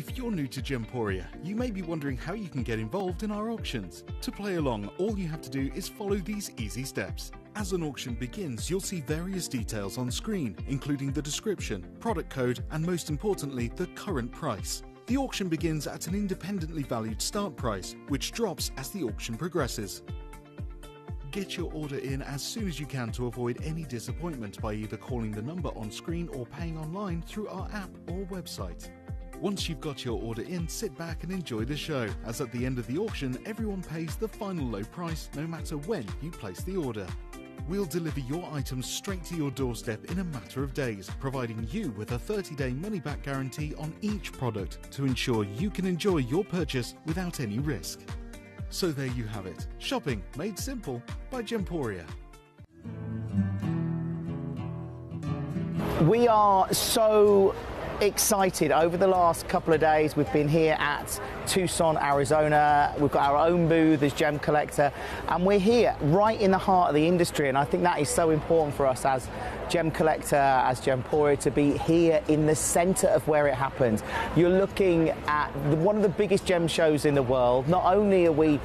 If you're new to Gemporia, you may be wondering how you can get involved in our auctions. To play along, all you have to do is follow these easy steps. As an auction begins, you'll see various details on screen, including the description, product code, and most importantly, the current price. The auction begins at an independently valued start price, which drops as the auction progresses. Get your order in as soon as you can to avoid any disappointment by either calling the number on screen or paying online through our app or website. Once you've got your order in, sit back and enjoy the show, as at the end of the auction, everyone pays the final low price no matter when you place the order. We'll deliver your items straight to your doorstep in a matter of days, providing you with a 30-day money-back guarantee on each product to ensure you can enjoy your purchase without any risk. So there you have it, shopping made simple by Gemporia. We are so excited. Over the last couple of days, we've been here at Tucson, Arizona. We've got our own booth as Gemcollector, and we're here right in the heart of the industry, and I think that is so important for us as Gemcollector, as Gemporia, to be here in the center of where it happens. You're looking at one of the biggest gem shows in the world. Not only are we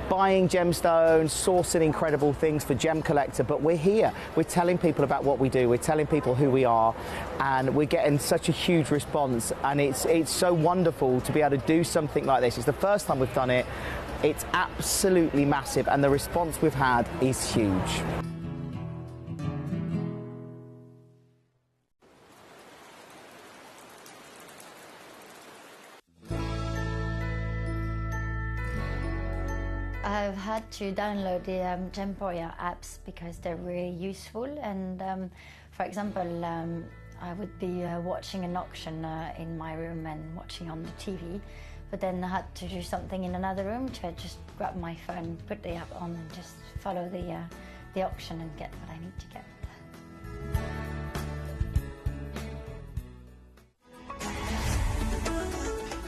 buying gemstones, sourcing incredible things for Gemcollector, but we're here. We're telling people about what we do. We're telling people who we are, and we're getting such a huge response. And it's so wonderful to be able to do something like this. It's the first time we've done it. It's absolutely massive, and the response we've had is huge. I've had to download the Gemporia apps because they're really useful, and for example, I would be watching an auction in my room and watching on the TV, but then I had to do something in another room, so I just grab my phone, put the app on and just follow the auction and get what I need to get.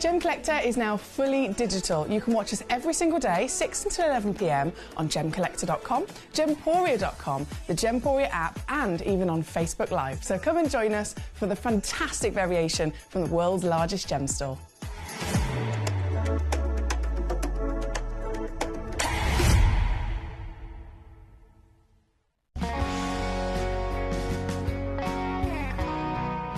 Gemcollector is now fully digital. You can watch us every single day, 6 until 11 p.m. on gemcollector.com, gemporia.com, the Gemporia app, and even on Facebook Live. So come and join us for the fantastic variation from the world's largest gem store.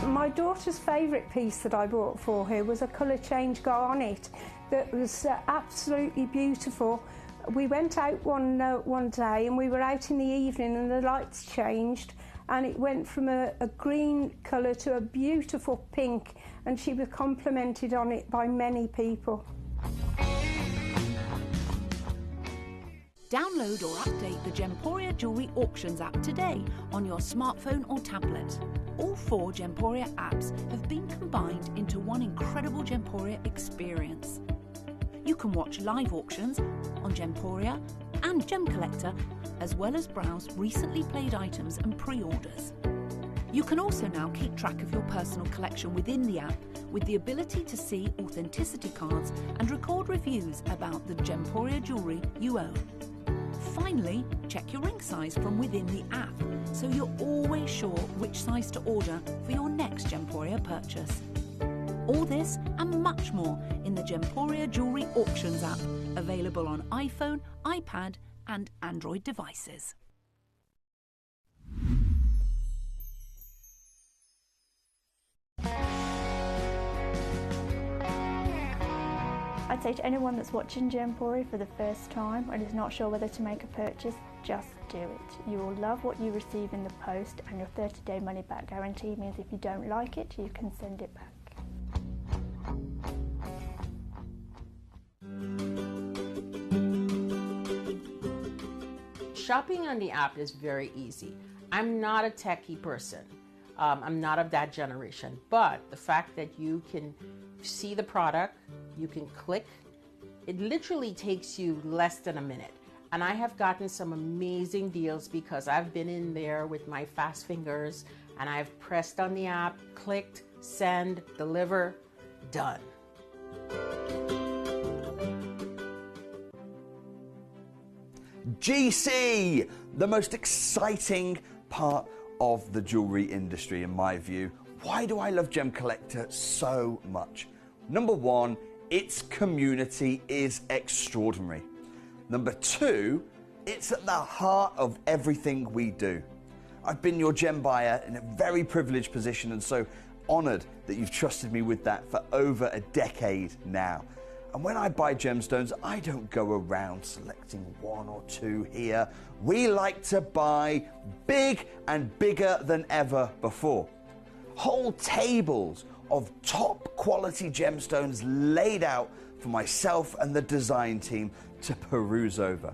My daughter's favourite piece that I bought for her was a colour change garnet that was absolutely beautiful. We went out one day, and we were out in the evening, and the lights changed, and it went from a green colour to a beautiful pink, and she was complimented on it by many people. Download or update the Gemporia Jewellery Auctions app today on your smartphone or tablet. All 4 Gemporia apps have been combined into one incredible Gemporia experience. You can watch live auctions on Gemporia and Gemcollector, as well as browse recently played items and pre-orders. You can also now keep track of your personal collection within the app, with the ability to see authenticity cards and record reviews about the Gemporia jewellery you own. Finally, check your ring size from within the app, so you're always sure which size to order for your next Gemporia purchase. All this and much more in the Gemporia Jewellery Auctions app, available on iPhone, iPad and Android devices. I'd say to anyone that's watching Gemporia for the first time and is not sure whether to make a purchase, just do it. You will love what you receive in the post, and your 30-day money-back guarantee means if you don't like it, you can send it back. Shopping on the app is very easy. I'm not a techie person. I'm not of that generation, but the fact that you can see the product, you can click, it literally takes you less than a minute. And I have gotten some amazing deals because I've been in there with my fast fingers and I've pressed on the app, clicked, send, deliver, done. GC, the most exciting part of the jewelry industry in my view. Why do I love Gemcollector so much? Number one, its community is extraordinary. Number two, it's at the heart of everything we do. I've been your gem buyer in a very privileged position and so honoured that you've trusted me with that for over a decade now. And when I buy gemstones, I don't go around selecting one or two here. We like to buy big and bigger than ever before. Whole tables of top quality gemstones laid out for myself and the design team to peruse over.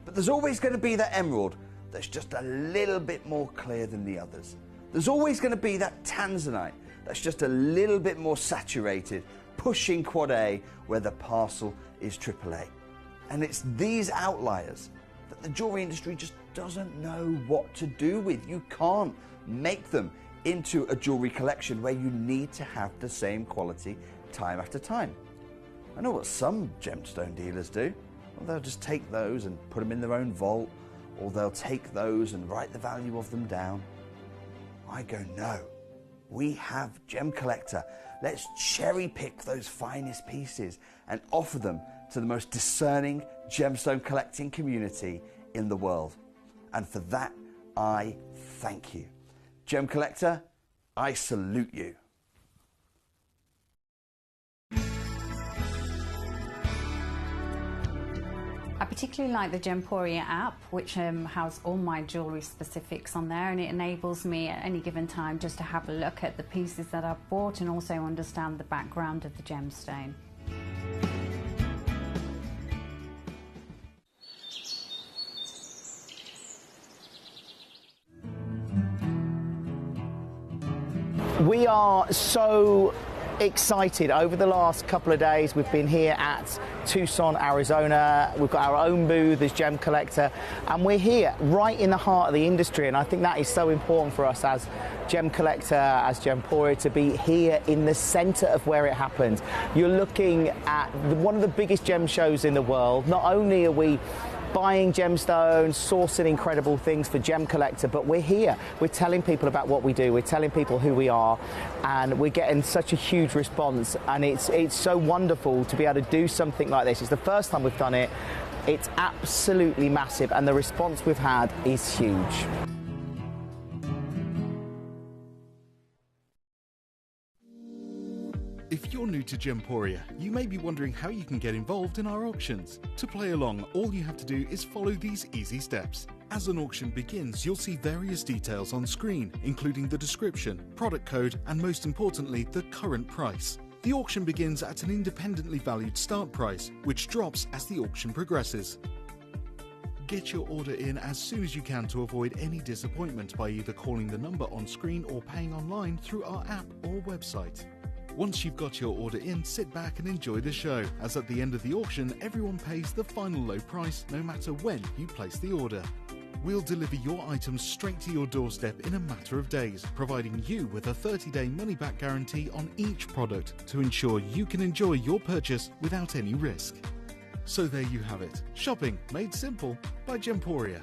But there's always going to be that emerald that's just a little bit more clear than the others. There's always going to be that tanzanite that's just a little bit more saturated, pushing quad A where the parcel is AAA. And it's these outliers that the jewelry industry just doesn't know what to do with. You can't make them into a jewelry collection where you need to have the same quality time after time. I know what some gemstone dealers do. Well, they'll just take those and put them in their own vault, or they'll take those and write the value of them down. I go, no, we have Gemcollector. Let's cherry pick those finest pieces and offer them to the most discerning gemstone collecting community in the world. And for that, I thank you. Gemcollector, I salute you. I particularly like the Gemporia app, which has all my jewellery specifics on there, and it enables me at any given time just to have a look at the pieces that I've bought and also understand the background of the gemstone. We are so excited. Over the last couple of days we've been here at Tucson, Arizona. We've got our own booth as Gemcollector, and we're here right in the heart of the industry, and I think that is so important for us as Gemcollector, as Gemporia, to be here in the center of where it happens. You're looking at one of the biggest gem shows in the world. Not only are we buying gemstones, sourcing incredible things for Gemcollector, but we're here. We're telling people about what we do. We're telling people who we are, and we're getting such a huge response, and it's so wonderful to be able to do something like this. It's the first time we've done it. It's absolutely massive, and the response we've had is huge. If you're new to Gemporia, you may be wondering how you can get involved in our auctions. To play along, all you have to do is follow these easy steps. As an auction begins, you'll see various details on screen, including the description, product code, and most importantly, the current price. The auction begins at an independently valued start price, which drops as the auction progresses. Get your order in as soon as you can to avoid any disappointment by either calling the number on screen or paying online through our app or website. Once you've got your order in, sit back and enjoy the show, as at the end of the auction, everyone pays the final low price no matter when you place the order. We'll deliver your items straight to your doorstep in a matter of days, providing you with a 30-day money-back guarantee on each product to ensure you can enjoy your purchase without any risk. So there you have it, shopping made simple by Gemporia.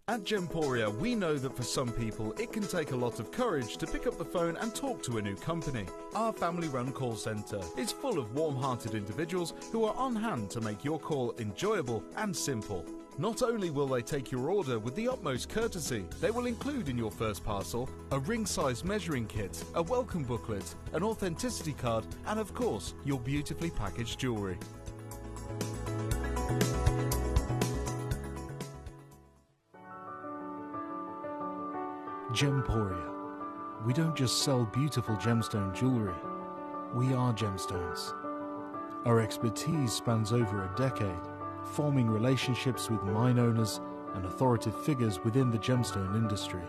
At Gemporia, we know that for some people it can take a lot of courage to pick up the phone and talk to a new company. Our family-run call centre is full of warm-hearted individuals who are on hand to make your call enjoyable and simple. Not only will they take your order with the utmost courtesy, they will include in your first parcel a ring-size measuring kit, a welcome booklet, an authenticity card, and of course, your beautifully packaged jewellery. Gemporia. We don't just sell beautiful gemstone jewellery, we are gemstones. Our expertise spans over a decade, forming relationships with mine owners and authoritative figures within the gemstone industry.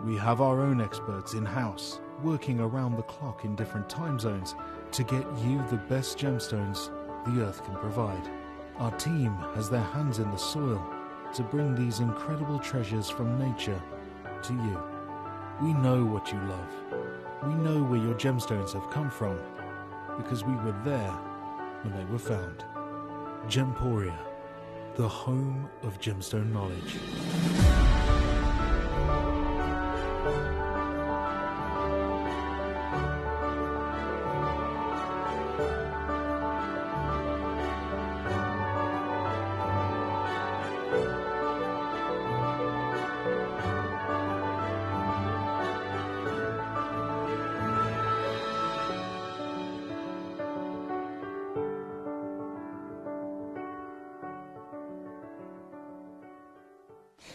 We have our own experts in-house, working around the clock in different time zones to get you the best gemstones the earth can provide. Our team has their hands in the soil to bring these incredible treasures from nature to you. We know what you love. We know where your gemstones have come from because we were there when they were found. Gemporia, the home of gemstone knowledge.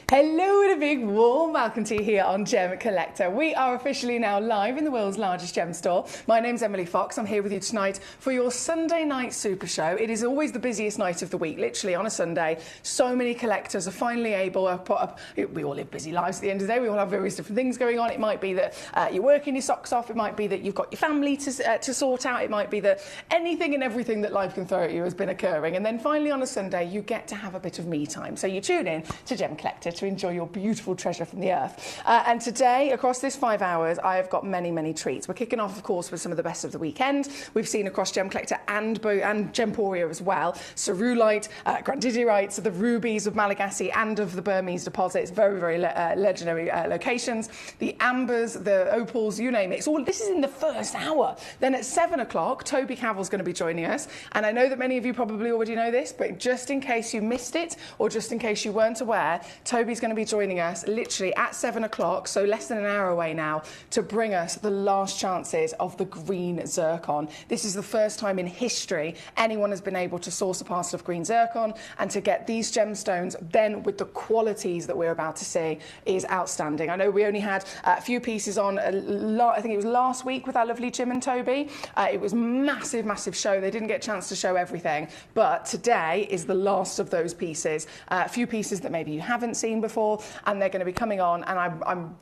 Hello and a big warm welcome to you here on Gemcollector. We are officially now live in the world's largest gem store. My name's Emily Fox. I'm here with you tonight for your Sunday night super show. It is always the busiest night of the week, literally on a Sunday. So many collectors are finally able to put up. We all live busy lives at the end of the day. We all have various different things going on. It might be that you're working your socks off. It might be that you've got your family to sort out. It might be that anything and everything that life can throw at you has been occurring. And then finally on a Sunday, you get to have a bit of me time. So you tune in to Gemcollector to enjoy your beautiful treasure from the earth. And today, across this 5 hours, I have got many, many treats. We're kicking off, of course, with some of the best of the weekend. We've seen across Gemcollector and Gemporia as well, cerulite, grandidierite, the rubies of Malagasy and of the Burmese deposits, very, very legendary locations. The ambers, the opals, you name it. It's all, this is in the first hour. Then at 7 o'clock, Toby Cavill's going to be joining us. And I know that many of you probably already know this, but just in case you missed it or just in case you weren't aware, Toby's going to be joining us literally at 7 o'clock, so less than an hour away now, to bring us the last chances of the green zircon. This is the first time in history anyone has been able to source a parcel of green zircon, and to get these gemstones then with the qualities that we're about to see is outstanding. I know we only had a few pieces on, I think it was last week with our lovely Jim and Toby. It was massive, massive show. They didn't get a chance to show everything, but today is the last of those pieces. A few pieces that maybe you haven't seen before, and they're going to be coming on, and I'm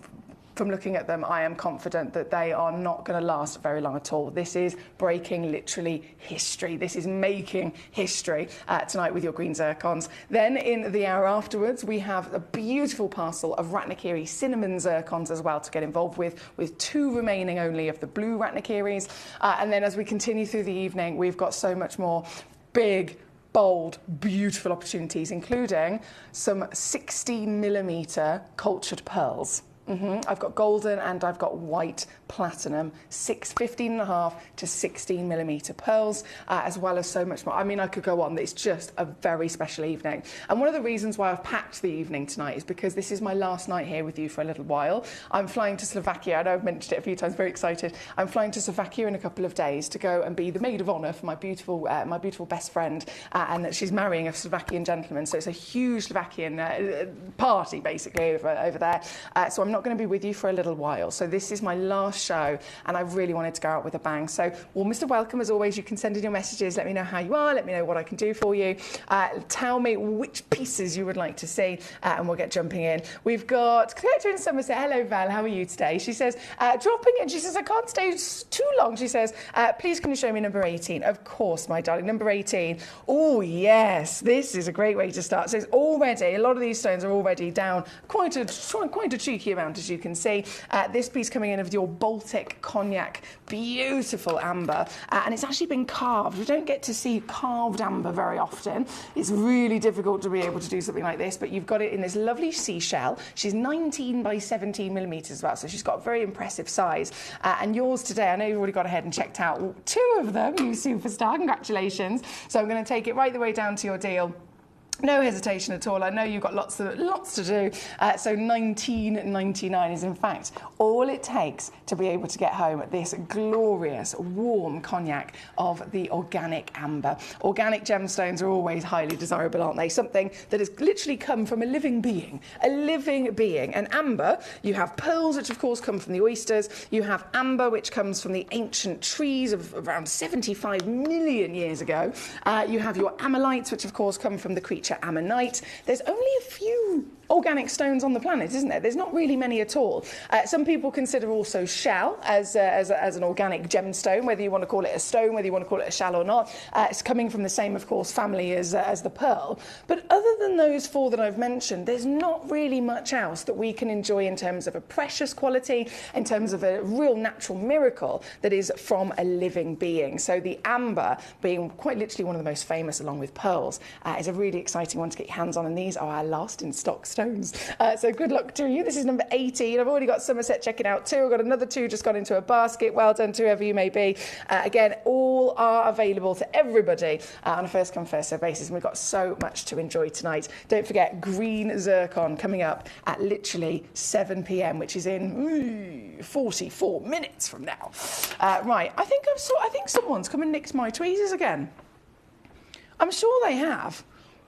from looking at them, I am confident that they are not going to last very long at all. This is breaking literally history. This is making history tonight with your green zircons. Then in the hour afterwards, we have a beautiful parcel of Ratnakiri cinnamon zircons as well to get involved with 2 remaining only of the blue Ratnakiris. And then as we continue through the evening, we've got so much more big, bold, beautiful opportunities, including some 16mm cultured pearls. I've got golden and I've got white platinum, 15.5 to 16mm pearls, as well as so much more. I mean, I could go on. It's just a very special evening. And one of the reasons why I've packed the evening tonight is because this is my last night here with you for a little while. I'm flying to Slovakia. I know I've mentioned it a few times, very excited. I'm flying to Slovakia in a couple of days to go and be the maid of honour for my beautiful best friend, and she's marrying a Slovakian gentleman. So it's a huge Slovakian party, basically, over there. So I'm not going to be with you for a little while. So this is my last show, and I really wanted to go out with a bang. So, well, Mr. Welcome, as always, you can send in your messages. Let me know how you are. Let me know what I can do for you. Tell me which pieces you would like to see, and we'll get jumping in. We've got Claire in Somerset. Hello, Val. How are you today? She says, dropping in. She says, I can't stay too long. She says, please can you show me number 18? Of course, my darling. Number 18. Oh, yes. This is a great way to start. So it's already, a lot of these stones are already down quite a cheeky amount, as you can see. This piece coming in of your Baltic cognac, beautiful amber, and it's actually been carved. We don't get to see carved amber very often. It's really difficult to be able to do something like this, but you've got it in this lovely seashell. She's 19 by 17mm as well, so she's got a very impressive size. And yours today, I know you've already got ahead and checked out 2 of them, you superstar, congratulations. So I'm going to take it right the way down to your deal. No hesitation at all. I know you've got lots to do. So $19.99 is in fact all it takes to be able to get home this glorious warm cognac of the organic amber. Organic gemstones are always highly desirable, aren't they? Something that has literally come from a living being. A living being. And amber, you have pearls, which of course come from the oysters. You have amber, which comes from the ancient trees of around 75 million years ago. You have your amylites, which of course come from the creature ammonite. There's only a few organic stones on the planet, isn't there? There's not really many at all. Some people consider also shell as an organic gemstone, whether you want to call it a stone, whether you want to call it a shell or not. It's coming from the same, of course, family as the pearl. But other than those 4 that I've mentioned, there's not really much else that we can enjoy in terms of a precious quality, in terms of a real natural miracle that is from a living being. So the amber, being quite literally one of the most famous along with pearls, is a really exciting one to get your hands on, and these are our last in stock stones. So good luck to you. This is number 18. I've already got Somerset checking out 2. I've got another 2 just gone into a basket. Well done to whoever you may be. Again, all are available to everybody on a first come first serve basis, and we've got so much to enjoy tonight. Don't forget green zircon coming up at literally 7 p.m, which is in 44 minutes from now. Right, I think someone's come and nicked my tweezers again. I'm sure they have.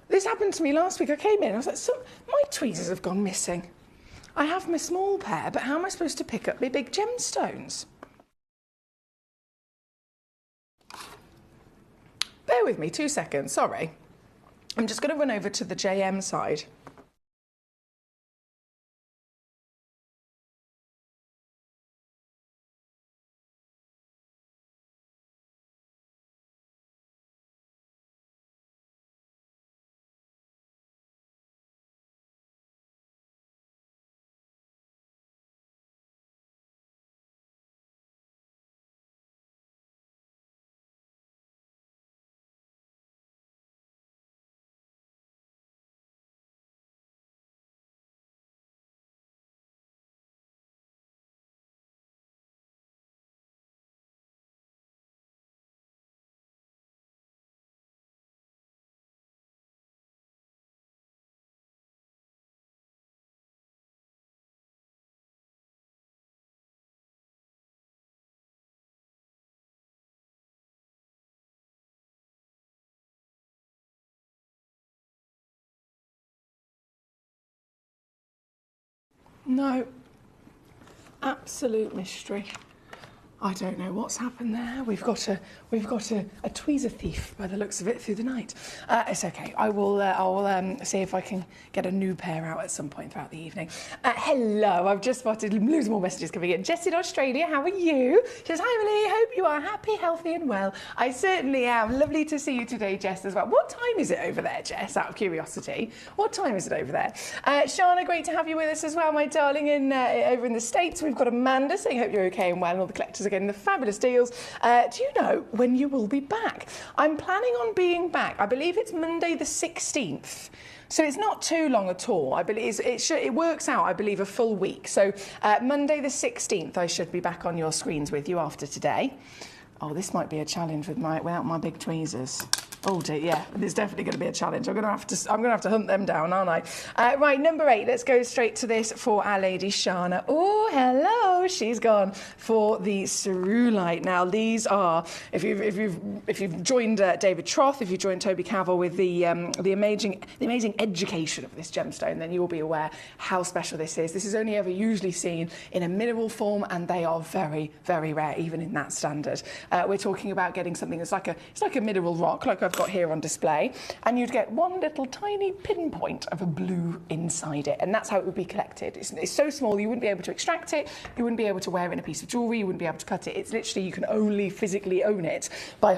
This happened to me last week. I came in, I was like, so my tweezers have gone missing. I have my small pair, but how am I supposed to pick up my big gemstones? Bear with me 2 seconds, sorry. I'm just going to run over to the JM side. No, absolute mystery. I don't know what's happened there. We've got a tweezer thief by the looks of it through the night. It's okay. I'll see if I can get a new pair out at some point throughout the evening. Hello, I've just spotted loads more messages coming in. Jess in Australia, how are you? She says, hi Emily, hope you are happy, healthy and well. I certainly am. Lovely to see you today, Jess, as well. What time is it over there, Jess, out of curiosity? What time is it over there? Shana, great to have you with us as well, my darling. Over in the States, we've got Amanda saying, hope you're okay and well, and all the collectors again, the fabulous deals. Do you know when you will be back? I'm planning on being back. I believe it's Monday the 16th. So it's not too long at all. I believe it works out, I believe, a full week. So Monday the 16th, I should be back on your screens with you after today. Oh, this might be a challenge without my big tweezers. Oh dear, yeah, there's definitely going to be a challenge. I'm going to have to hunt them down, aren't I? Right, number 8. Let's go straight to this for our lady Shana. Oh, hello. She's gone for the cerulite. Now, these are if you've joined David Troth, if you joined Toby Cavell with the amazing education of this gemstone, then you will be aware how special this is. This is only ever usually seen in a mineral form, and they are very, very rare, even in that standard. We're talking about getting something that's like a mineral rock, like I've got here on display, and you'd get one little tiny pinpoint of a blue inside it, and that's how it would be collected. It's so small you wouldn't be able to extract it, you wouldn't be able to wear it in a piece of jewellery, you wouldn't be able to cut it. It's literally, you can only physically own it by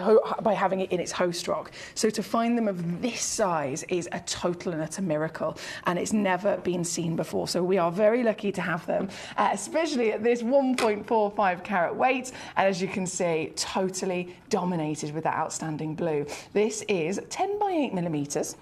having it in its host rock. So to find them of this size is a total and utter miracle, and it's never been seen before. So we are very lucky to have them, especially at this 1.45 carat weight, and as you can see, totally dominated with that outstanding blue. This is 10 by 8 millimetres.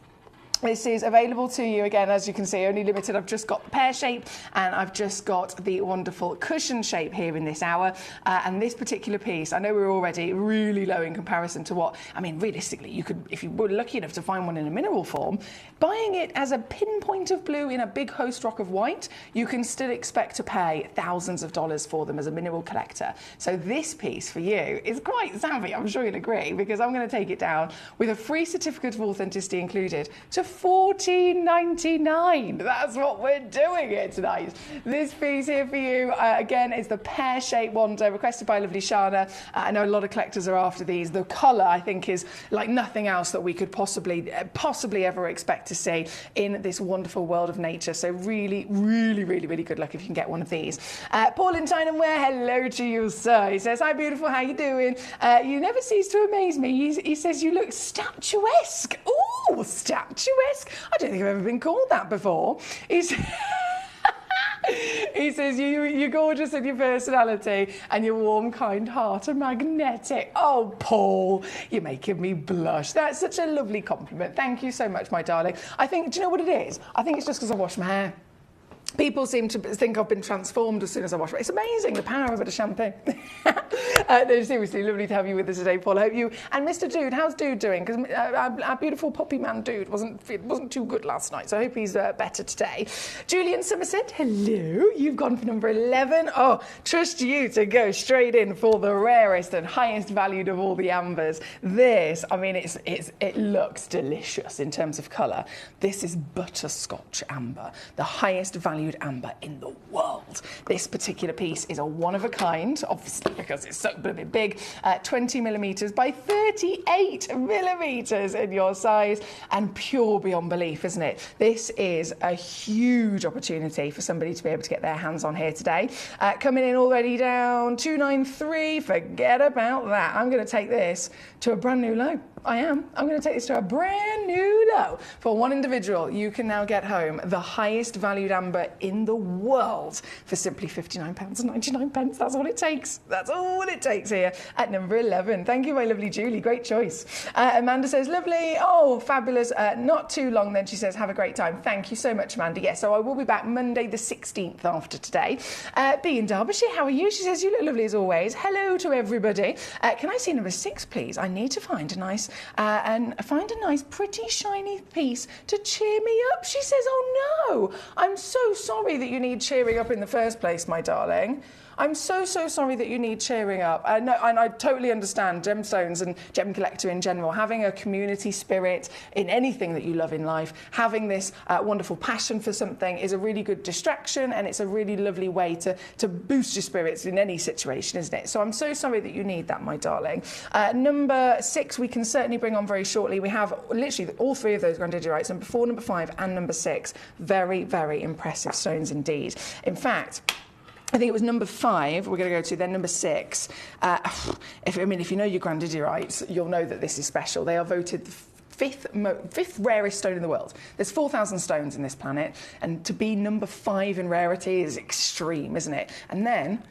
This is available to you, again, as you can see, only limited. I've just got the pear shape and I've just got the wonderful cushion shape here in this hour. And this particular piece, I know we're already really low in comparison to what, I mean, realistically, you could, if you were lucky enough to find one in a mineral form, buying it as a pinpoint of blue in a big host rock of white, you can still expect to pay thousands of dollars for them as a mineral collector. So this piece for you is quite savvy, I'm sure you'll agree, because I'm going to take it down with a free certificate of authenticity included to $14.99. That's what we're doing here tonight. This piece here for you, again, is the pear-shaped wand requested by lovely Shana. I know a lot of collectors are after these. The colour, I think, is like nothing else that we could possibly ever expect to see in this wonderful world of nature. So really, really, really, really good luck if you can get one of these. Paul in China-Ware, hello to you, sir. He says, hi, beautiful, how you doing? You never cease to amaze me. He says you look statuesque. Ooh, statuesque. I don't think I've ever been called that before. He says, you're gorgeous in your personality, and your warm, kind heart are magnetic. Oh, Paul, you're making me blush. That's such a lovely compliment. Thank you so much, my darling. I think, do you know what it is? I think it's just because I wash my hair. People seem to think I've been transformed as soon as I wash. It's amazing, the power of a bit of shampoo. No, seriously, lovely to have you with us today, Paul. I hope you... And Mr. Dude, how's Dude doing? Because our beautiful puppy man Dude wasn't too good last night, so I hope he's better today. Julian Somerset, hello. You've gone for number 11. Oh, trust you to go straight in for the rarest and highest valued of all the ambers. This, I mean, it looks delicious in terms of colour. This is butterscotch amber, the highest valued amber in the world. This particular piece is a one of a kind, obviously because it's so big, 20 millimetres by 38 millimetres in your size, and pure beyond belief, isn't it? This is a huge opportunity for somebody to be able to get their hands on here today. Coming in already down 293, forget about that. I'm going to take this to a brand new low. I am. I'm going to take this to a brand new low. For one individual, you can now get home the highest valued amber in the world for simply £59.99. That's all it takes. That's all it takes here at number 11. Thank you, my lovely Julie. Great choice. Amanda says, lovely. Oh, fabulous. Not too long then, she says, have a great time. Thank you so much, Amanda. Yes, so I will be back Monday the 16th after today. B in Derbyshire, how are you? She says, you look lovely as always. Hello to everybody. Can I see number 6, please? I need to find a nice pretty shiny piece to cheer me up. She says, oh no, I'm so sorry that you need cheering up in the first place, my darling. I'm so sorry that you need cheering up. And I totally understand gemstones and Gemcollector in general, having a community spirit in anything that you love in life, having this wonderful passion for something is a really good distraction, and it's a really lovely way to boost your spirits in any situation, isn't it? So I'm so sorry that you need that, my darling. Number 6, we can certainly bring on very shortly. We have literally all 3 of those grandiderites, number 4, number 5, and number 6. Very, very impressive stones indeed. In fact, I think it was number 5 we're going to go to, then number 6. If you know your grandiderites, you'll know that this is special. They are voted the fifth rarest stone in the world. There's 4,000 stones in this planet, and to be number 5 in rarity is extreme, isn't it? And then,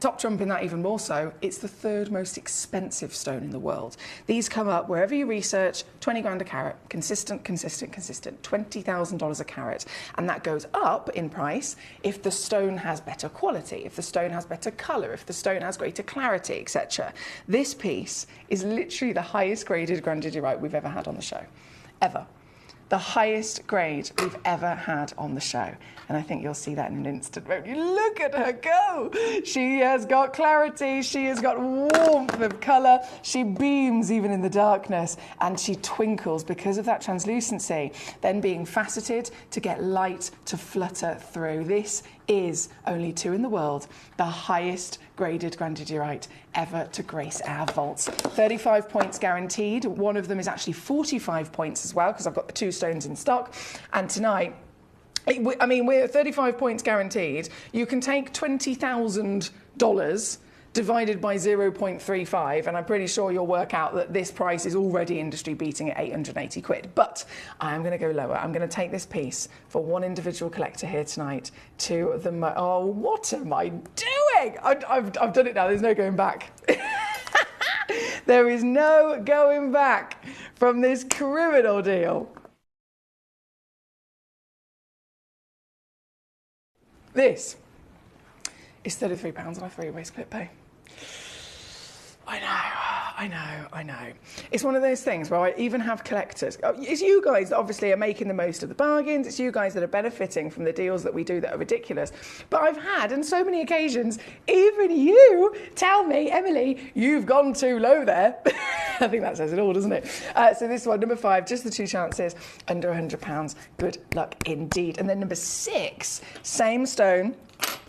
top trump in that even more so, it's the 3rd most expensive stone in the world. These come up wherever you research, 20 grand a carat, consistent, $20,000 a carat. And that goes up in price if the stone has better quality, if the stone has better colour, if the stone has greater clarity, etc. This piece is literally the highest graded grandidierite we've ever had on the show, ever. The highest grade we've ever had on the show. And I think you'll see that in an instant. Look at her go. She has got clarity. She has got warmth of colour. She beams even in the darkness, and she twinkles because of that translucency, then being faceted to get light to flutter through. This is only 2 in the world, the highest graded grandidierite ever to grace our vaults. 35 points guaranteed. One of them is actually 45 points as well, because I've got the 2 stones in stock. And tonight, I mean, we're 35 points guaranteed. You can take $20,000 divided by 0.35, and I'm pretty sure you'll work out that this price is already industry beating at 880 quid. But I am going to go lower. I'm going to take this piece for one individual collector here tonight to the... Oh, what am I doing? I've done it now. There's no going back. There is no going back from this criminal deal. This is £33 on a 3-way split pay. I know. It's one of those things where I even have collectors. It's you guys that obviously are making the most of the bargains. It's you guys that are benefiting from the deals that we do that are ridiculous. But I've had, on so many occasions, even you tell me, Emily, you've gone too low there. I think that says it all, doesn't it? So this one, number 5, just the 2 chances, under £100. Good luck indeed. And then number 6, same stone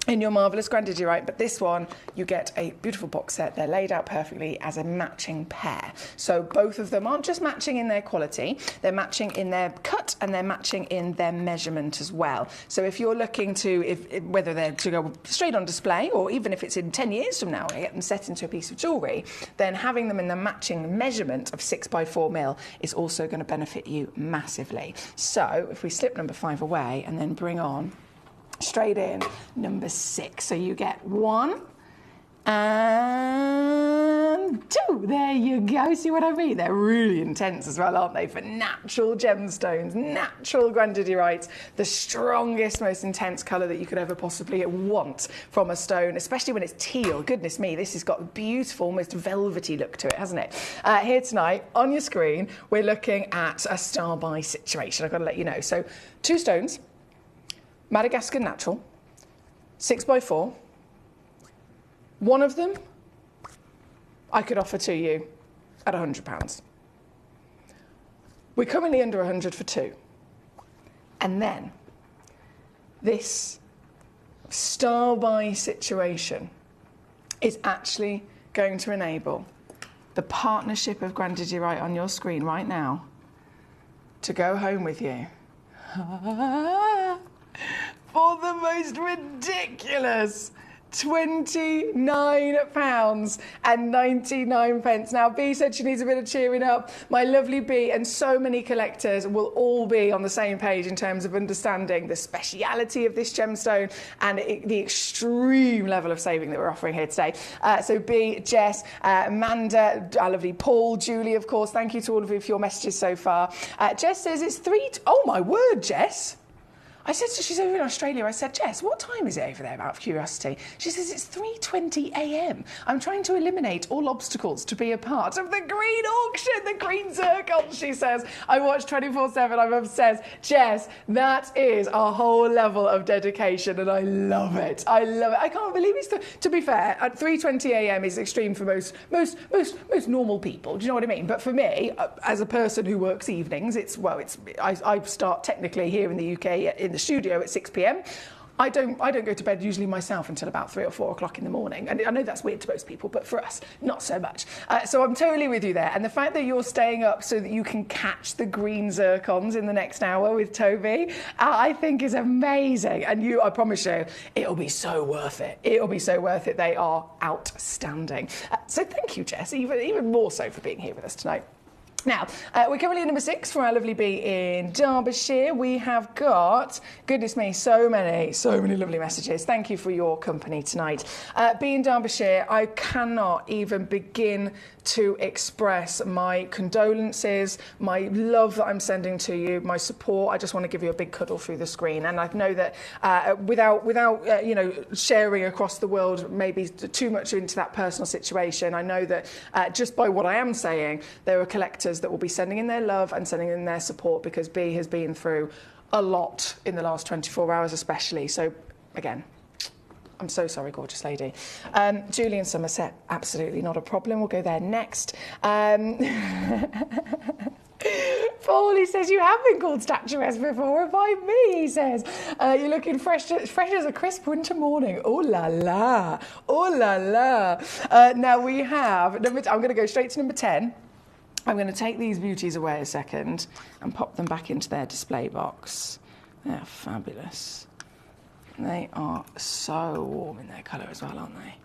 in your marvellous grandidierite, but this one you get a beautiful box set. They're laid out perfectly as a matching pair. So both of them aren't just matching in their quality, they're matching in their cut and they're matching in their measurement as well. So if you're looking to, whether they're to go straight on display, or even if it's in 10 years from now, get them set into a piece of jewellery, then having them in the matching measurement of 6x4mm is also going to benefit you massively. So if we slip number 5 away and then bring on straight in number 6. So you get 1 and 1, 2. There you go. See what I mean? They're really intense as well, aren't they? For natural gemstones, natural grandidierite, the strongest, most intense colour that you could ever possibly want from a stone, especially when it's teal. Goodness me, this has got a beautiful, almost velvety look to it, hasn't it? Here tonight, on your screen, we're looking at a star-buy situation. I've got to let you know. So, 2 stones, Madagascar natural, 6x4. One of them I could offer to you at £100. We're currently under 100 for 2. And then this star-buy situation is actually going to enable the partnership of grandidierite on your screen right now to go home with you for the most ridiculous £29.99. Now, Bea said she needs a bit of cheering up. My lovely Bea and so many collectors will all be on the same page in terms of understanding the speciality of this gemstone and the extreme level of saving that we're offering here today. So Bea, Jess, Amanda, our lovely Paul, Julie, of course, thank you to all of you for your messages so far. Jess says it's 3... Oh, my word, Jess. I said to her, she's over in Australia, I said, Jess, what time is it over there, out of curiosity? She says, it's 3:20 a.m. I'm trying to eliminate all obstacles to be a part of the green auction, the green zircon, she says. I watch 24/7, I'm obsessed. Jess, that is a whole level of dedication, and I love it. I love it. I can't believe it's... To be fair, at 3:20 a.m. is extreme for most normal people, do you know what I mean? But for me, as a person who works evenings, I start technically here in the UK in the studio at 6 p.m. I don't go to bed usually myself until about 3 or 4 o'clock in the morning. And I know that's weird to most people, but for us, not so much. So I'm totally with you there. And the fact that you're staying up so that you can catch the green zircons in the next hour with Toby, I think is amazing. And I promise you, it'll be so worth it. It'll be so worth it. They are outstanding. So thank you, Jess, even more so for being here with us tonight. Now, we're currently at number 6 for our lovely Bea in Derbyshire. We have got, goodness me, so many lovely messages. Thank you for your company tonight. Bea in Derbyshire, I cannot even begin to express my condolences, my love that I'm sending to you, my support. I just want to give you a big cuddle through the screen. And I know that without sharing across the world maybe too much into that personal situation, I know that just by what I am saying, there are collectors that will be sending in their love and sending in their support, because Bea has been through a lot in the last 24 hours especially. So, again, I'm so sorry, gorgeous lady. Julie in Somerset, absolutely not a problem. We'll go there next. Paul, he says, you have been called statuesque before, by me, he says. You're looking fresh as a crisp winter morning. Oh, la, la. Oh, la, la. Now, we have... I'm going to go straight to number 10. I'm going to take these beauties away a second and pop them back into their display box. They're fabulous. They are so warm in their colour as well, aren't they?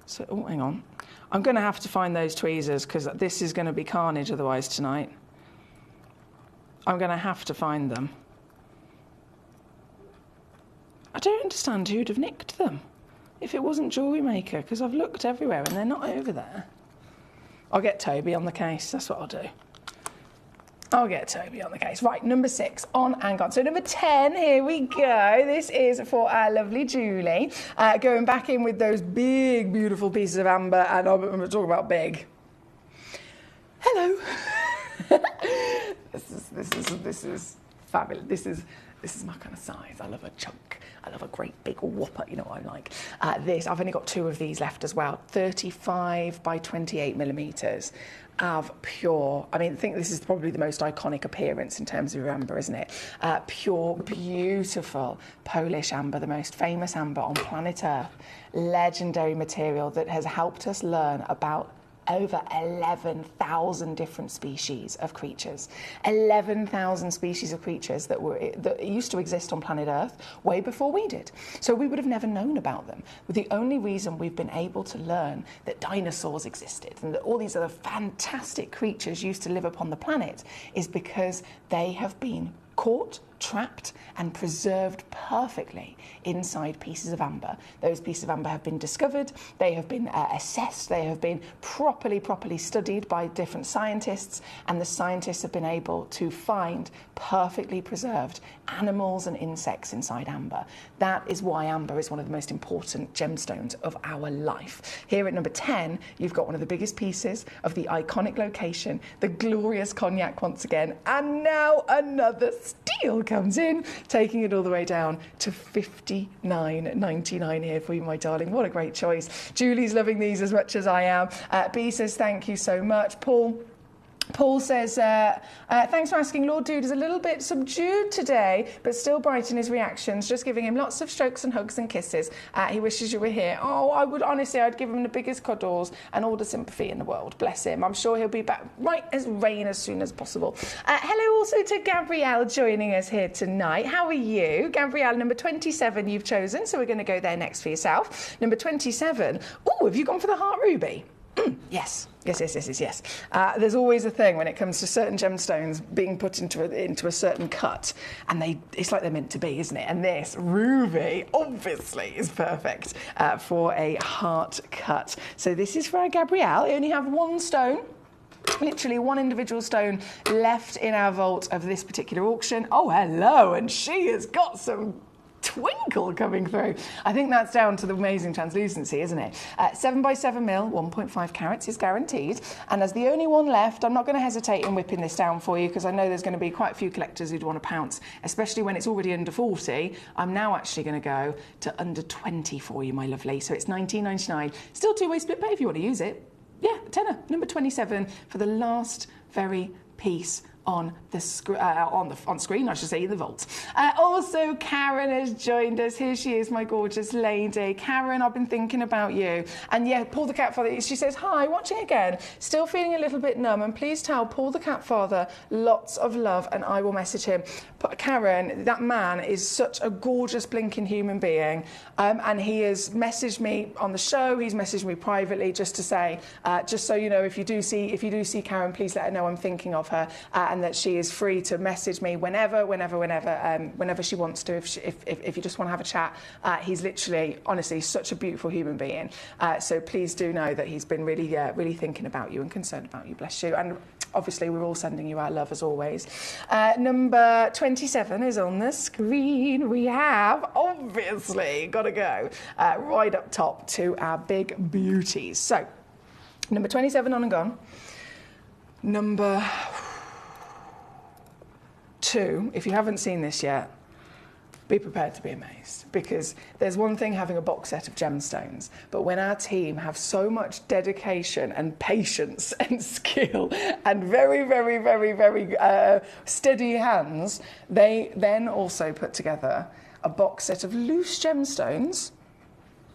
So, oh, hang on. I'm going to have to find those tweezers, because this is going to be carnage otherwise tonight. I'm going to have to find them. I don't understand who'd have nicked them if it wasn't Jewellery Maker, because I've looked everywhere and they're not over there. I'll get Toby on the case, that's what I'll do. I'll get Toby on the case. Right, number 6, on and on. So number 10, here we go. This is for our lovely Julie. Going back in with those big, beautiful pieces of amber, and I'm going to talk about big. Hello. This is fabulous. This is my kind of size. I love a chunk. I love a great big whopper, you know what I like. I've only got 2 of these left as well. 35 by 28 millimetres of pure, I think this is probably the most iconic appearance in terms of amber, isn't it? Pure, beautiful Polish amber, the most famous amber on planet Earth. Legendary material that has helped us learn about over 11,000 different species of creatures. 11,000 species of creatures that used to exist on planet Earth way before we did. So we would have never known about them. The only reason we've been able to learn that dinosaurs existed and that all these other fantastic creatures used to live upon the planet is because they have been caught, trapped and preserved perfectly inside pieces of amber. Those pieces of amber have been discovered, they have been assessed, they have been properly studied by different scientists, and the scientists have been able to find perfectly preserved animals and insects inside amber. That is why amber is one of the most important gemstones of our life. Here at number 10, you've got one of the biggest pieces of the iconic location, the glorious cognac once again, and now another steal comes in, taking it all the way down to $59.99 here for you, my darling. What a great choice. Julie's loving these as much as I am. B says, thank you so much. Paul says, thanks for asking. Lord Dude is a little bit subdued today, but still bright in his reactions. Just giving him lots of strokes and hugs and kisses. He wishes you were here. Oh, I'd give him the biggest cuddles and all the sympathy in the world. Bless him. I'm sure he'll be back right as rain as soon as possible. Hello also to Gabrielle joining us here tonight. How are you? Gabrielle, number 27 you've chosen, so we're going to go there next for yourself. Number 27. Oh, have you gone for the heart ruby? Yes. There's always a thing when it comes to certain gemstones being put into a certain cut, and it's like they're meant to be, isn't it? And this ruby obviously is perfect for a heart cut. So this is for our Gabrielle. I only have one stone. Literally one individual stone left in our vault of this particular auction. Oh, hello, and she has got some twinkle coming through. I think that's down to the amazing translucency, isn't it? 7x7 mil, 1.5 carats is guaranteed. And as the only one left, I'm not going to hesitate in whipping this down for you, because I know there's going to be quite a few collectors who'd want to pounce, especially when it's already under 40. I'm now actually going to go to under 20 for you, my lovely. So it's $19.99. Still two-way split pay if you want to use it. Yeah, tenner, number 27 for the last very piece on the screen, I should say, in the vault. Also, Karen has joined us. Here she is, my gorgeous lady. Karen, I've been thinking about you. And yeah, Paul the Cat Father, she says, hi, watching again. Still feeling a little bit numb, and please tell Paul the Cat Father lots of love, and I will message him. But Karen, that man is such a gorgeous blinking human being, and he has messaged me on the show. He's messaged me privately just to say, just so you know, if you do see Karen, please let her know I'm thinking of her, and that she is free to message me whenever she wants to. If you just want to have a chat, he's literally, honestly, such a beautiful human being. So please do know that he's been really thinking about you and concerned about you. Bless you. And obviously, we're all sending you our love as always. Number 27 is on the screen. We have obviously got to go right up top to our big beauties. So number 27 on and gone. Number 2, if you haven't seen this yet, be prepared to be amazed, because there's one thing having a box set of gemstones, but when our team have so much dedication and patience and skill and very steady hands, they then also put together a box set of loose gemstones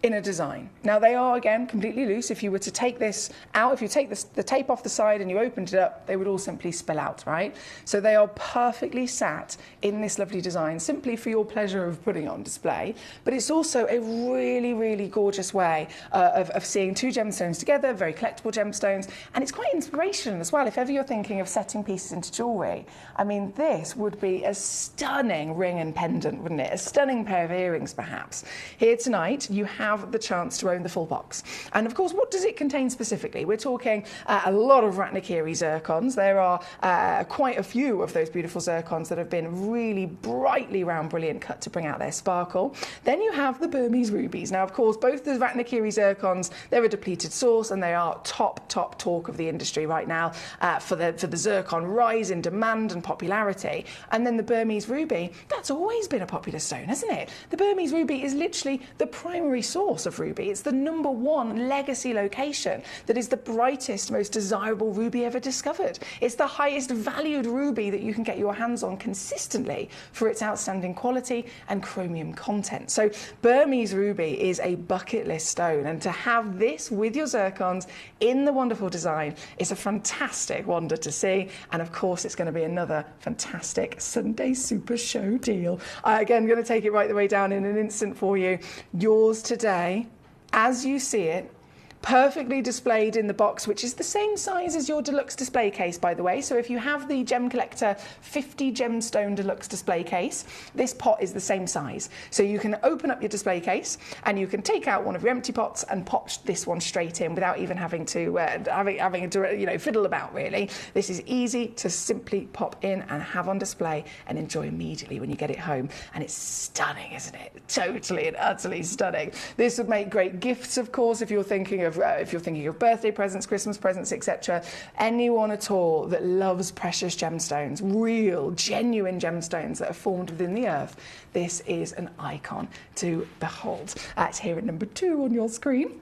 in a design. Now, they are, again, completely loose. If you were to take this out, if you take the tape off the side and you opened it up, they would all simply spill out, right? So they are perfectly sat in this lovely design, simply for your pleasure of putting it on display. But it's also a really gorgeous way of seeing two gemstones together, very collectible gemstones, and it's quite inspirational as well. If ever you're thinking of setting pieces into jewellery, I mean, this would be a stunning ring and pendant, wouldn't it? A stunning pair of earrings, perhaps. Here tonight, you have the chance to own the full box. And of course, what does it contain specifically? We're talking a lot of Ratnakiri zircons. There are quite a few of those beautiful zircons that have been really brightly round, brilliant cut to bring out their sparkle. Then you have the Burmese rubies. Now, of course, both the Ratnakiri zircons, they're a depleted source, and they are top talk of the industry right now for the zircon rise in demand and popularity. And then the Burmese ruby, that's always been a popular stone, hasn't it? The Burmese ruby is literally the primary source of ruby. It's the #1 legacy location that is the brightest, most desirable ruby ever discovered. It's the highest valued ruby that you can get your hands on consistently for its outstanding quality and chromium content. So Burmese ruby is a bucket list stone, and to have this with your zircons in the wonderful design is a fantastic wonder to see. And of course, it's going to be another fantastic Sunday Super Show deal. Again, I'm going to take it right the way down in an instant for you. Yours today, as you see it, perfectly displayed in the box, which is the same size as your deluxe display case, by the way. So if you have the Gemcollector 50 gemstone deluxe display case, this pot is the same size. So you can open up your display case and you can take out one of your empty pots and pop this one straight in without even having to fiddle about, really. This is easy to simply pop in and have on display and enjoy immediately when you get it home. And it's stunning, isn't it? Totally and utterly stunning. This would make great gifts, of course, if you're thinking of birthday presents, Christmas presents, etc. Anyone at all that loves precious gemstones, real, genuine gemstones that are formed within the earth, this is an icon to behold. That's here at number 2 on your screen.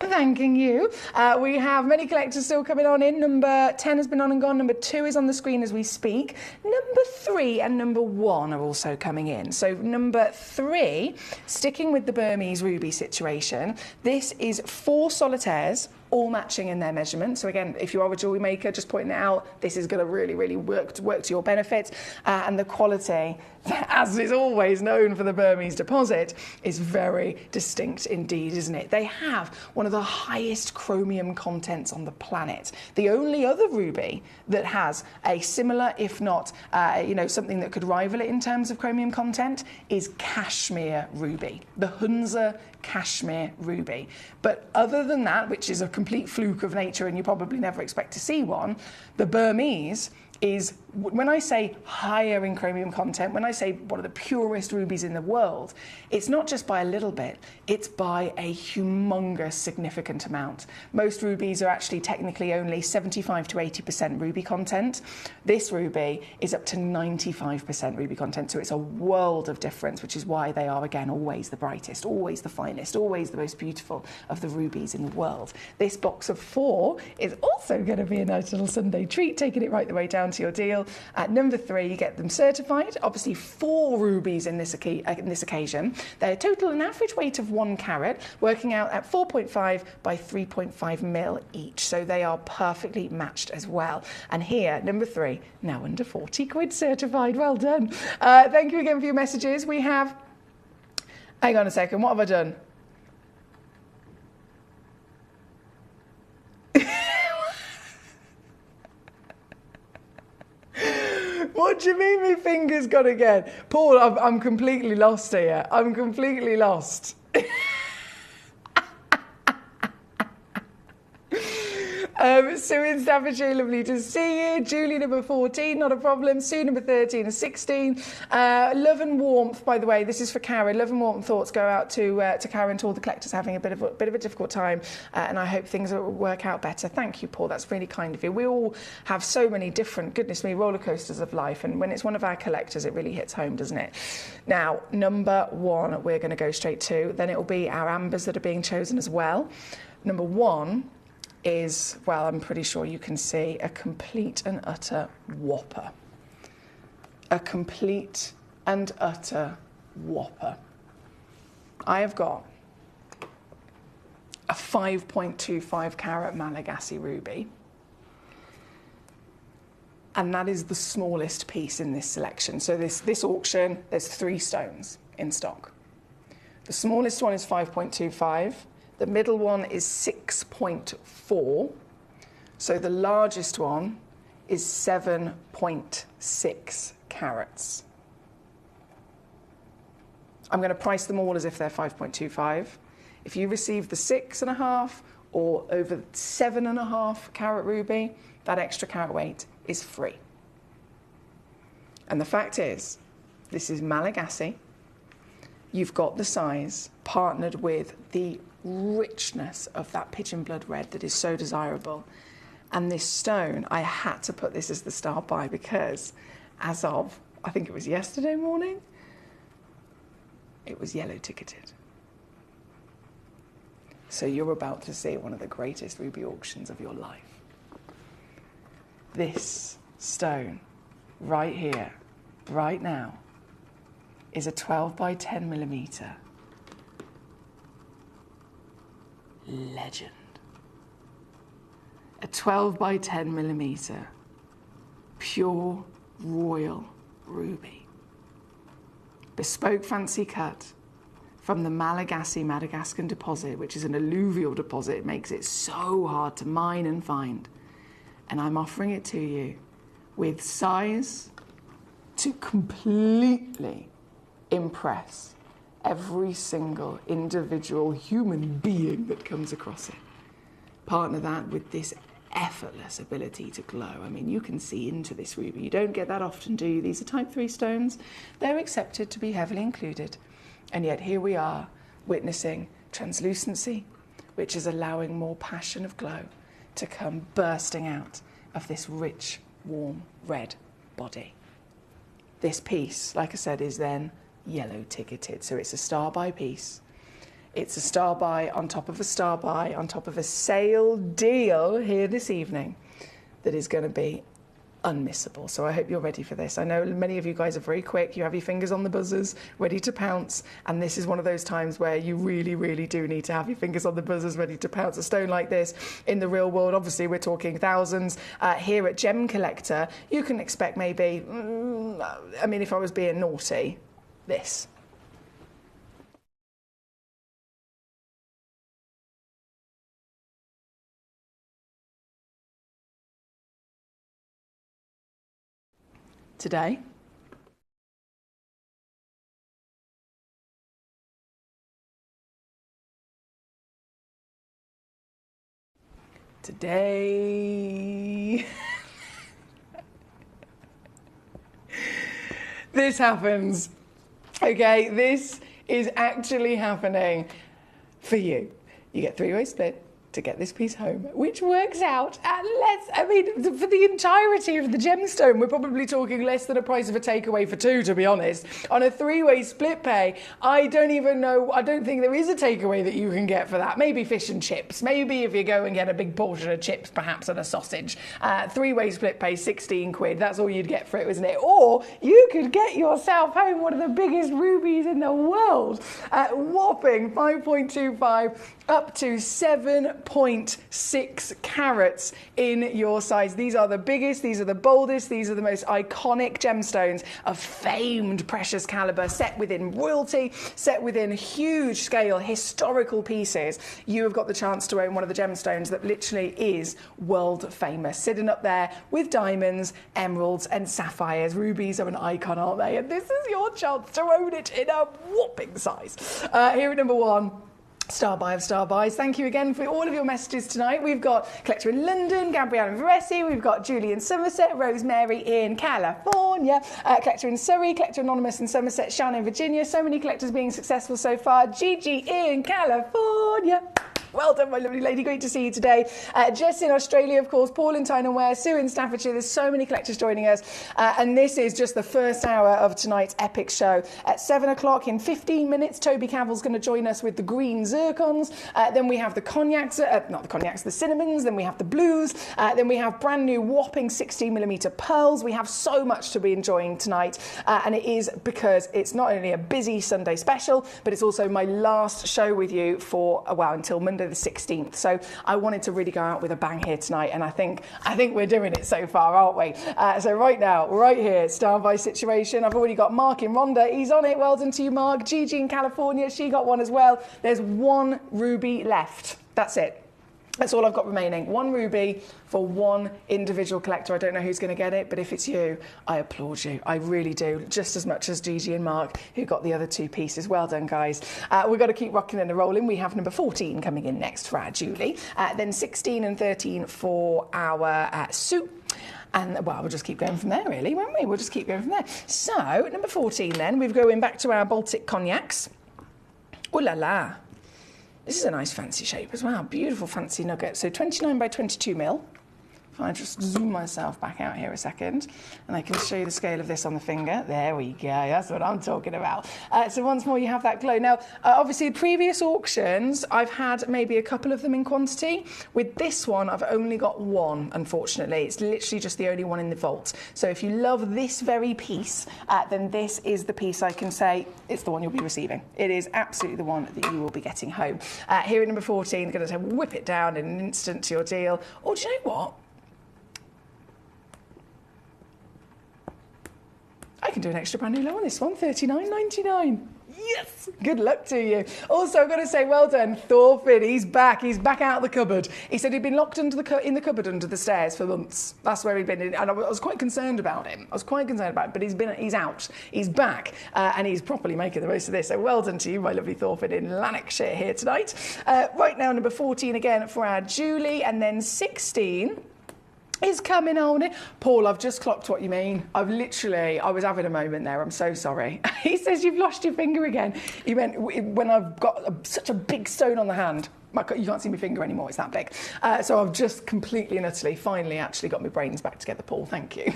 Thanking you. We have many collectors still coming on in. Number 10 has been on and gone. Number 2 is on the screen as we speak. Number 3 and number 1 are also coming in. So number 3, sticking with the Burmese ruby situation, this is 4 solitaires, all matching in their measurement. So again, if you are a jewellery maker, just pointing it out, this is going to really, really work to your benefit. And the quality, as is always known for the Burmese deposit, is very distinct indeed, isn't it? They have one of the highest chromium contents on the planet. The only other ruby that has a similar, if not, something that could rival it in terms of chromium content is Kashmir ruby, the Hunza Kashmir ruby. But other than that, which is a complete fluke of nature and you probably never expect to see one, the Burmese is, when I say higher in chromium content, when I say one of the purest rubies in the world, it's not just by a little bit, it's by a humongous significant amount. Most rubies are actually technically only 75 to 80% ruby content. This ruby is up to 95% ruby content, so it's a world of difference, which is why they are, again, always the brightest, always the finest, always the most beautiful of the rubies in the world. This box of 4 is also going to be a nice little Sunday treat, taking it right the way down to your deal. At number 3, you get them certified. Obviously 4 rubies in this occasion. They're total an average weight of 1 carat, working out at 4.5 by 3.5 mil each. So they are perfectly matched as well. And here, number 3, now under 40 quid certified. Well done. Thank you again for your messages. We have, hang on a second, what have I done? What do you mean my finger's gone again? Paul, I'm completely lost here. I'm completely lost. Sue in Staffordshire, lovely to see you. Julie, number 14, not a problem. Sue, number 13 and 16. Love and warmth, by the way, this is for Karen. Love and warmth thoughts go out to Karen, to all the collectors having a bit of a difficult time, and I hope things will work out better. Thank you, Paul. That's really kind of you. We all have so many different, goodness me, roller coasters of life, and when it's one of our collectors, it really hits home, doesn't it? Now, number 1, we're going to go straight to. Then it will be our ambers that are being chosen as well. Number 1 is, well, I'm pretty sure you can see, a complete and utter whopper. A complete and utter whopper. I have got a 5.25 carat Malagasy ruby, and that is the smallest piece in this selection. So this auction, there's 3 stones in stock. The smallest one is 5.25. The middle one is 6.4, so the largest one is 7.6 carats. I'm going to price them all as if they're 5.25. If you receive the 6.5 or over 7.5 carat ruby, that extra carat weight is free. And the fact is, this is Malagasy. You've got the size partnered with the richness of that pigeon blood red that is so desirable. And this stone, I had to put this as the star buy because as of, I think it was yesterday morning, it was yellow ticketed. So you're about to see one of the greatest ruby auctions of your life. This stone right here, right now, is a 12 by 10 millimeter legend. A 12 by 10 millimeter pure royal ruby. Bespoke fancy cut, from the Malagasy-Madagascan deposit, which is an alluvial deposit. It makes it so hard to mine and find. And I'm offering it to you with size to completely impress every single individual human being that comes across it. Partner that with this effortless ability to glow. I mean, you can see into this ruby. You don't get that often, do you? These are type 3 stones. They're accepted to be heavily included. And yet here we are witnessing translucency, which is allowing more passion of glow to come bursting out of this rich, warm, red body. This piece, like I said, is then yellow ticketed. So it's a star buy piece. It's a star buy on top of a star buy on top of a sale deal here this evening that is going to be unmissable. So I hope you're ready for this. I know many of you guys are very quick. You have your fingers on the buzzers, ready to pounce. And this is one of those times where you really, really do need to have your fingers on the buzzers, ready to pounce. A stone like this in the real world, obviously we're talking thousands. Here at Gemcollector, you can expect maybe, I mean, if I was being naughty, this. Today, this happens. Okay, this is actually happening for you. You get 3-way split to get this piece home, which works out at less, I mean, for the entirety of the gemstone, we're probably talking less than a price of a takeaway for 2, to be honest. On a 3-way split pay, I don't think there is a takeaway that you can get for that. Maybe fish and chips. Maybe if you go and get a big portion of chips, perhaps, and a sausage. 3-way split pay, 16 quid. That's all you'd get for it, isn't it? Or you could get yourself home one of the biggest rubies in the world at whopping 5.25 up to 7.6 carats in your size. These are the biggest, these are the boldest, these are the most iconic gemstones of famed precious caliber, set within royalty, set within huge scale historical pieces. You have got the chance to own one of the gemstones that literally is world famous, sitting up there with diamonds, emeralds and sapphires. Rubies are an icon, aren't they? And this is your chance to own it in a whopping size. Here at number 1. Star buy of star buys. Thank you again for all of your messages tonight. We've got Collector in London, Gabrielle in Veresi, we've got Julie in Somerset, Rosemary in California, Collector in Surrey, Collector Anonymous in Somerset, Shannon in Virginia. So many collectors being successful so far. Gigi in California. Well done, my lovely lady. Great to see you today. Jess in Australia, of course, Paul in Tyne and Wear, Sue in Staffordshire. There's so many collectors joining us. And this is just the first hour of tonight's epic show. At 7 o'clock, in 15 minutes, Toby Cavill's going to join us with the green zircons. Then we have the cognacs, not the cognacs, the cinnamons. Then we have the blues. Then we have brand new whopping 16mm pearls. We have so much to be enjoying tonight. And it is because it's not only a busy Sunday special, but it's also my last show with you for, well, until Monday the 16th. So I wanted to really go out with a bang here tonight, and I think we're doing it so far, aren't we? So right now, right here, star buy situation. I've already got Mark in Rhondda. He's on it. Well done to you, Mark. Gigi in California, she got one as well. There's 1 ruby left. That's it. That's all I've got remaining. 1 ruby for 1 individual collector. I don't know who's going to get it, but if it's you, I applaud you. I really do, just as much as Gigi and Mark, who got the other 2 pieces. Well done, guys. We've got to keep rocking and rolling. We have number 14 coming in next for our Julie. Then 16 and 13 for our Sue. And, well, we'll just keep going from there, really, won't we? We'll just keep going from there. So, number 14 then, we're going back to our Baltic cognacs. Ooh la la. This is a nice fancy shape as well. Beautiful fancy nugget. So 29 by 22 mil. If I just zoom myself back out here a second, and I can show you the scale of this on the finger. There we go. That's what I'm talking about. So once more, you have that glow. Now, obviously, previous auctions, I've had maybe a couple of them in quantity. With this one, I've only got 1, unfortunately. It's literally just the only one in the vault. So if you love this very piece, then this is the piece I can say it's the one you'll be receiving. It is absolutely the one that you will be getting home. Here at number 14, I'm going to say whip it down in an instant to your deal. Or do you know what? I can do an extra brand new low on this one, $39.99. Yes! Good luck to you. Also, I've got to say, well done, Thorfinn. He's back. He's back out of the cupboard. He said he'd been locked in the cupboard under the stairs for months. That's where he'd been. And I was quite concerned about him. But he's out. He's back. And he's properly making the most of this. So well done to you, my lovely Thorfinn in Lanarkshire here tonight. Right now, number 14 again for our Julie. And then 16... is coming on it. Paul, I've just clocked what you mean. I was having a moment there. I'm so sorry. He says you've lost your finger again. He meant when I've got such a big stone on the hand. You can't see my finger anymore, it's that big. So I've just completely and utterly, finally actually got my brains back together, Paul. Thank you.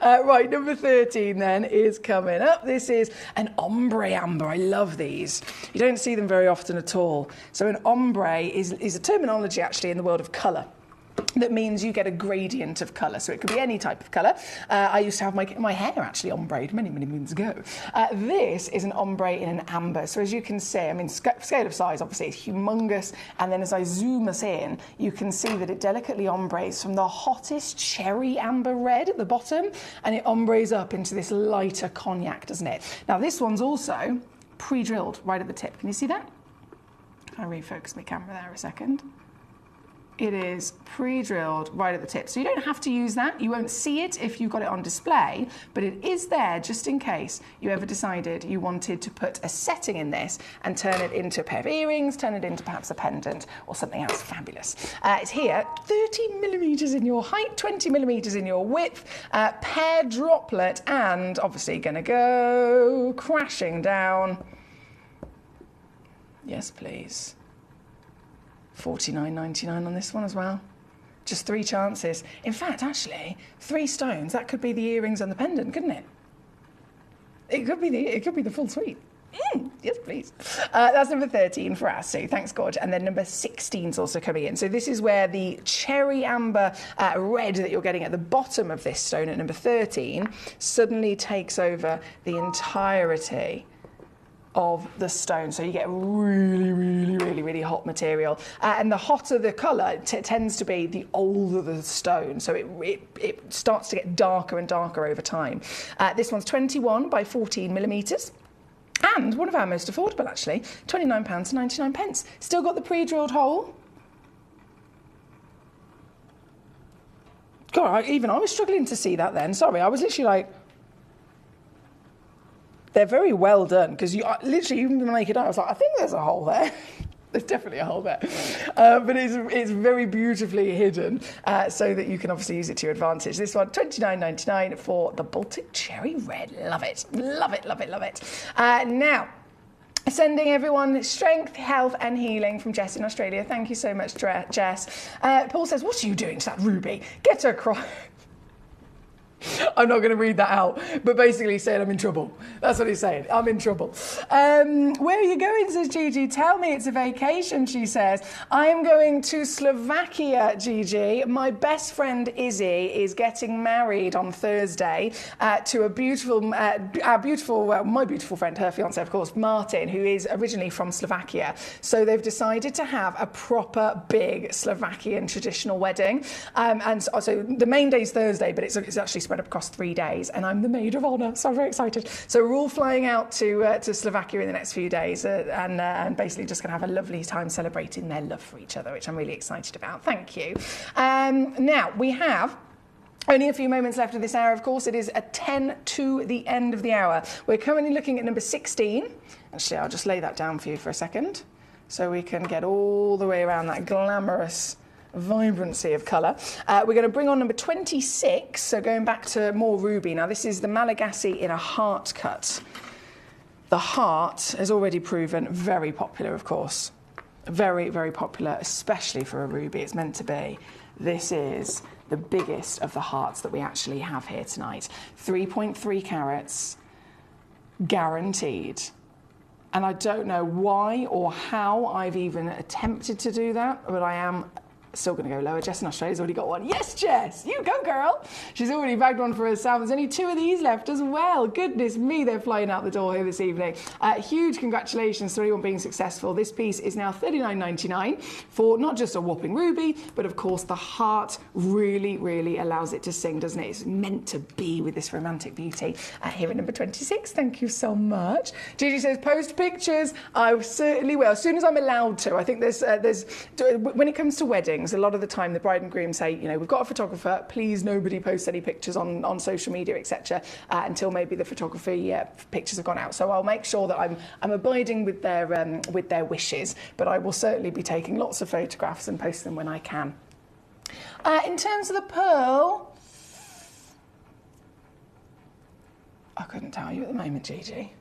Right, number 13 then is coming up. This is an ombre amber. I love these. You don't see them very often at all. So an ombre is a terminology actually in the world of colour. That means you get a gradient of colour. So it could be any type of colour. I used to have my hair actually ombre'd many, many moons ago. This is an ombre in an amber. So as you can see, I mean, scale of size obviously is humongous. And then as I zoom us in, you can see that it delicately ombres from the hottest cherry amber red at the bottom. And it ombres up into this lighter cognac, doesn't it? Now this one's also pre-drilled right at the tip. Can you see that? Can I refocus my camera there a second? It is pre-drilled right at the tip. So you don't have to use that. You won't see it if you've got it on display, but it is there just in case you ever decided you wanted to put a setting in this and turn it into a pair of earrings, turn it into perhaps a pendant or something else fabulous. It's here, 30 millimetres in your height, 20 millimetres in your width, pear droplet, and obviously gonna go crashing down. Yes, please. $49.99 on this one as well. Just 3 chances. In fact, actually, 3 stones. That could be the earrings and the pendant, couldn't it? It could be the full suite. Yes, please. That's number 13 for us, Sue. Thanks, Gorge. And then number 16 is also coming in. So this is where the cherry amber red that you're getting at the bottom of this stone at number 13 suddenly takes over the entirety of the stone, so you get really hot material, and the hotter the colour tends to be, the older the stone, so it starts to get darker and darker over time. This one's 21 by 14 millimetres. And one of our most affordable, actually, £29.99. Still got the pre-drilled hole. God, even I was struggling to see that then. Sorry, I was literally like... They're very well done, because you literally, even when I make it out, I was like, I think there's a hole there. There's definitely a hole there. But it's very beautifully hidden, so that you can obviously use it to your advantage. This one, $29.99 for the Baltic Cherry Red. Love it. Love it, love it, love it. Now, sending everyone strength, health and healing from Jess in Australia. Thank you so much, Jess. Paul says, what are you doing to that ruby? Get her crying. I'm not going to read that out, but basically he's saying I'm in trouble. That's what he's saying. I'm in trouble. Where are you going, says Gigi? Tell me it's a vacation, she says. I am going to Slovakia, Gigi. My best friend Izzy is getting married on Thursday to a beautiful, my beautiful friend, her fiance, of course, Martin, who is originally from Slovakia. So they've decided to have a proper big Slovakian traditional wedding. And so the main day is Thursday, but it's actually spread across 3 days, and I'm the maid of honour, so I'm very excited. So we're all flying out to Slovakia in the next few days, and basically just going to have a lovely time celebrating their love for each other, which I'm really excited about. Thank you. Now, we have only a few moments left of this hour, of course. It is at 10 to the end of the hour. We're currently looking at number 16. Actually, I'll just lay that down for you for a second, so we can get all the way around that glamorous vibrancy of colour. We're going to bring on number 26, so going back to more ruby. Now this is the Malagasy in a heart cut. The heart has already proven very popular, of course. Very, very popular, especially for a ruby. It's meant to be. This is the biggest of the hearts that we actually have here tonight. 3.3 carats, guaranteed. And I don't know why or how I've even attempted to do that, but I am Still going to go lower. Jess in Australia's already got one. Yes, Jess, you go, girl. She's already bagged one for herself. There's only 2 of these left as well. Goodness me, they're flying out the door here this evening. Huge congratulations to anyone being successful. This piece is now $39.99 for not just a whopping ruby, but of course the heart really, really allows it to sing, doesn't it? It's meant to be with this romantic beauty. Here at number 26, thank you so much. Gigi says, post pictures. I certainly will, as soon as I'm allowed to. I think there's when it comes to weddings, a lot of the time the bride and groom say, you know, we've got a photographer, please nobody post any pictures on social media, etc., until maybe the photography pictures have gone out. So I'll make sure that I'm abiding with their wishes, but I will certainly be taking lots of photographs and post them when I can. In terms of the pearl, I couldn't tell you at the moment, Gigi.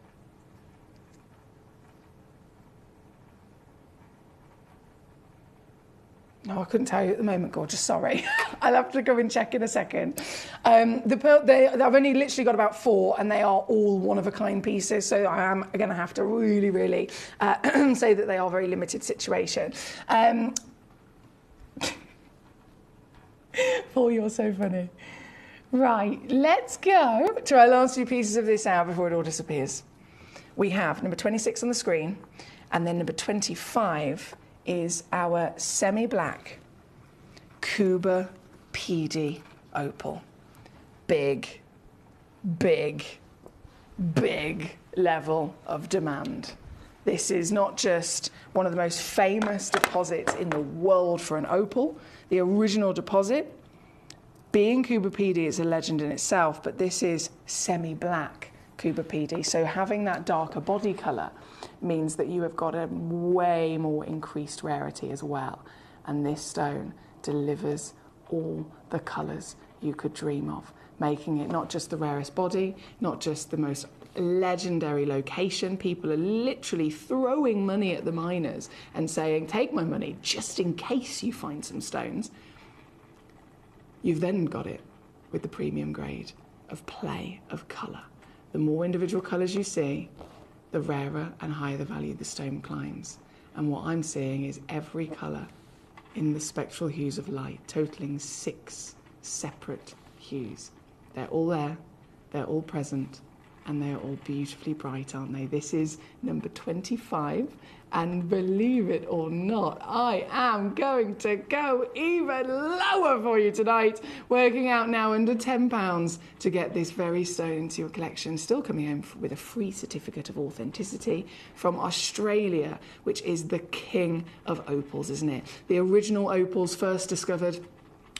No, I couldn't tell you at the moment, gorgeous, sorry. I'll have to go and check in a second. The pearl, I've only literally got about 4, and they are all one-of-a-kind pieces, so I am going to have to really, really say that they are a very limited situation. Paul, you're so funny. Right, let's go to our last few pieces of this hour before it all disappears. We have number 26 on the screen, and then number 25 is our semi-black Cuba PD opal. Big, big, big level of demand. This is not just one of the most famous deposits in the world for an opal. The original deposit, being Cuba PD, is a legend in itself, but this is semi-black Cuba PD. So having that darker body colour means that you have got a way more increased rarity as well. And this stone delivers all the colours you could dream of, making it not just the rarest body, not just the most legendary location. People are literally throwing money at the miners and saying, take my money just in case you find some stones. You've then got it with the premium grade of play of colour. The more individual colours you see, the rarer and higher the value the stone climbs. And what I'm seeing is every colour in the spectral hues of light, totaling 6 separate hues. They're all there, they're all present, and they're all beautifully bright, aren't they? This is number 25, and believe it or not, I am going to go even lower for you tonight, working out now under £10 to get this very stone into your collection. Still coming home with a free certificate of authenticity from Australia, which is the king of opals, isn't it? The original opals first discovered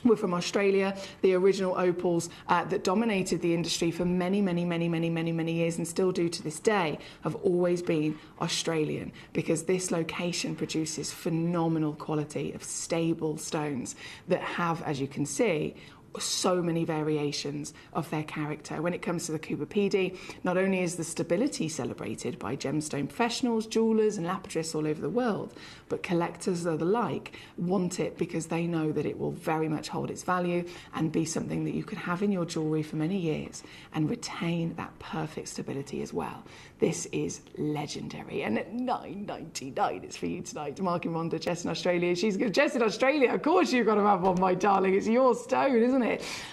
were from Australia. The original opals that dominated the industry for many years, and still do to this day, have always been Australian, because this location produces phenomenal quality of stable stones that have, as you can see, so many variations of their character. When it comes to the Cuba PD, not only is the stability celebrated by gemstone professionals, jewellers and lapidarists all over the world, but collectors of the like want it because they know that it will very much hold its value and be something that you could have in your jewellery for many years and retain that perfect stability as well. This is legendary. And at $9.99, it's for you tonight. Marky Wanda, Jess in Australia. She's good. Jess in Australia, of course you've got to have one, my darling. It's your stone, isn't it?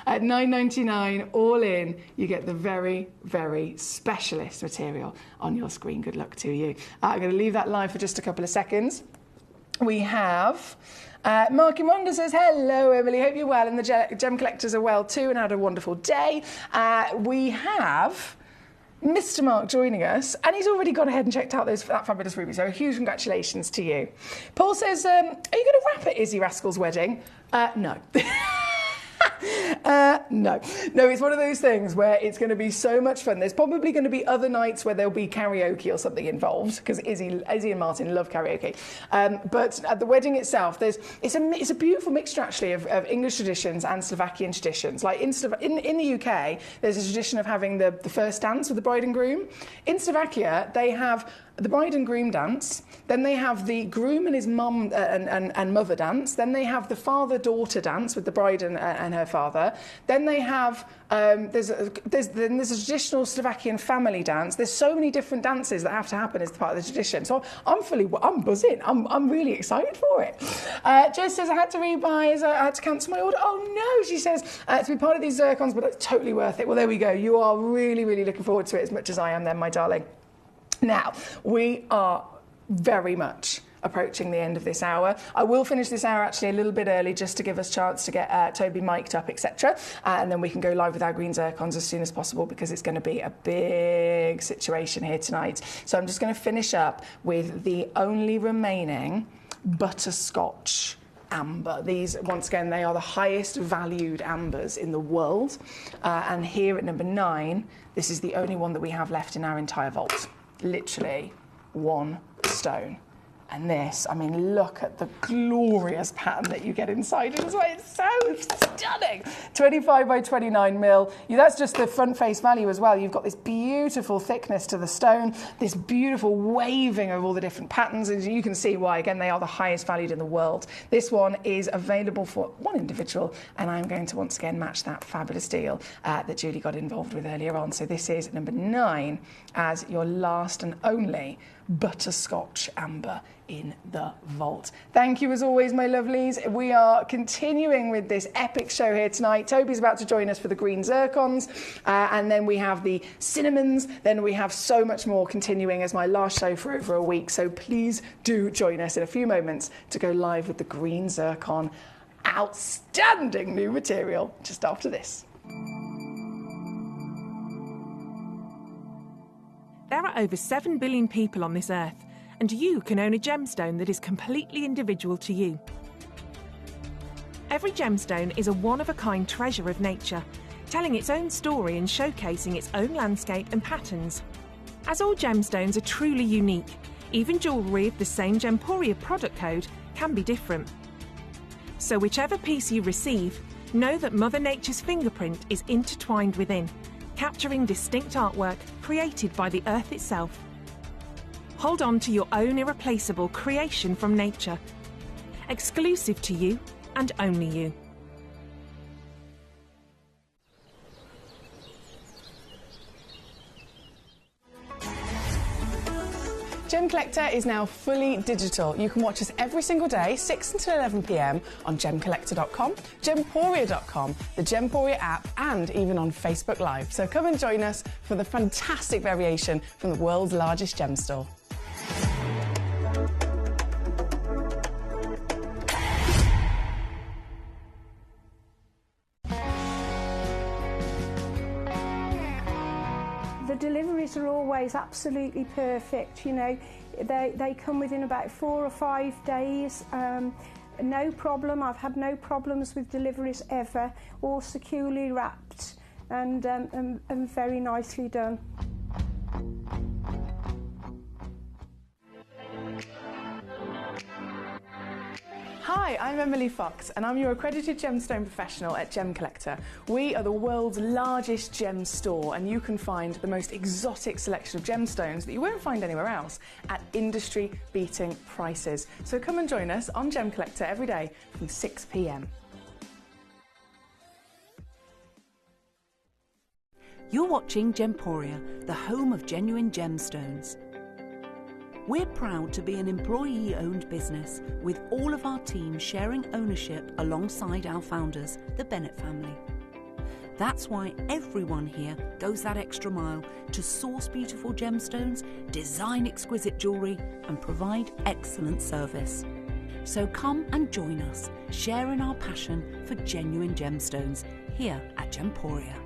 At $9.99, all in, you get the very, very specialist material on your screen. Good luck to you. I'm going to leave that live for just a couple of seconds. We have... Marky Wanda says, hello, Emily. Hope you're well, and the gem collectors are well too and had a wonderful day. We have... Mr. Mark joining us, and he's already gone ahead and checked out that fabulous ruby, so huge congratulations to you. Paul says, are you going to rap at Izzy Rascal's wedding? No. No, it's one of those things where it's going to be so much fun. There's probably going to be other nights where there'll be karaoke or something involved, because Izzy and Martin love karaoke. But at the wedding itself, it's a beautiful mixture actually of English traditions and Slovakian traditions. Like in the UK, there's a tradition of having the first dance with the bride and groom. In Slovakia, they have the bride and groom dance, then they have the groom and his mum and mother dance, then they have the father-daughter dance with the bride and her father, rather. Then they have there's a traditional Slovakian family dance. There's so many different dances that have to happen as part of the tradition. So I'm buzzing. I'm really excited for it. Jess says I had to revise. I had to cancel my order. Oh no, she says to be part of these zircons, but it's totally worth it. Well, there we go. You are really, really looking forward to it as much as I am, then, my darling. Now we are very much approaching the end of this hour. I will finish this hour actually a little bit early just to give us a chance to get Toby mic'd up, etc. And then we can go live with our green zircons as soon as possible because it's going to be a big situation here tonight. So I'm just going to finish up with the only remaining butterscotch amber. These, once again, they are the highest valued ambers in the world. And here at number 9, this is the only one that we have left in our entire vault. Literally 1 stone. And this, I mean, look at the glorious pattern that you get inside it as well. It's so stunning. 25 by 29 mil. That's just the front face value as well. You've got this beautiful thickness to the stone, this beautiful waving of all the different patterns. And you can see why, again, they are the highest valued in the world. This one is available for one individual. And I'm going to once again match that fabulous deal that Julie got involved with earlier on. So this is number 9 as your last and only butterscotch amber in the vault. Thank you as always, my lovelies. We are continuing with this epic show here tonight. Toby's about to join us for the green zircons, and then we have the cinnamons, then we have so much more continuing as my last show for over a week. So please do join us in a few moments to go live with the green zircon. Outstanding new material just after this. There are over 7 billion people on this earth, and you can own a gemstone that is completely individual to you. Every gemstone is a one-of-a-kind treasure of nature, telling its own story and showcasing its own landscape and patterns. As all gemstones are truly unique, even jewellery of the same Gemporia product code can be different. So whichever piece you receive, know that Mother Nature's fingerprint is intertwined within, capturing distinct artwork created by the earth itself. Hold on to your own irreplaceable creation from nature, exclusive to you and only you. Gemcollector is now fully digital. You can watch us every single day, 6 until 11 p.m. on Gemcollector.com, Gemporia.com, the Gemporia app, and even on Facebook Live. So come and join us for the fantastic variation from the world's largest gem store. The deliveries are always absolutely perfect, you know. They come within about 4 or 5 days. No problem. I've had no problems with deliveries ever. All securely wrapped and very nicely done. Hi, I'm Emily Fox and I'm your accredited gemstone professional at Gemcollector. We are the world's largest gem store and you can find the most exotic selection of gemstones that you won't find anywhere else at industry-beating prices. So come and join us on Gemcollector every day from 6 p.m. You're watching Gemporia, the home of genuine gemstones. We're proud to be an employee-owned business with all of our team sharing ownership alongside our founders, the Bennett family. That's why everyone here goes that extra mile to source beautiful gemstones, design exquisite jewellery and provide excellent service. So come and join us, sharing our passion for genuine gemstones here at Gemporia.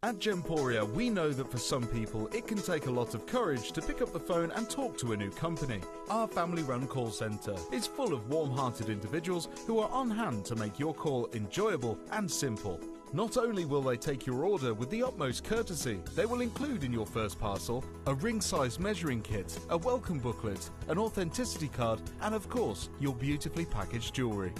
At Gemporia, we know that for some people, it can take a lot of courage to pick up the phone and talk to a new company. Our family-run call centre is full of warm-hearted individuals who are on hand to make your call enjoyable and simple. Not only will they take your order with the utmost courtesy, they will include in your first parcel a ring-size measuring kit, a welcome booklet, an authenticity card, and of course, your beautifully packaged jewellery.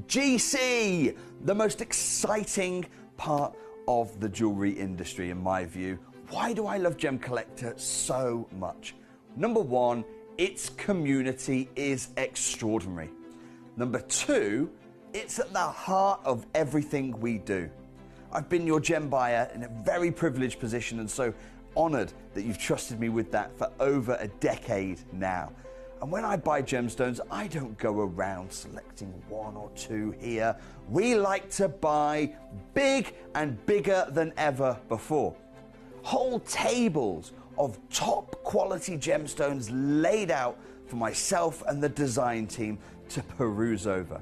GC, the most exciting part of the jewellery industry in my view. Why do I love Gemcollector so much? Number one, its community is extraordinary. Number two, it's at the heart of everything we do. I've been your gem buyer in a very privileged position and so honoured that you've trusted me with that for over a decade now. And when I buy gemstones, I don't go around selecting one or two here. We like to buy big and bigger than ever before. Whole tables of top quality gemstones laid out for myself and the design team to peruse over.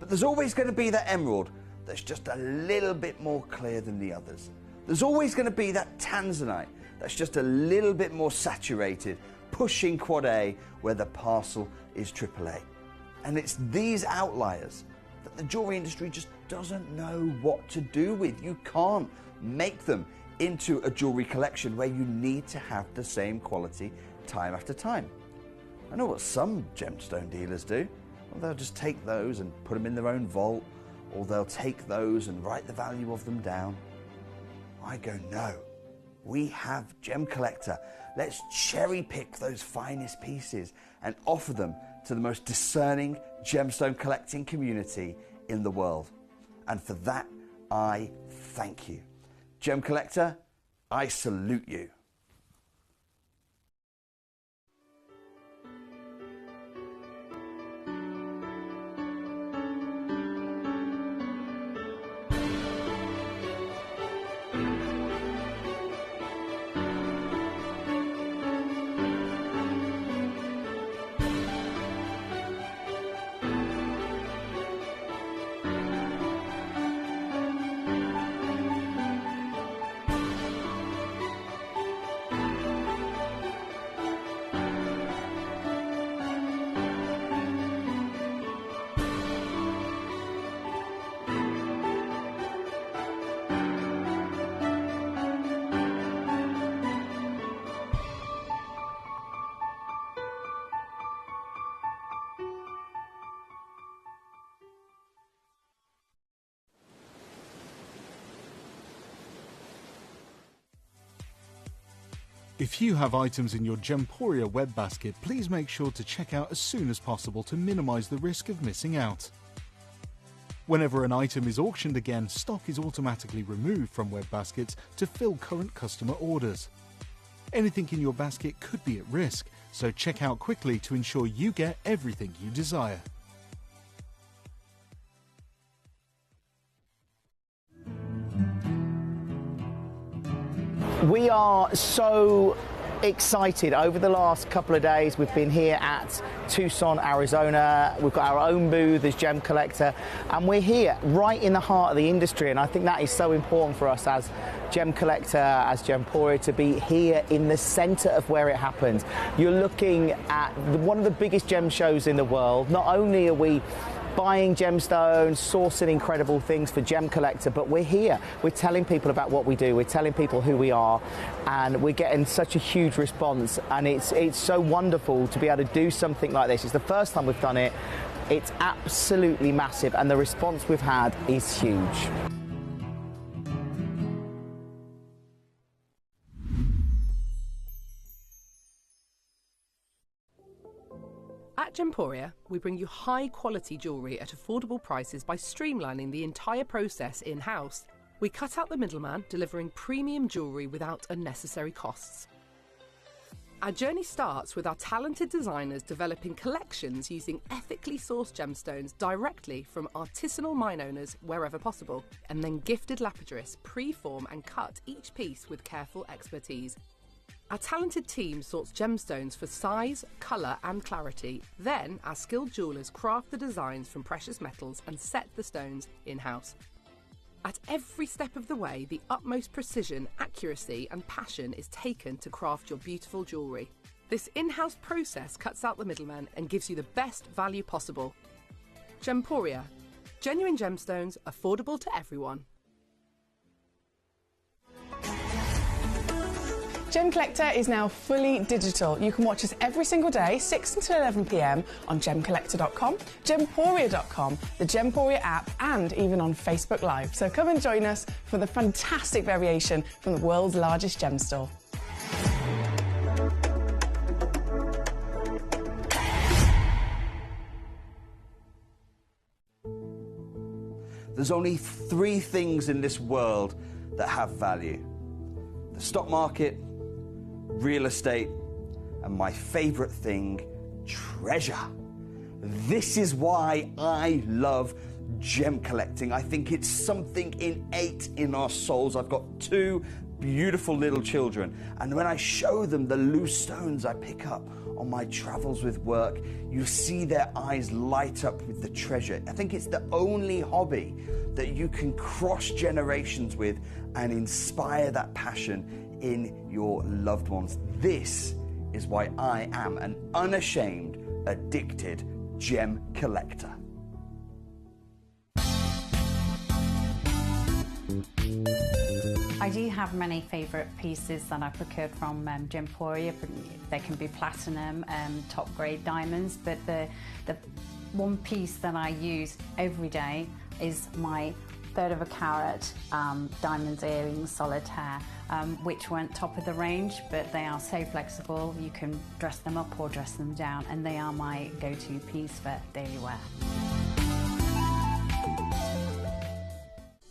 But there's always going to be that emerald that's just a little bit more clear than the others. There's always going to be that tanzanite that's just a little bit more saturated, pushing quad A where the parcel is AAA. And it's these outliers that the jewelry industry just doesn't know what to do with. You can't make them into a jewelry collection where you need to have the same quality time after time. I know what some gemstone dealers do. Well, they'll just take those and put them in their own vault, or they'll take those and write the value of them down. I go, no, we have Gemcollector. Let's cherry pick those finest pieces and offer them to the most discerning gemstone collecting community in the world. And for that, I thank you. Gemcollector, I salute you. If you have items in your Gemporia web basket, please make sure to check out as soon as possible to minimise the risk of missing out. Whenever an item is auctioned again, stock is automatically removed from web baskets to fill current customer orders. Anything in your basket could be at risk, so check out quickly to ensure you get everything you desire. We are so excited. Over the last couple of days, we've been here at Tucson, Arizona. We've got our own booth as Gemcollector, and we're here right in the heart of the industry. And I think that is so important for us as Gemcollector, as Gemporia, to be here in the center of where it happens. You're looking at one of the biggest gem shows in the world. Not only are we buying gemstones, sourcing incredible things for Gemcollector, but we're here. We're telling people about what we do. We're telling people who we are, and we're getting such a huge response. And it's so wonderful to be able to do something like this. It's the first time we've done it. It's absolutely massive, and the response we've had is huge. At Gemporia, we bring you high-quality jewellery at affordable prices by streamlining the entire process in-house. We cut out the middleman, delivering premium jewellery without unnecessary costs. Our journey starts with our talented designers developing collections using ethically sourced gemstones directly from artisanal mine owners wherever possible, and then gifted lapidarists pre-form and cut each piece with careful expertise. Our talented team sorts gemstones for size, colour and clarity. Then our skilled jewellers craft the designs from precious metals and set the stones in-house. At every step of the way, the utmost precision, accuracy and passion is taken to craft your beautiful jewellery. This in-house process cuts out the middleman and gives you the best value possible. Gemporia. Genuine gemstones, affordable to everyone. Gemcollector is now fully digital. You can watch us every single day, 6 until 11 p.m. on Gemcollector.com, Gemporia.com, the Gemporia app, and even on Facebook Live. So come and join us for the fantastic variation from the world's largest gem store. There's only 3 things in this world that have value: the stock market, real estate, and my favorite thing, treasure. This is why I love gem collecting. I think it's something innate in our souls. I've got 2 beautiful little children, and when I show them the loose stones I pick up on my travels with work, you see their eyes light up with the treasure. I think it's the only hobby that you can cross generations with and inspire that passion in your loved ones. This is why I am an unashamed, addicted gem collector. I do have many favourite pieces that I procured from Gemporia. They can be platinum, top grade diamonds, but the one piece that I use every day is my 1/3 of a carat diamond earrings solitaire, which weren't top of the range, but they are so flexible. You can dress them up or dress them down, and they are my go-to piece for daily wear.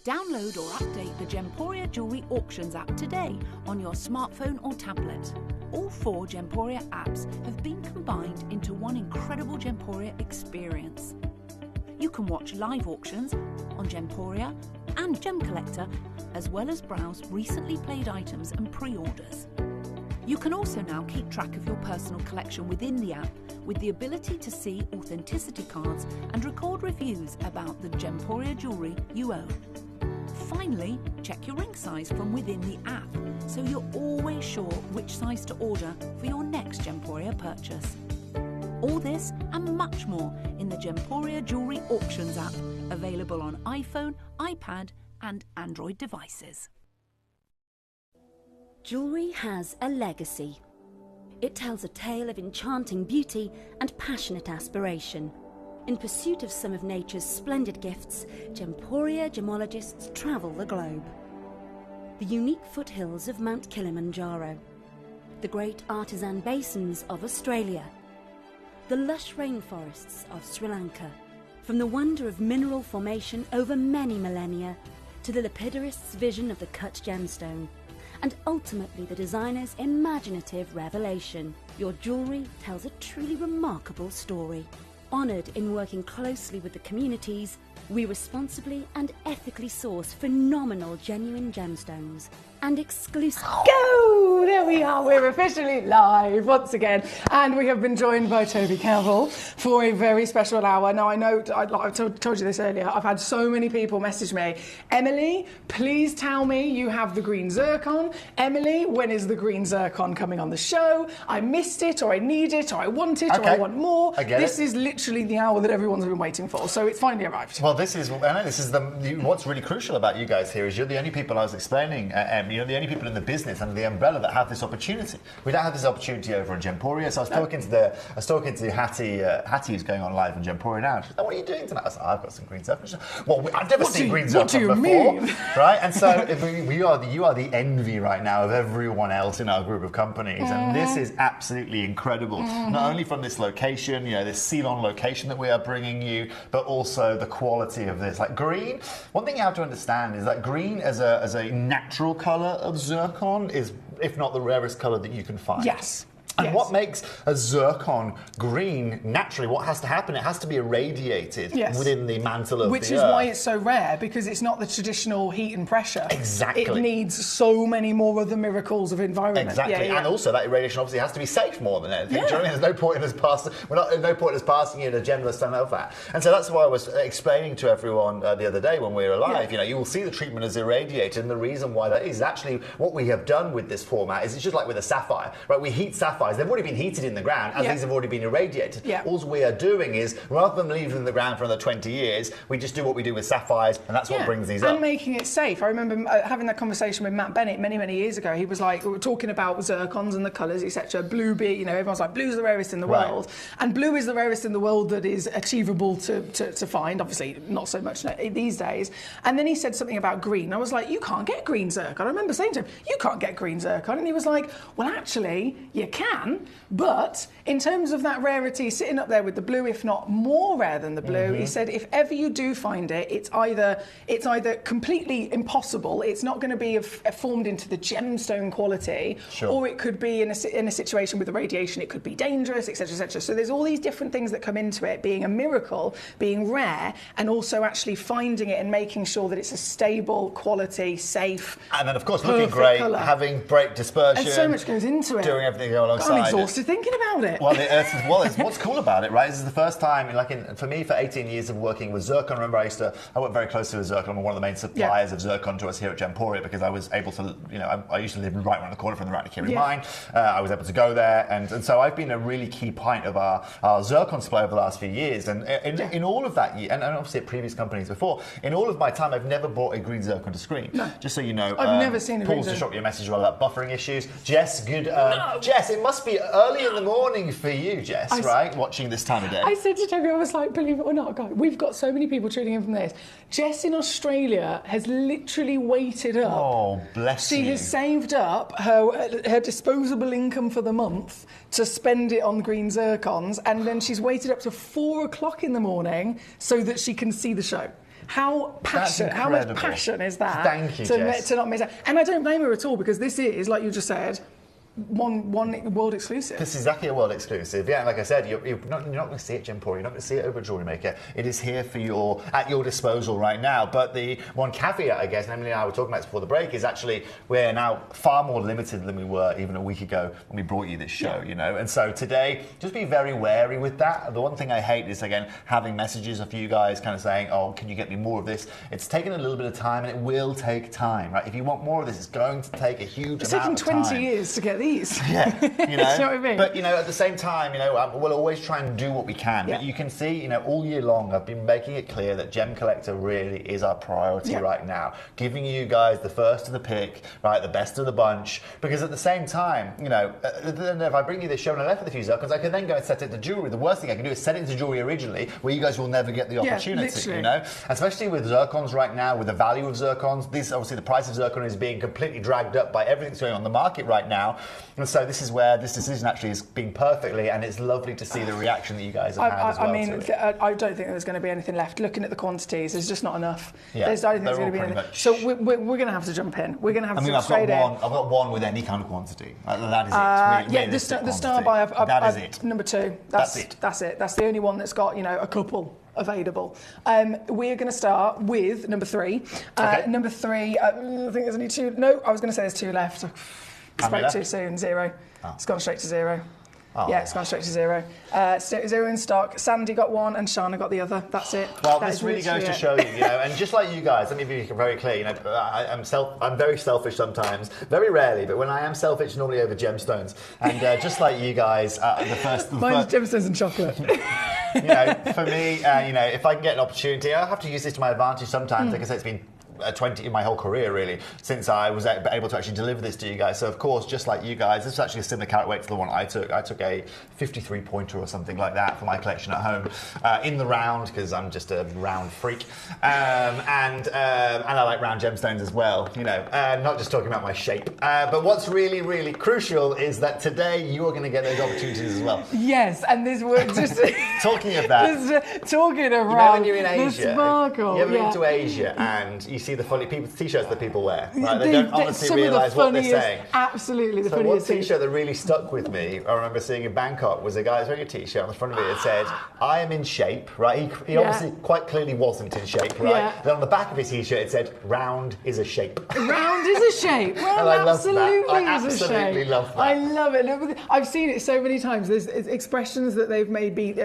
Download or update the Gemporia Jewellery Auctions app today on your smartphone or tablet. All 4 Gemporia apps have been combined into one incredible Gemporia experience. You can watch live auctions on Gemporia and Gemcollector, as well as browse recently played items and pre-orders. You can also now keep track of your personal collection within the app with the ability to see authenticity cards and record reviews about the Gemporia jewellery you own. Finally, check your ring size from within the app, so you're always sure which size to order for your next Gemporia purchase. All this and much more in the Gemporia Jewellery Auctions app, available on iPhone, iPad and Android devices. Jewellery has a legacy. It tells a tale of enchanting beauty and passionate aspiration. In pursuit of some of nature's splendid gifts, Gemporia gemologists travel the globe. The unique foothills of Mount Kilimanjaro, the great artisan basins of Australia, the lush rainforests of Sri Lanka, from the wonder of mineral formation over many millennia to the lapidarists' vision of the cut gemstone, and ultimately the designer's imaginative revelation. Your jewellery tells a truly remarkable story. Honoured in working closely with the communities, we responsibly and ethically source phenomenal genuine gemstones and exclusive... Go! There we are, we're officially live once again, and we have been joined by Toby Campbell for a very special hour. Now, I know, I've told you this earlier, I've had so many people message me, Emily, please tell me you have the green zircon. Emily, when is the green zircon coming on the show? I missed it, or I need it, or I want it, or I want more. This is literally the hour that everyone's been waiting for, so it's finally arrived. Well, this is what's really crucial about you guys here is you're the only people I was explaining, you're the only people in the business under the umbrella that have this opportunity. We don't have this opportunity over on Gemporia. So I was talking to Hattie, who's going on live on Gemporia now. She said, "What are you doing tonight?" I said, "I've got some green zircon." Well, I've never seen green zircon before, right? And so you are the envy right now of everyone else in our group of companies, and this is absolutely incredible. Not only from this location, this Ceylon location that we are bringing you, but also the quality of this. Like green, one thing you have to understand is that green as a natural colour of zircon is, if not the rarest colour that you can find. Yes. And what makes a zircon green, naturally, what has to happen, it has to be irradiated within the mantle of the earth. Which is why it's so rare, because it's not the traditional heat and pressure. Exactly. It needs so many more of the miracles of environment. Exactly. And also that irradiation obviously has to be safe more than anything. Do you know what I mean? There's no point in us passing you in a generous ton of that. And so that's why I was explaining to everyone the other day when we were live, you will see the treatment as irradiated, and the reason why that is actually what we have done with this format is it's just like with a sapphire, right? We heat sapphire sapphires, they've already been heated in the ground, as these have already been irradiated. All we are doing is, rather than leaving them in the ground for another 20 years, we just do what we do with sapphires, and that's what brings these up. And making it safe. I remember having that conversation with Matt Bennett many, many years ago. He was like, we were talking about zircons and the colours, etc. Blue being, you know, everyone's like, blue's the rarest in the world. And blue is the rarest in the world that is achievable to find. Obviously, not so much these days. And then he said something about green. I was like, you can't get green zircon. I remember saying to him, you can't get green zircon. And he was like, well, actually, you can. But in terms of that rarity, sitting up there with the blue, if not more rare than the blue, he said, if ever you do find it, it's either completely impossible, it's not going to be formed into the gemstone quality, or it could be in a situation with the radiation, it could be dangerous, etc., etc. So there's all these different things that come into it, being a miracle, being rare, and also actually finding it and making sure that it's a stable, quality, safe, and then of course looking great, colour. Having break dispersion, and so much goes into it, doing everything alongside. I'm exhausted thinking about it. Well, what's cool about it, right? This is the first time, for me, for 18 years of working with zircon. Remember, I worked very closely with zircon. I'm one of the main suppliers of zircon to us here at Gemporia, because I was able to, I used to live right around the corner from the Ratnakiri mine. I was able to go there, and so I've been a really key point of our zircon supply over the last few years. And in all of that year, and obviously at previous companies before, in all of my time, I've never brought a green zircon to screen. No. Just so you know, I've never seen a green Paul's just dropped you a message about buffering issues. Jess, good. Jess, it must be early in the morning for you, Jess, right? Watching this time of day. I said to Toby, I was like, believe it or not, guys, we've got so many people tuning in from this. Jess in Australia has literally waited up. Oh, bless you. She has saved up her disposable income for the month to spend it on green zircons, and then she's waited up to 4 o'clock in the morning so that she can see the show. How much passion is that? Thank you, Jess. To not miss out. And I don't blame her at all, because this is, like you just said, one world exclusive. This is exactly a world exclusive. Yeah, like I said, you're not going to see it at Gemporia. You're not going to see it over at Jewellery Maker. It is here at your disposal right now. But the one caveat, I guess, and Emily and I were talking about this before the break, is actually we're now far more limited than we were even a week ago when we brought you this show, And so today, just be very wary with that. The one thing I hate is, again, having messages of you guys kind of saying, oh, can you get me more of this? It's taken a little bit of time, and it will take time, right? If you want more of this, it's going to take a huge amount of time. It's taken 20 years to get these. Yeah, you know what I mean? But, at the same time, we'll always try and do what we can. But you can see, all year long, I've been making it clear that Gemcollector really is our priority right now. Giving you guys the first of the pick, right, the best of the bunch. Because at the same time, if I bring you this show and I left with a few zircons, I can then go and set it to jewellery. The worst thing I can do is set it into jewellery originally, where you guys will never get the opportunity, Especially with zircons right now, with the value of zircons. Obviously, the price of zircon is being completely dragged up by everything that's going on the market right now. And so this is where this decision actually is being perfectly, and it's lovely to see the reaction that you guys have had as well. I don't think there's going to be anything left. Looking at the quantities, there's just not enough. Yeah, I don't think there's going to be anything. So we're going to have to jump in. We're going to have to jump straight in. I've got one with any kind of quantity. That is it. The Star by that is it. Number 2. That's it. That's the only one that's got a couple available. We're going to start with number 3. Number 3, I think there's only 2. No, I was going to say there's 2 left. Spoke too soon. 0. It's gone straight to 0. Oh. Yeah, it's gone straight to 0. 0 in stock. Sandy got 1 and Shana got the other. That's it. Well, this really goes to show you, and just like you guys, let me be very clear. I'm very selfish sometimes, very rarely, but when I am selfish, it's normally over gemstones. And just like you guys, mine's gemstones and chocolate. For me, if I can get an opportunity, I have to use this to my advantage sometimes. Like I say, it's been 20 in my whole career, really, since I was able to actually deliver this to you guys. So, of course, just like you guys, this is actually a similar carat weight to the one I took. I took a 53-pointer or something like that for my collection at home in the round, because I'm just a round freak. And I like round gemstones as well, not just talking about my shape. But what's really, really crucial is that today you are going to get those opportunities as well. Yes, and this was just... talking of that... talking about when you're in Asia, the sparkle. You ever been to Asia and you see the funny t-shirts that people wear, right? They don't honestly realise what they're saying. Absolutely, the So funniest one t-shirt that really stuck with me, I remember seeing in Bangkok, was a guy wearing a t-shirt on the front of it that said, I am in shape, right? He obviously quite clearly wasn't in shape, right? Yeah. Then on the back of his t-shirt it said, round is a shape. Round is a shape. Round absolutely is a shape. I absolutely love that. I love it. I've seen it so many times. There's expressions that they've maybe,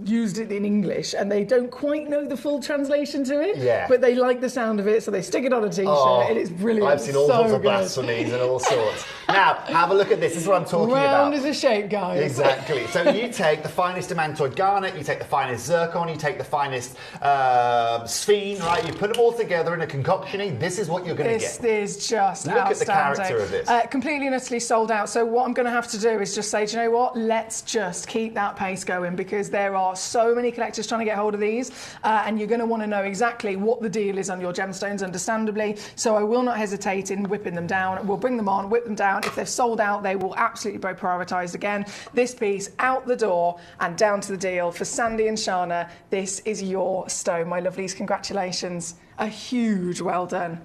used it in English and they don't quite know the full translation to it, but they like the sound sound of it, so they stick it on a T-shirt. Oh, It is brilliant. I've seen all so sorts of good. blasphemies and all sorts. Now, have a look at this. This is what I'm talking Round about. is a shape, guys. Exactly. So you take the finest demantoid garnet, you take the finest zircon, you take the finest sphene, right? You put them all together in a concoction. This is what you're going to get. This is just Look at the outstanding. character of this. Completely and utterly sold out. So what I'm going to have to do is just say, do you know what? Let's just keep that pace going, because there are so many collectors trying to get hold of these, and you're going to want to know exactly what the deal is on your gemstones, understandably. So I will not hesitate in whipping them down. We'll bring them on, whip them down. If they've sold out, they will absolutely be prioritised again. This piece out the door and down to the deal for Sandy and Shana. This is your stone, my lovelies. Congratulations. A huge well done.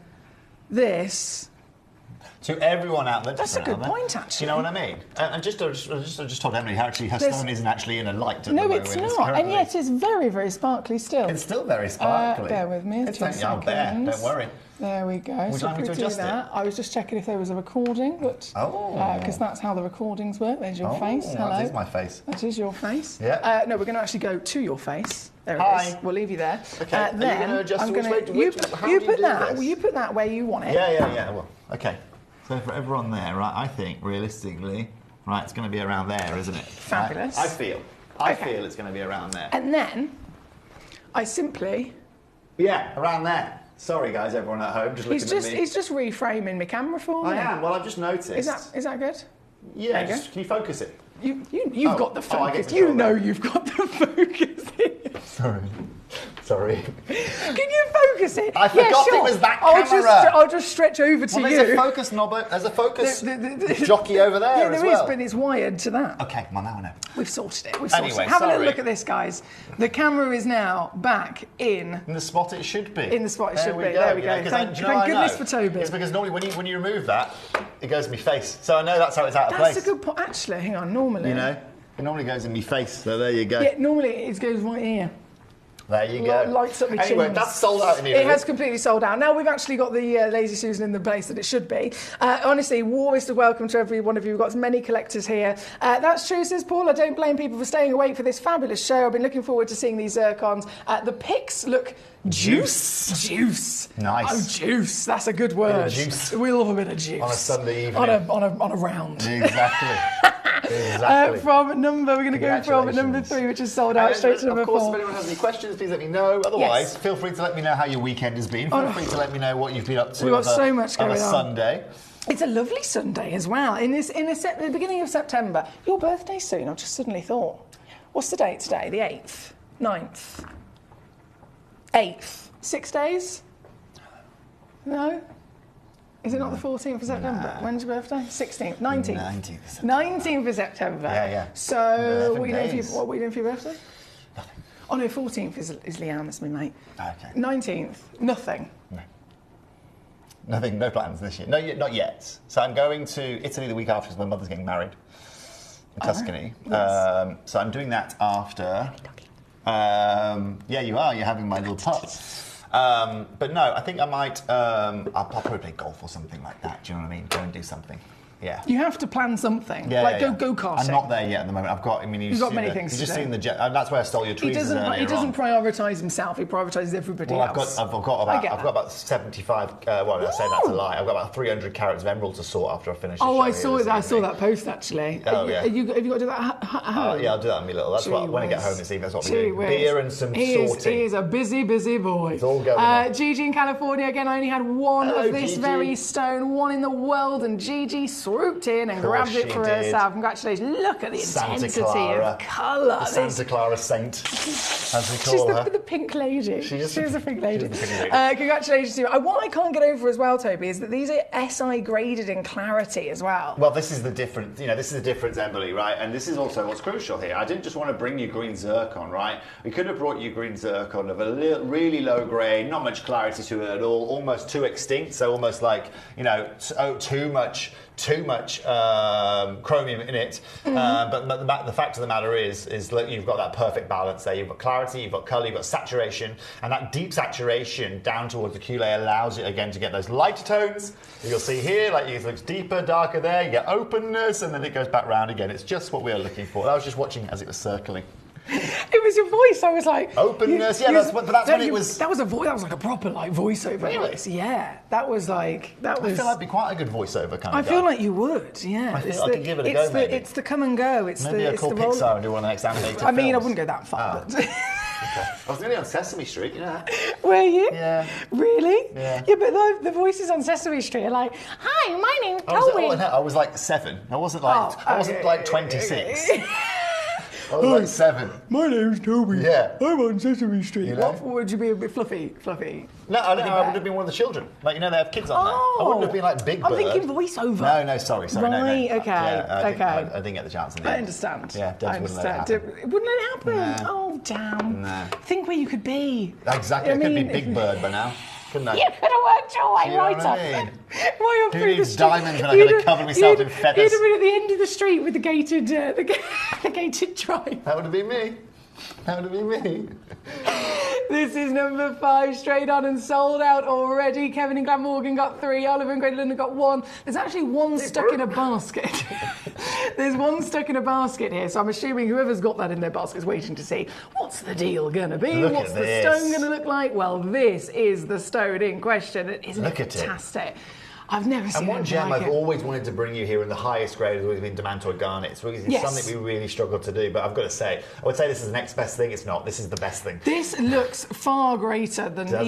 This. To everyone out there. That's a good point, actually. You know what I mean? And just told Emily how actually her stone isn't actually in a light at the No, moment. it's not. And yet it's very, very sparkly still. It's still very sparkly. Bear with me. It's I'll bear. Don't worry. There we go. Would you like me to adjust it? I was just checking if there was a recording, but because that's how the recordings work. There's your face. Hello. That is my face. That is your face. Yeah. No, we're going to actually go to your face. There Hi. it is. We'll leave you there. Okay. Are you going to adjust I'm which way? you put that. Well, you put that where you want it. Yeah. Well, okay. So for everyone there, right? I think realistically, right, it's going to be around there, isn't it? Fabulous. I feel it's going to be around there. And then I simply. Yeah, around there. Sorry, guys, everyone at home, just looking at me. He's just reframing my camera for me. I am. Well, I've just noticed. Is that good? Yeah. Can you focus it? You've got the focus. You know you've got the focus. Sorry. Can you focus it? I forgot it was that camera. I'll just stretch over to you. There's a focus knob. There's a focus jockey over there yeah, as there well. is, but it's wired to that. Okay, well now I know. We've sorted it. Anyway, Have a little look at this, guys. The camera is now back in the spot it should be. In the spot it should be. There we go. Thank goodness for Toby. It's because normally when you remove that, it goes in my face. So I know that's how it's out of place. That's a good point. Actually, hang on. Normally, it normally goes in my face. So there you go. Yeah, normally it goes right here. There you go. Lights up my chin. Anyway, that's sold out in here. It has completely sold out. Now we've actually got the Lazy Susan in the place that it should be. Honestly, warmest of welcome to every one of you. We've got as many collectors here. That's true, says Paul. I don't blame people for staying awake for this fabulous show. I've been looking forward to seeing these zircons. The pics look juice. Nice. Oh, juice. That's a good word. Juice. We love a bit of juice. On a Sunday evening. On a round. Exactly. Exactly. From number, we're going to go from number 3, which is sold out, straight to number 4. Of course, if anyone has any questions, please let me know. Otherwise, feel free to let me know how your weekend has been. Feel free to let me know what you've been up to. We've got so much going on. Sunday. It's a lovely Sunday as well. In the beginning of September. Your birthday soon, I've just suddenly thought. What's the date today? The 8th? 9th? 8th? 6 days? No? Is it not the 14th of September? Nah. When's your birthday? 16th? 19th? 19th of September. Yeah. So, what are you doing for your birthday? Nothing. Oh no, 14th is Leanne, that's my mate. Okay. 19th, nothing. No. Nothing, no plans this year. No, not yet. So I'm going to Italy the week after because my mother's getting married in Tuscany. Yes. So I'm doing that after. Yeah, you are. You're having my little pup. But no, I think I might. I'll probably play golf or something like that. Do you know what I mean? Go and do something. Yeah. You have to plan something. Go karting. I'm not there yet at the moment. You've got many things to do. You've just seen the jet. That's where I stole your tweezers earlier He doesn't prioritise himself. He prioritises everybody else. I've got about 75. Well, I say that's a lie. I've got about 300 carats of emerald to sort after I finish. I saw that post actually. Oh yeah. Have you got to do that at home? Yeah, I'll do that in my little. That's what when I get home this evening. That's what we're doing. Beer and some sorting. He is a busy boy. It's all going on. Gigi in California again. I only had one of this very stone, one in the world, and Gigi swooped in and grabbed it for herself. Congratulations. Look at the intensity of colour. The Santa Clara saint, as we call her. She's the pink lady. She is the pink lady. Congratulations to you. What I can't get over as well, Toby, is that these are SI graded in clarity as well. Well, this is the difference. This is the difference, Emily, right? And this is also what's crucial here. I didn't just want to bring you green zircon, right? We could have brought you green zircon of a really low grade, not much clarity to it at all, almost too extinct, so almost like, too much chromium in it. But the fact of the matter is that you've got that perfect balance there. You've got clarity, you've got colour, you've got saturation, and that deep saturation down towards the Q-layer allows it again to get those lighter tones. You'll see here, it looks deeper, darker there, you get openness, and then it goes back round again. It's just what we are looking for. I was just watching as it was circling. It was your voice. I was like openness. That's when it was. That was a voice. That was like a proper like voiceover voice. Yeah, that was. I feel I'd be quite a good voiceover kind of I feel like you would. Yeah, I feel I could give it a go. Maybe it's the come and go. Maybe I'll call Pixar and do one of the next animated. I mean, I wouldn't go that far. But Okay. I was nearly on Sesame Street, you know that? Were you? Yeah. Really? Yeah. Yeah, but the voices on Sesame Street are like, "Hi, my name's Toby." I was like 7. I wasn't like 26. I was like 7. My name's Toby. Yeah. I'm on Sesame Street. You know? What would you be a bit fluffy? No, I would have been one of the children. Like, you know, they have kids on there. I wouldn't have been like Big Bird. I'm thinking voiceover. No, sorry. Right, no. okay. I didn't get the chance. I understand. Yeah, I understand. Wouldn't let it happen? No. Oh, damn. No. Think where you could be. Exactly. I could be Big Bird by now. Couldn't I? You could have worked your way right up. Right up Who through the needs street. diamonds when I could have covered myself in feathers? You'd have been at the end of the street with the gated, the gated drive. That would have been me. This is number 5, straight on and sold out already. Kevin and Glamorgan got 3, Oliver and Great London got 1. There's actually 1 stuck in a basket. There's 1 stuck in a basket here, so I'm assuming whoever's got that in their basket is waiting to see what's the deal gonna be, what's the stone gonna look like. Well, this is the stone in question. Isn't it fantastic? I've never seen and one anything gem like I've it. always wanted to bring you here in the highest grade has always been Demantoid Garnet. It's something we really struggle to do, but I've got to say, I would say this is the next best thing. It's not. This is the best thing. This looks far greater than Doesn't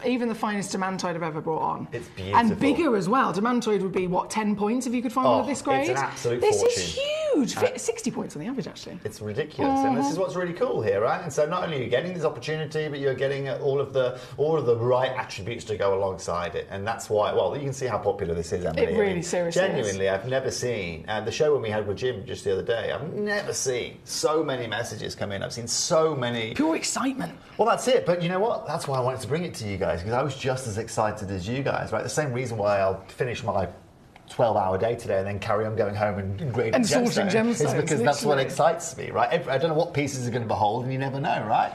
even the finest Demantoid I've ever brought on. It's beautiful. And bigger as well. Demantoid would be, what, 10 points if you could find one of this grade? It's an absolute this fortune. Is huge. 60 points on the average, actually. It's ridiculous, and this is what's really cool here, right? And so not only are you getting this opportunity, but you're getting all of the right attributes to go alongside it, and that's why. Well, you can see how popular this is, Emily. It really seriously genuinely, is. I've never seen the show when we had with Jim just the other day. I've never seen so many messages come in. I've seen so many pure excitement. Well, that's it. But you know what? That's why I wanted to bring it to you guys, because I was just as excited as you guys, right? The same reason why I'll finish my 12-hour day today and then carry on going home and grading and sorting gemstones. It's because that's what excites me, right? I don't know what pieces are going to behold, and you never know, right?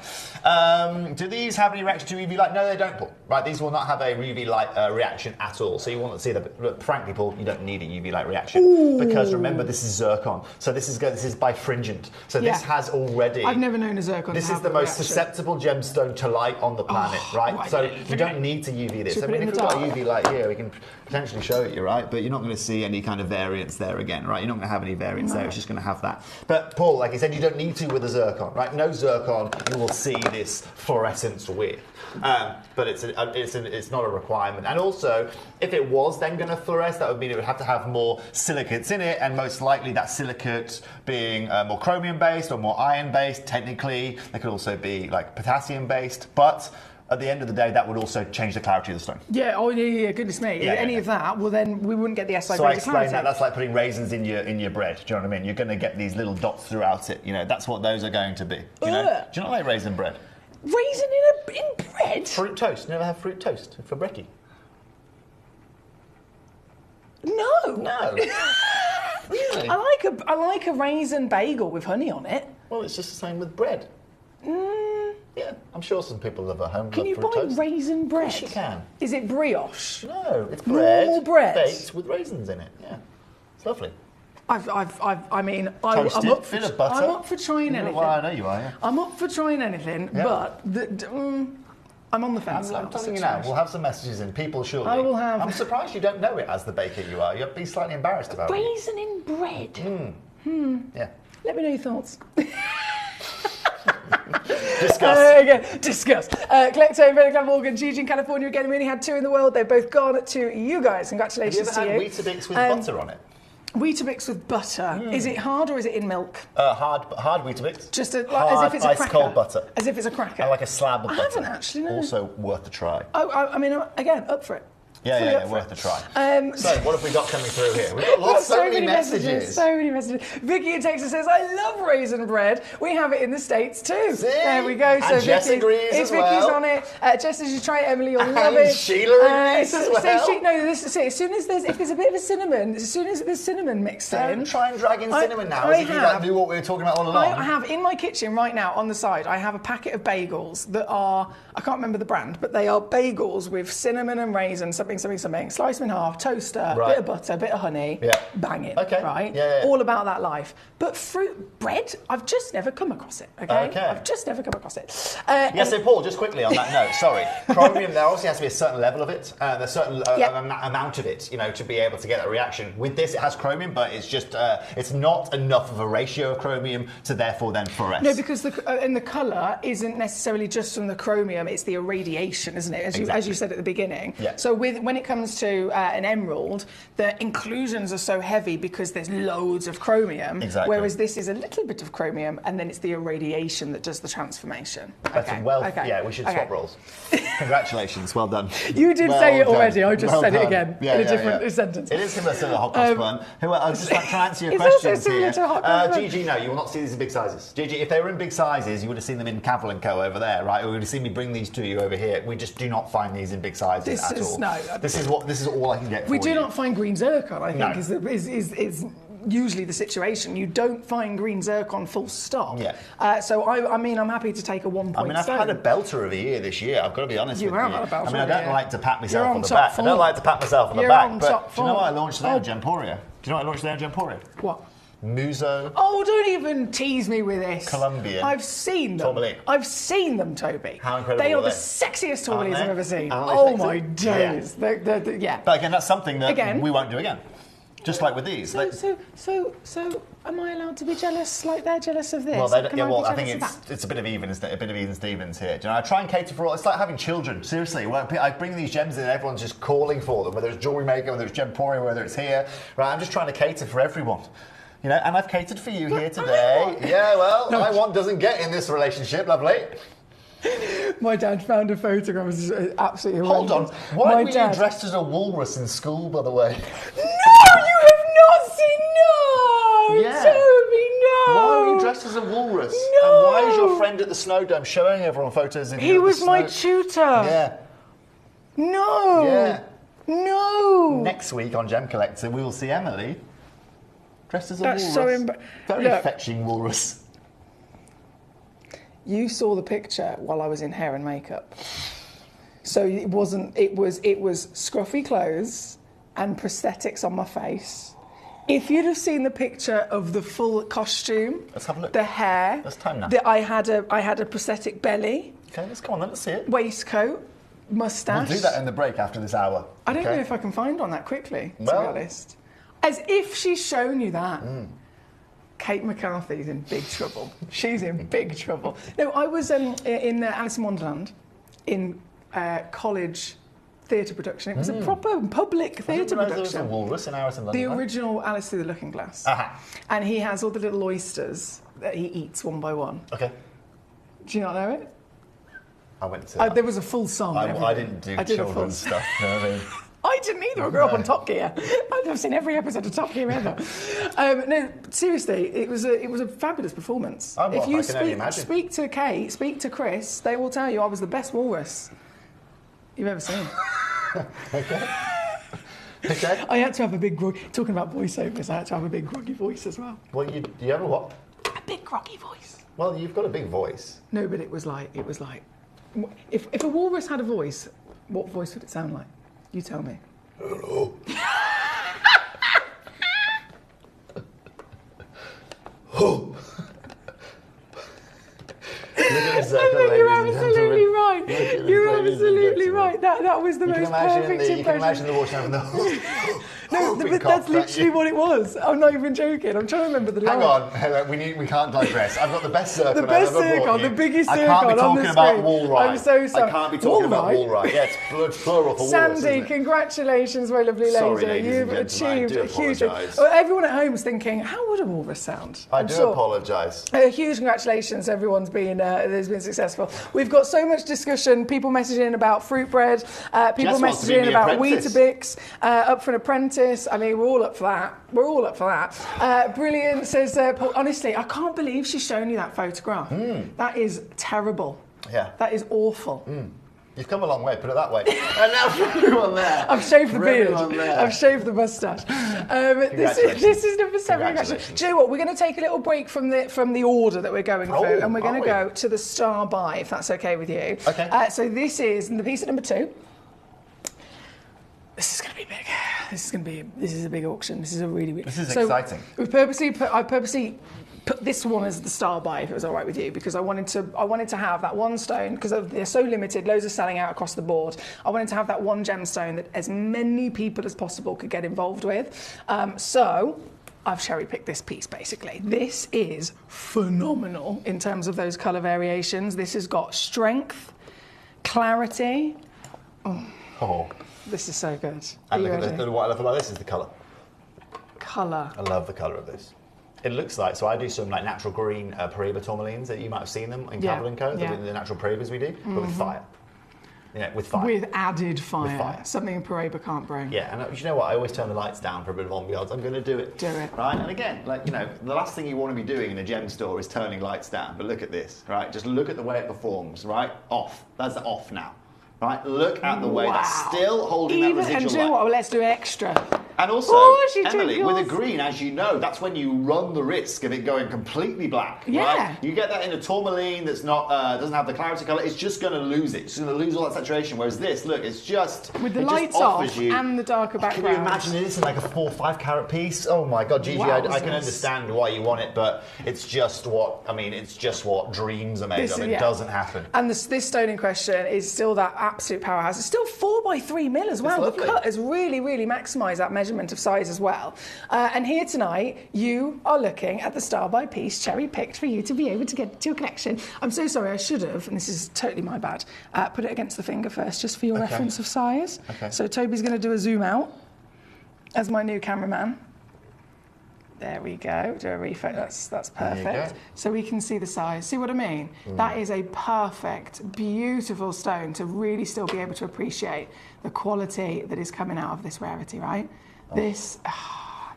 Do these have any reaction to UV light? No, they don't, Paul. Right? These will not have a UV light reaction at all. So you want to see that. Frankly, Paul, you don't need a UV light reaction because remember, this is zircon. So this is bifringent. So this has already. I've never known a zircon. This is the most susceptible gemstone to light on the planet, right? So you don't need to UV this. I mean, if we've got a UV light here, we can potentially show it you, right? But you're not going to see any kind of variance there again, right? You're not going to have any variance there. It's just going to have that. But Paul, like I said, you don't need to with a zircon, right? No zircon, you will see this fluorescence with. But it's not a requirement. And also, if it was then going to fluoresce, that would mean it would have to have more silicates in it, and most likely that silicate being more chromium-based or more iron-based. Technically, they could also be like potassium-based, but at the end of the day, that would also change the clarity of the stone. Yeah, goodness me. Any of that, well then we wouldn't get the SI grade. So I explain that, that's like putting raisins in your bread, do you know what I mean? You're going to get these little dots throughout it, you know, that's what those are going to be. You know? Do you not like raisin bread? Raisin in bread? Fruit toast, never have fruit toast for brekkie? No. Really? I like a raisin bagel with honey on it. Well, it's just the same with bread. Yeah, I'm sure some people live at home. Can you buy raisin bread? Yes, you can. Is it brioche? No, it's bread. Normal bread baked with raisins in it. Yeah, it's lovely. I'm up for trying anything. Well, I know you are. Yeah. I'm up for trying anything, but I'm on the fence. I'm telling you now, we'll have some messages in. People surely. I will have. I'm surprised you don't know it as the baker you are. You'll be slightly embarrassed about it. Raisin in bread. Yeah. Let me know your thoughts. Discuss. Discuss. Collector, Inventor, Glamorgan, Gigi in California again. We only had 2 in the world. They've both gone to you guys. Congratulations to you. Have you to ever had Weetabix with butter on it? Weetabix with butter. Is it hard or is it in milk? Hard Weetabix. Just as if it's a ice cracker. cold butter. As if it's a cracker. And like a slab of butter. I haven't actually. No. Also worth a try. I mean, again, up for it. Yeah, worth a try. So, what have we got coming through here? We've got so many messages. So many messages. Vicky in Texas says, I love raisin bread. We have it in the States too. See? There we go. So and Jess agrees as well. Vicky's on it. Jess, as you try it, Emily, you'll love it. Sheila agrees as well. As soon as there's a bit of a cinnamon, as soon as there's cinnamon mixed in. Don't try and drag in cinnamon now, as if you knew what we were talking about all along. I have in my kitchen right now on the side, I have a packet of bagels that are, I can't remember the brand, but they are bagels with cinnamon and raisins, something something. Slice them in half, toaster, bit of butter, bit of honey, bang it, right? Yeah. All about that life. But fruit bread, I've just never come across it, okay? I've just never come across it. Yes, so Paul, just quickly on that note, sorry. Chromium, there obviously has to be a certain level of it, a certain amount of it, you know, to be able to get that reaction. With this, it has chromium, but it's just, it's not enough of a ratio of chromium to therefore then fluoresce. No, because the colour isn't necessarily just from the chromium, it's the irradiation, isn't it? As you said at the beginning. Yeah. So when it comes to an emerald, the inclusions are so heavy because there's loads of chromium, whereas this is a little bit of chromium and then it's the irradiation that does the transformation. Yeah, we should swap roles. Congratulations, well done. You did say it already, I just said it again in a different sentence. It is similar to the hot cross bun. I was just trying to answer your questions here. Gigi, no, you will not see these in big sizes. Gigi, if they were in big sizes, you would have seen them in Cavill & Co over there, right? Or you would have seen me bring these to you over here. We just do not find these in big sizes at all. No. This is all I can get for you. We do not find green zircon, I think, is usually the situation. You don't find green zircon full stop. Yeah. So I mean, I'm happy to take a 1 point. I mean, I've had a belter of a year this year. I've got to be honest with you. Had a belter. I mean, I don't like to pat myself on the back. I don't like to pat myself on the back. But do you know what I launched there, Gemporia? Do you know what I launched there, Gemporia? What? Muso. Oh, don't even tease me with this. Colombian. I've seen them. Tourmaline. I've seen them, Toby. How incredible they are the they? sexiest tourmalines I've ever seen. Oh my days. Yeah. But again, that's something that we won't do again. Just like with these. So, am I allowed to be jealous like they're jealous of this? Well, I think it's a bit of even Stevens here. Do you know, I try and cater for all. It's like having children. Seriously, I bring these gems in, and everyone's just calling for them. Whether it's jewellery maker, whether it's Gemporia, whether it's here. Right, I'm just trying to cater for everyone. You know, and I've catered for you here today. Yeah, well, I want doesn't get in this relationship, lovely. My dad found a photograph. It was absolutely horrendous. Hold on. Why were you dressed as a walrus in school, by the way? No, you have not seen. No, yeah. Toby, no. Why are you dressed as a walrus? No. And why is your friend at the snow dome showing everyone photos of you? He was my tutor. Yeah. No. Yeah. No. Next week on Gemcollector, we will see Emily dressed as a walrus. So very fetching walrus. You saw the picture while I was in hair and makeup. So it wasn't, it was scruffy clothes and prosthetics on my face. If you'd have seen the picture of the full costume, let's have a look. The hair, that's time now. I had a prosthetic belly. Okay, let's go on then, let's see it. Waistcoat, moustache. We'll do that in the break after this hour. I don't know if I can find one that quickly, to be honest. As if she's shown you that. Kate McCarthy's in big trouble. She's in big trouble. No, I was in Alice in Wonderland in college theatre production. It was a proper public theatre production. There was a walrus in Alice in Wonderland. The original Alice Through the Looking Glass. And he has all the little oysters that he eats one by one. Okay. Do you not know it? I went to. There was a full song. I didn't do children's stuff. You know what I mean? I didn't either. I grew up on Top Gear. I've seen every episode of Top Gear ever. No, seriously, it was a fabulous performance. If you speak to Kate, speak to Chris, they will tell you I was the best walrus you've ever seen. Okay. Okay. I had to have a big talking about voiceovers. I had to have a big groggy voice as well. Well, you have a what? A big groggy voice. Well, you've got a big voice. No, but it was like if a walrus had a voice, what voice would it sound like? You tell me. Hello. Oh. You're absolutely right. You're absolutely right. That was the most perfect impression. You can imagine the voice having the. No, but that's literally what it was. I'm not even joking. I'm trying to remember the line. Hang on. We can't digress. I've got the best circle. The best circle, the biggest circle on the screen. I can't be talking about Woolride. I'm so sorry. I can't be talking about Woolride. Yeah, it's plural for walrus, Sandy, congratulations, my lovely lady. Sorry, ladies You've and gentlemen, achieved I do a huge. apologise. Everyone at home is thinking, how would a walrus sound? I do apologise. Huge congratulations, everyone's been successful. We've got so much discussion. People messaging about fruit bread. People messaging about Weetabix. Up for an apprentice. I mean, we're all up for that. We're all up for that. Brilliant, says Paul. Honestly, I can't believe she's shown you that photograph. That is terrible. Yeah. That is awful. You've come a long way, put it that way. And now for everyone there. I've shaved the beard. I've shaved the moustache. This is number 7. Congratulations. Do you know what? We're going to take a little break from the order that we're going through, and we're going to go to the star buy, if that's okay with you. Okay. So this is the piece at number 2. This is going to be big. This is a big auction. This is a really big. This is exciting. I purposely put this one as the star buy, if it was all right with you, because I wanted to have that one stone, because they're so limited, loads are selling out across the board. I wanted to have that one gemstone that as many people as possible could get involved with. So I've cherry-picked this piece, basically. This is phenomenal in terms of those colour variations. This has got strength, clarity. Oh. This is so good. And look at what I love about this is the colour. Colour. I love the colour of this. It looks like, so I do some like natural green Paraiba tourmalines that you might have seen them in Cavill & Co, the natural Paraibas we do, but with fire. Yeah, with fire. With added fire. With fire. Something a Paraiba can't bring. Yeah, and you know what? I always turn the lights down for a bit of ambiance. I'm going to do it. Do it. Right? And again, like, you know, the last thing you want to be doing in a gem store is turning lights down. But look at this, right? Just look at the way it performs, right? Off. That's off now. Right? Look at the way that's still holding that residual and do light. What? Let's do extra. And also, Emily, with a green, as you know, that's when you run the risk of it going completely black. Yeah. Right? You get that in a tourmaline that's not doesn't have the clarity colour, it's just going to lose it. It's going to lose all that saturation. Whereas this, look, it's just with the lights off and the darker background. Can you imagine this in like a 4 or 5 carat piece? Oh my God, Gigi, I can understand why you want it, but it's just what dreams are made of. It doesn't happen. And this stone in question is still that absolute powerhouse. It's still 4x3 mil as well. The cut has really, really maximised that measurement of size as well. And here tonight, you are looking at the star by piece cherry-picked for you to be able to get to your collection. I'm so sorry, I should have, and this is totally my bad, put it against the finger first, just for your reference of size. Okay. So Toby's going to do a zoom out as my new cameraman. There we go. Do a refocus. That's perfect. So we can see the size. See what I mean? That is a perfect, beautiful stone to really still be able to appreciate the quality that is coming out of this rarity, right? This,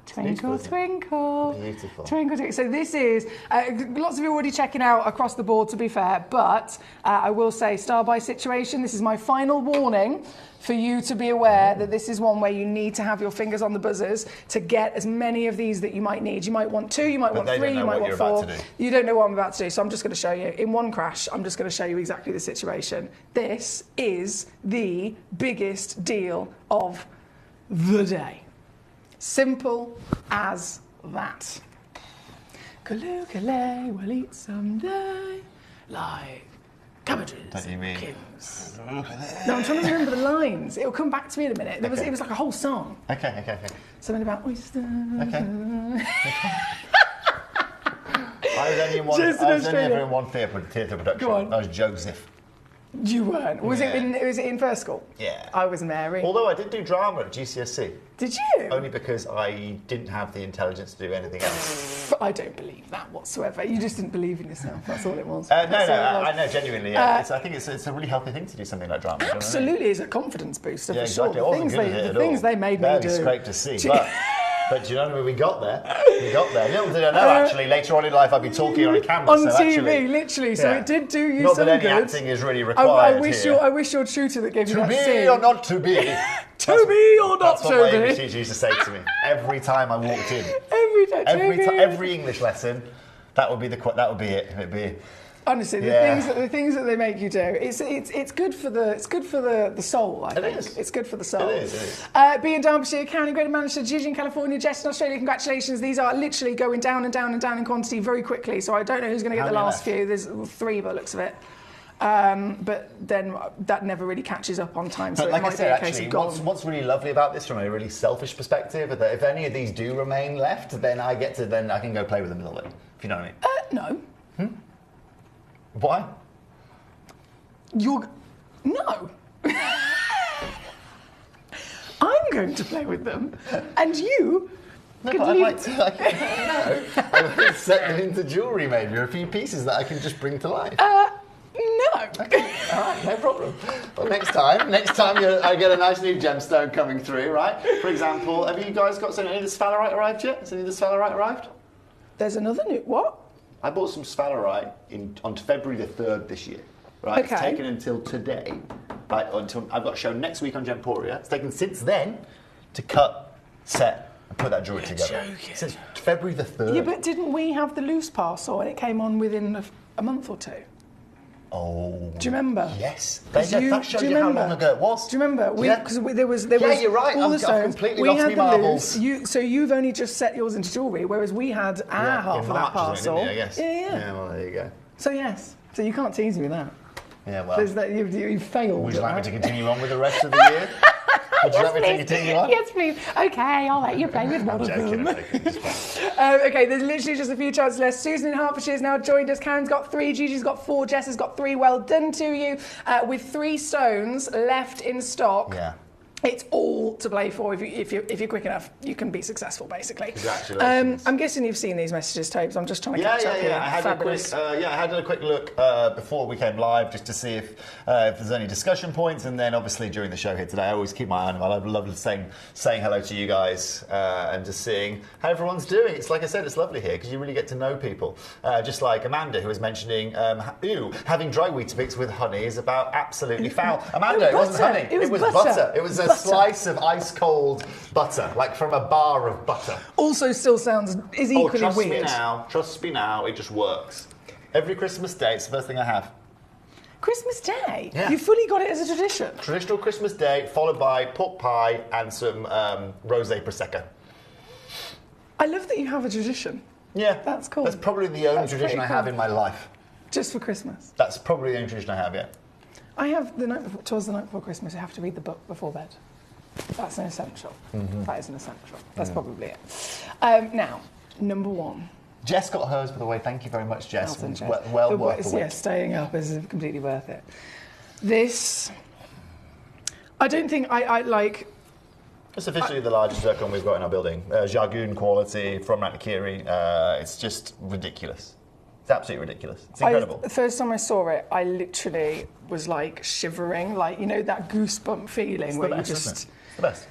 twinkle, twinkle. Beautiful. Twinkle, twinkle. So this is, lots of you are already checking out across the board, to be fair, but I will say star buy situation. This is my final warning for you to be aware that this is one where you need to have your fingers on the buzzers to get as many of these that you might need. You might want 2, you might want 3, you might want 4. You don't know what I'm about to do, so I'm just going to show you. In one crash, I'm just going to show you exactly the situation. This is the biggest deal of the day. Simple as that. Kalukale will eat someday like cabbages. What do you mean? Kings. No, I'm trying to remember the lines. It'll come back to me in a minute. It was like a whole song. Okay. Something about oysters. Okay. I was only ever in one theatre production. Go on. I was Joseph. You weren't. Was it in first school? Yeah. I was Mary. Although I did do drama at GCSE. Did you? Only because I didn't have the intelligence to do anything else. I don't believe that whatsoever. You just didn't believe in yourself. That's all it was. I know, genuinely. Yeah. I think it's a really healthy thing to do something like drama. Absolutely, it's a confidence booster for exactly. sure. The things they made me do. Scraped to see, but do you know when we got there? Little did I know, actually, later on in life I'd be talking on a camera. On TV, literally. So it did do you not some that good. Any acting is really required I wish your tutor that gave you that scene. To be or not to be. To be or not to be. That's what my English teacher used to say to me every time I walked in. Every English lesson, that would be it. It'd be. Honestly, the things that they make you do, it's good for the soul. I think it is. It's good for the soul. It is. Being in Derbyshire, County Greater Manchester, Gigi in California, Jess in Australia. Congratulations! These are literally going down and down and down in quantity very quickly. So I don't know who's going to get the last few. There's 3 by the looks of it. But then that never really catches up on time. So like it might I said, be a case of what's really lovely about this from a really selfish perspective is that if any of these do remain left, then I can go play with them a little bit. If you know what I mean. No. Why? No. I'm going to play with them, and you. No, but I'd like to. I would set them into jewellery, maybe, or a few pieces that I can just bring to life. No. Okay. All right, no problem. Well, next time I get a nice new gemstone coming through, right? For example, have you guys got any of the sphalerite arrived yet? Has any of the sphalerite arrived? There's another new what? I bought some sphalerite on February the 3rd this year. Right, okay. It's taken until today. Right, until I've got a show next week on Gemporia. It's taken since then to cut, set, and put that jewellery together. Joking. Since February the 3rd. Yeah, but didn't we have the loose parcel and it came on within a month or 2? Oh. Do you remember? Yes. That showed you how long ago it was. Do you remember? Because there was you're right. all the I've stones. completely We lost had me the marbles. loose. So you've only just set yours into jewellery, whereas we had our half of that parcel. Didn't you, I guess? Yeah. Yeah, well, there you go. So yes. So you can't tease me with that. Yeah, well. There's that, you failed. Would you like me to that. continue on with the rest of the year? Would you like me to continue on? Yes, please. Okay, I'll let you play with one of them. I'm joking. Okay, there's literally just a few chances left. Susan in Hertfordshire's now joined us. Karen's got 3, Gigi's got 4, Jess has got 3. Well done to you. With 3 stones left in stock. Yeah. It's all to play for. If you're quick enough, you can be successful, basically. Congratulations. I'm guessing you've seen these messages, Tobes. I'm just trying to catch up here. I had a quick look before we came live just to see if there's any discussion points, and then obviously during the show here today, I always keep my eye on them. I love saying hello to you guys and just seeing how everyone's doing. It's like I said, it's lovely here because you really get to know people. Just like Amanda, who was mentioning, having dry Weetabix with honey is about absolutely foul. Amanda, it wasn't honey. It was butter. It was a slice of ice cold butter, like from a bar of butter. Also, still is equally trust weird. Trust me now, it just works. Every Christmas day, it's the first thing I have. Christmas Day? Yeah. You fully got it as a tradition. Traditional Christmas Day, followed by pork pie and some rosé prosecco. I love that you have a tradition. Yeah, that's cool. That's probably the only tradition I have in my life. Just for Christmas. That's probably the only tradition I have. Yeah. I have towards the night before Christmas. I have to read the book before bed. That's an essential. Mm-hmm. That is an essential. That's probably it. Now, number 1. Jess got hers, by the way. Thank you very much, Jess. Jess. Well worth the wait. Yeah, staying up is completely worth it. This, I don't think I like. It's officially the largest zircon we've got in our building. Jargoon quality from Ratakiri. It's just ridiculous. It's absolutely ridiculous. It's incredible. The first time I saw it, I literally was like shivering, like, you know, that goosebump feeling where you just. It's the best.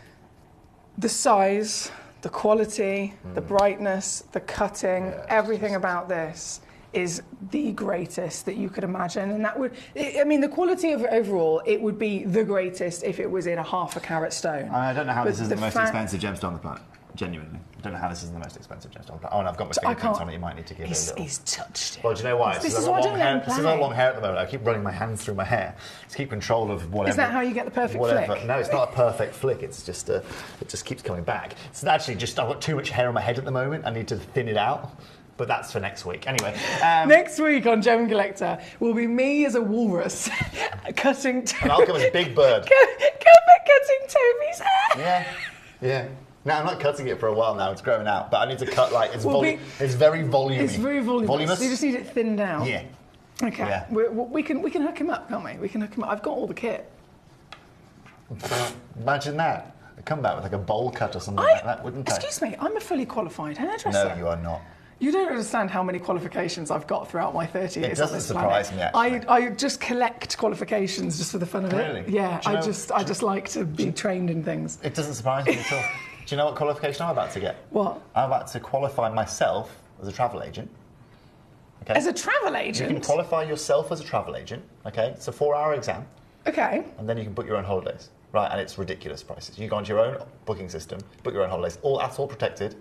The size, the quality, the brightness, the cutting, everything about this is the greatest that you could imagine. And that would, I mean, the quality of it overall, it would be the greatest if it was in a ½ carat stone. I don't know how this is the most expensive gemstone on the planet. Genuinely. I don't know how this is the most expensive gemstone on the planet. Oh, and I've got my fingerprints on it. You might need to give it a little. He's touched it. Well, do you know why? This is why I don't let him play. This is my long hair at the moment. I keep running my hands through my hair to keep control of whatever. Is that how you get the perfect flick? No, it's not a perfect flick. It's just it just keeps coming back. It's actually just I've got too much hair on my head at the moment. I need to thin it out. But that's for next week. Anyway. Next week on Gemcollector will be me as a walrus cutting Toby. And I'll come as Big Bird. Cutting Toby's hair. Yeah. No, I'm not cutting it for a while now. It's growing out. But I need to cut, like, it's very volumey. It's very voluminous. Voluminous? So you just need it thinned out. Yeah. Okay. Yeah. We can hook him up, can't we? We can hook him up. I've got all the kit. Imagine that. I come back with like a bowl cut or something like that, wouldn't I? Excuse me, I'm a fully qualified hairdresser. No, you are not. You don't understand how many qualifications I've got throughout my 30 years on this planet. It doesn't surprise me, actually. I just collect qualifications just for the fun of it. Really? Yeah, I just like to be trained in things. It doesn't surprise me at all. Do you know what qualification I'm about to get? What? I'm about to qualify myself as a travel agent. Okay. As a travel agent? You can qualify yourself as a travel agent, okay? It's a 4-hour exam. Okay. And then you can book your own holidays, right? And it's ridiculous prices. You go onto your own booking system, book your own holidays, that's all protected.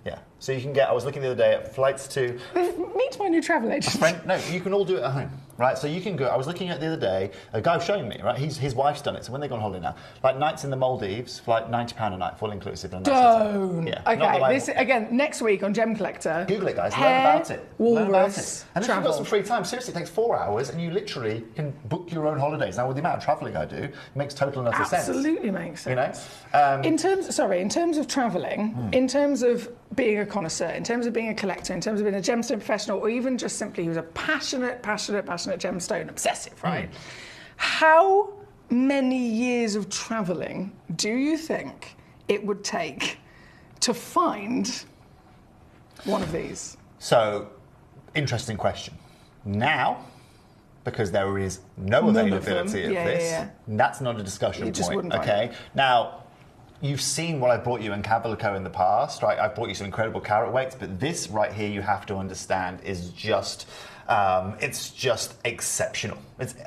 Yeah. So you can get, I was looking the other day at flights to... Meet my new travel agent. No, you can all do it at home, right? So you can go, I was looking at the other day, a guy was showing me, right? His wife's done it, so when they go on holiday now, like nights in the Maldives, for like £90 a night, full inclusive. And Don't. Yeah. Okay, this, again, next week on Gemcollector. Google it, guys, learn about it. Walrus, learn about it. And if travel. you've got some free time, seriously, it takes 4 hours and you literally can book your own holidays. Now, with the amount of travelling I do, it makes total and utter sense. Absolutely makes sense. You know? In terms of travelling, in terms of being a connoisseur, in terms of being a collector, in terms of being a gemstone professional, or even just simply who's a passionate gemstone obsessive, right? How many years of travelling do you think it would take to find one of these? So, interesting question. Now, because there is no availability of this, that's not a discussion point, okay? Now, you've seen what I brought you in Cavalico in the past, right? I've brought you some incredible carat weights, but this right here you have to understand is just It's just exceptional.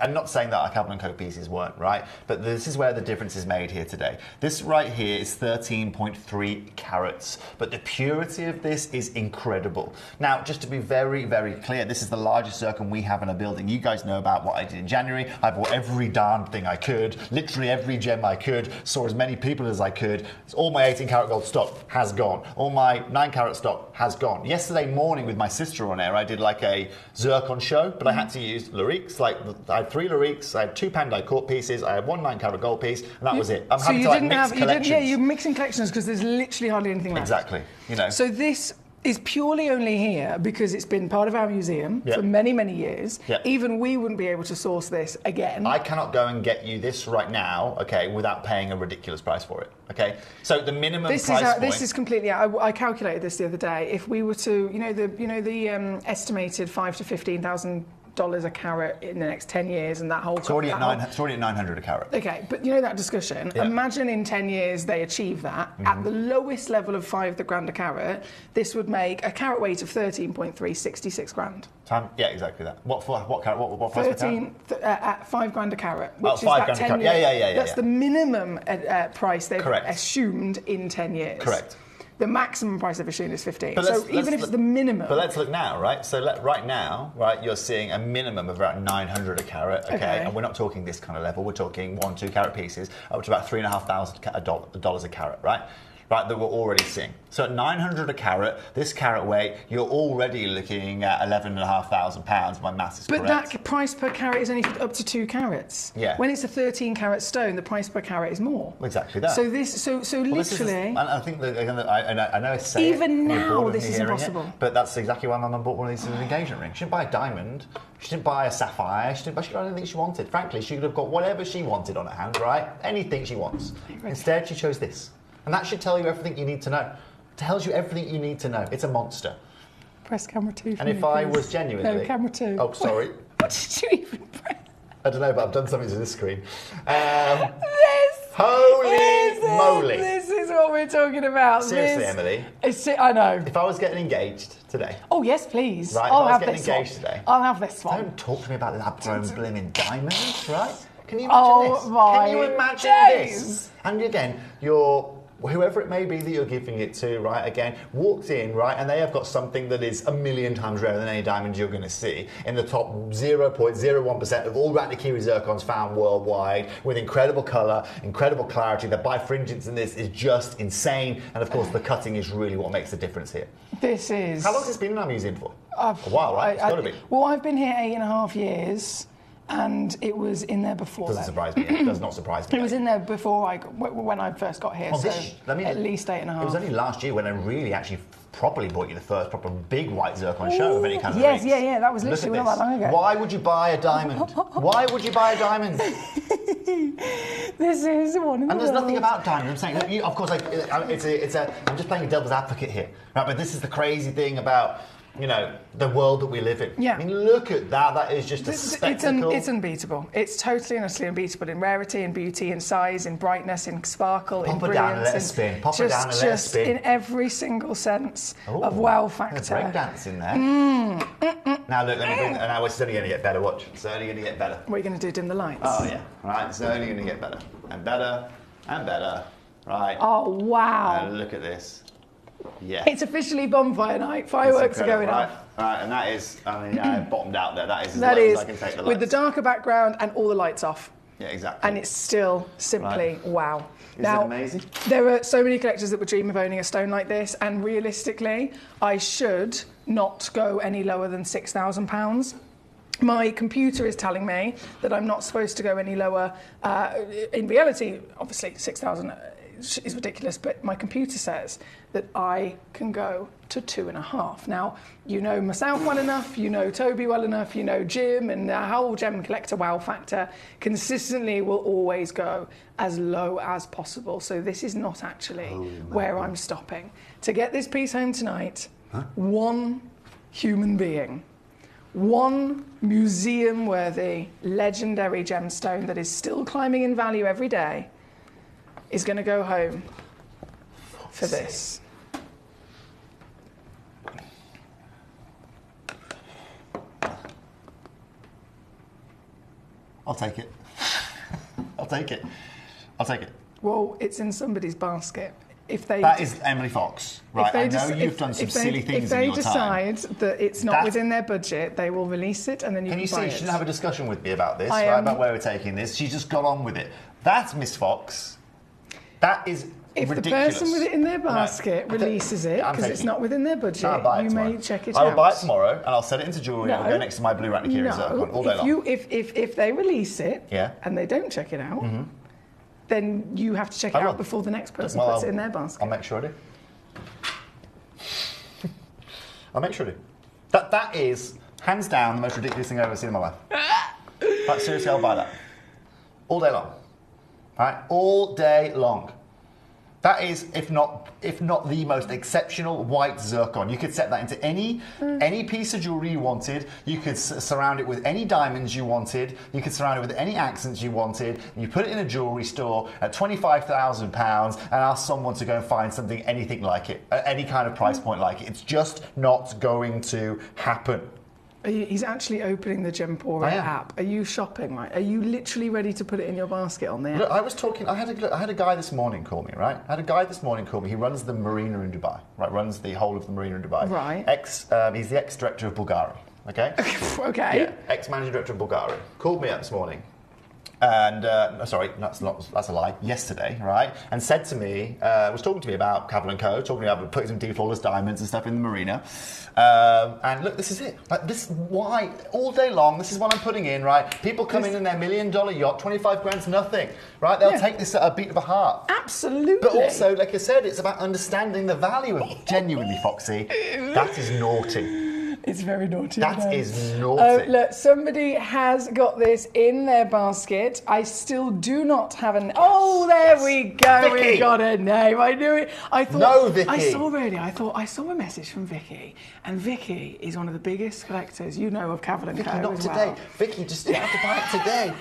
I'm not saying that our Calvin & Co pieces weren't, right? But this is where the difference is made here today. This right here is 13.3 carats, but the purity of this is incredible. Now, just to be very, very clear, this is the largest zircon we have in a building. You guys know about what I did in January. I bought every darn thing I could, literally every gem I could, saw as many people as I could. All my 18 karat gold stock has gone. All my 9 karat stock has gone. Yesterday morning with my sister on air, I did like a zircon show, but I had to use Lariques. Like, I had 3 Lariques, I had 2 Pandai court pieces, I had 1 9 karat gold piece, and that was it. I'm happy to like mix collections. You're mixing collections because there's literally hardly anything left. Exactly. You know. So this is purely only here because it's been part of our museum for many, many years. Even we wouldn't be able to source this again. I cannot go and get you this right now, okay, without paying a ridiculous price for it, okay? So the minimum price point... This is completely... I calculated this the other day. If we were to, the estimated $5,000 to $15,000 a carat in the next 10 years, and that whole... It's already at 900 a carat. Okay, but you know that discussion. Imagine in 10 years they achieve that. At the lowest level of $5 a carat, this would make a carat weight of 13.3, 66 grand. Yeah, exactly that. What carat? What price per carat? At $5 a carat, which is $5 that 10 a carat. years. Yeah. That's the minimum price they've assumed in 10 years. Correct. The maximum price they've assumed is 15. So even if it's the minimum. But let's look now, right? So right now, right, you're seeing a minimum of about 900 a carat, okay? And we're not talking this kind of level. We're talking 1, 2 carat pieces up to about $3,500 a carat, right? Right, that we're already seeing. So at 900 a carat, this carat weight, you're already looking at £11,500. My maths is correct. But that price per carat is only up to 2 carats. Yeah. When it's a 13 carat stone, the price per carat is more. Exactly that. So literally. I think that I know it's saying even now this is impossible. But that's exactly why my mum bought one of these as an engagement ring. She didn't buy a diamond. She didn't buy a sapphire. She got anything she wanted. Frankly, she could have got whatever she wanted on her hand, right? Anything she wants. Instead, she chose this. And that should tell you everything you need to know. It tells you everything you need to know. It's a monster. Press camera 2 for And if I was genuinely... No, camera 2. Oh, sorry. What did you even press? I don't know, but I've done something to this screen. Holy moly. This is what we're talking about. Seriously, Emily. I know. If I was getting engaged today... Oh, yes, please. Right, I'll if I was have getting this engaged one. today... I'll have this one. Don't talk to me about lab-grown blooming diamonds, right? Can you imagine this? My Can you imagine days. this? And again, whoever it may be that you're giving it to, right, again, walked in, right, and they have got something that is 1,000,000 times rarer than any diamond you're going to see in the top 0.01% of all Ratnakiri zircons found worldwide, with incredible colour, incredible clarity. The bifringence in this is just insane, and of course the cutting is really what makes the difference here. This is... How long has this been in our museum for? A while, right? It's got to be. Well, I've been here 8.5 years. And it was in there before. Doesn't surprise me. It does not surprise me. It was in there before when I first got here. Well, at least 8.5. It was only last year when I really actually properly bought you the first proper big white zircon show of any kind of Yes, rings. Yeah. That was literally not that long ago. Why would you buy a diamond? Why would you buy a diamond? This is one of the And there's nothing about diamonds. I'm saying, of course, like I'm just playing devil's advocate here, right? But this is the crazy thing about, the world that we live in. Yeah. I mean, look at that. That is just a spectacle. It's unbeatable. It's totally and utterly unbeatable in rarity, in beauty, in size, in brightness, in sparkle, in brilliance. Pop it down and let it spin. Pop it down and let it spin. In every single sense of wow factor. Break dance in there. Now look, let me bring. Now it's only going to get better. Watch. It's only going to get better. What are you going to do? Dim the lights. Oh yeah. Right. It's only going to get better and better and better. Right. Oh wow. And look at this. Yeah. It's officially bonfire night. Fireworks are going off. Right, and that is, bottomed out there. That is as low as I can take the lights. With the darker background and all the lights off. Yeah, exactly. And it's still simply wow. Is it amazing? There are so many collectors that would dream of owning a stone like this, and realistically, I should not go any lower than £6,000. My computer is telling me that I'm not supposed to go any lower. In reality, obviously, 6,000 is ridiculous, but my computer says that I can go to 2.5. Now, you know myself well enough, you know Toby well enough, you know Jim, and the whole Gem Collector wow factor consistently will always go as low as possible. So this is not actually where I'm stopping. To get this piece home tonight, one human being, one museum-worthy, legendary gemstone that is still climbing in value every day, is going to go home for this. I'll take it. I'll take it. I'll take it. Well, it's in somebody's basket. If they That is Emily Fox, right? I know you've done some silly things in your time. If they decide that it's not within their budget, they will release it and then you can buy it. Can you see, she didn't have a discussion with me about this, right, about where we're taking this. She just got on with it. That's Miss Fox. That is if ridiculous. the person with it in their basket releases it, because it's not within their budget, you may check it out. I will buy it tomorrow and I'll set it into jewellery and I'll go next to my blue Ratnikiri zircon all day long. If they release it and they don't check it out, then you have to check it out before the next person puts it in their basket. I'll make sure I do. I'll make sure I do. That is, hands down, the most ridiculous thing I've ever seen in my life. Like, seriously, I'll buy that. All day long. Right? All day long. That is, if not the most exceptional white zircon. You could set that into any piece of jewellery you wanted. You could surround it with any diamonds you wanted. You could surround it with any accents you wanted. You put it in a jewellery store at £25,000 and ask someone to go and find something, anything like it, at any kind of price point like it. It's just not going to happen. He's actually opening the Gemporia app. Are you shopping, right? Are you literally ready to put it in your basket on the app? Look, I was talking, I had a guy this morning call me, right? I had a guy this morning call me. He runs the marina in Dubai, right? Runs the whole of the marina in Dubai. Right. He's the ex-director of Bulgari, okay? Okay. Yeah, ex-managing director of Bulgari. Called me up this morning. And, sorry, that's a lie, yesterday, right? And said to me, was talking to me about Cavell & Co., talking to me about putting some D-flawless diamonds and stuff in the marina. And look, this is it. Like, why, all day long, this is what I'm putting in, right? People come in their $1 million yacht, 25 grand's nothing, right? They'll take this at a beat of a heart. Absolutely. But also, like I said, it's about understanding the value of genuinely, Foxy. That is naughty. It's very naughty. That is naughty. Look, somebody has got this in their basket. I still do not have an... Oh, there we go. Vicky. We got a name. I knew it. I thought... No, Vicky. I saw a message from Vicky. And Vicky is one of the biggest collectors you know of Cavell & Co. Vicky, not as today. well. Vicky, just you have to buy it today.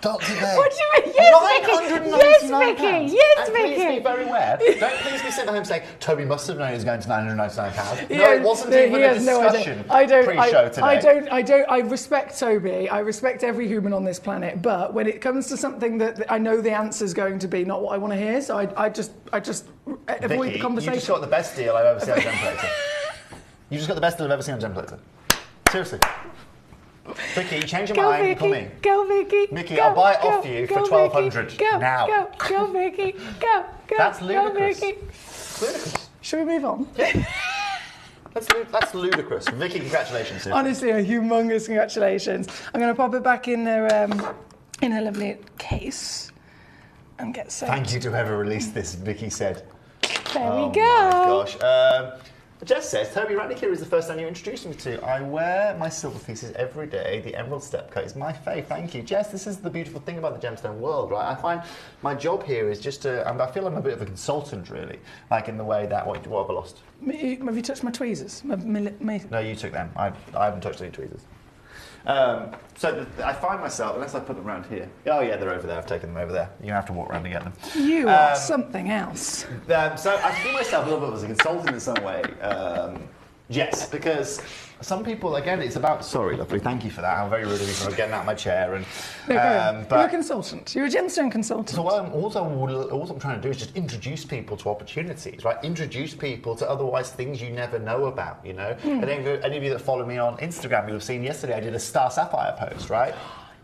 Not today. What do you mean? Yes, Vicky. Yes, Vicky. Yes, and Vicky. Please be very aware. Don't please be sitting at home saying, Toby must have known he was going to £999. No, it wasn't even a discussion pre-show today. I respect Toby. I respect every human on this planet. But when it comes to something that I know the answer's going to be not what I want to hear, so I just avoid the conversation. You just got the best deal I've ever seen on Gemcollector. You just got the best deal I've ever seen on Gemcollector. Seriously. Vicky, change your mind, Vicky. call me. Go, Vicky. Mickey, go, I'll buy it go, off you go, for $1,200 Vicky. now. Go, Vicky. Go. That's ludicrous. Go, Vicky. Ludicrous. Shall we move on? That's ludicrous. Vicky, congratulations. Seriously. Honestly, a humongous congratulations. I'm going to pop it back in her lovely case and get set. Thank you to whoever released this, Vicky said. There we go. Oh my gosh. Jess says, Toby Ratnikiri is the first man you introduced me to. I wear my silver pieces every day. The emerald step cut is my fave. Thank you. Jess, this is the beautiful thing about the gemstone world, right? I find my job here is just to... I feel I'm a bit of a consultant, really. Like in the way that... What have I lost? Have you touched my tweezers? No, you took them. I haven't touched any tweezers. So I find myself, unless I put them around here. Oh yeah, they're over there. I've taken them over there. You have to walk around to get them. You are something else. So I see myself a little bit as a consultant in some way. Yes, because some people, again, it's about... Sorry, lovely, thank you for that. I'm very rude of you for getting out of my chair. And, you're a consultant. You're a gemstone consultant. So all I'm trying to do is just introduce people to opportunities, right? Introduce people to otherwise things you never know about, you know? And any of you that follow me on Instagram, you'll have seen yesterday I did a Star Sapphire post, right?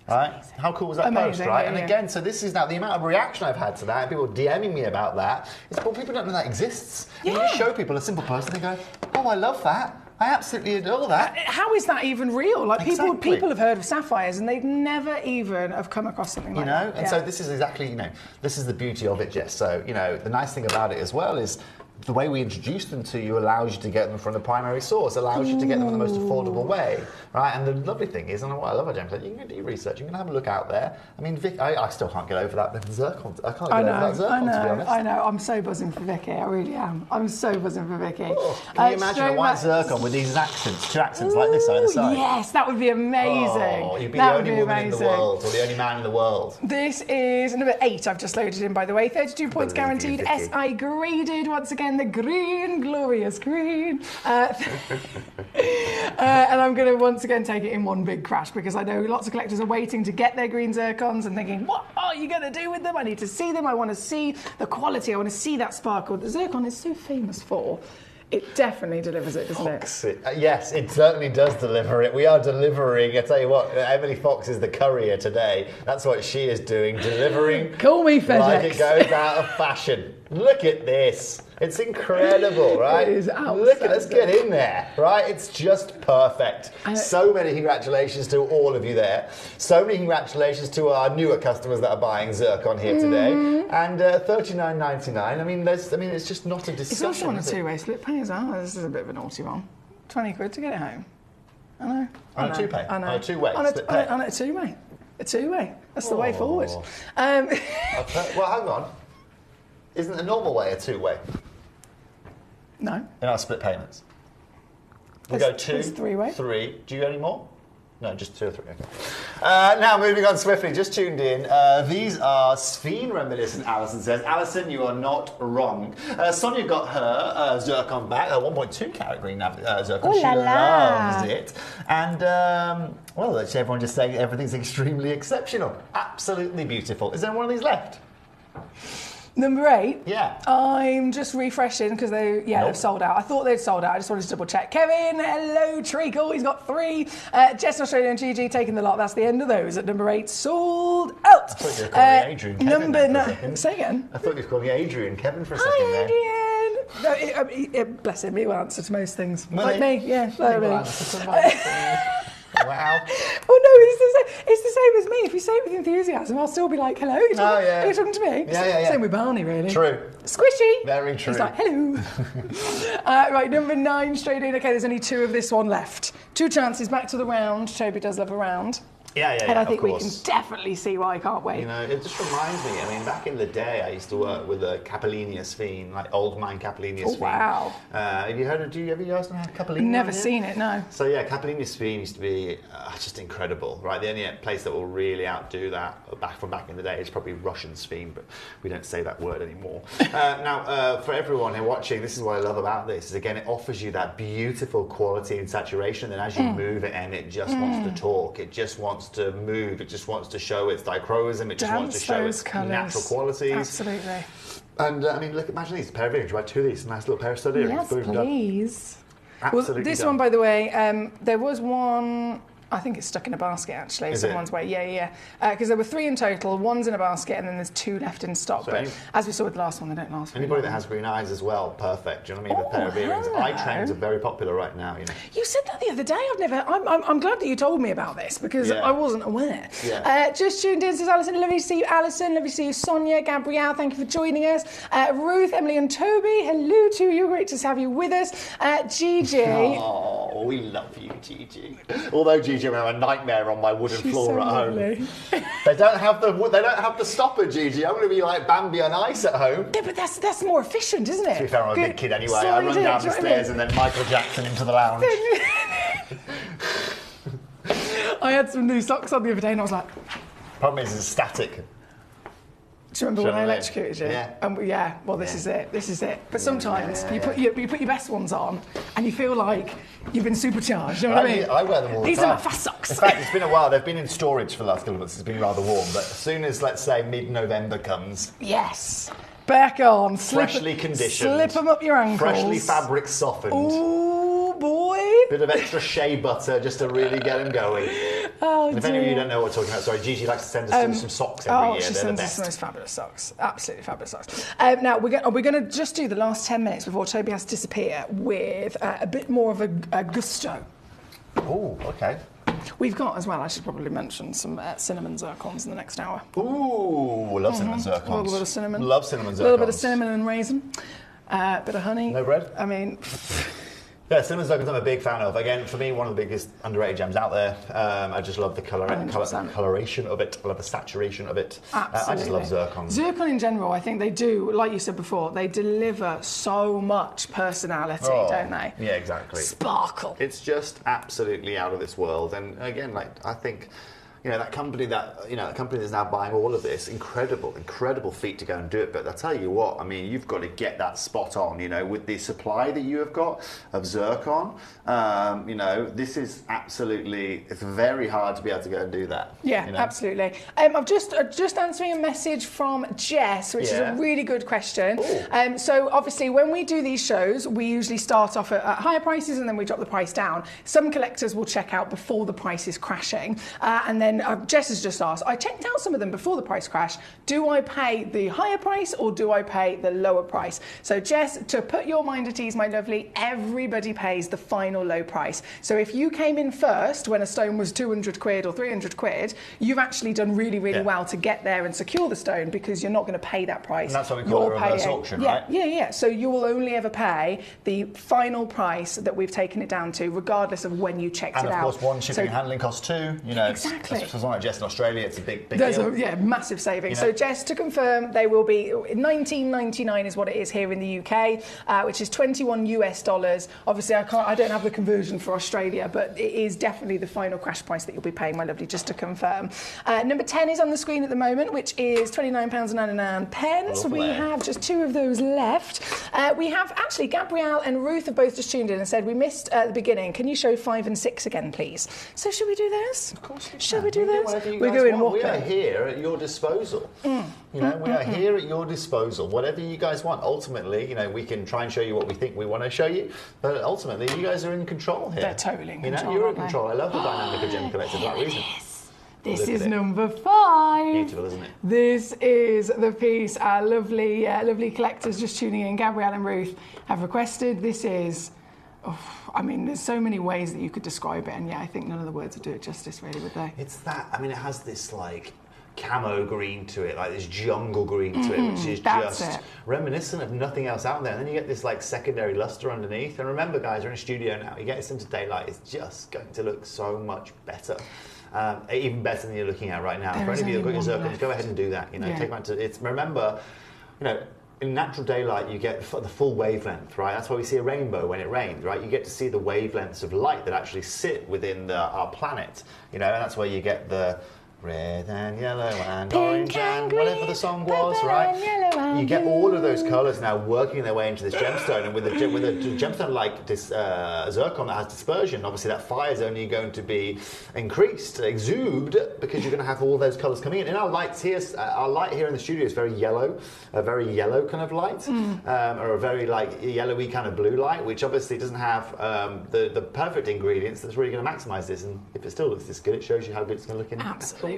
Right? How cool was that post, right? And again, so this is now the amount of reaction I've had to that, and people DMing me about that. It's well, people don't know that exists. Yeah. And you show people a simple post, and they go, "Oh, I love that. I absolutely adore that." How is that even real? Like Exactly. people have heard of sapphires, and they've never even have come across something like that. And so this is exactly, this is the beauty of it, Jess. So, the nice thing about it as well is the way we introduce them to you allows you to get them from the primary source, allows you to get them in the most affordable way, right? And the lovely thing is, and what I love about Gemcollector, you can do your research, you can have a look out there. I mean, Vic, I still can't get over that zircon. I can't get over that zircon, to be honest. I know. I'm so buzzing for Vicky. I really am. I'm so buzzing for Vicky. Oh, can you imagine a white zircon with these accents, two accents like this either side? Yes, that would be amazing. Oh, you'd be the only woman in the world, or the only man in the world. This is number 8 I've just loaded in, by the way. 32 points guaranteed. SI graded once again. again, the green, glorious green. And I'm going to once again take it in one big crash because I know lots of collectors are waiting to get their green zircons and thinking, what are you going to do with them? I need to see them. I want to see the quality. I want to see that sparkle. The zircon is so famous for. It definitely delivers it, doesn't it? Yes, it certainly does deliver it. We are delivering. I tell you what, Emily Fox is the courier today. That's what she is doing, delivering. Call me FedEx. Like it goes out of fashion. Look at this. It's incredible, right? It is Look at, let's get in there, right? It's just perfect. So many congratulations to all of you there. So many congratulations to our newer customers that are buying zircon here today. And $39.99. I mean, it's just not a discussion. It's also on a two-way split pay as well. This is a bit of a naughty one. 20 quid to get it home. I know. On a two-pay? I know. On a two-way split pay? On a two-way. A two-way. That's the way forward. Well, hang on. Isn't the normal way a two-way? No. In our split payments. We go two, three-way. Three. Do you go any more? No, just 2 or 3. Okay. Now, moving on swiftly, just tuned in. These are Sphene reminiscent, Alison says. Alison, you are not wrong. Sonia got her zircon back, a 1.2 carat green zircon. Ooh, she la la. loves it. And, well, everyone just saying everything's extremely exceptional. Absolutely beautiful. Is there one of these left? Number 8. Yeah. I'm just refreshing because they've sold out. I thought they'd sold out. I just wanted to double check. Kevin, hello, Treacle. He's got 3. Jess in Australia and Gigi taking the lot. That's the end of those at number 8. Sold out. I thought you were calling Adrian Kevin number for a second. Say again. I thought you were calling Adrian Kevin for a second Hi, there. Adrian. No, bless him. He will answer to most things. Money. Like me, yeah. He will answer to most things. Wow. Oh no, it's the same as me. If you say it with enthusiasm, I'll still be like, hello, are you talking to me? Yeah. Same with Barney, really. True. Squishy. Very true. He's like, hello. Right, number 9 straight in. Okay, there's only 2 of this one left. 2 chances, back to the round. Toby does love a round. Yeah, and I think we can definitely see why, can't we? You know, it just reminds me, I mean, back in the day, I used to work with a Capellini Sphene, like old mine Capellini Sphene. Oh, wow. Have you heard of, have you guys had Capellini? Never seen it, no. So yeah, Capellini Sphene used to be just incredible, right? The only place that will really outdo that from back in the day is probably Russian Sphene, but we don't say that word anymore. Now, for everyone who watching, this is what I love about this, is again, it offers you that beautiful quality and saturation, and as you move it, and it just wants to talk, it just wants to move, it just wants to show its dichroism, it just wants to show its natural qualities. Absolutely. And I mean, imagine these, a pair of earrings, right? 2 of these, nice little pair of stud earrings. Yes, please. Absolutely. Well, this one, by the way, there was one. I think it's stuck in a basket, actually. Someone's way. Yeah. Because there were 3 in total. 1's in a basket, and then there's 2 left in stock. So but as we saw with the last one, they don't last. Anybody that has green eyes as well, perfect. Do you know what I mean? With a pair of earrings. Eye trains are very popular right now. You know. You said that the other day. I'm glad that you told me about this because I wasn't aware. Yeah. Just tuned in, says Alison. Lovely to see you, Alison. Lovely to see you, Sonia, Gabrielle. Thank you for joining us. Ruth, Emily, and Toby. Hello to you. Great to have you with us. Gigi. Oh, we love you, Gigi. Although Gigi, I have a nightmare on my wooden floor at home. They don't have the stopper, Gigi. I'm going to be like Bambi on ice at home. Yeah, but that's more efficient, isn't it? To be fair, I'm a big kid anyway. I run down the stairs and then Michael Jackson into the lounge. I had some new socks on the other day and I was like... Problem is, it's static. Do you remember when I electrocuted you? Yeah. Well, this is it. This is it. But sometimes you put your best ones on, and you feel like you've been supercharged. You know what I mean? I wear them all the time. These are my fast socks. In fact, it's been a while. They've been in storage for the last couple of months. It's been rather warm. But as soon as, let's say, mid-November comes, yes, back on, freshly conditioned, slip them up your ankles, freshly fabric softened. Ooh, boy! Bit of extra shea butter just to really get them going. Oh, and if any of you don't know what we're talking about, sorry, Gigi likes to send us some socks every year. She They're sends the us best. the most fabulous socks. Absolutely fabulous socks. Now, we're going to just do the last 10 minutes before Toby has to disappear with a bit more of a gusto. Oh, okay. We've got, as well, I should probably mention, some cinnamon zircons in the next hour. Ooh, love cinnamon zircons. A little bit of cinnamon. Love cinnamon zircons. A little bit of cinnamon and raisin. Bit of honey. No bread? I mean... Yeah, cinnamon zircons I'm a big fan of. Again, for me, one of the biggest underrated gems out there. I just love the coloration of it. I love the saturation of it. Absolutely. I just love zircon. Zircon in general, I think they do, like you said before, they deliver so much personality, don't they? Yeah, exactly. Sparkle. It's just absolutely out of this world. And again, I think, that company that's now buying all of this, incredible feat to go and do it. But I tell you what, I mean, you've got to get that spot on, with the supply that you have got of zircon. This is absolutely, it's very hard to be able to go and do that. Yeah, absolutely. I'm just answering a message from Jess, which is a really good question. So obviously when we do these shows, we usually start off at higher prices and then we drop the price down. Some collectors will check out before the price is crashing. And then Jess has just asked, I checked out some of them before the price crash. Do I pay the higher price or do I pay the lower price? So Jess, to put your mind at ease, my lovely, everybody pays the final low price. So if you came in first when a stone was 200 quid or 300 quid, you've actually done really, really well to get there and secure the stone, because you're not going to pay that price. And that's what we call a reverse auction, right? Yeah. So you will only ever pay the final price that we've taken it down to, regardless of when you checked it out. And of course, one shipping and handling costs too. Exactly. For someone like Jess in Australia, it's a big deal. Massive saving. So Jess, to confirm, they will be $19.99 is what it is here in the UK, which is $21 US. Obviously, I don't have the conversion for Australia, but it is definitely the final crash price that you'll be paying, my lovely, just to confirm. Number 10 is on the screen at the moment, which is £29.99. We have just 2 of those left. We have actually Gabrielle and Ruth have both just tuned in and said we missed at the beginning. Can you show 5 and 6 again, please? So should we do this? Of course we can. Should we do this? We're going Whopper. We are here at your disposal. We are here at your disposal. Whatever you guys want. Ultimately, we can try and show you what we think we want to show you, but ultimately, you guys are in control here. They're totally in control. You're in control. I love the dynamic of Gemcollector for that reason. This is number 5. Beautiful, isn't it? This is the piece our lovely collectors just tuning in, Gabrielle and Ruth, have requested. This is, there's so many ways that you could describe it, and I think none of the words would do it justice, really, would they? It's that, it has this, camo green to it, this jungle green to it, which is just reminiscent of nothing else out there. And then you get this secondary luster underneath. And remember, guys, we're in a studio now. You get this into daylight, it's just going to look so much better. Even better than you're looking at right now. For any of you who've got your zircons, go ahead and do that. Take back to it's. Remember, in natural daylight, you get the full wavelength, right? That's why we see a rainbow when it rains, right? You get to see the wavelengths of light that actually sit within our planet, and that's where you get the red and yellow and pink orange and whatever the song was, right? You get all of those colours now working their way into this gemstone, and with a gemstone like this zircon that has dispersion, obviously that fire is only going to be increased, exuded, because you're going to have all those colours coming in. In our lights here, our light here in the studio is very yellow, a very yellow kind of light, or a very yellowy kind of blue light, which obviously doesn't have the perfect ingredients that's really going to maximise this. And if it still looks this good, it shows you how good it's going to look in. Absolutely.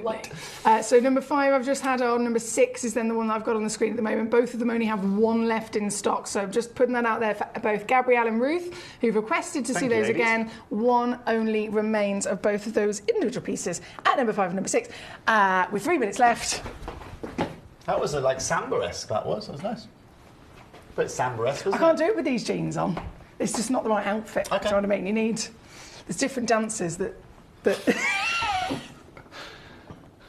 So number 5 I've just had on. Number 6 is then the one that I've got on the screen at the moment. Both of them only have 1 left in stock, so just putting that out there for both Gabrielle and Ruth, who've requested to see those again. 1 only remains of both of those individual pieces at number 5 and number 6, with 3 minutes left. That was samba-esque, that was nice. But samba-esque, wasn't it? I can't do it with these jeans on. It's just not the right outfit. Okay. Do you know what I mean? There's different dances that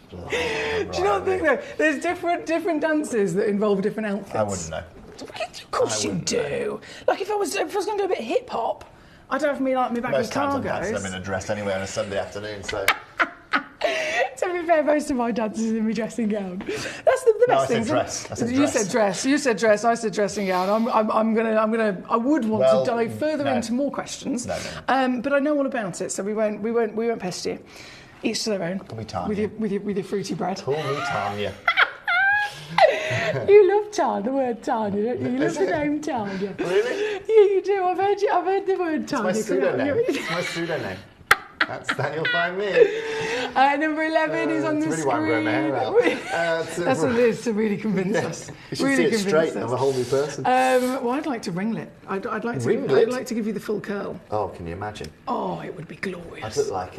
do you not think though? There's different dances that involve different outfits. I wouldn't know. Of course you do. If I was going to do a bit of hip hop, I'd have me my baggy most times cargos. I'm in a dress anyway on a Sunday afternoon, so. To be fair, most of my dances is in my dressing gown. That's the best thing. Dress. You said dress. You said dress. I said dressing gown. I would want to dive further into more questions. No. But I know all about it, so we won't pest you. Each to their own. Call me Tanya. With your fruity bread. Call me Tanya. You love the word Tanya, don't you? You love the name Tanya. Really? Yeah, you do. I've heard the word Tanya. It's my pseudonym. That you'll find me. Number 11 is on the really screen. Why I'm growing my hair out. That's what it is to really convince us. You should see it straight. I'm a whole new person. Well, I'd like to ringlet it. I'd like to give you the full curl. Oh, can you imagine? Oh, it would be glorious. I'd look like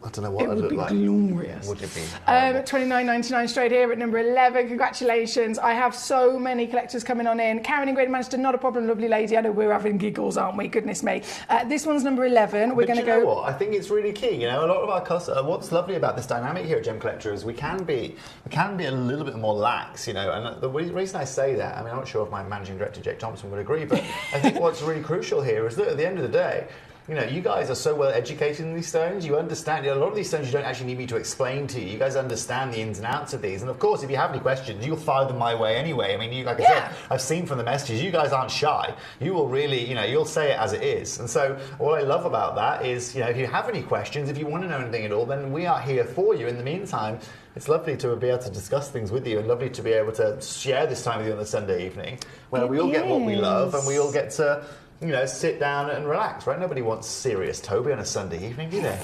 I don't know what I'd look like. It would be glorious. Would it be? $29.99 straight here at number 11. Congratulations. I have so many collectors coming on in. Karen in Greater Manchester, not a problem, lovely lady. I know we're having giggles, aren't we? Goodness me. This one's number 11. We're going to go... You know what? I think it's really key. A lot of our customers... What's lovely about this dynamic here at Gemcollector is we can be a little bit more lax, And the reason I say that, I'm not sure if my managing director, Jake Thompson, would agree, but I think what's really crucial here is that at the end of the day, You know, you guys are so well educated in these stones. You understand. A lot of these stones you don't actually need me to explain to you. You guys understand the ins and outs of these. And of course, if you have any questions, you'll fire them my way anyway. I mean, you, like I said, I've seen from the messages, you guys aren't shy. You will really, you know, you'll say it as it is. And so all I love about that is, you know, if you have any questions, if you want to know anything at all, then we are here for you. In the meantime, it's lovely to be able to discuss things with you and lovely to be able to share this time with you on a Sunday evening where we all get what we love and we all get to, you know, sit down and relax, right? Nobody wants serious Toby on a Sunday evening, do they?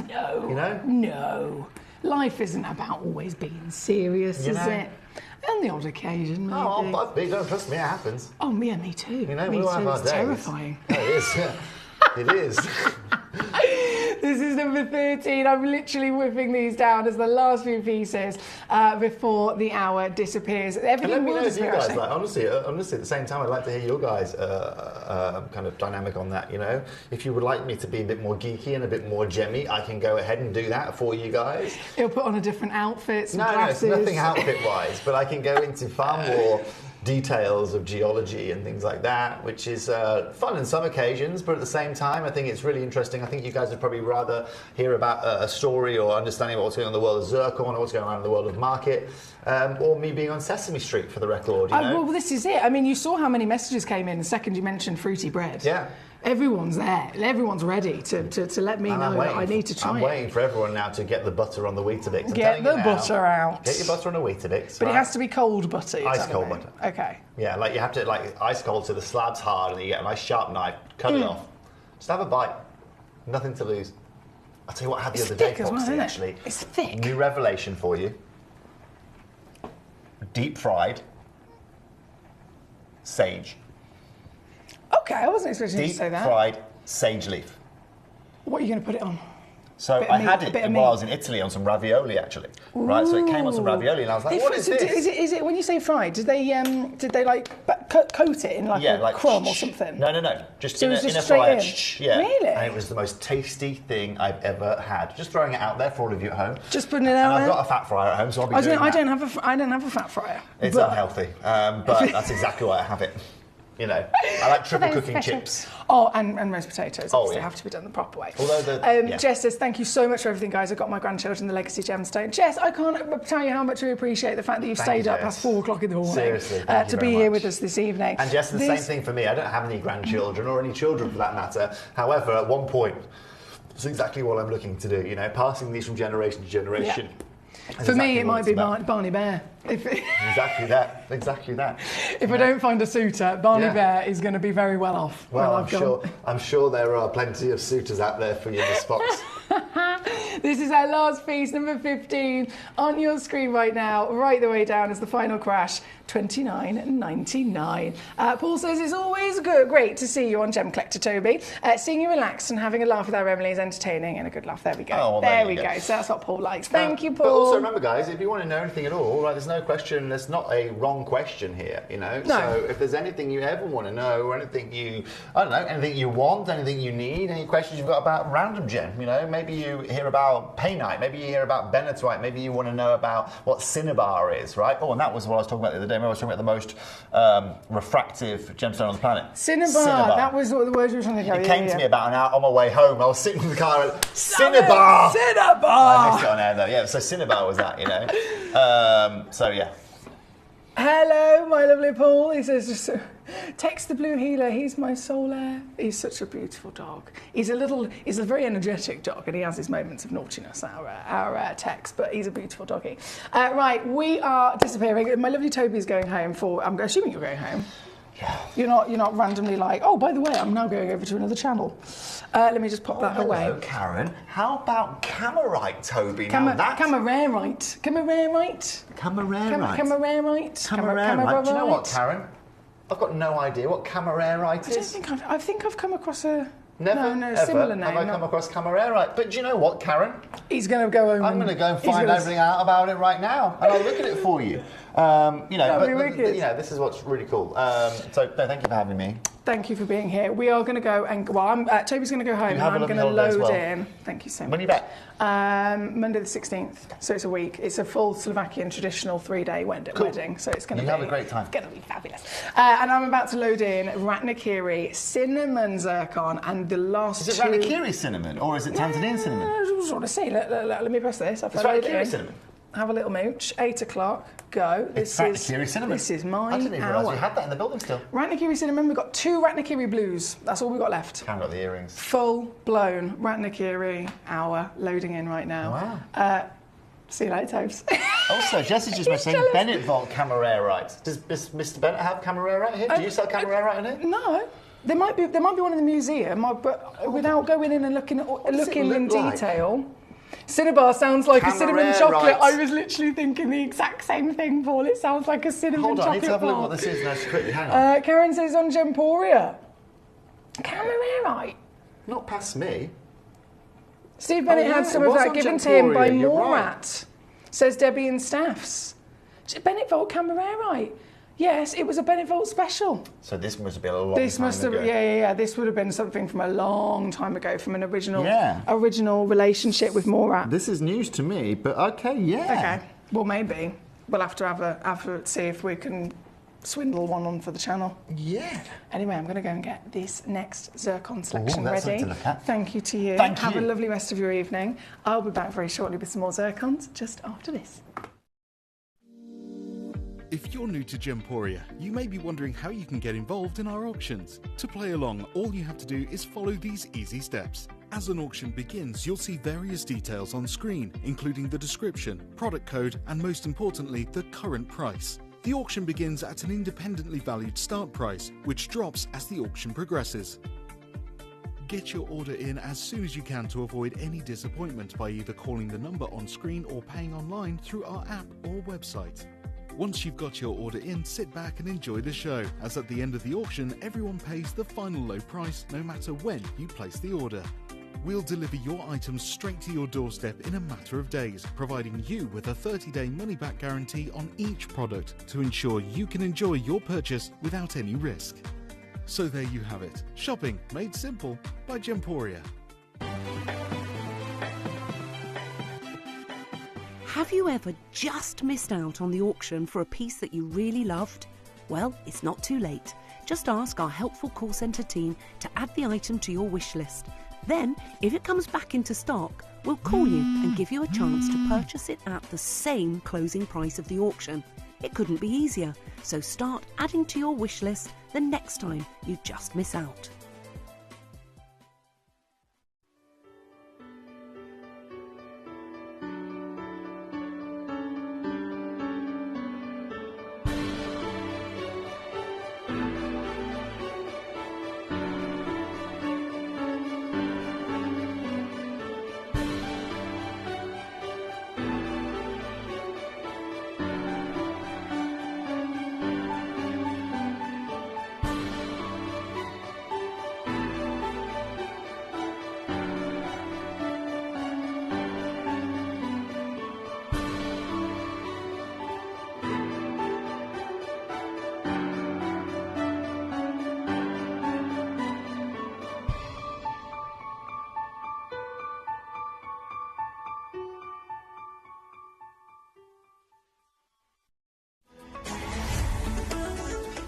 No. You know? No. Life isn't about always being serious, is it? On the odd occasion, maybe. Oh, don't trust me, it happens. Oh, me too. You know, me we all too. have our It's days. terrifying. Oh, it is, yeah. It is. This is number 13. I'm literally whipping these down as the last few pieces before the hour disappears. Everything And let me will know if you disappear, guys, actually. like, honestly, at the same time, I'd like to hear your guys' kind of dynamic on that, you know? If you would like me to be a bit more geeky and a bit more gemmy, I can go ahead and do that for you guys. He'll put on a different outfit, some No, glasses. it's nothing outfit-wise, but I can go into far more details of geology and things like that, which is fun on some occasions, but at the same time, I think it's really interesting. I think you guys would probably rather hear about a story or understanding what's going on in the world of zircon or what's going on in the world of market, or me being on Sesame Street for the record, you know? Well, this is it. I mean, you saw how many messages came in the second you mentioned fruity bread. Yeah. Everyone's there. Everyone's ready to let me know that I need to try I'm it. waiting for everyone now to get the butter on the Weetabix. Get the butter out. Get your butter on a Weetabix. But right? it has to be cold butter. Ice cold butter. Okay. Yeah, like you have to, like, ice cold so the slab's hard and you get a nice sharp knife, cut it off. Just have a bite. Nothing to lose. I'll tell you what I had the other day, thick as well, Foxy, isn't it? actually. It's thick. New revelation for you. Deep fried sage. Okay, I wasn't expecting you to Deep say that. fried sage leaf. What are you going to put it on? So Bit of I meat, had a it bit of while I meat. was in Italy on some ravioli, actually. Right, so it came on some ravioli, and I was like, "What is this?" Is it when you say fried? Did they like coat it in like a crumb or something? No. Just So in it was a just fryer. straight in? Yeah. Really? And it was the most tasty thing I've ever had. Just throwing it out there for all of you at home. Just putting it out And I've there? got a fat fryer at home, so I'll be doing that. I don't have a fat fryer. It's but- unhealthy, but that's exactly why I have it. You know, I like triple cooking chips. Oh, and roast potatoes. Oh, Obviously, yeah. have to be done the proper way. Although Jess says, thank you so much for everything, guys. I got my grandchildren the Legacy Gemstone. Jess, I can't tell you how much we appreciate the fact that you've Thank you, stayed up Jess. past 4 o'clock in the morning Seriously, thank you to very be here much. with us this evening. And Jess, the same thing for me. I don't have any grandchildren or any children for that matter. However, at one point, it's exactly what I'm looking to do. You know, passing these from generation to generation. Yeah. That's For me, exactly it what might it's be about. Barney Bear. Exactly that. Exactly that. If I don't find a suitor, Barney Bear is going to be very well off. Well, when I've gone. I'm sure there are plenty of suitors out there for you, Miss Fox. This is our last piece, number 15, on your screen right now, right the way down as the final crash, $29.99. Paul says it's always great to see you on Gemcollector, Toby. Seeing you relaxed and having a laugh with our Emily is entertaining, and a good laugh. There we go. Oh, well, there we go. So that's what Paul likes. Thank you, Paul. But also remember, guys, if you want to know anything at all, right, there's no question, there's not a wrong question here, you know? No. So if there's anything you ever want to know, or anything anything you want, anything you need, any questions you've got about random gem, you know, maybe you hear about painite, maybe you hear about benitoite, maybe you want to know about what cinnabar is, right? Oh, and that was what I was talking about the other day. Remember I was talking about the most refractive gemstone on the planet. Cinnabar. That was what the word you were trying to think of. It came to me about an hour on my way home. I was sitting in the car and cinnabar! Cinnabar! I missed it on air though. Yeah, so cinnabar was that, you know. So yeah. Hello, my lovely Paul. He says, text the blue healer. He's my soul heir. He's such a beautiful dog. He's a very energetic dog, and he has his moments of naughtiness, our text, but he's a beautiful doggy. Right, we are disappearing. My lovely Toby's going home I'm assuming you're going home. Yeah. You're not randomly like, oh, by the way, I'm now going over to another channel. Let me just pop that away. Hello, Karen. How about camerite, Toby? Camerite. Camerarite. Camerarite. Do you know what, Karen? I've got no idea what camerarite is. I think I've come across a... Never, no, ever similar name. have I come across camerarite. But do you know what, Karen? He's going to go home. I'm going to go and find everything out about it right now, and I'll look at it for you. You know, That'd be wicked. You know, this is what's really cool. So, no, thank you for having me. Thank you for being here. We are going to go and, well, Toby's going to go home and I'm going to load in. Thank you so much. When are you back? Monday the 16th. So it's a week. It's a full Slovakian traditional 3-day wedding. So it's going to be... have a great time. It's going to be fabulous. And I'm about to load in Ratnakiri cinnamon zircon and the last Is it Ratnakiri cinnamon or is it Tanzanian cinnamon? I just want to see. Let me press this. It's Ratnakiri cinnamon. Have a little mooch. 8 o'clock. Go. It's Ratnakiri cinnamon. This is mine. I didn't even realise you had that in the building still. Ratnakiri cinnamon. We've got 2 Ratnakiri blues. That's all we've got left. Haven't got the earrings. Full blown Ratnakiri hour loading in right now. Wow. See you later, Tobes. Also, Jesse's just saying Bennett Vault Camererite. Does Mr. Bennett have Camererite here? Do you sell Camererite in here? No. There might be one in the museum, but without going in and looking in detail. Cinnabar sounds like a cinnamon chocolate. I was literally thinking the exact same thing, Paul. It sounds like a cinnamon chocolate. Hold on, I need to have a look what this is now. Quickly, hang on. Karen says on Gemporia. Camererite. Not past me. Steve Bennett had some of that given to him by Morat, says Debbie and Staffs. Bennett Vault Camererite. Yes, it was a Bennett Vault special. So this must have been a long time ago. Yeah. This would have been something from a long time ago, from an original relationship with Morat. This is news to me, but okay, yeah. Okay, well maybe we'll have to see if we can swindle one on for the channel. Yeah. Anyway, I'm going to go and get this next zircon selection that's ready. something to look at. Thank you to you. Thank Have you. a lovely rest of your evening. I'll be back very shortly with some more zircons just after this. If you're new to Gemporia, you may be wondering how you can get involved in our auctions. To play along, all you have to do is follow these easy steps. As an auction begins, you'll see various details on screen, including the description, product code, and most importantly, the current price. The auction begins at an independently valued start price, which drops as the auction progresses. Get your order in as soon as you can to avoid any disappointment by either calling the number on screen or paying online through our app or website. Once you've got your order in, sit back and enjoy the show, as at the end of the auction, everyone pays the final low price no matter when you place the order. We'll deliver your items straight to your doorstep in a matter of days, providing you with a 30-day money-back guarantee on each product to ensure you can enjoy your purchase without any risk. So there you have it. Shopping made simple by Gemporia. Have you ever just missed out on the auction for a piece that you really loved? Well, it's not too late. Just ask our helpful call centre team to add the item to your wish list. Then, if it comes back into stock, we'll call you and give you a chance to purchase it at the same closing price of the auction. It couldn't be easier, so start adding to your wish list the next time you just miss out.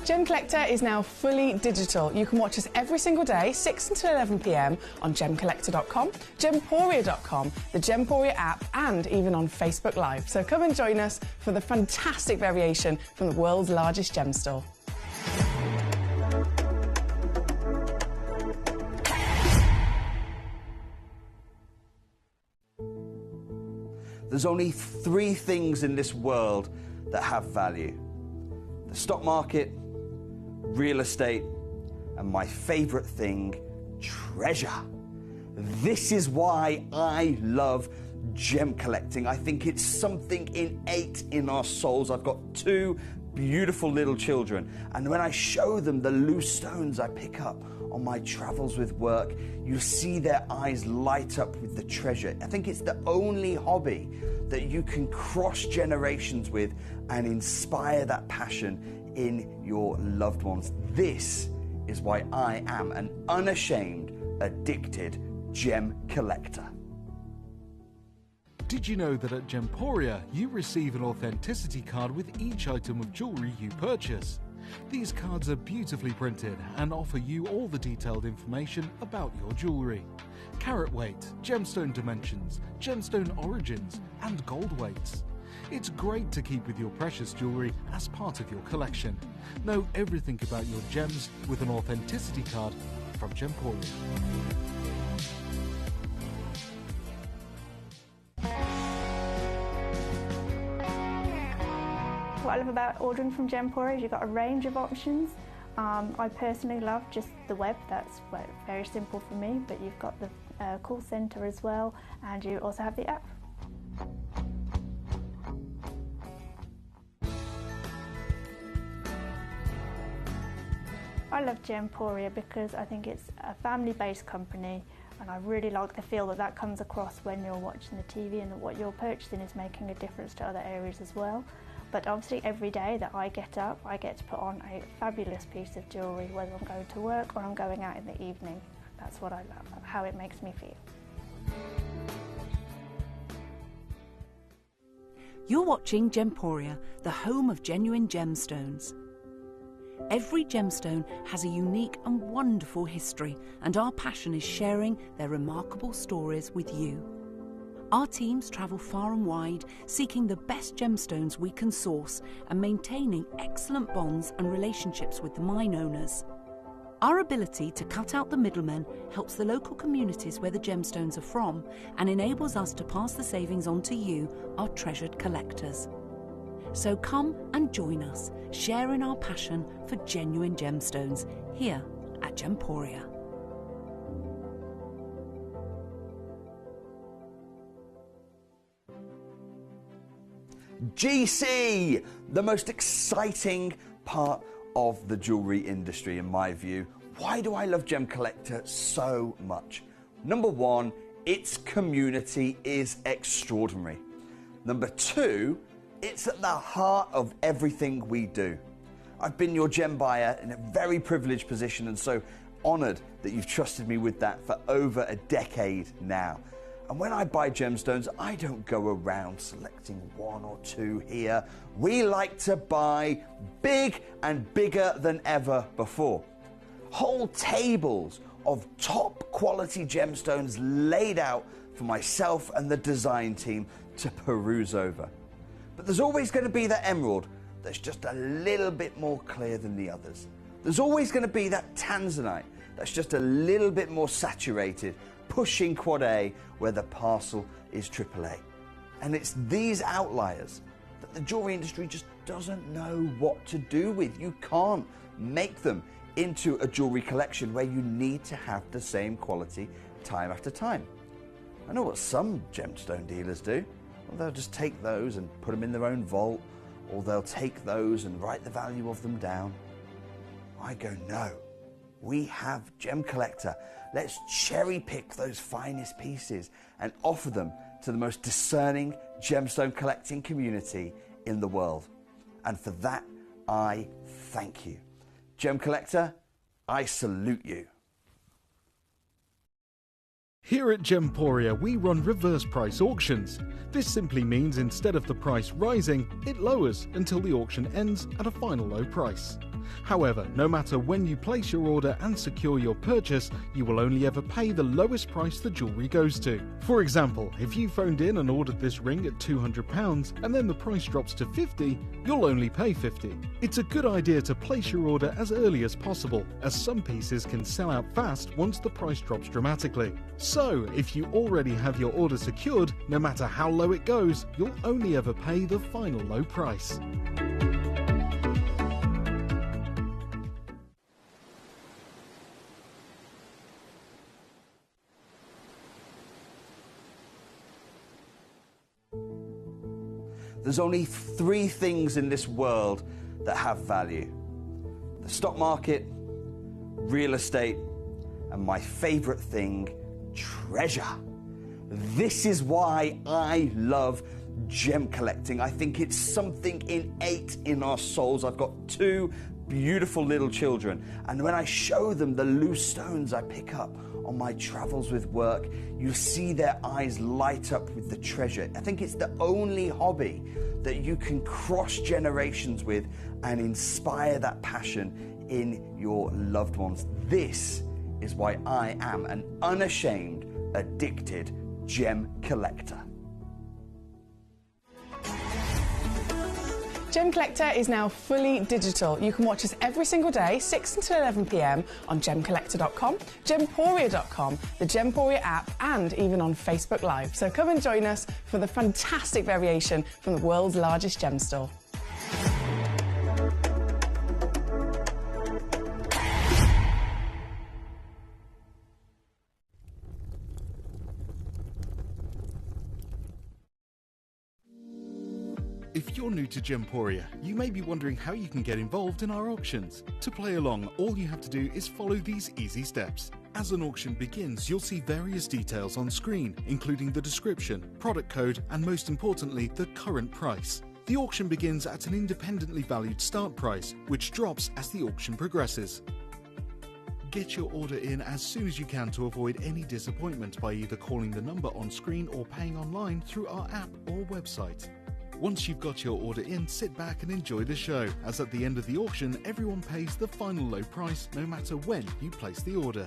Gemcollector is now fully digital. You can watch us every single day, 6 until 11 p.m. on Gemcollector.com, Gemporia.com, the Gemporia app, and even on Facebook Live. So come and join us for the fantastic variation from the world's largest gem store. There's only 3 things in this world that have value: the stock market, real estate, and my favorite thing, treasure. This is why I love gem collecting. I think it's something innate in our souls. I've got 2 beautiful little children, and when I show them the loose stones I pick up on my travels with work, you see their eyes light up with the treasure. I think it's the only hobby that you can cross generations with and inspire that passion in your loved ones. This is why I am an unashamed, addicted gem collector. Did you know that at Gemporia you receive an authenticity card with each item of jewellery you purchase? These cards are beautifully printed and offer you all the detailed information about your jewellery. Carat weight, gemstone dimensions, gemstone origins and gold weights. It's great to keep with your precious jewellery as part of your collection. Know everything about your gems with an authenticity card from Gemporia. What I love about ordering from Gemporia is you've got a range of options. I personally love just the web, that's very simple for me, but you've got the call centre as well, and you also have the app. I love Gemporia because I think it's a family-based company, and I really like the feel that comes across when you're watching the TV, and that what you're purchasing is making a difference to other areas as well. But obviously every day that I get up, I get to put on a fabulous piece of jewellery, whether I'm going to work or I'm going out in the evening. That's what I love, how it makes me feel. You're watching Gemporia, the home of genuine gemstones. Every gemstone has a unique and wonderful history, and our passion is sharing their remarkable stories with you. Our teams travel far and wide, seeking the best gemstones we can source and maintaining excellent bonds and relationships with the mine owners. Our ability to cut out the middlemen helps the local communities where the gemstones are from and enables us to pass the savings on to you, our treasured collectors. So come and join us, sharing our passion for genuine gemstones here at Gemporia. GC, the most exciting part of the jewellery industry in my view. Why do I love Gemcollector so much? Number one, its community is extraordinary. Number two, it's at the heart of everything we do. I've been your gem buyer in a very privileged position, and so honoured that you've trusted me with that for over a decade now. And when I buy gemstones, I don't go around selecting one or two here. We like to buy big and bigger than ever before. Whole tables of top quality gemstones laid out for myself and the design team to peruse over. But there's always going to be that emerald that's just a little bit more clear than the others. There's always going to be that tanzanite that's just a little bit more saturated, pushing quad A where the parcel is AAA. And it's these outliers that the jewellery industry just doesn't know what to do with. You can't make them into a jewellery collection where you need to have the same quality time after time. I know what some gemstone dealers do. Well, they'll just take those and put them in their own vault, or they'll take those and write the value of them down. I go, no. We have Gemcollector. Let's cherry pick those finest pieces and offer them to the most discerning gemstone collecting community in the world. And for that, I thank you. Gemcollector, I salute you. Here at Gemporia, we run reverse price auctions. This simply means instead of the price rising, it lowers until the auction ends at a final low price. However, no matter when you place your order and secure your purchase, you will only ever pay the lowest price the jewellery goes to. For example, if you phoned in and ordered this ring at £200 and then the price drops to £50, you'll only pay £50. It's a good idea to place your order as early as possible, as some pieces can sell out fast once the price drops dramatically. So, if you already have your order secured, no matter how low it goes, you'll only ever pay the final low price. There's only three things in this world that have value: the stock market, real estate, and my favorite thing, treasure. This is why I love gem collecting. I think it's something innate in our souls. I've got two beautiful little children. And when I show them the loose stones I pick up on my travels with work, you see their eyes light up with the treasure. I think it's the only hobby that you can cross generations with and inspire that passion in your loved ones. This is why I am an unashamed, addicted gem collector. Gemcollector is now fully digital. You can watch us every single day, 6 until 11 p.m. on Gemcollector.com, Gemporia.com, the Gemporia app, and even on Facebook Live. So come and join us for the fantastic variation from the world's largest gem store. If you're new to Gemporia, you may be wondering how you can get involved in our auctions. To play along, all you have to do is follow these easy steps. As an auction begins, you'll see various details on screen, including the description, product code, and most importantly, the current price. The auction begins at an independently valued start price, which drops as the auction progresses. Get your order in as soon as you can to avoid any disappointment by either calling the number on screen or paying online through our app or website. Once you've got your order in, sit back and enjoy the show, as at the end of the auction, everyone pays the final low price no matter when you place the order.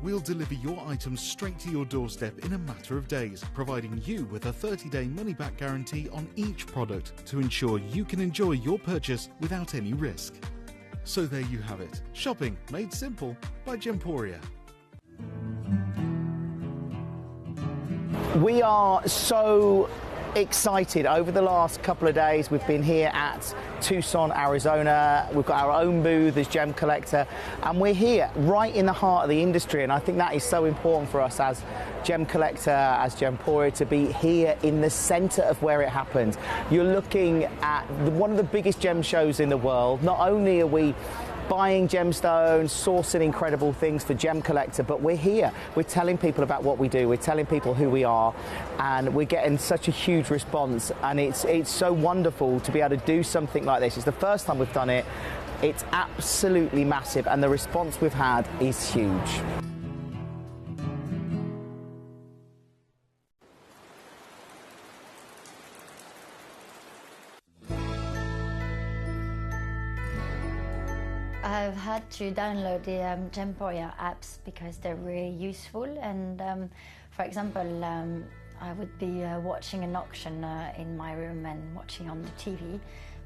We'll deliver your items straight to your doorstep in a matter of days, providing you with a 30-day money-back guarantee on each product to ensure you can enjoy your purchase without any risk. So there you have it, shopping made simple by Gemporia. We are so excited. Over the last couple of days, we've been here at Tucson, Arizona. We've got our own booth as Gemcollector, and we're here right in the heart of the industry, and I think that is so important for us as Gemcollector, as Gemporia, to be here in the center of where it happens. You're looking at one of the biggest gem shows in the world. Not only are we buying gemstones, sourcing incredible things for Gemcollector, but we're here. We're telling people about what we do. We're telling people who we are, and we're getting such a huge response. And it's so wonderful to be able to do something like this. It's the first time we've done it. It's absolutely massive, and the response we've had is huge. I've had to download the Gemporia apps because they're really useful, and for example, I would be watching an auction in my room and watching on the TV,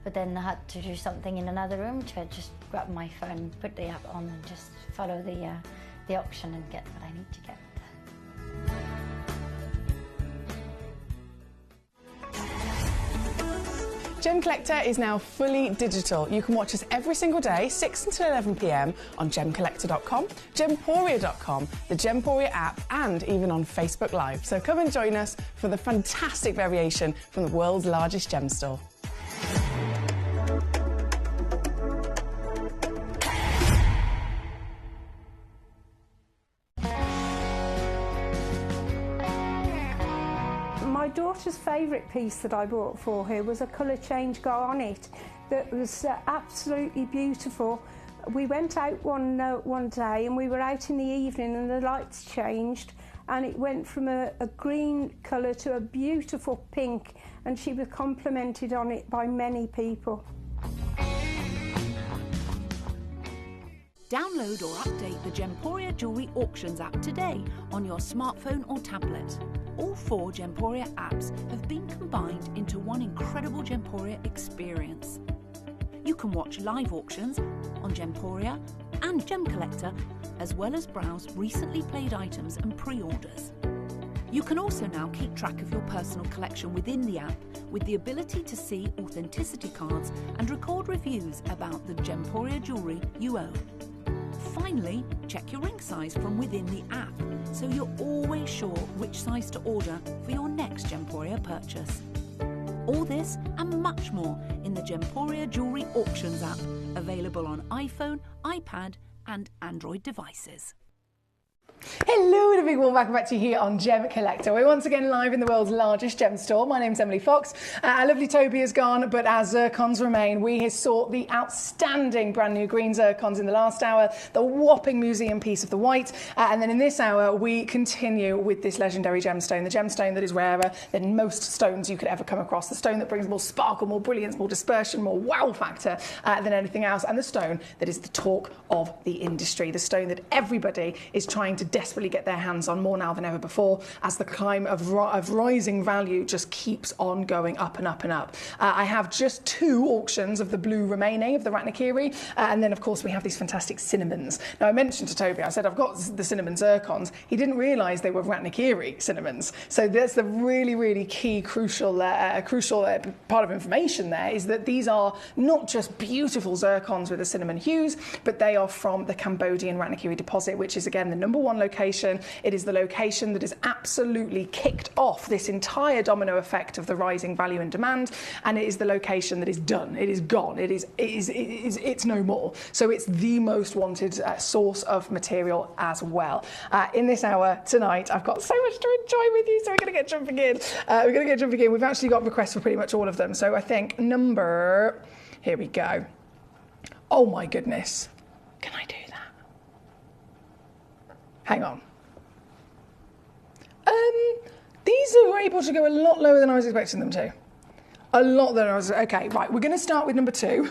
but then I had to do something in another room, so I just grab my phone, put the app on and just follow the auction and get what I need to get. Gemcollector is now fully digital. You can watch us every single day, 6 until 11 p.m. on Gemcollector.com, Gemporia.com, the Gemporia app, and even on Facebook Live. So come and join us for the fantastic variation from the world's largest gem store. My daughter's favourite piece that I bought for her was a colour change garnet that was absolutely beautiful. We went out one day and we were out in the evening and the lights changed and it went from a green colour to a beautiful pink, and she was complimented on it by many people. Download or update the Gemporia Jewellery Auctions app today on your smartphone or tablet. All 4 Gemporia apps have been combined into one incredible Gemporia experience. You can watch live auctions on Gemporia and Gemcollector, as well as browse recently played items and pre-orders. You can also now keep track of your personal collection within the app, with the ability to see authenticity cards and record reviews about the Gemporia jewellery you own. Finally, check your ring size from within the app, so you're always sure which size to order for your next Gemporia purchase. All this and much more in the Gemporia Jewellery Auctions app, available on iPhone, iPad and Android devices. Hello and a big warm welcome back to you here on Gemcollector. We're once again live in the world's largest gem store. My name's Emily Fox. Our lovely Toby is gone, but our zircons remain. We have sought the outstanding brand new green zircons in the last hour, the whopping museum piece of the white, and then in this hour we continue with this legendary gemstone, the gemstone that is rarer than most stones you could ever come across, the stone that brings more sparkle, more brilliance, more dispersion, more wow factor than anything else, and the stone that is the talk of the industry, the stone that everybody is trying to desperately get their hands on more now than ever before, as the climb of rising value just keeps on going up and up and up. I have just 2 auctions of the blue remaining, of the Ratnakiri, and then of course we have these fantastic cinnamons. Now I mentioned to Toby, I said I've got the cinnamon zircons. He didn't realise they were Ratnakiri cinnamons. So that's the really key crucial part of information there, is that these are not just beautiful zircons with the cinnamon hues, but they are from the Cambodian Ratnakiri deposit, which is again the #1 location. It is the location that has absolutely kicked off this entire domino effect of the rising value and demand, and it is the location that is done. It is gone. It's no more. So it's the most wanted source of material as well. In this hour tonight, I've got so much to enjoy with you, so we're going to get jumping in. We've actually got requests for pretty much all of them. So I think here we go. Oh my goodness. Can I do that? Hang on. These are able to go a lot lower than I was expecting them to. A lot that I was, okay, right, we're going to start with number 2,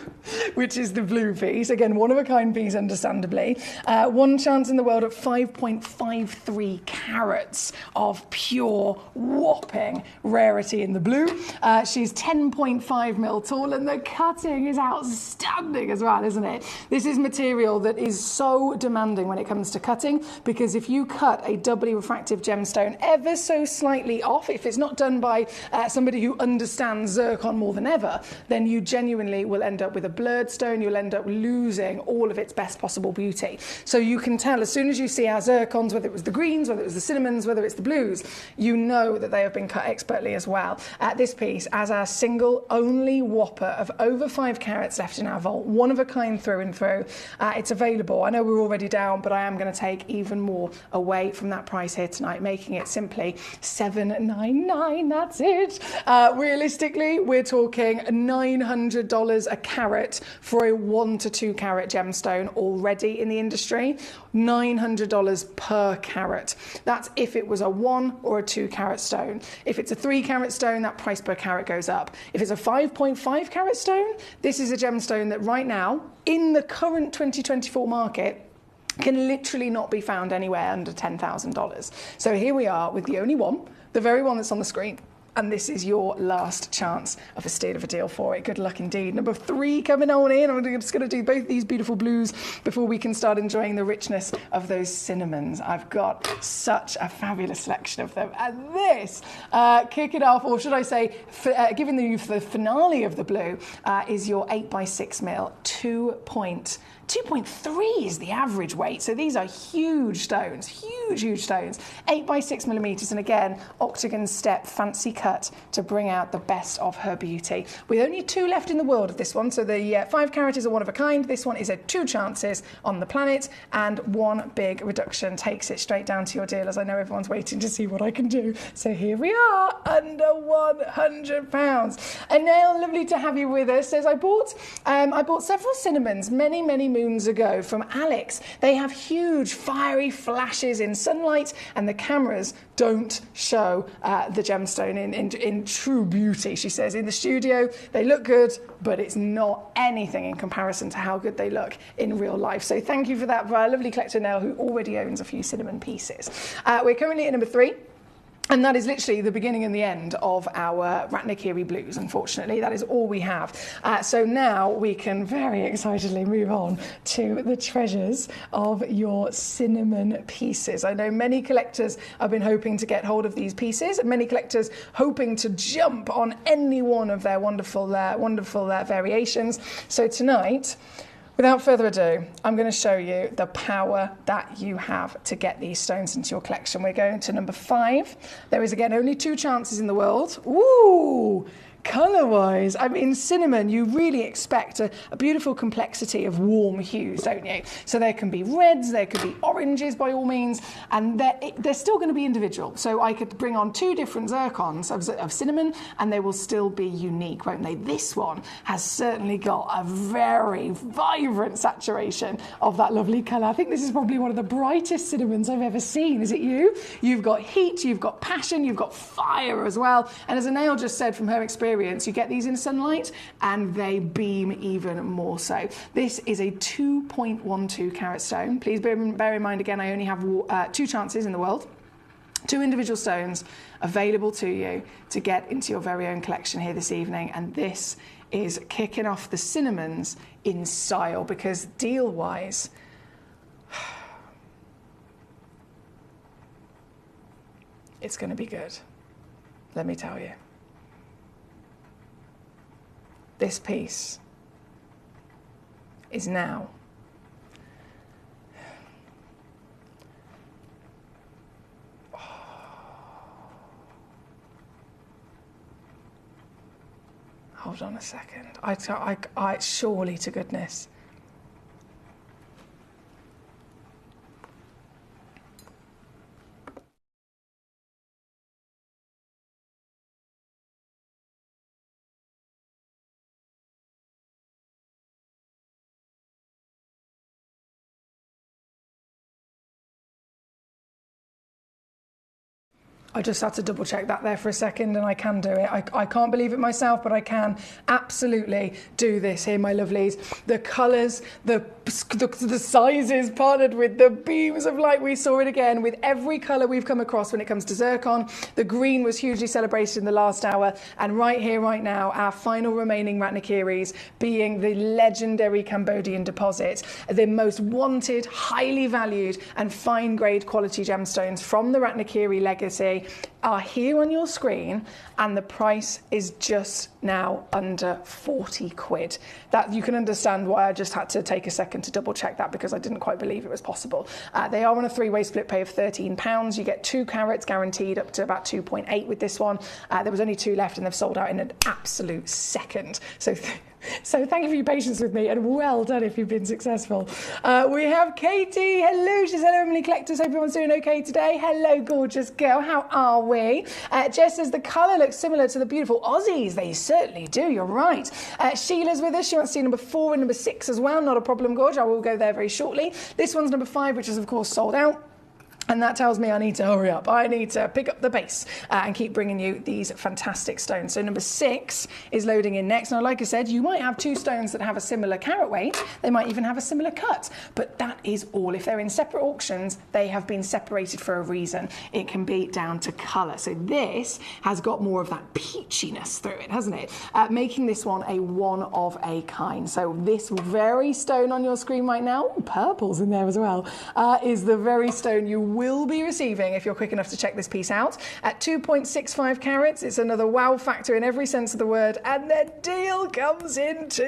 which is the blue piece. Again, one-of-a-kind piece, understandably. One chance in the world at 5.53 carats of pure, whopping rarity in the blue. She's 10.5 mil tall, and the cutting is outstanding as well, isn't it? This is material that is so demanding when it comes to cutting, because if you cut a doubly refractive gemstone ever so slightly off, if it's not done by somebody who understands zircon more than ever, then you genuinely will end up with a blurred stone. You'll end up losing all of its best possible beauty. So you can tell as soon as you see our zircons, whether it was the greens, whether it was the cinnamons, whether it's the blues, you know that they have been cut expertly as well. This piece, as our single only whopper of over 5 carats left in our vault, one of a kind through and through. It's available. I know we're already down, but I am going to take even more away from that price here tonight, making it simply $799. That's it. Realistically, we're talking $900 a carat for a 1 to 2 carat gemstone already in the industry. $900 per carat. That's if it was a 1 or a 2 carat stone. If it's a 3 carat stone, that price per carat goes up. If it's a 5.5 carat stone, this is a gemstone that right now, in the current 2024 market, can literally not be found anywhere under $10,000. So here we are with the only one, the very one that's on the screen. And this is your last chance of a steal of a deal for it. Good luck indeed. Number 3 coming on in. I'm just going to do both these beautiful blues before we can start enjoying the richness of those cinnamons. I've got such a fabulous selection of them. And this, kick it off, or should I say, giving you the finale of the blue, is your 8x6 mil 2.3 is the average weight, so these are huge stones, huge stones. 8x6 millimeters, and again, octagon step, fancy cut to bring out the best of her beauty. With only 2 left in the world of this one, so the 5 carat is a one of a kind. This one is a 2 chances on the planet, and 1 big reduction takes it straight down to your dealers. I know everyone's waiting to see what I can do, so here we are, under £100. And Nail, lovely to have you with us. Says I bought several cinnamons many moons ago from Alex. They have huge fiery flashes in sunlight, and the cameras don't show the gemstone in true beauty. She says in the studio they look good, but it's not anything in comparison to how good they look in real life. So thank you for that, for our lovely collector Nell, who already owns a few cinnamon pieces. We're currently at number 3. And that is literally the beginning and the end of our Ratnakiri blues, unfortunately. That is all we have. So now we can very excitedly move on to the treasures of your cinnamon pieces. I know many collectors have been hoping to get hold of these pieces, and many collectors hoping to jump on any one of their wonderful variations. So tonight, without further ado, I'm going to show you the power that you have to get these stones into your collection. We're going to number 5. There is, again, only 2 chances in the world. Ooh! Colour-wise, I mean, cinnamon, you really expect a beautiful complexity of warm hues, don't you? So there can be reds, there could be oranges by all means, and they're still going to be individual. So I could bring on 2 different zircons of cinnamon, and they will still be unique, won't they? This one has certainly got a very vibrant saturation of that lovely colour. I think this is probably one of the brightest cinnamons I've ever seen. Is it you? You've got heat, you've got passion, you've got fire as well. And as Anil just said from her experience, you get these in sunlight and they beam even more so. This is a 2.12 carat stone. Please bear in mind again, I only have 2 chances in the world. 2 individual stones available to you to get into your very own collection here this evening. And this is kicking off the cinnamons in style, because deal-wise, it's going to be good. Let me tell you. This piece is now hold on a second. I surely to goodness. I just had to double check that there for a second, and I can do it. I can't believe it myself, but I can absolutely do this here, my lovelies. The colours, the sizes partnered with the beams of light. We saw it again with every colour we've come across when it comes to zircon. The green was hugely celebrated in the last hour, and right here, right now, our final remaining Ratnakiris being the legendary Cambodian deposit, the most wanted, highly valued and fine grade quality gemstones from the Ratnakiri legacy are here on your screen, and the price is just now under 40 quid. That you can understand why I just had to take a second to double check that, because I didn't quite believe it was possible. They are on a 3-way split pay of £13. You get 2 carats guaranteed up to about 2.8 with this one. There was only 2 left and they've sold out in an absolute second. So thank you for your patience with me, and well done if you've been successful. We have Katie. Hello. She's hello, Emily Collectors. Hope everyone's doing okay today. Hello, gorgeous girl. How are we? Jess says the colour looks similar to the beautiful Aussies. They certainly do. You're right. Sheila's with us. She wants to see number 4 and number 6 as well. Not a problem, Gorge. I will go there very shortly. This one's number 5, which is, of course, sold out. And that tells me I need to hurry up. I need to pick up the pace and keep bringing you these fantastic stones. So number 6 is loading in next. Now, like I said, you might have 2 stones that have a similar carat weight. They might even have a similar cut. But that is all. If they're in separate auctions, they have been separated for a reason. It can be down to colour. So this has got more of that peachiness through it, hasn't it? Making this one a one of a kind. So this very stone on your screen right now, purple's in there as well, is the very stone you will be receiving if you're quick enough to check this piece out. At 2.65 carats, it's another wow factor in every sense of the word, and the deal comes in to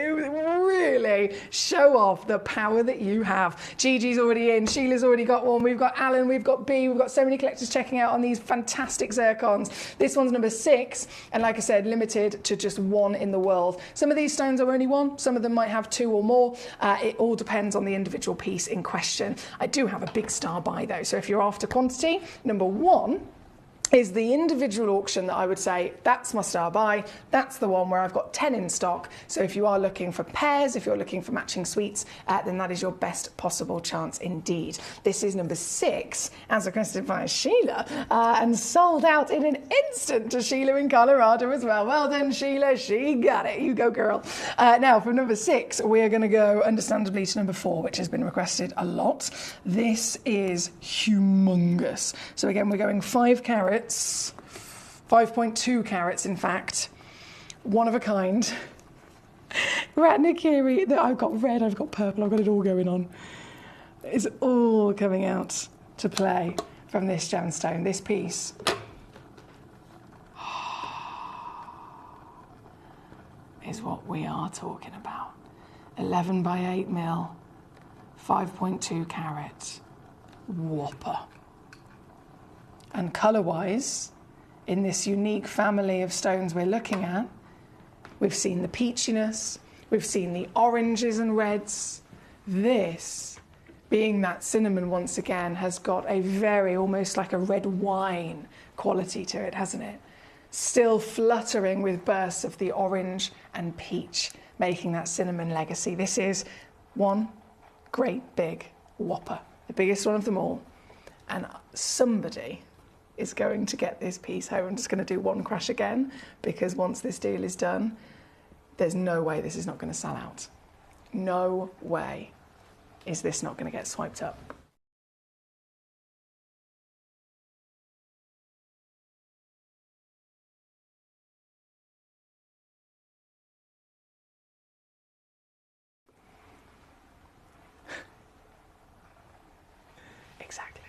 really show off the power that you have. Gigi's already in, Sheila's already got one, we've got Alan, we've got B, we've got so many collectors checking out on these fantastic zircons. This one's number 6, and like I said, limited to just 1 in the world. Some of these stones are only 1, some of them might have 2 or more. It all depends on the individual piece in question. I do have a big star buy though, so if you're after quantity, number 1 is the individual auction that I would say, that's my star buy. That's the one where I've got 10 in stock. So if you are looking for pairs, if you're looking for matching suites, then that is your best possible chance indeed. This is number 6, as requested by Sheila, and sold out in an instant to Sheila in Colorado as well. Well done, Sheila, she got it. You go, girl. Now, from number 6, we are going to go, understandably, to number 4, which has been requested a lot. This is humongous. So again, we're going 5 carats. 5.2 carats, in fact. One of a kind. Ratnakiri. I've got red, I've got purple, I've got it all going on. It's all coming out to play from this gemstone. This piece is what we are talking about. 11 by 8 mil, 5.2 carat. Whopper. And colour-wise, in this unique family of stones we're looking at, we've seen the peachiness, we've seen the oranges and reds. This, being that cinnamon once again, has got a very, almost like a red wine quality to it, hasn't it? Still fluttering with bursts of the orange and peach, making that cinnamon legacy. This is one great big whopper, the biggest one of them all. And somebody is going to get this piece home. I'm just going to do one crash again, because once this deal is done, there's no way this is not going to sell out. No way is this not going to get swiped up. Exactly.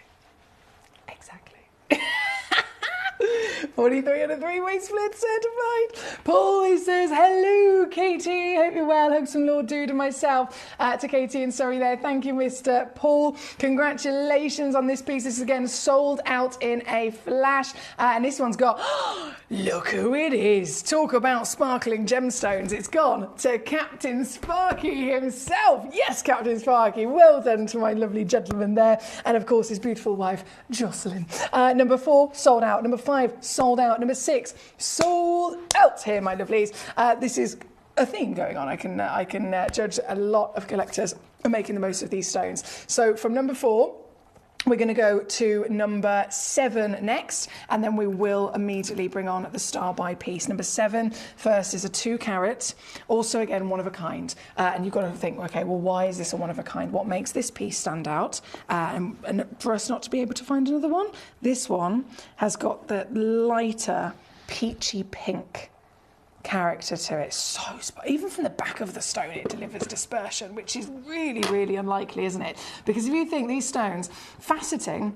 43 and a 3-way split certified. Paul, he says, hello, Katie. Hope you're well. Hope some Lord Dude and myself. To Katie and Surrey there. Thank you, Mr. Paul. Congratulations on this piece. This is again sold out in a flash. And this one's got, look who it is. Talk about sparkling gemstones. It's gone to Captain Sparky himself. Yes, Captain Sparky. Well done to my lovely gentleman there. And of course, his beautiful wife, Jocelyn. Number 4, sold out. Number 5, sold out. Number 6, sold out here, my lovelies. This is a theme going on. I can judge a lot of collectors are making the most of these stones. So from number 4, we're going to go to number 7 next, and then we will immediately bring on the star by piece. Number 7 first is a 2 carat, also again one of a kind. And you've got to think, okay, well, why is this a one of a kind? What makes this piece stand out? And for us not to be able to find another one, this one has got the lighter peachy pink character to it. So even from the back of the stone it delivers dispersion, which is really, really unlikely, isn't it? Because if you think these stones, faceting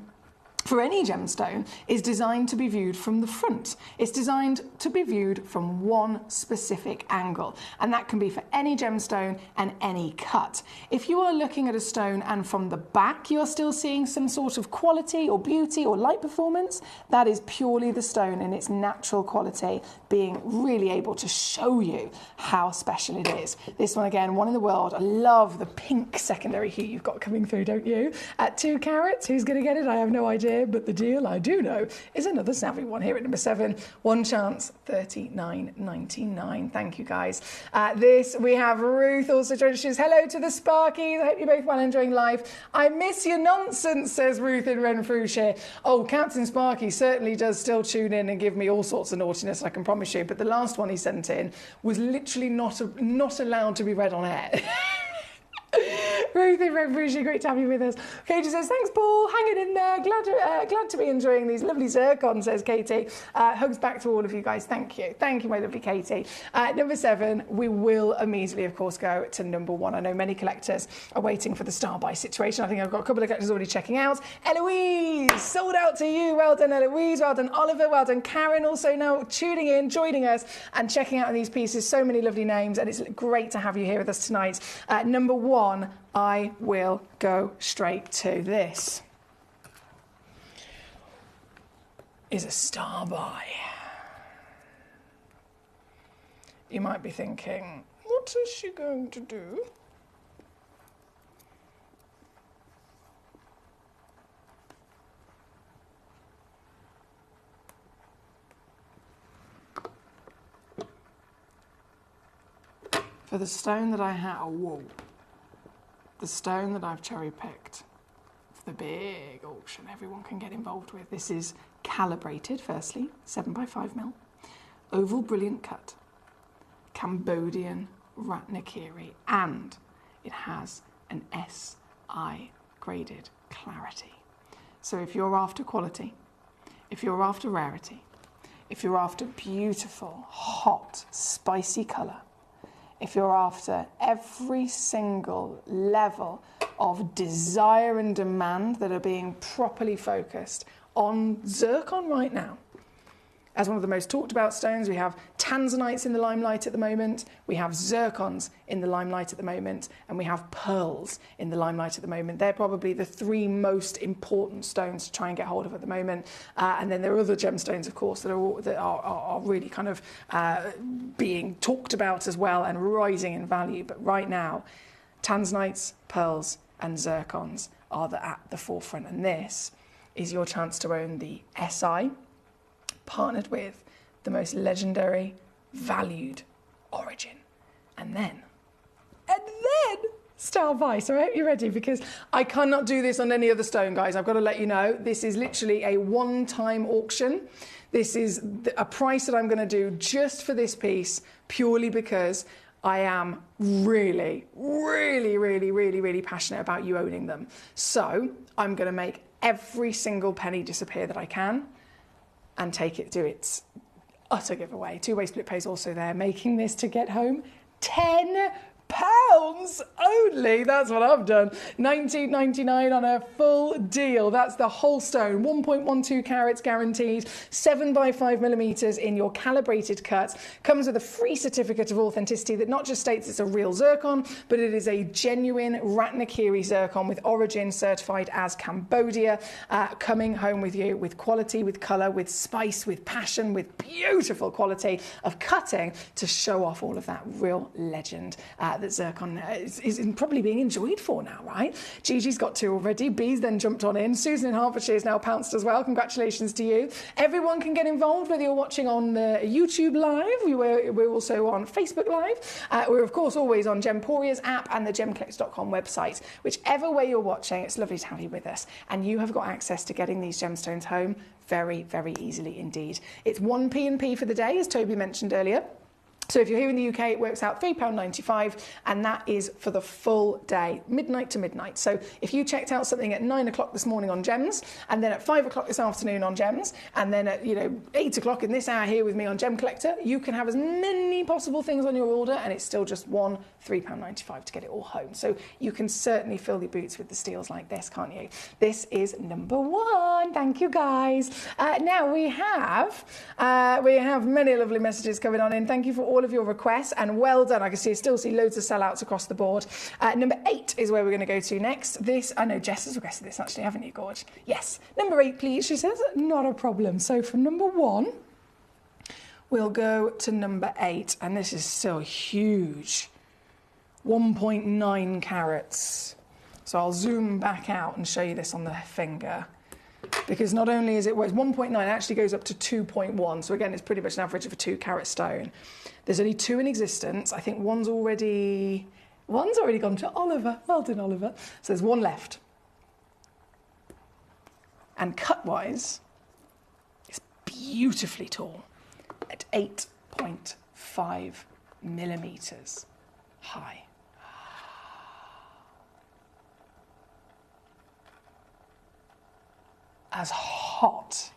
for any gemstone is designed to be viewed from the front. It's designed to be viewed from one specific angle, and that can be for any gemstone and any cut. If you are looking at a stone and from the back you're still seeing some sort of quality or beauty or light performance, that is purely the stone in its natural quality being really able to show you how special it is. This one again, one in the world. I love the pink secondary hue you've got coming through, don't you? At 2 carats, who's going to get it? I have no idea. But the deal I do know is another savvy one here at number 7. One chance, $39.99. Thank you, guys. This, we have Ruth also joined us. Hello to the Sparkies. I hope you're both well enjoying life. I miss your nonsense, says Ruth in Renfrewshire. Oh, Captain Sparky certainly does still tune in and give me all sorts of naughtiness, I can promise you. But the last one he sent in was literally not allowed to be read on air. Ruth in Renfrewshire, great to have you with us. Katie says, thanks, Paul. Hanging in there. Glad to be enjoying these lovely zircons, says Katie. Hugs back to all of you guys. Thank you. Thank you, my lovely Katie. Number 7, we will immediately, of course, go to number 1. I know many collectors are waiting for the star buy situation. I think I've got a couple of collectors already checking out. Eloise, sold out to you. Well done, Eloise. Well done, Oliver. Well done, Karen. Also now tuning in, joining us and checking out these pieces. So many lovely names, and it's great to have you here with us tonight. Number 1, I will go straight to this. Is a star buy. You might be thinking, what is she going to do? For the stone that I have, whoa. The stone that I've cherry-picked for the big auction everyone can get involved with. This is calibrated, firstly, 7x5mm, oval brilliant cut, Cambodian Ratnakiri, and it has an SI graded clarity. So if you're after quality, if you're after rarity, if you're after beautiful, hot, spicy colour, if you're after every single level of desire and demand that are being properly focused on zircon right now, as one of the most talked about stones. We have tanzanites in the limelight at the moment, we have zircons in the limelight at the moment, and we have pearls in the limelight at the moment. They're probably the three most important stones to try and get hold of at the moment. And then there are other gemstones, of course, that are really kind of being talked about as well and rising in value. But right now, tanzanites, pearls, and zircons are at the forefront. And this is your chance to own the SI, partnered with the most legendary, valued Origin. And then, Star Vice. So I hope you're ready, because I cannot do this on any other stone, guys. I've got to let you know, this is literally a one-time auction. This is a price that I'm going to do just for this piece, purely because I am really, really, really, really, really passionate about you owning them. So I'm going to make every single penny disappear that I can and take it to its utter giveaway. Two-way split pay is also there, making this to get home £10 only. That's what I've done. $19.99 on a full deal. That's the whole stone. 1.12 carats guaranteed. 7 by 5 millimeters in your calibrated cut. Comes with a free certificate of authenticity that not just states it's a real zircon, but it is a genuine Ratnakiri zircon with Origin certified as Cambodia. Coming home with you with quality, with colour, with spice, with passion, with beautiful quality of cutting to show off all of that real legend that zircon is probably being enjoyed for now, right? Gigi's got 2 already. Bee's then jumped on in. Susan in Hertfordshire is now pounced as well. Congratulations to you. Everyone can get involved, whether you're watching on YouTube Live. We're also on Facebook Live. We're, of course, always on Gemporia's app and the gemcollector.com website. Whichever way you're watching, it's lovely to have you with us. And you have got access to getting these gemstones home very, very easily indeed. It's 1 P&P for the day, as Toby mentioned earlier. So if you're here in the UK, it works out £3.95, and that is for the full day, midnight to midnight. So if you checked out something at 9 o'clock this morning on Gems, and then at 5 o'clock this afternoon on Gems, and then at 8 o'clock in this hour here with me on Gem Collector, you can have as many possible things on your order, and it's still just £3.95 to get it all home. So you can certainly fill your boots with the steals like this, can't you? This is number 1. Thank you, guys. Now we have many lovely messages coming on in. Thank you for all of your requests, and well done. I can still see loads of sellouts across the board. Number 8 is where we're going to go to next. I know Jess has requested this actually, haven't you, Gorge? Yes. Number 8, please, she says. Not a problem. So from number 1, we'll go to number 8, and this is still huge. 1.9 carats. So I'll zoom back out and show you this on the finger. Because not only is it, well, it's 1.9, it actually goes up to 2.1. So again, it's pretty much an average of a 2-carat stone. There's only 2 in existence. I think one's already gone to Oliver. Well done, Oliver. So there's 1 left. And cut-wise, it's beautifully tall at 8.5 millimeters high. As hot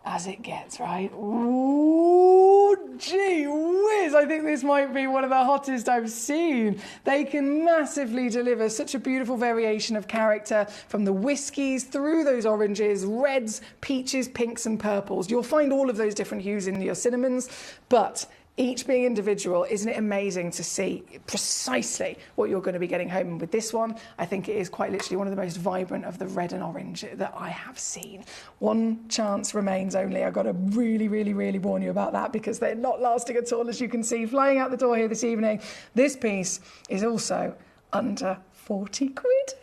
as it gets, right? Ooh, gee whiz! I think this might be one of the hottest I've seen. They can massively deliver such a beautiful variation of character, from the whiskies through those oranges, reds, peaches, pinks and purples. You'll find all of those different hues in your cinnamons, but each being individual, isn't it amazing to see precisely what you're going to be getting home? And with this one, I think it is quite literally one of the most vibrant of the red and orange that I have seen. 1 chance remains only. I've got to really, really, really warn you about that, because they're not lasting at all, as you can see, flying out the door here this evening. This piece is also under 40 quid.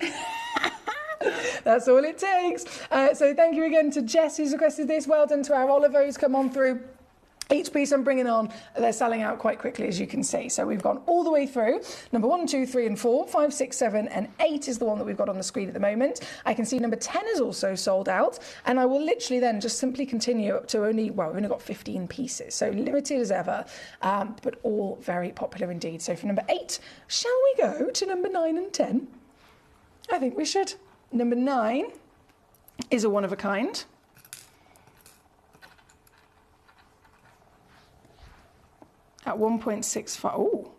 That's all it takes. So thank you again to Jess, who's requested this. Well done to our Oliver, who's come on through. Each piece I'm bringing on, they're selling out quite quickly, as you can see. So we've gone all the way through. Number 1, 2, 3 and 4, 5, 6, 7 and 8 is the one that we've got on the screen at the moment. I can see number 10 is also sold out. And I will literally then just simply continue up to we've only got 15 pieces. So limited as ever, but all very popular indeed. So for number 8, shall we go to number 9 and 10? I think we should. Number 9 is a one of a kind. At 1.65. Oh,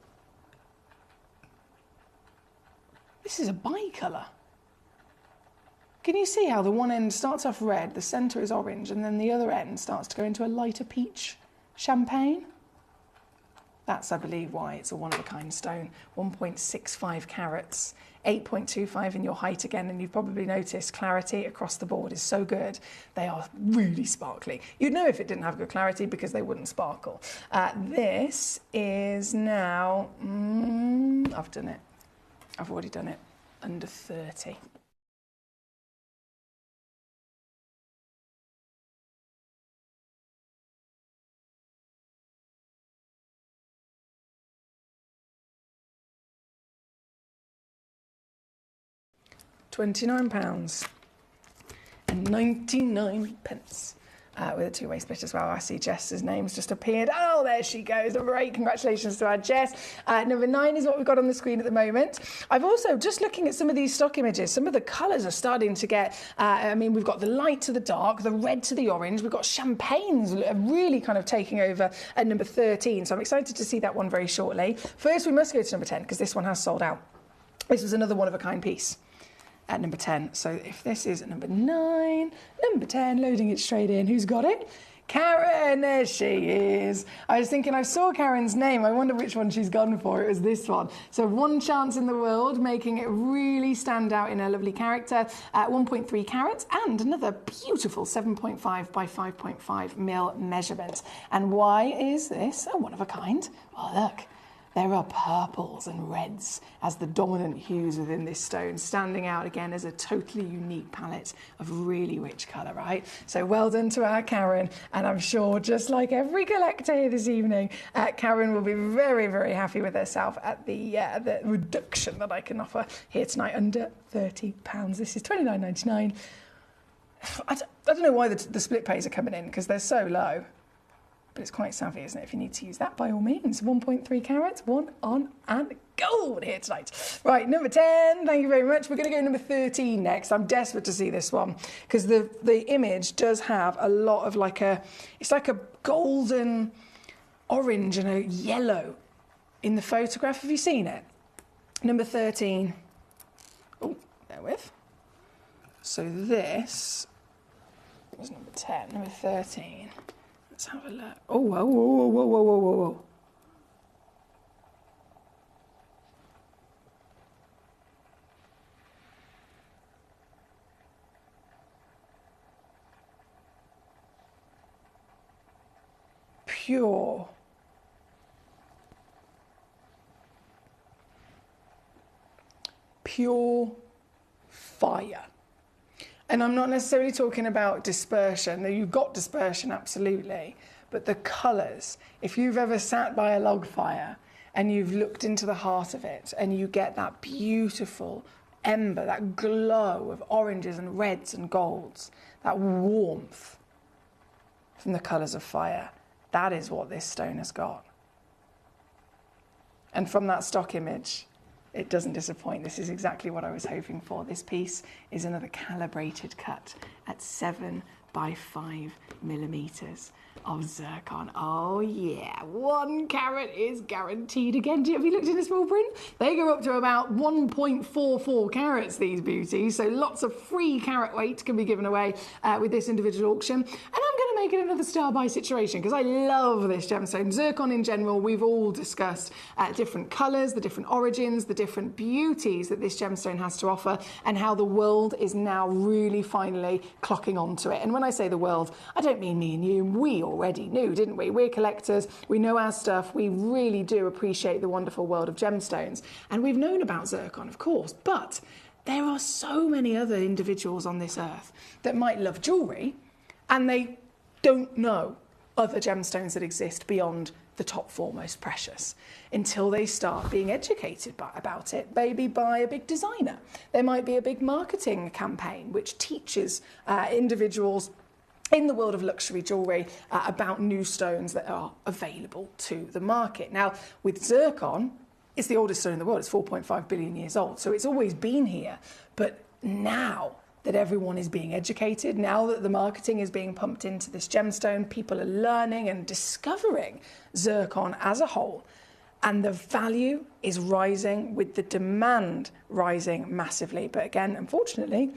this is a bicolour. Can you see how the one end starts off red, the centre is orange, and then the other end starts to go into a lighter peach champagne? That's, I believe, why it's a one-of-a-kind stone. 1.65 carats, 8.25 in your height again, and you've probably noticed clarity across the board is so good. They are really sparkly. You'd know if it didn't have good clarity because they wouldn't sparkle. This is now, I've done it. I've already done it. Under 30. £29.99 with a two-way split as well. I see Jess's name's just appeared. Oh, there she goes. Great, congratulations to our Jess. Number 9 is what we've got on the screen at the moment. I've also, just looking at some of these stock images, some of the colours are starting to get, I mean, we've got the light to the dark, the red to the orange, we've got champagnes really kind of taking over at number 13, so I'm excited to see that one very shortly. First, we must go to number 10, because this one has sold out. This was another one-of-a-kind piece. At number 10. So if this is number 9, number 10, loading it straight in. Who's got it? Karen, there she is. I was thinking, I saw Karen's name. I wonder which one she's gone for. It was this one. So one chance in the world, making it really stand out in her lovely character at 1.3 carats and another beautiful 7.5 by 5.5 mil measurement. And why is this a one of a kind? Well, look. There are purples and reds as the dominant hues within this stone, standing out again as a totally unique palette of really rich colour, right? So well done to our Karen, and I'm sure, just like every collector here this evening, Karen will be very, very happy with herself at the reduction that I can offer here tonight, under £30. This is £29.99. I don't know why the split pays are coming in, because they're so low. But it's quite savvy, isn't it? If you need to use that, by all means. 1.3 carats, one on and gold here tonight. Right, number 10, thank you very much. We're going to go number 13 next. I'm desperate to see this one because the image does have a lot of it's like a golden orange and a yellow in the photograph. Have you seen it? Number 13. Oh, therewith. So this was number 10, number 13. Let's have a look. Oh, whoa, whoa, whoa, whoa, whoa, whoa, whoa. Pure. Pure fire. And I'm not necessarily talking about dispersion. You've got dispersion, absolutely. But the colours, if you've ever sat by a log fire and you've looked into the heart of it and you get that beautiful ember, that glow of oranges and reds and golds, that warmth from the colours of fire, that is what this stone has got. And from that stock image, it doesn't disappoint. This is exactly what I was hoping for. This piece is another calibrated cut at 7 by 5 millimetres of zircon. Oh yeah, 1 carat is guaranteed. Again, have you looked in the small print? They go up to about 1.44 carats, these beauties, so lots of free carat weight can be given away with this individual auction. And I'm going to make it another star buy situation because I love this gemstone. Zircon in general, we've all discussed different colours, the different origins, the different beauties that this gemstone has to offer, and how the world is now really finally clocking onto it. And when I say the world, I don't mean me and you. We already knew, didn't we? We're collectors, we know our stuff, we really do appreciate the wonderful world of gemstones. And we've known about zircon, of course, but there are so many other individuals on this earth that might love jewellery and they don't know other gemstones that exist beyond the top 4 most precious until they start being educated about it, maybe by a big designer. There might be a big marketing campaign which teaches individuals in the world of luxury jewellery about new stones that are available to the market. Now, with zircon, it's the oldest stone in the world. It's 4.5 billion years old, so it's always been here. But now that everyone is being educated, now that the marketing is being pumped into this gemstone, people are learning and discovering zircon as a whole, and the value is rising with the demand rising massively. But again, unfortunately,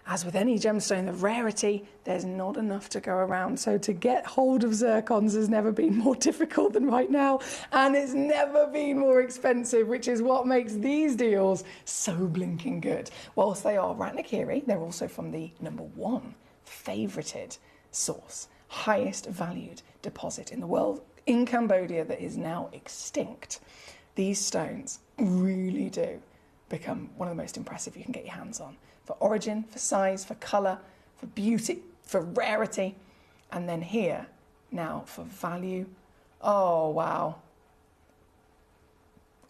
as with any gemstone of rarity, there's not enough to go around. So to get hold of zircons has never been more difficult than right now, and it's never been more expensive, which is what makes these deals so blinking good. Whilst they are Ratnakiri, they're also from the #1 favorited source, highest valued deposit in the world in Cambodia that is now extinct. These stones really do become one of the most impressive you can get your hands on. For origin, for size, for colour, for beauty, for rarity. And then here, now for value. Oh, wow.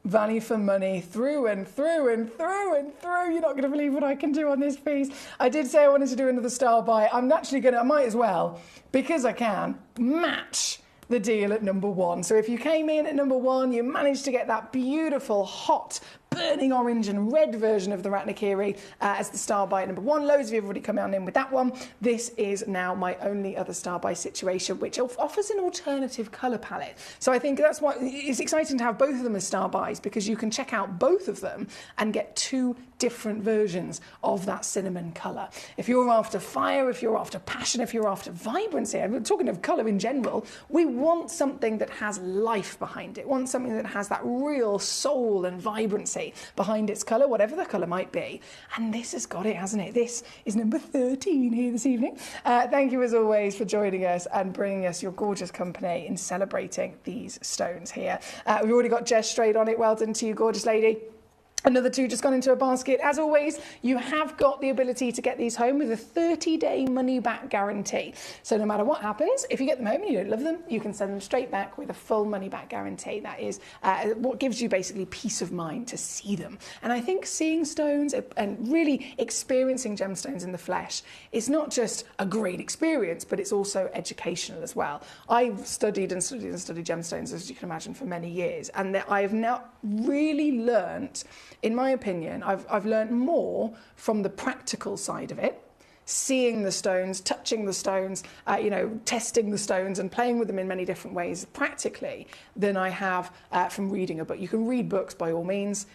Value for money through and through and through and through. You're not going to believe what I can do on this piece. I did say I wanted to do another style buy. I'm actually going to, I might as well, because I can, match the deal at #1. So if you came in at #1, you managed to get that beautiful, hot, burning orange and red version of the Ratnakiri as the star buy at #1. Loads of you have already come on in with that one. This is now my only other star buy situation, which offers an alternative colour palette. So I think that's why it's exciting to have both of them as star buys, because you can check out both of them and get two different versions of that cinnamon colour. If you're after fire, if you're after passion, if you're after vibrancy, I'm talking of colour in general, we want something that has life behind it. We want something that has that real soul and vibrancy behind its colour, whatever the colour might be. And this has got it, hasn't it? This is number 13 here this evening. Thank you as always for joining us and bringing us your gorgeous company in celebrating these stones here. We've already got Jess straight on it. Well done to you, gorgeous lady. Another two just gone into a basket. As always, you have got the ability to get these home with a 30-day money-back guarantee. So no matter what happens, if you get them home and you don't love them, you can send them straight back with a full money-back guarantee. That is what gives you basically peace of mind to see them. And I think seeing stones and really experiencing gemstones in the flesh is not just a great experience, but it's also educational as well. I've studied gemstones, as you can imagine, for many years, and I've now really learnt, in my opinion, I've learned more from the practical side of it, seeing the stones, touching the stones, testing the stones and playing with them in many different ways practically, than I have from reading a book. You can read books by all means.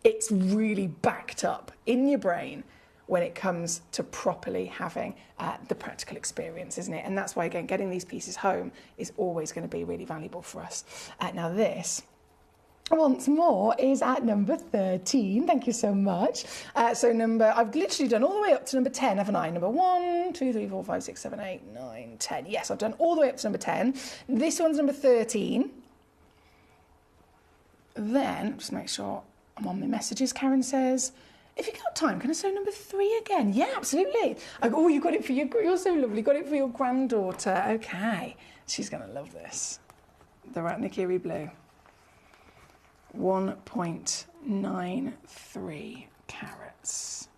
It's really backed up in your brain when it comes to properly having the practical experience, isn't it? And that's why, again, getting these pieces home is always going to be really valuable for us. Now this, once more, is at number 13. Thank you so much. I've literally done all the way up to number 10, haven't I? Number 1, 2, 3, 4, 5, 6, 7, 8, 9, 10. Yes, I've done all the way up to number 10. This one's number 13. Then, just make sure I'm on my messages. Karen says, if you've got time, can I sew number 3 again? Yeah, absolutely. Oh, you got it for you're so lovely. Got it for your granddaughter. Okay. She's going to love this. The Ratnakiri Blue. 1.93 carats.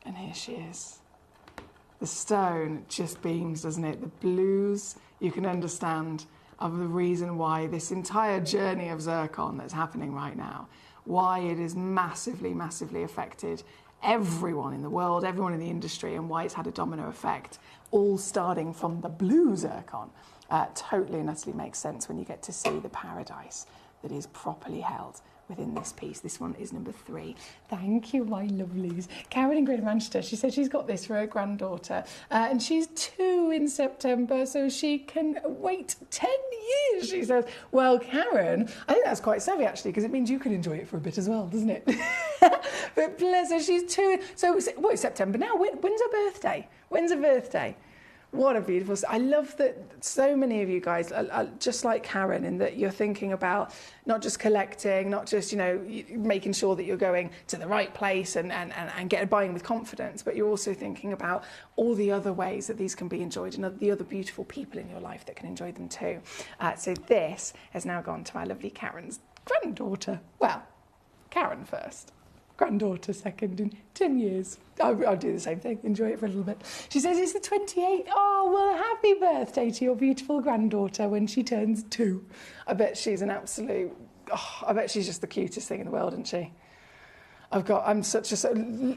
And here she is. The stone just beams, doesn't it? The blues, you can understand, of the reason why this entire journey of zircon that's happening right now, why it is massively, massively affected everyone in the world, everyone in the industry, and why it's had a domino effect, all starting from the blue zircon. Totally and utterly makes sense when you get to see the paradise that is properly held within this piece. This one is number 3. Thank you, my lovelies. Karen in Greater Manchester, she said she's got this for her granddaughter, and she's 2 in September, so she can wait 10 years, she says. Well, Karen, I think that's quite savvy, actually, because it means you can enjoy it for a bit as well, doesn't it? But bless her, she's 2. So, what is September now? When's her birthday? When's her birthday? What a beautiful... I love that so many of you guys are just like Karen, in that you're thinking about not just collecting, not just, making sure that you're going to the right place and buying with confidence, but you're also thinking about all the other ways that these can be enjoyed and the other beautiful people in your life that can enjoy them too. So this has now gone to our lovely Karen's granddaughter. Well, Karen first. Granddaughter second in 10 years. I'll do the same thing, enjoy it for a little bit. She says it's the 28th. Oh, well, happy birthday to your beautiful granddaughter when she turns 2. I bet she's an absolute... I bet she's just the cutest thing in the world, isn't she? I'm such a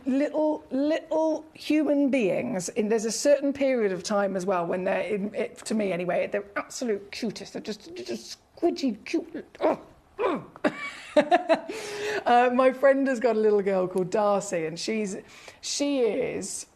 little human beings. And there's a certain period of time as well when they're, to me anyway, they're absolute cutest. They're just squidgy cute. My friend has got a little girl called Darcy, and she is,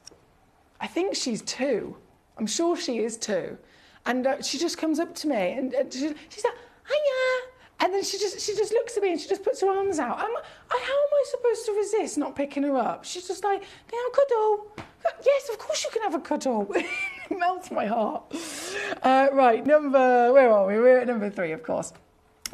I think she's 2. I'm sure she is 2. And she just comes up to me and she's like, hiya. And then she just looks at me and she just puts her arms out. How am I supposed to resist not picking her up? She's just like, can I have a cuddle? Yes, of course you can have a cuddle. It melts my heart. Right, where are we? We're at number 3, of course.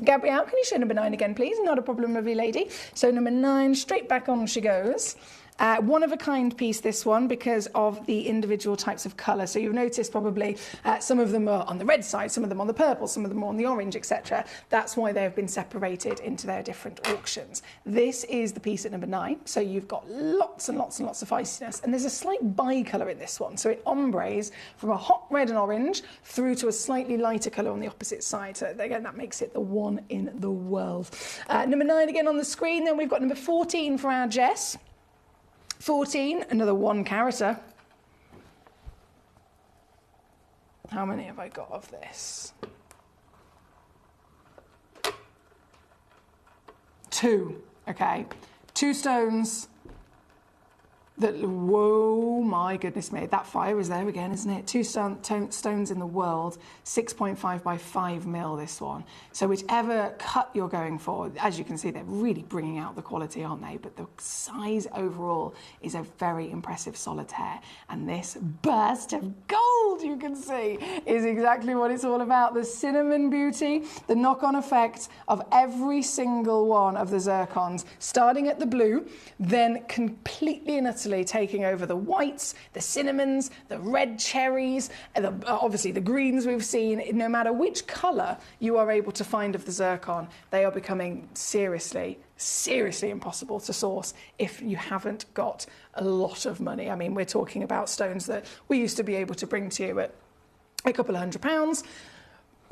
Gabrielle, can you show number 9 again, please? Not a problem, lovely lady. So number 9, straight back on she goes. One-of-a-kind piece, this one, because of the individual types of colour. So you've noticed probably some of them are on the red side, some of them on the purple, some of them on the orange, etc. That's why they have been separated into their different auctions. This is the piece at number 9. So you've got lots and lots and lots of feistiness. And there's a slight bi-colour in this one. So it ombres from a hot red and orange through to a slightly lighter colour on the opposite side. So again, that makes it the one in the world. Number 9 again on the screen. Then we've got number 14 for our Jess. 14, another 1 character. How many have I got of this? 2, okay. 2 stones that, whoa, my goodness me, that fire is there again, isn't it? 2 stones in the world, 6.5 by 5 mil, this one. So whichever cut you're going for, as you can see, they're really bringing out the quality, aren't they? But the size overall is a very impressive solitaire. And this burst of gold, you can see, is exactly what it's all about. The cinnamon beauty, the knock-on effect of every single one of the zircons, starting at the blue, then completely and utterly taking over the whites, the cinnamons, the red cherries, and obviously the greens we've seen. No matter which colour you are able to find of the zircon, they are becoming seriously impossible to source if you haven't got a lot of money. I mean, we're talking about stones that we used to be able to bring to you at a couple of £100.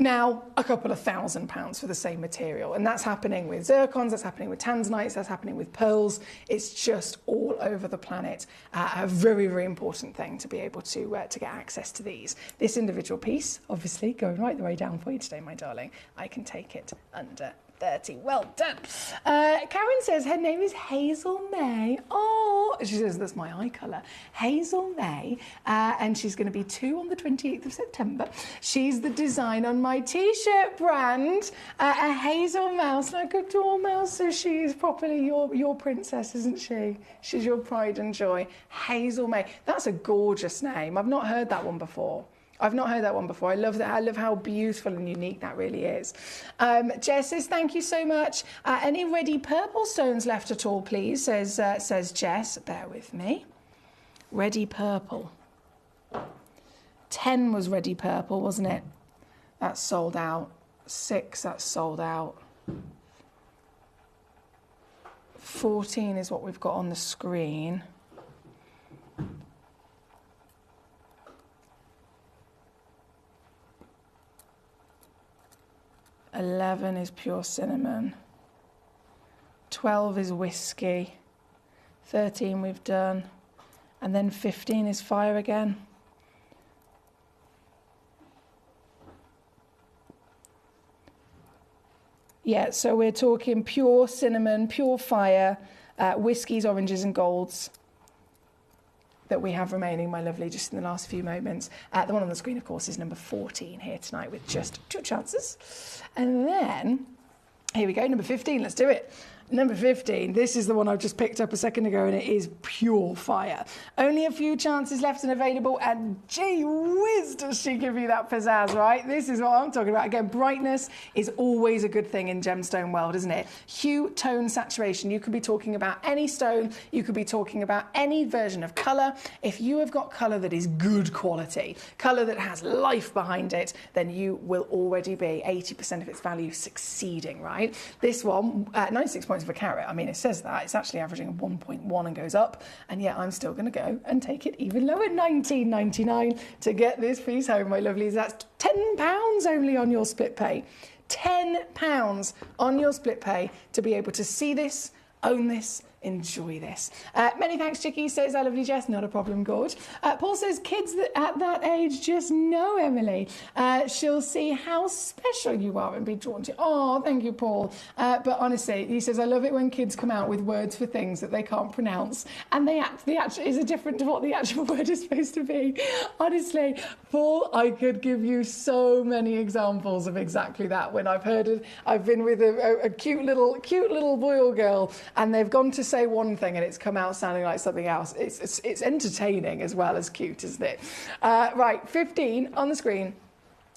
Now, a couple of £1,000 for the same material. And that's happening with zircons, that's happening with tanzanites, that's happening with pearls. It's just all over the planet. A very, very important thing to be able to get access to these. This individual piece, obviously, going right the way down for you today, my darling. I can take it under 30. Well done. Karen says her name is Hazel May. Oh, she says that's my eye colour. Hazel May, and she's going to be 2 on the 28th of September. She's the design on my T-shirt brand, a hazel mouse, like a dormouse. So she is properly your princess, isn't she? She's your pride and joy. Hazel May. That's a gorgeous name. I've not heard that one before. I love that. I love how beautiful and unique that really is. Jess says, thank you so much. Any ready purple stones left at all, please? Says Jess. Bear with me. Ready purple. 10 was ready purple, wasn't it? That's sold out. 6, that's sold out. 14 is what we've got on the screen. 11 is pure cinnamon. 12 is whiskey. 13 we've done. And then 15 is fire again. Yeah, so we're talking pure cinnamon, pure fire, whiskies, oranges and golds that we have remaining, my lovely, just in the last few moments. The one on the screen, of course, is number 14 here tonight with just 2 chances. And then, here we go, number 15, let's do it. Number 15, this is the one I've just picked up a second ago, and it is pure fire. Only a few chances left and available, and gee whiz, does she give you that pizzazz, right? This is what I'm talking about. Again, brightness is always a good thing in gemstone world, isn't it? Hue, tone, saturation. You could be talking about any stone. You could be talking about any version of colour. If you have got colour that is good quality, colour that has life behind it, then you will already be 80% of its value succeeding, right? This one, 96 points of a carat. I mean, it says that. It's actually averaging a 1.1 and goes up. And yet I'm still going to go and take it even lower, $19.99 to get this piece home, my lovelies. That's £10 only on your split pay. £10 on your split pay to be able to see this, own this, enjoy this. Many thanks, Chicky, says our lovely Jess. Not a problem, Gorge. Paul says, kids at that age just know Emily. She'll see how special you are and be drawn to you. Oh, thank you, Paul. But honestly, he says, I love it when kids come out with words for things that they can't pronounce, and the actual is different to what the actual word is supposed to be. Honestly, Paul, I could give you so many examples of exactly that. When I've been with a cute little boy or girl, and they've gone to say one thing and it's come out sounding like something else. It's entertaining as well as cute, isn't it? Right, 15 on the screen,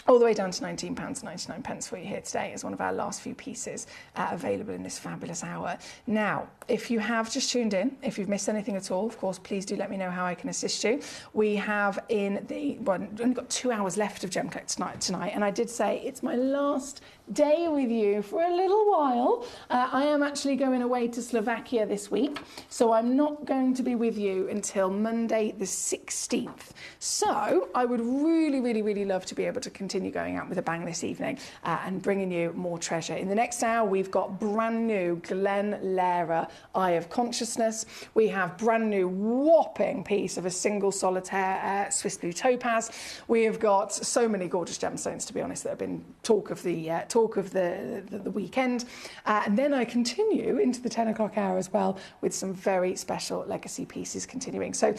all the way down to £19.99 for you here today is one of our last few pieces available in this fabulous hour. Now, if you have just tuned in, if you've missed anything at all, of course, please do let me know how I can assist you. We have we've only got 2 hours left of Gemcollector tonight, and I did say it's my last day with you for a little while. I am actually going away to Slovakia this week, so I'm not going to be with you until Monday the 16th. So I would really love to be able to continue going out with a bang this evening and bringing you more treasure. In the next hour, we've got brand new Glen Lehrer Eye of Consciousness. We have brand new whopping piece of a single solitaire Swiss Blue Topaz. We have got so many gorgeous gemstones, to be honest, that have been talk of the weekend. And then I continue into the 10 o'clock hour as well with some very special legacy pieces continuing. So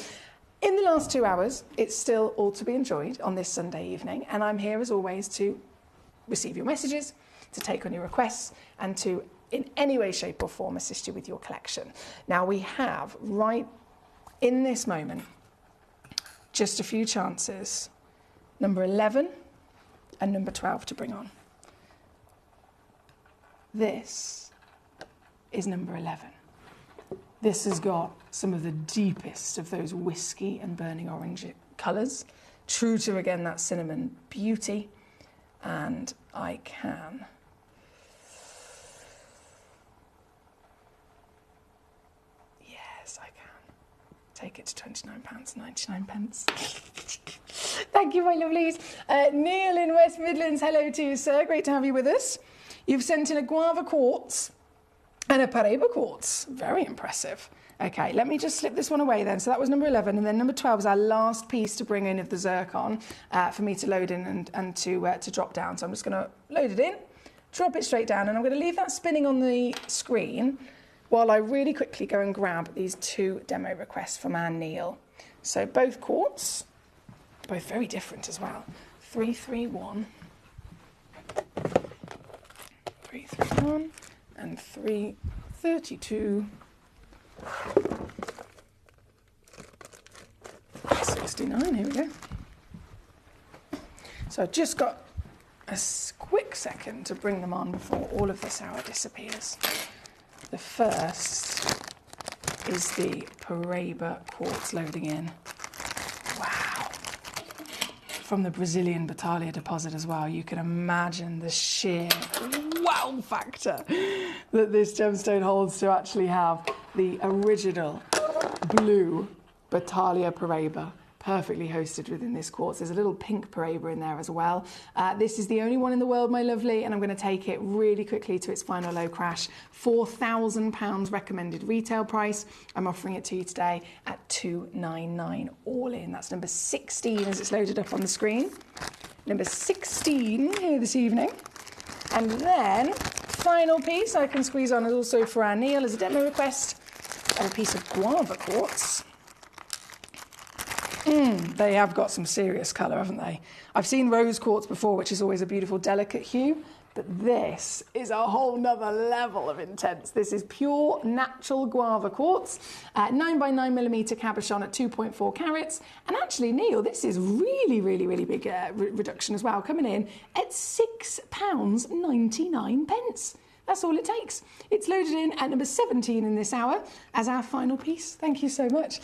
in the last 2 hours, it's still all to be enjoyed on this Sunday evening. And I'm here as always to receive your messages, to take on your requests, and to in any way, shape or form assist you with your collection. Now we have right in this moment just a few chances, number 11 and number 12 to bring on. This is number 11. This has got some of the deepest of those whiskey and burning orange colours, true to, again, that cinnamon beauty. And I can take it to £29.99. Thank you, my lovelies. Neil in West Midlands, hello to you, sir. Great to have you with us. You've sent in a guava quartz and a Paraiba quartz. Very impressive. Okay, let me just slip this one away then. So that was number 11, and then number 12 is our last piece to bring in of the zircon for me to load in and to drop down. So I'm just going to load it in, drop it straight down, and I'm going to leave that spinning on the screen while I really quickly go and grab these 2 demo requests from our Neil. So both quartz, both very different as well. 331, 331, and 332, 69, here we go. So I've just got a quick second to bring them on before all of this hour disappears. The first is the Paraiba quartz loading in. Wow. From the Brazilian Batalha deposit as well. You can imagine the sheer wow factor that this gemstone holds to actually have the original blue Batalha Paraiba perfectly hosted within this quartz. There's a little pink Paraiba in there as well. This is the only one in the world, my lovely, and I'm going to take it really quickly to its final low crash. £4,000 recommended retail price. I'm offering it to you today at $299 all in. That's number 16 as it's loaded up on the screen. Number 16 here this evening. And then, final piece I can squeeze on is also for our Neil as a demo request, a piece of guava quartz. They have got some serious colour, haven't they? I've seen rose quartz before, which is always a beautiful, delicate hue, but this is a whole nother level of intense. This is pure natural guava quartz, 9x9mm cabochon at 2.4 carats. And actually, Neil, this is really big reduction as well, coming in at £6.99. That's all it takes. It's loaded in at number 17 in this hour as our final piece. Thank you so much.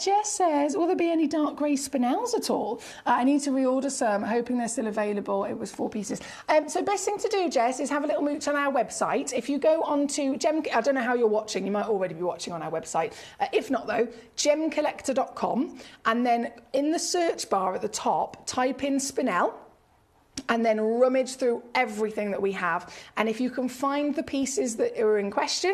Jess says, will there be any dark grey spinels at all? I need to reorder some, hoping they're still available. It was 4 pieces. So best thing to do, Jess, is have a little mooch on our website. If you go on to I don't know how you're watching. You might already be watching on our website. If not, though, gemcollector.com. And then in the search bar at the top, type in spinel. and then rummage through everything that we have. And if you can find the pieces that are in question,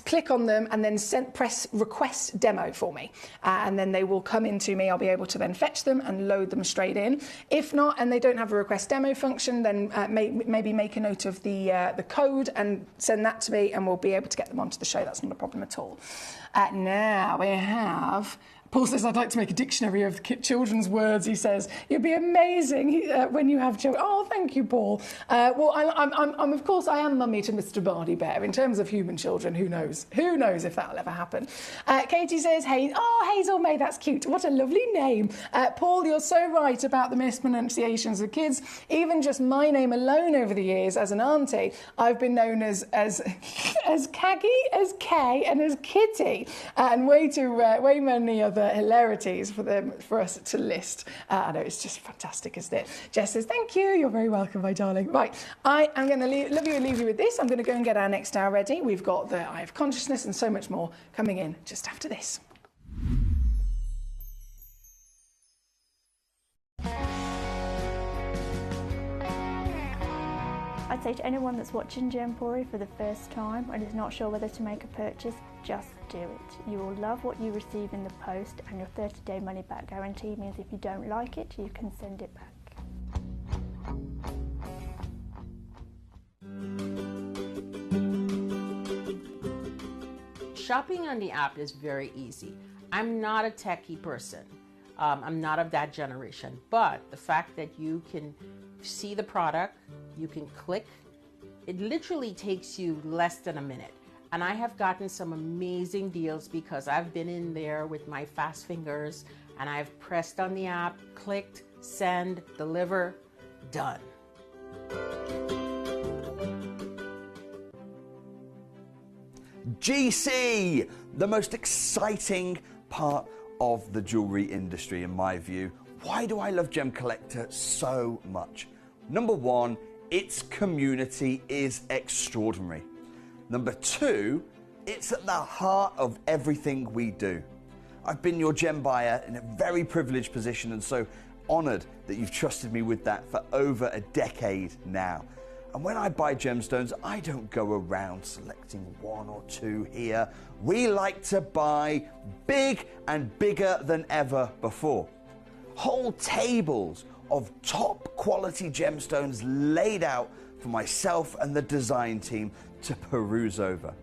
click on them and then press request demo for me. And then they will come into me. I'll be able to then fetch them and load them straight in. If not, and they don't have a request demo function, then maybe make a note of the code and send that to me, and we'll be able to get them onto the show. That's not a problem at all. Now we have... Paul says, I'd like to make a dictionary of children's words. He says, you'd be amazing when you have children. Oh, thank you, Paul. Well, I'm of course, I am mummy to Mr. Barney Bear. In terms of human children, who knows? Who knows if that'll ever happen? Katie says, Hazel May, that's cute. What a lovely name. Paul, you're so right about the mispronunciations of kids. Even just my name alone over the years as an auntie, I've been known as Caggy, as Kay, and as Kitty, and way many other hilarities for us to list. I know, it's just fantastic, isn't it? Jess says, thank you. You're very welcome, my darling. Right, I am going to leave you with this. I'm going to go and get our next hour ready. We've got the Eye of Consciousness and so much more coming in just after this. I'd say to anyone that's watching Gemporia for the first time and is not sure whether to make a purchase, just do it. You will love what you receive in the post, and your 30-day money-back guarantee means if you don't like it, you can send it back. Shopping on the app is very easy. I'm not a techie person. I'm not of that generation, but the fact that you can see the product, you can click, it literally takes you less than a minute. And I have gotten some amazing deals because I've been in there with my fast fingers and I've pressed on the app, clicked, send, deliver, done. GC, the most exciting part of the jewelry industry in my view. Why do I love Gemcollector so much? Number one, its community is extraordinary. Number two, it's at the heart of everything we do. I've been your gem buyer in a very privileged position and so honored that you've trusted me with that for over a decade now. And when I buy gemstones, I don't go around selecting one or two here. We like to buy big and bigger than ever before. Whole tables of top quality gemstones laid out for myself and the design team to peruse over.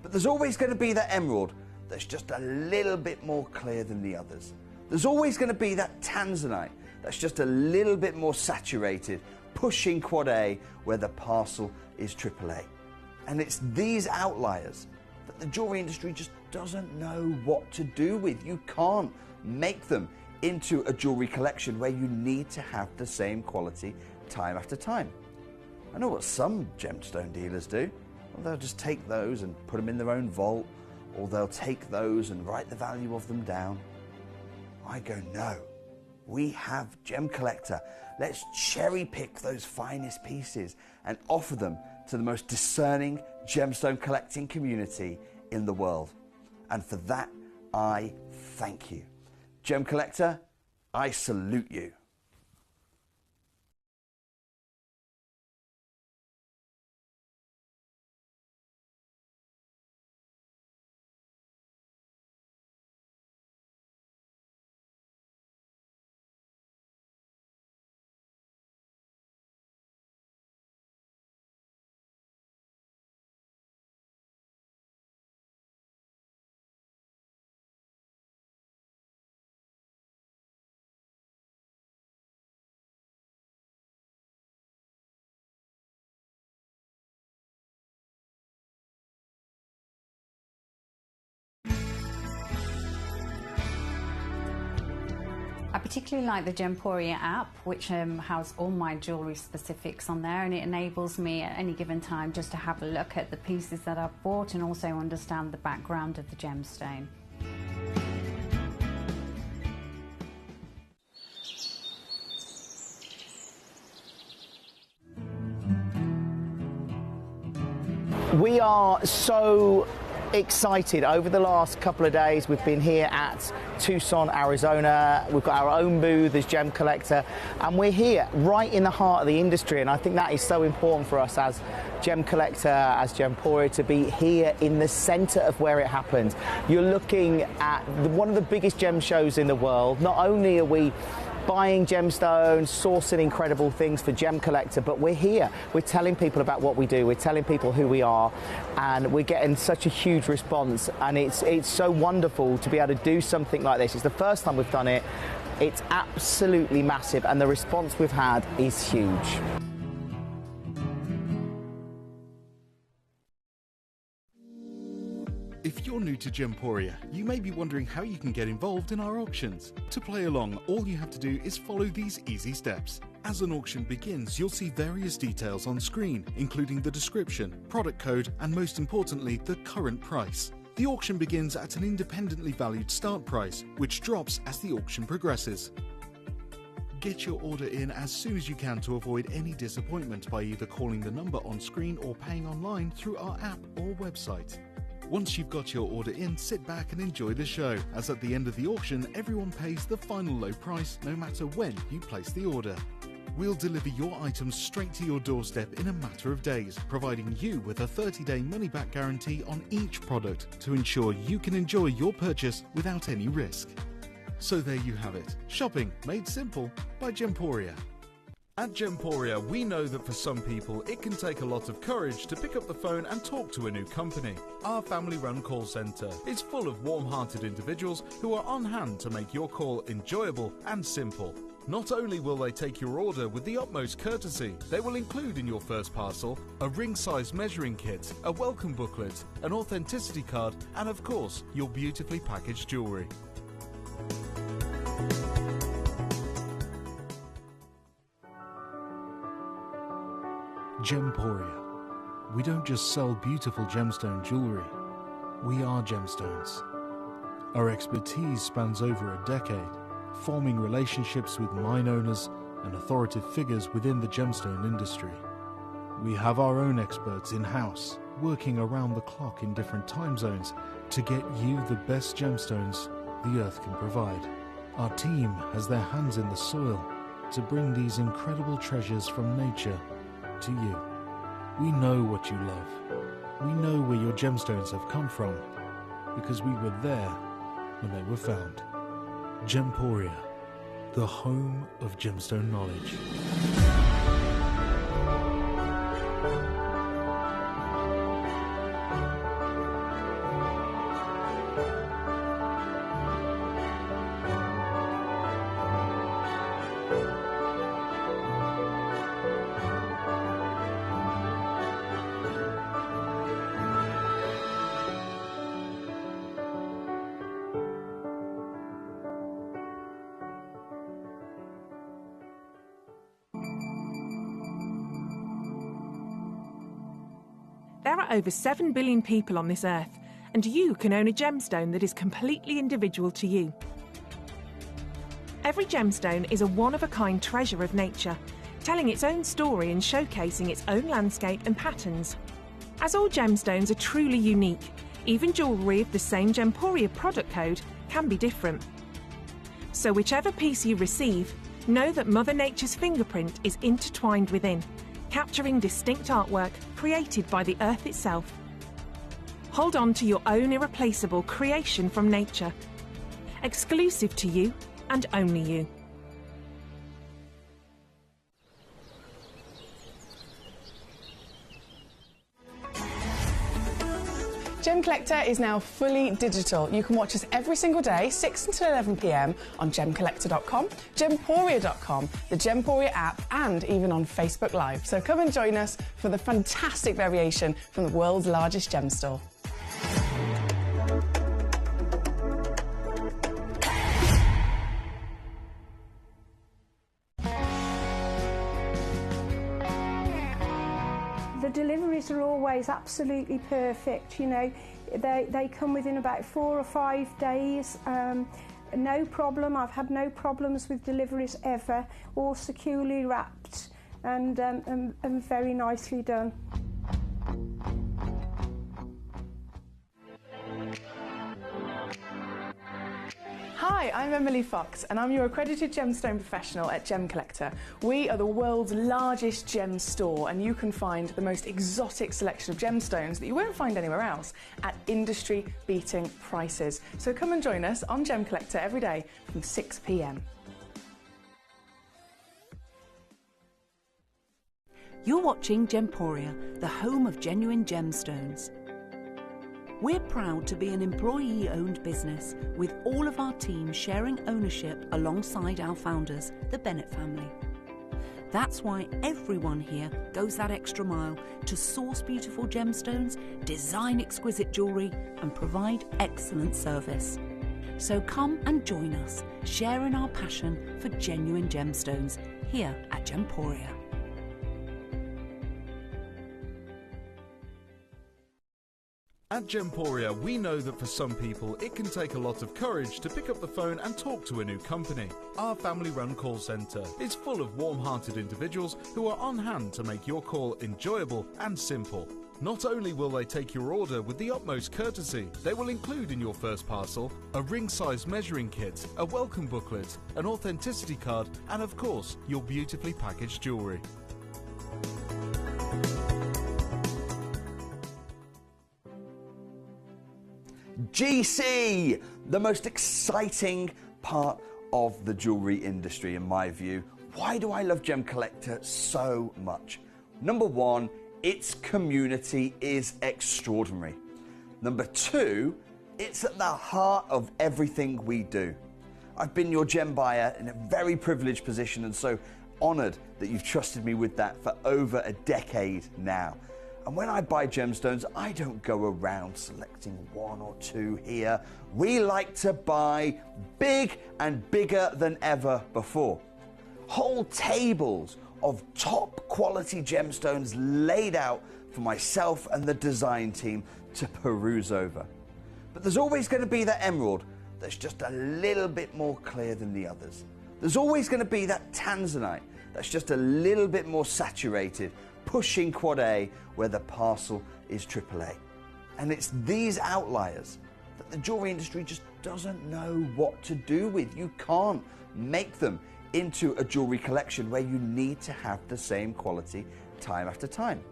But there's always going to be that emerald that's just a little bit more clear than the others. There's always going to be that tanzanite that's just a little bit more saturated, pushing quad A where the parcel is AAA. And it's these outliers that the jewelry industry just doesn't know what to do with. You can't make them into a jewelry collection where you need to have the same quality time after time. I know what some gemstone dealers do. Well, they'll just take those and put them in their own vault, or they'll take those and write the value of them down. I go, no, we have Gemcollector. Let's cherry pick those finest pieces and offer them to the most discerning gemstone collecting community in the world. And for that, I thank you. Gemcollector, I salute you. I particularly like the Gemporia app, which has all my jewellery specifics on there, and it enables me at any given time just to have a look at the pieces that I've bought and also understand the background of the gemstone. We are so excited. Over the last couple of days, we've been here at Tucson, Arizona. We've got our own booth as Gemcollector, and we're here right in the heart of the industry. And I think that is so important for us as Gemcollector, as Gemporia, to be here in the centre of where it happens. You're looking at one of the biggest gem shows in the world. Not only are we buying gemstones, sourcing incredible things for Gemcollector, but we're here. We're telling people about what we do. We're telling people who we are, and we're getting such a huge response. And it's so wonderful to be able to do something like this. It's the first time we've done it. It's absolutely massive, and the response we've had is huge. If you're new to Gemporia, you may be wondering how you can get involved in our auctions. To play along, all you have to do is follow these easy steps. As an auction begins, you'll see various details on screen, including the description, product code, and most importantly, the current price. The auction begins at an independently valued start price, which drops as the auction progresses. Get your order in as soon as you can to avoid any disappointment by either calling the number on screen or paying online through our app or website. Once you've got your order in, sit back and enjoy the show, as at the end of the auction, everyone pays the final low price no matter when you place the order. We'll deliver your items straight to your doorstep in a matter of days, providing you with a 30-day money-back guarantee on each product to ensure you can enjoy your purchase without any risk. So there you have it, shopping made simple by Gemporia. At Gemporia, we know that for some people it can take a lot of courage to pick up the phone and talk to a new company. Our family-run call centre is full of warm-hearted individuals who are on hand to make your call enjoyable and simple. Not only will they take your order with the utmost courtesy, they will include in your first parcel a ring-size measuring kit, a welcome booklet, an authenticity card, and of course, your beautifully packaged jewellery. Gemporia. We don't just sell beautiful gemstone jewellery, we are gemstones. Our expertise spans over a decade, forming relationships with mine owners and authoritative figures within the gemstone industry. We have our own experts in-house, working around the clock in different time zones to get you the best gemstones the earth can provide. Our team has their hands in the soil to bring these incredible treasures from nature to you. We know what you love. We know where your gemstones have come from, because we were there when they were found. Gemporia, the home of gemstone knowledge. There are over 7 billion people on this earth, and you can own a gemstone that is completely individual to you. Every gemstone is a one-of-a-kind treasure of nature, telling its own story and showcasing its own landscape and patterns. As all gemstones are truly unique, even jewellery of the same Gemporia product code can be different. So whichever piece you receive, know that Mother Nature's fingerprint is intertwined within, capturing distinct artwork created by the earth itself. Hold on to your own irreplaceable creation from nature, exclusive to you and only you. Gemcollector is now fully digital. You can watch us every single day, 6 until 11 p.m. on Gemcollector.com, Gemporia.com, the Gemporia app, and even on Facebook Live. So come and join us for the fantastic variation from the world's largest gem store. The deliveries are always absolutely perfect, you know. They come within about 4 or 5 days. No problem. I've had no problems with deliveries ever. All securely wrapped and very nicely done. Hi, I'm Emily Fox and I'm your accredited gemstone professional at Gemcollector. We are the world's largest gem store and you can find the most exotic selection of gemstones that you won't find anywhere else at industry-beating prices. So come and join us on Gemcollector every day from 6 p.m. You're watching Gemporia, the home of genuine gemstones. We're proud to be an employee-owned business with all of our team sharing ownership alongside our founders, the Bennett family. That's why everyone here goes that extra mile to source beautiful gemstones, design exquisite jewellery and provide excellent service. So come and join us, sharing our passion for genuine gemstones here at Gemporia. At Gemporia, we know that for some people it can take a lot of courage to pick up the phone and talk to a new company. Our family-run call centre is full of warm-hearted individuals who are on hand to make your call enjoyable and simple. Not only will they take your order with the utmost courtesy, they will include in your first parcel a ring-size measuring kit, a welcome booklet, an authenticity card, and of course, your beautifully packaged jewellery. GC, the most exciting part of the jewellery industry in my view. Why do I love Gemcollector so much? Number one, its community is extraordinary. Number two, it's at the heart of everything we do. I've been your gem buyer in a very privileged position and so honoured that you've trusted me with that for over a decade now. And when I buy gemstones, I don't go around selecting one or two here. We like to buy big and bigger than ever before. Whole tables of top quality gemstones laid out for myself and the design team to peruse over. But there's always going to be that emerald that's just a little bit more clear than the others. There's always going to be that tanzanite that's just a little bit more saturated, pushing quad A where the parcel is AAA. And it's these outliers that the jewellery industry just doesn't know what to do with. You can't make them into a jewellery collection where you need to have the same quality time after time.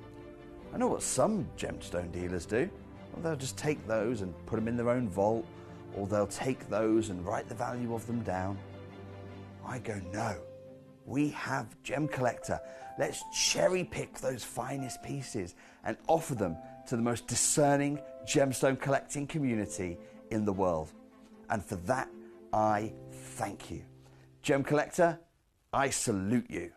I know what some gemstone dealers do. Well, they'll just take those and put them in their own vault, or they'll take those and write the value of them down. I go, no. We have Gemcollector. Let's cherry pick those finest pieces and offer them to the most discerning gemstone collecting community in the world. And for that, I thank you. Gemcollector, I salute you.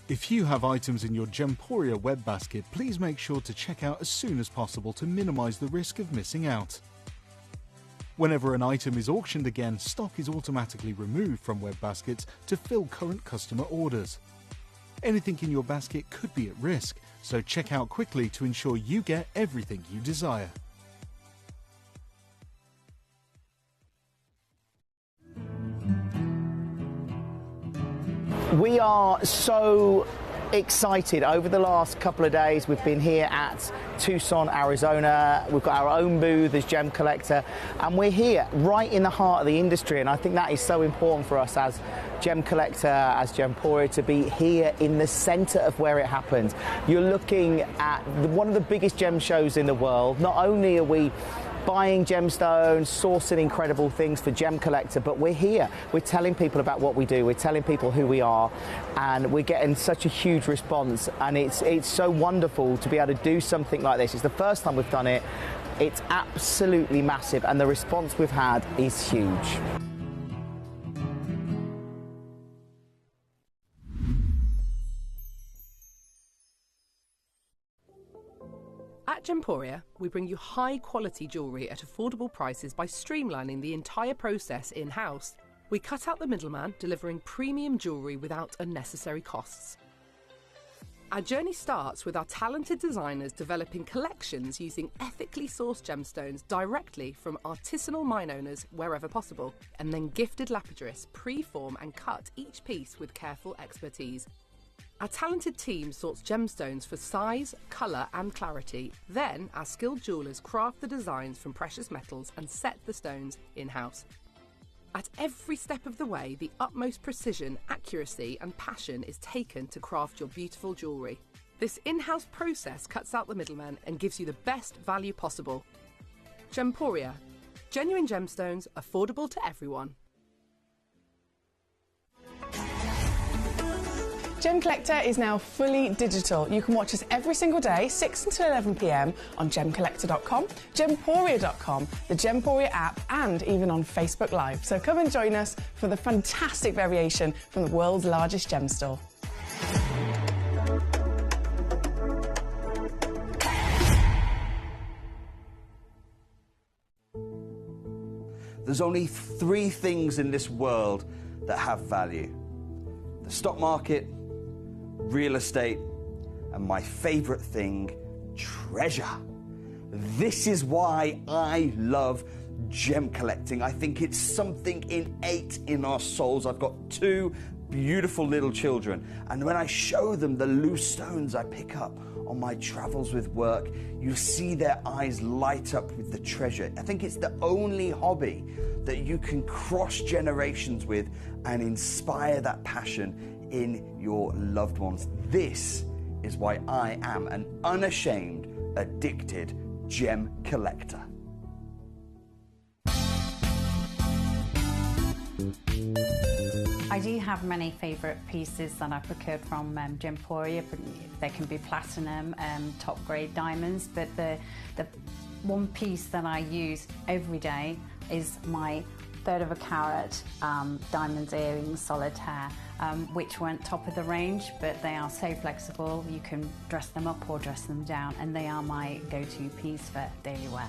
If you have items in your Gemporia web basket, please make sure to check out as soon as possible to minimise the risk of missing out. Whenever an item is auctioned again, stock is automatically removed from web baskets to fill current customer orders. Anything in your basket could be at risk, so check out quickly to ensure you get everything you desire. We are so excited. Over the last couple of days, we've been here at Tucson, Arizona. We've got our own booth as Gemcollector, and we're here right in the heart of the industry. And I think that is so important for us as Gemcollector, as Gemporia, to be here in the centre of where it happens. You're looking at one of the biggest gem shows in the world. Not only are we buying gemstones, sourcing incredible things for Gemcollector, but we're here. We're telling people about what we do. We're telling people who we are, and we're getting such a huge response, and it's so wonderful to be able to do something like this. It's the first time we've done it. It's absolutely massive, and the response we've had is huge. At Gemporia, we bring you high-quality jewellery at affordable prices by streamlining the entire process in-house. We cut out the middleman, delivering premium jewellery without unnecessary costs. Our journey starts with our talented designers developing collections using ethically sourced gemstones directly from artisanal mine owners wherever possible, and then gifted lapidarists pre-form and cut each piece with careful expertise. Our talented team sorts gemstones for size, colour and clarity. Then our skilled jewellers craft the designs from precious metals and set the stones in-house. At every step of the way, the utmost precision, accuracy and passion is taken to craft your beautiful jewellery. This in-house process cuts out the middleman and gives you the best value possible. Gemporia. Genuine gemstones, affordable to everyone. Gemcollector is now fully digital. You can watch us every single day, 6 until 11 p.m. on Gemcollector.com, Gemporia.com, the Gemporia app, and even on Facebook Live. So come and join us for the fantastic variation from the world's largest gem store. There's only 3 things in this world that have value: the stock market, real estate, and my favourite thing, treasure. This is why I love gem collecting. I think it's something innate in our souls. I've got 2 beautiful little children, and when I show them the loose stones I pick up on my travels with work, you see their eyes light up with the treasure. I think it's the only hobby that you can cross generations with and inspire that passion in your loved ones. This is why I am an unashamed, addicted gem collector. I do have many favourite pieces that I procured from Gemporia. They can be platinum, top grade diamonds, but the one piece that I use every day is my 1/3 of a carat diamond earrings solitaire, which weren't top of the range, but they are so flexible. You can dress them up or dress them down, and they are my go-to piece for daily wear.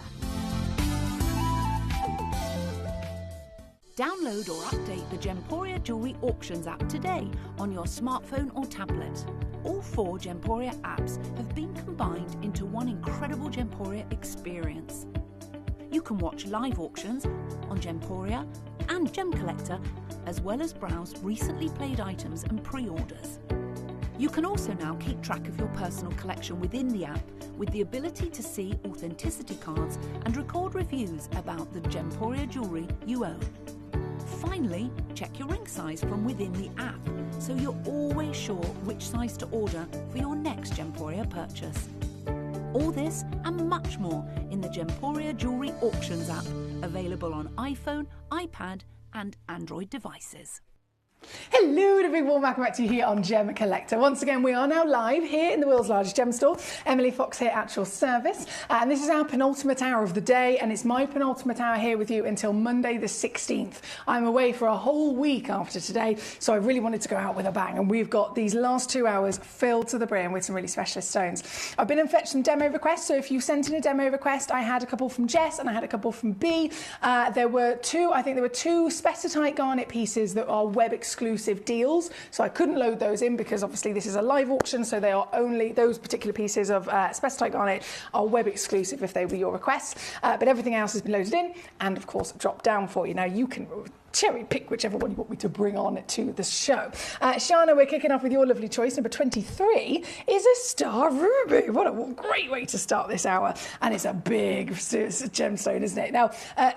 Download or update the Gemporia Jewellery Auctions app today on your smartphone or tablet. All 4 Gemporia apps have been combined into one incredible Gemporia experience. You can watch live auctions on Gemporia and Gemcollector, as well as browse recently played items and pre-orders. You can also now keep track of your personal collection within the app with the ability to see authenticity cards and record reviews about the Gemporia jewellery you own. Finally, check your ring size from within the app, so you're always sure which size to order for your next Gemporia purchase. All this and much more in the Gemporia Jewellery Auctions app, available on iPhone, iPad and Android devices. Hello and a big warm welcome back to you here on Gemcollector. Once again, we are now live here in the world's largest gem store. Emily Fox here at your service. And this is our penultimate hour of the day, and it's my penultimate hour here with you until Monday the 16th. I'm away for a whole week after today, so I really wanted to go out with a bang, and we've got these last 2 hours filled to the brim with some really specialist stones. I've been and fetched some demo requests, so if you sent in a demo request, I had a couple from Jess and I had a couple from B. There were 2 spectatite garnet pieces that are web exclusive deals, so I couldn't load those in because obviously this is a live auction, so they are only, those particular pieces of spectatite garnet are web exclusive if they were your requests, but everything else has been loaded in and of course dropped down for you. Now you can cherry pick whichever one you want me to bring on to the show. Shana, we're kicking off with your lovely choice. Number 23 is a star ruby. What a great way to start this hour. And it's a big gemstone, isn't it? Now,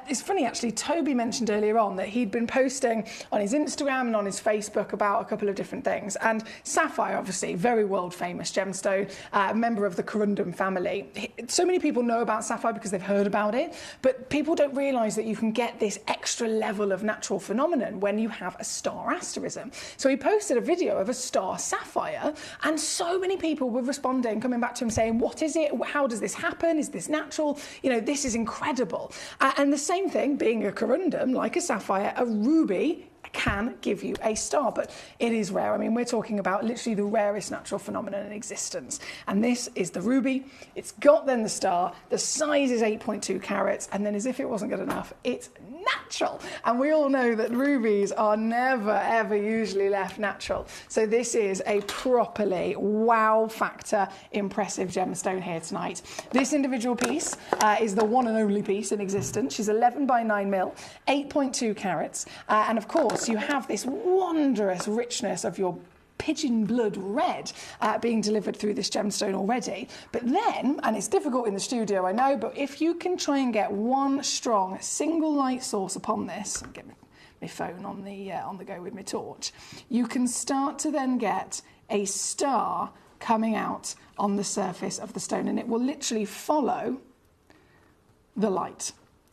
it's funny, actually, Toby mentioned earlier on that he'd been posting on his Instagram and on his Facebook about a couple of different things. And sapphire, obviously, very world famous gemstone, member of the corundum family. So many people know about sapphire because they've heard about it, but people don't realise that you can get this extra level of natural phenomenon when you have a star asterism. So he posted a video of a star sapphire, and so many people were responding, coming back to him saying, what is it? How does this happen? Is this natural? You know, this is incredible. And the same thing, being a corundum, like a sapphire, a ruby can give you a star, but it is rare. I mean, we're talking about literally the rarest natural phenomenon in existence. And this is the ruby. It's got then the star. The size is 8.2 carats. And then as if it wasn't good enough, it's natural. And we all know that rubies are never, ever usually left natural. So this is a properly wow factor impressive gemstone here tonight. This individual piece is the one and only piece in existence. She's 11 by 9 mil, 8.2 carats. And of course, you have this wondrous richness of your pigeon blood red being delivered through this gemstone already. But then, and it's difficult in the studio, I know, but if you can try and get one strong single light source upon this, get my phone on the go with my torch, you can start to then get a star coming out on the surface of the stone, and it will literally follow the light.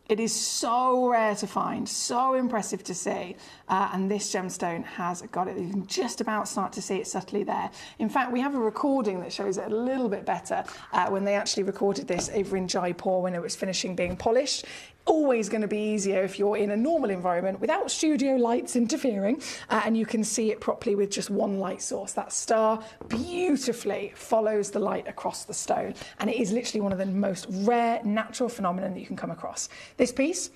It is so rare to find, so impressive to see, and this gemstone has got it. You can just about start to see it subtly there. In fact, we have a recording that shows it a little bit better when they actually recorded this over in Jaipur when it was finishing being polished. Always going to be easier if you're in a normal environment without studio lights interfering, and you can see it properly with just one light source. That star beautifully follows the light across the stone, and it is literally one of the most rare natural phenomena that you can come across. This piece,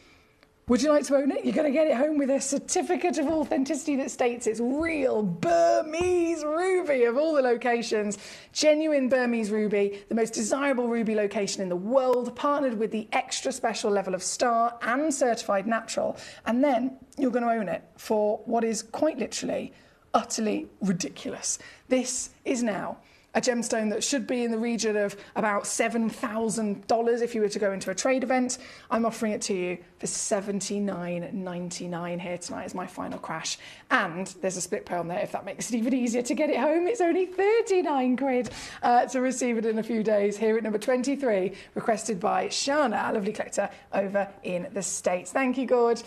would you like to own it? You're going to get it home with a certificate of authenticity that states it's real Burmese ruby of all the locations. Genuine Burmese ruby, the most desirable ruby location in the world, partnered with the extra special level of star and certified natural. And then you're going to own it for what is quite literally utterly ridiculous. This is now a gemstone that should be in the region of about $7,000 if you were to go into a trade event. I'm offering it to you for $79.99 here tonight as my final crash. And there's a split pay on there if that makes it even easier to get it home. It's only 39 quid to receive it in a few days here at number 23, requested by Shana, our lovely collector over in the States. Thank you, Gorge.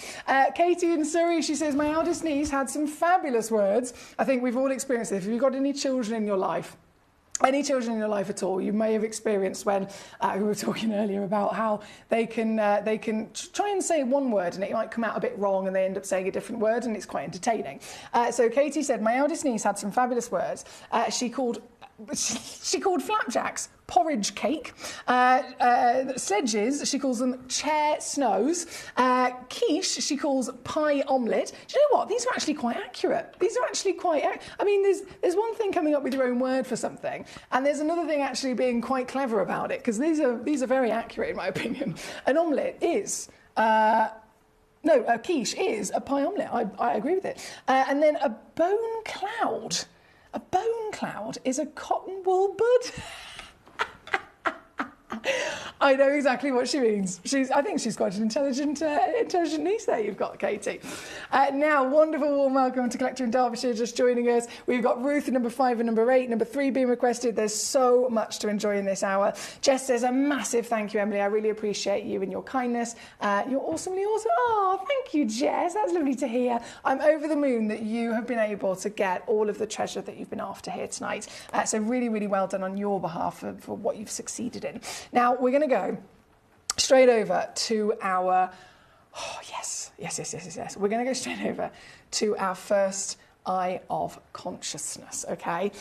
Katie in Surrey, she says, my eldest niece had some fabulous words. I think we've all experienced this. If you've got any children in your life, any children in your life at all, you may have experienced when we were talking earlier about how they can try and say one word and it might come out a bit wrong and they end up saying a different word, and it's quite entertaining. So Katie said, my eldest niece had some fabulous words. She called flapjacks porridge cake, sledges, she calls them chair snows, quiche, she calls pie omelette. Do you know what? These are actually quite accurate. These are actually quite, I mean, there's one thing coming up with your own word for something, and there's another thing actually being quite clever about it, because these are very accurate in my opinion. An omelette is, a quiche is a pie omelette. I agree with it. And then a bone cloud. A bone cloud is a cotton wool bud. I know exactly what she means. I think she's quite an intelligent niece there you've got, Katie. Now, wonderful warm welcome to Collector in Derbyshire just joining us. We've got Ruth at number 5 and number 8, number 3 being requested. There's so much to enjoy in this hour. Jess says, a massive thank you, Emily. I really appreciate you and your kindness. You're awesomely awesome. Oh, thank you, Jess. That's lovely to hear. I'm over the moon that you have been able to get all of the treasure that you've been after here tonight. So really, really well done on your behalf for what you've succeeded in. Now, we're going to go straight over to our, yes. We're going to go straight over to our first Eye of Consciousness, okay?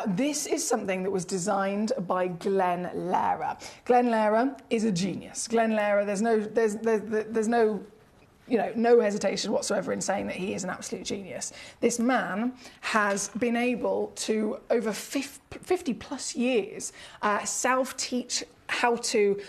This is something that was designed by Glenn Lehrer. Glenn Lehrer is a genius. Glenn Lehrer, there's no no hesitation whatsoever in saying that he is an absolute genius. This man has been able to, over 50 plus years, self-teach how to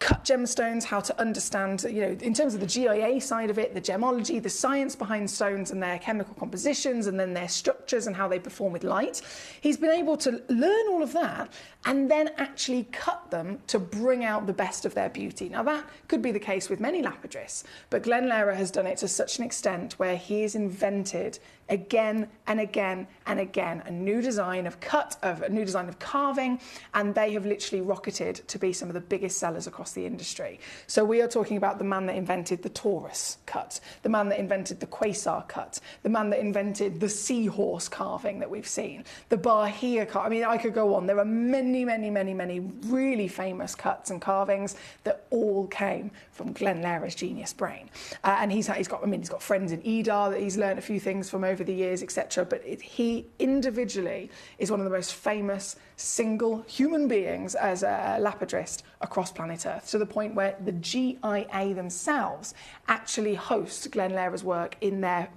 cut gemstones, how to understand, in terms of the GIA side of it, the gemology, the science behind stones and their chemical compositions and then their structures and how they perform with light. He's been able to learn all of that and then actually cut them to bring out the best of their beauty. Now that could be the case with many lapidarists, but Glenn Lehrer has done it to such an extent where he has invented again and again and again a new design of carving, and they have literally rocketed to be some of the biggest sellers across the industry. So we are talking about the man that invented the Taurus cut, the man that invented the Quasar cut, the man that invented the seahorse carving that we've seen, the Bahia cut. I mean, I could go on. There are many, many, many, many really famous cuts and carvings that all came from Glenn Lehrer's genius brain. And he's got friends in Edar that he's learned a few things from over the years, etc. But he individually is one of the most famous single human beings as a lapidarist across planet Earth, to the point where the GIA themselves actually host Glenn Lehrer's work in their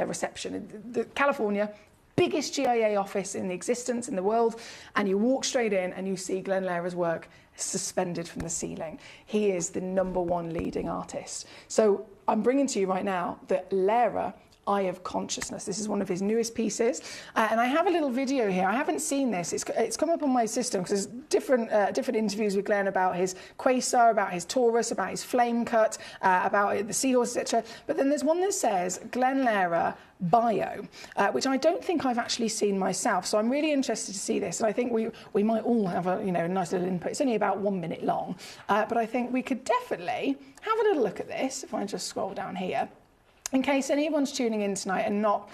reception. The California, biggest GIA office in existence in the world, and you walk straight in and you see Glenn Lehrer's work suspended from the ceiling. He is the #1 leading artist. So I'm bringing to you right now the Lehrer Eye of Consciousness. This is one of his newest pieces, and I have a little video here. I haven't seen this. It's come up on my system because there's different interviews with Glenn about his Quasar, about his Taurus, about his flame cut, about the seahorse, etc. But then there's one that says Glenn Lehrer bio, which I don't think I've actually seen myself. So I'm really interested to see this, and I think we might all have a nice little input. It's only about 1 minute long, but I think we could definitely have a little look at this. If I just scroll down here. In case anyone's tuning in tonight and not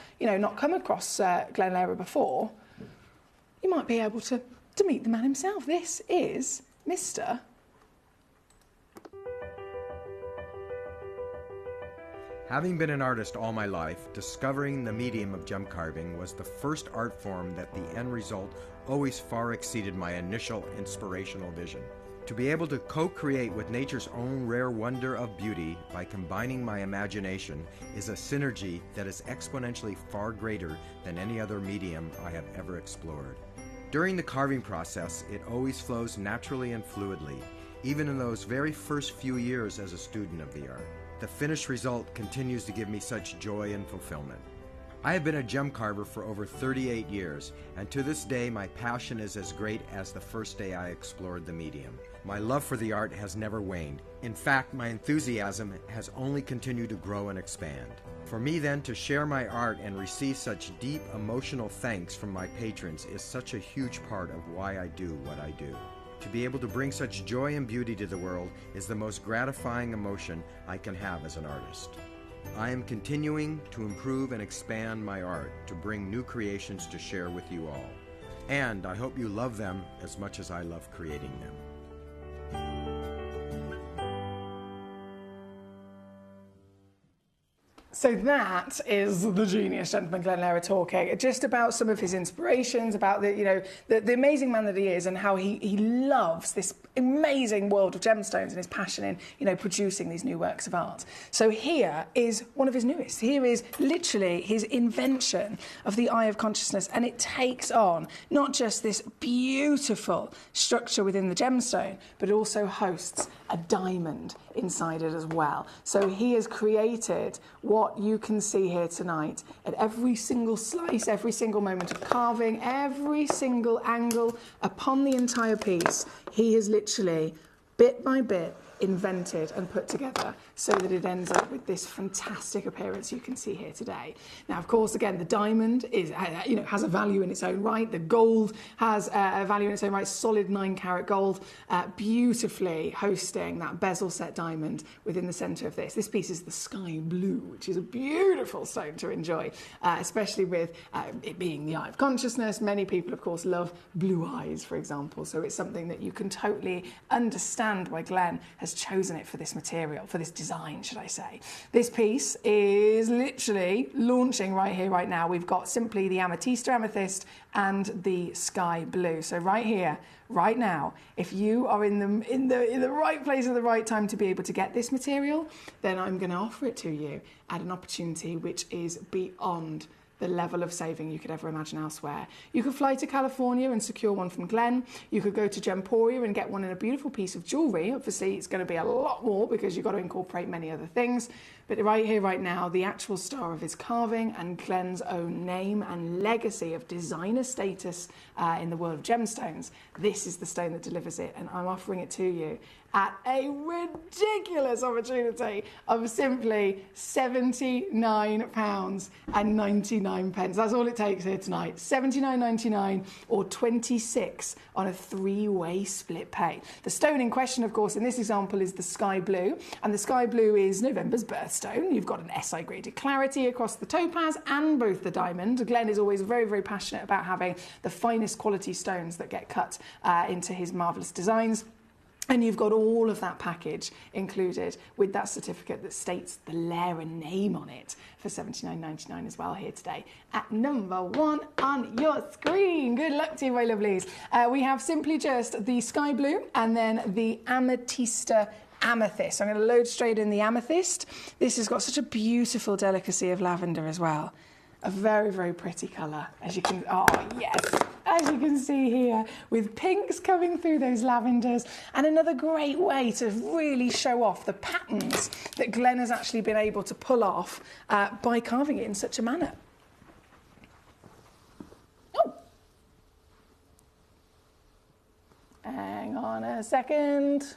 come across Glenn Lehrer before, you might be able to meet the man himself. This is Mr. Having been an artist all my life, discovering the medium of gem carving was the first art form that the end result always far exceeded my initial inspirational vision. To be able to co-create with nature's own rare wonder of beauty by combining my imagination is a synergy that is exponentially far greater than any other medium I have ever explored. During the carving process, it always flows naturally and fluidly, even in those very first few years as a student of the art. The finished result continues to give me such joy and fulfillment. I have been a gem carver for over 38 years, and to this day my passion is as great as the first day I explored the medium. My love for the art has never waned. In fact, my enthusiasm has only continued to grow and expand. For me then to share my art and receive such deep emotional thanks from my patrons is such a huge part of why I do what I do. To be able to bring such joy and beauty to the world is the most gratifying emotion I can have as an artist. I am continuing to improve and expand my art to bring new creations to share with you all. And I hope you love them as much as I love creating them. So that is the genius gentleman Glenn Lehrer talking just about some of his inspirations, about the amazing man that he is, and how he loves this amazing world of gemstones and his passion in producing these new works of art. So here is one of his newest. Here is literally his invention of the Eye of Consciousness, and it takes on not just this beautiful structure within the gemstone, but it also hosts a diamond inside it as well. So he has created what you can see here tonight at every single slice, every single moment of carving, every single angle upon the entire piece. He has literally, bit by bit, invented and put together so that it ends up with this fantastic appearance you can see here today. Now, of course, again, the diamond has a value in its own right. The gold has a value in its own right. Solid 9-carat gold, beautifully hosting that bezel set diamond within the centre of this. This piece is the sky blue, which is a beautiful stone to enjoy, especially with it being the Eye of Consciousness. Many people, of course, love blue eyes, for example. So it's something that you can totally understand why Glenn has chosen it for this material, for this design, should I say. This piece is literally launching right here, right now. We've got simply the amethyst, and the sky blue. So right here, right now, if you are in the right place at the right time to be able to get this material, then I'm going to offer it to you at an opportunity which is beyond the level of saving you could ever imagine elsewhere. You could fly to California and secure one from Glen. You could go to Gemporia and get one in a beautiful piece of jewellery. Obviously, it's going to be a lot more because you've got to incorporate many other things. But right here, right now, the actual star of his carving and Glen's own name and legacy of designer status in the world of gemstones. This is the stone that delivers it, and I'm offering it to you at a ridiculous opportunity of simply £79.99. That's all it takes here tonight. £79.99 or 26 on a three-way split pay. The stone in question, of course, in this example is the sky blue, and the sky blue is November's birthstone. You've got an SI graded clarity across the topaz and both the diamond. Glenn is always very, very passionate about having the finest quality stones that get cut into his marvellous designs. And you've got all of that package included with that certificate that states the Lara name on it for $79.99 as well here today at number 1 on your screen. Good luck to you, my lovelies. We have simply just the sky blue and then the amethysta amethyst. I'm going to load straight in the amethyst. This has got such a beautiful delicacy of lavender as well. A very, very pretty colour, as you can, oh yes, as you can see here, with pinks coming through those lavenders, and another great way to really show off the patterns that Glenn has actually been able to pull off by carving it in such a manner. Oh. Hang on a second.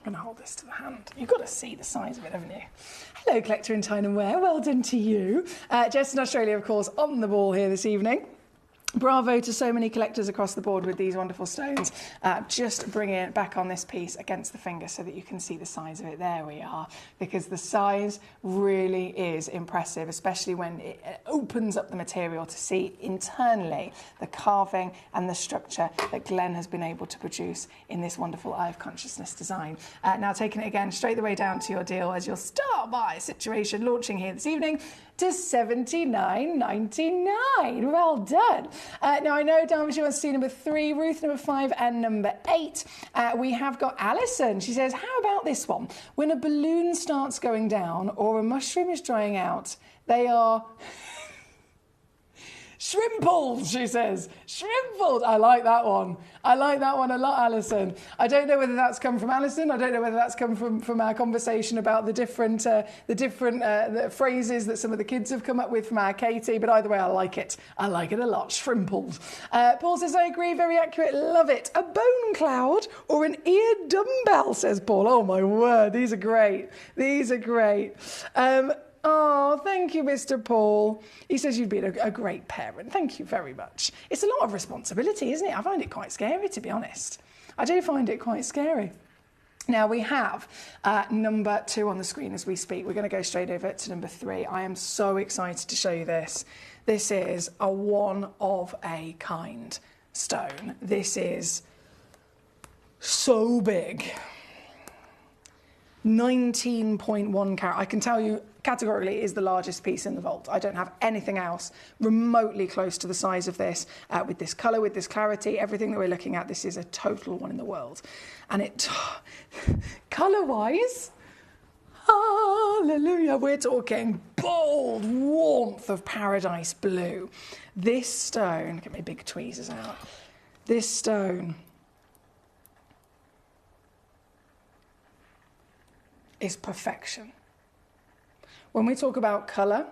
I'm going to hold this to the hand. You've got to see the size of it, haven't you? Hello, Collector in Tyne and Wear. Well done to you. Jess in Australia, of course, on the ball here this evening. Bravo to so many collectors across the board with these wonderful stones. Just bringing it back on this piece against the finger so that you can see the size of it. There we are, because the size really is impressive, especially when it opens up the material to see internally the carving and the structure that Glenn has been able to produce in this wonderful Eye of Consciousness design. Now taking it again straight the way down to your deal as your star buy situation launching here this evening to $79.99. Well done. Now I know Derbyshire wants to see number 3, Ruth number 5 and number 8. We have got Alison. She says, how about this one? When a balloon starts going down or a mushroom is drying out, they are shrimpled, she says. Shrimpled. I like that one. I like that one a lot, Alison. I don't know whether that's come from Alison. I don't know whether that's come from our conversation about the different the phrases that some of the kids have come up with from our Katie. But either way, I like it. I like it a lot. Shrimpled. Paul says, I agree. Very accurate. Love it. A bone cloud or an ear dumbbell, says Paul. Oh, my word. These are great. These are great. Oh, thank you, Mr. Paul. He says you'd be a great parent. Thank you very much. It's a lot of responsibility, isn't it? I find it quite scary, to be honest. I do find it quite scary. Now, we have number 2 on the screen as we speak. We're going to go straight over to number 3. I am so excited to show you this. This is a one-of-a-kind stone. This is so big. 19.1 carat. I can tell you categorically is the largest piece in the vault. I don't have anything else remotely close to the size of this with this colour, with this clarity, everything that we're looking at. This is a total one in the world. And it, colour-wise, hallelujah, we're talking bold warmth of paradise blue. This stone, get my big tweezers out. This stone is perfection. When we talk about colour,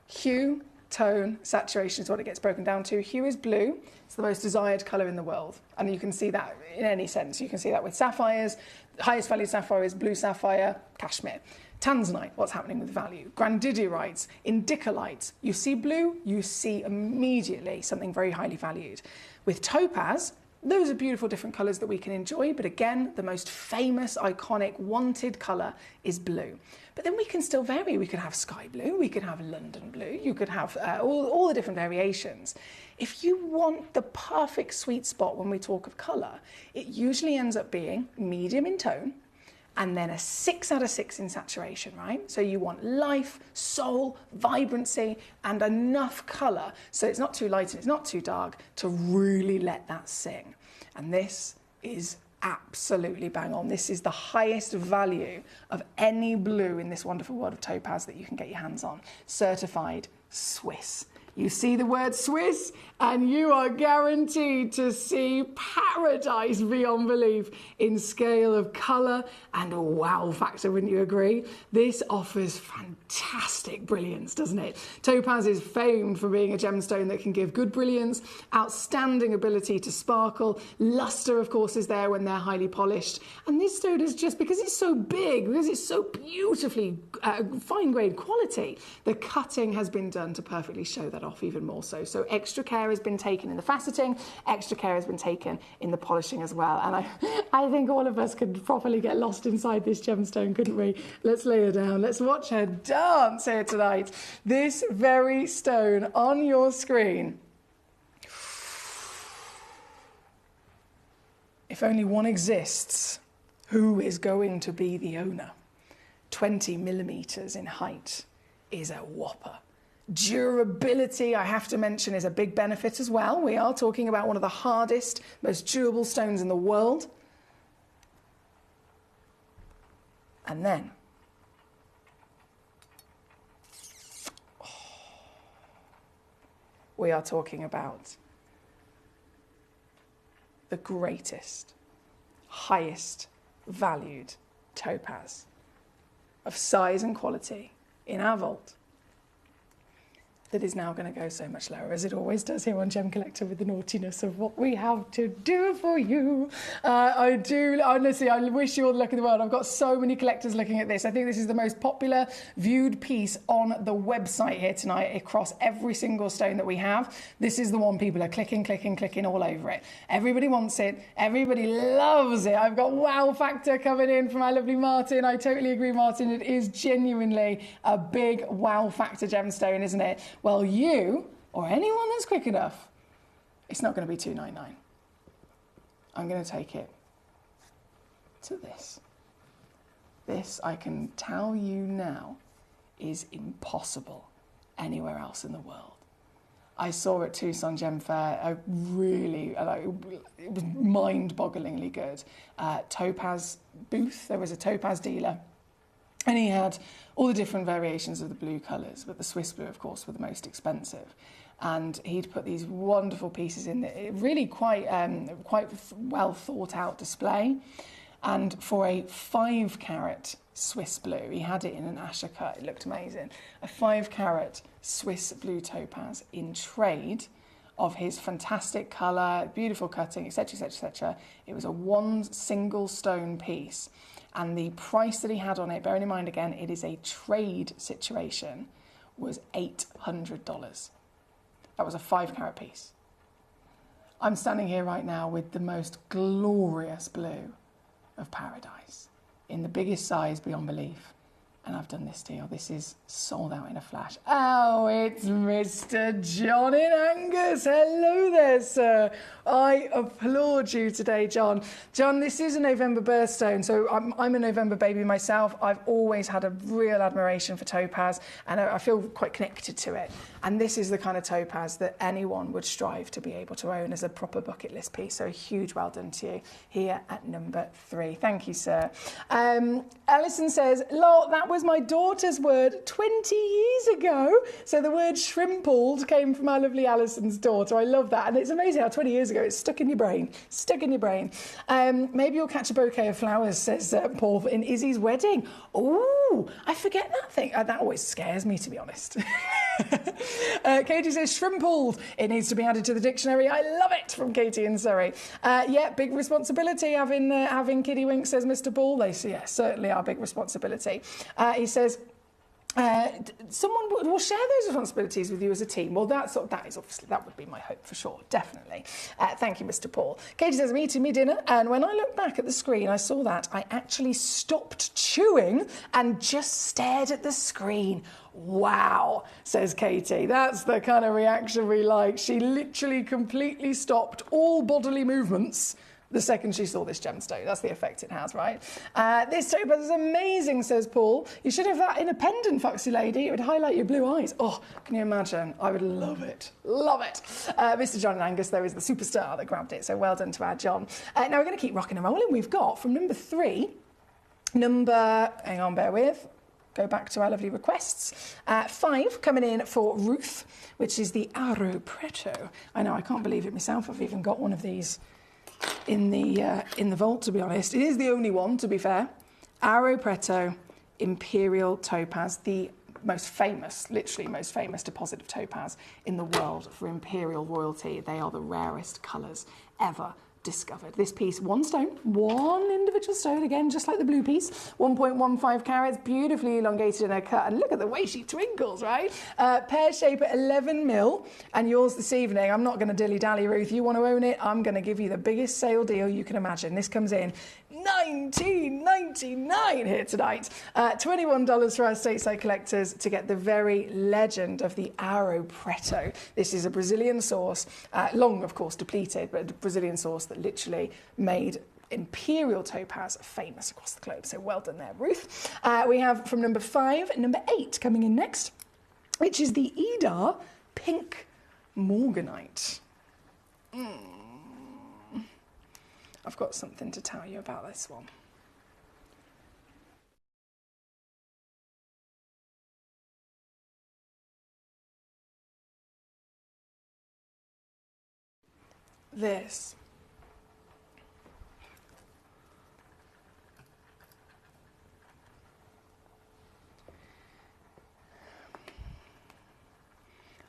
hue, tone, saturation is what it gets broken down to. Hue is blue. It's the most desired colour in the world. And you can see that in any sense. You can see that with sapphires. The highest value sapphire is blue sapphire, cashmere. Tanzanite, what's happening with value? Grandiderites, indicolites. You see blue, you see immediately something very highly valued. With topaz, those are beautiful different colours that we can enjoy, but again, the most famous, iconic, wanted colour is blue. But then we can still vary. We could have sky blue, we could have London blue, you could have all the different variations. If you want the perfect sweet spot when we talk of colour, it usually ends up being medium in tone, and then a 6 out of 6 in saturation, right? So you want life, soul, vibrancy, and enough colour, so it's not too light and it's not too dark, to really let that sing. And this is absolutely bang on. This is the highest value of any blue in this wonderful world of topaz that you can get your hands on. Certified Swiss. You see the word Swiss and you are guaranteed to see paradise beyond belief in scale of colour and a wow factor, wouldn't you agree? This offers fantastic brilliance, doesn't it? Topaz is famed for being a gemstone that can give good brilliance, outstanding ability to sparkle. Lustre, of course, is there when they're highly polished. And this stone is just, because it's so big, because it's so beautifully fine-grained quality, the cutting has been done to perfectly show that off even more so. So extra care has been taken in the faceting, extra care has been taken in the polishing as well. And I think all of us could properly get lost inside this gemstone, couldn't we? Let's lay her down. Let's watch her dance here tonight. This very stone on your screen. If only one exists, who is going to be the owner? 20 millimeters in height is a whopper. Durability, I have to mention, is a big benefit as well. We are talking about one of the hardest, most durable stones in the world. And then, we are talking about the greatest, highest valued topaz of size and quality in our vault that is now going to go so much lower, as it always does here on Gemcollector, with the naughtiness of what we have to do for you. I do, honestly, I wish you all the luck in the world. I've got so many collectors looking at this. I think this is the most popular viewed piece on the website here tonight across every single stone that we have. This is the one people are clicking, clicking, clicking all over it. Everybody wants it. Everybody loves it. I've got wow factor coming in from our lovely Martin. I totally agree, Martin. It is genuinely a big wow factor gemstone, isn't it? Well, you, or anyone that's quick enough, it's not going to be $299. I'm going to take it to this. This, I can tell you now, is impossible anywhere else in the world. I saw at Tucson Gem Fair a really, it was mind-bogglingly good topaz booth. There was a topaz dealer, and he had all the different variations of the blue colours, but the Swiss blue, of course, were the most expensive. And he'd put these wonderful pieces in there, really quite well thought out display. And for a 5-carat Swiss blue, he had it in an Asher cut, it looked amazing. A 5-carat Swiss blue topaz in trade of his fantastic colour, beautiful cutting, etc., etc., etc. It was a one single stone piece. And the price that he had on it, bearing in mind again, it is a trade situation, was $800. That was a 5-carat piece. I'm standing here right now with the most glorious blue of paradise in the biggest size beyond belief. And I've done this deal. This is sold out in a flash. Oh, it's Mr. John in Angus. Hello there, sir. I applaud you today, John. John, this is a November birthstone, so I'm a November baby myself. I've always had a real admiration for topaz, and I feel quite connected to it. And this is the kind of topaz that anyone would strive to be able to own as a proper bucket list piece. So a huge well done to you here at number 3. Thank you, sir. Alison says, lol, that was my daughter's word 20 years ago. So the word shrimpled came from our lovely Alison's daughter. I love that. And it's amazing how 20 years ago it's stuck in your brain. Stuck in your brain. Maybe you'll catch a bouquet of flowers, says Paul, in Izzy's wedding. Oh, I forget that thing. That always scares me, to be honest. Katie says shrimpled. It needs to be added to the dictionary. I love it, from Katie in Surrey. Yeah, big responsibility having Kiddie Wink, says Mr. Ball. They say, yeah, certainly our big responsibility. He says, Someone will share those responsibilities with you as a team. Well, that would be my hope for sure, definitely. Thank you, Mr. Paul. Katie says, me dinner, and when I looked back at the screen, I saw that I actually stopped chewing and just stared at the screen. Wow, says Katie. That's the kind of reaction we like. She literally completely stopped all bodily movements the second she saw this gemstone. That's the effect it has, right? This topaz is amazing, says Paul. You should have that in a pendant, Foxy Lady. It would highlight your blue eyes. Oh, can you imagine? I would love it. Love it. Mr. John and Angus, though, is the superstar that grabbed it, so well done to our John. Now we're going to keep rocking and rolling. We've got from number 3, hang on, bear with. Go back to our lovely requests. 5 coming in for Ruth, which is the Aro Preto. I know, I can't believe it myself. I've even got one of these in the vault, to be honest. It is the only one, to be fair. Aro Preto Imperial Topaz, the most famous, literally most famous deposit of topaz in the world for imperial royalty. They are the rarest colours ever discovered. This piece, one stone, one individual stone, again, just like the blue piece, 1.15 carats, beautifully elongated in her cut, and look at the way she twinkles, right? Pear shape at 11 mil, and yours this evening. I'm not going to dilly-dally, Ruth. You want to own it? I'm going to give you the biggest sale deal you can imagine. This comes in $19.99 here tonight. $21 for our stateside collectors to get the very legend of the Aro Preto. This is a Brazilian source, long, of course, depleted, but a Brazilian source that literally made imperial topaz famous across the globe. So well done there, Ruth. We have from number 5, number 8 coming in next, which is the Edar Pink Morganite. I've got something to tell you about this one. This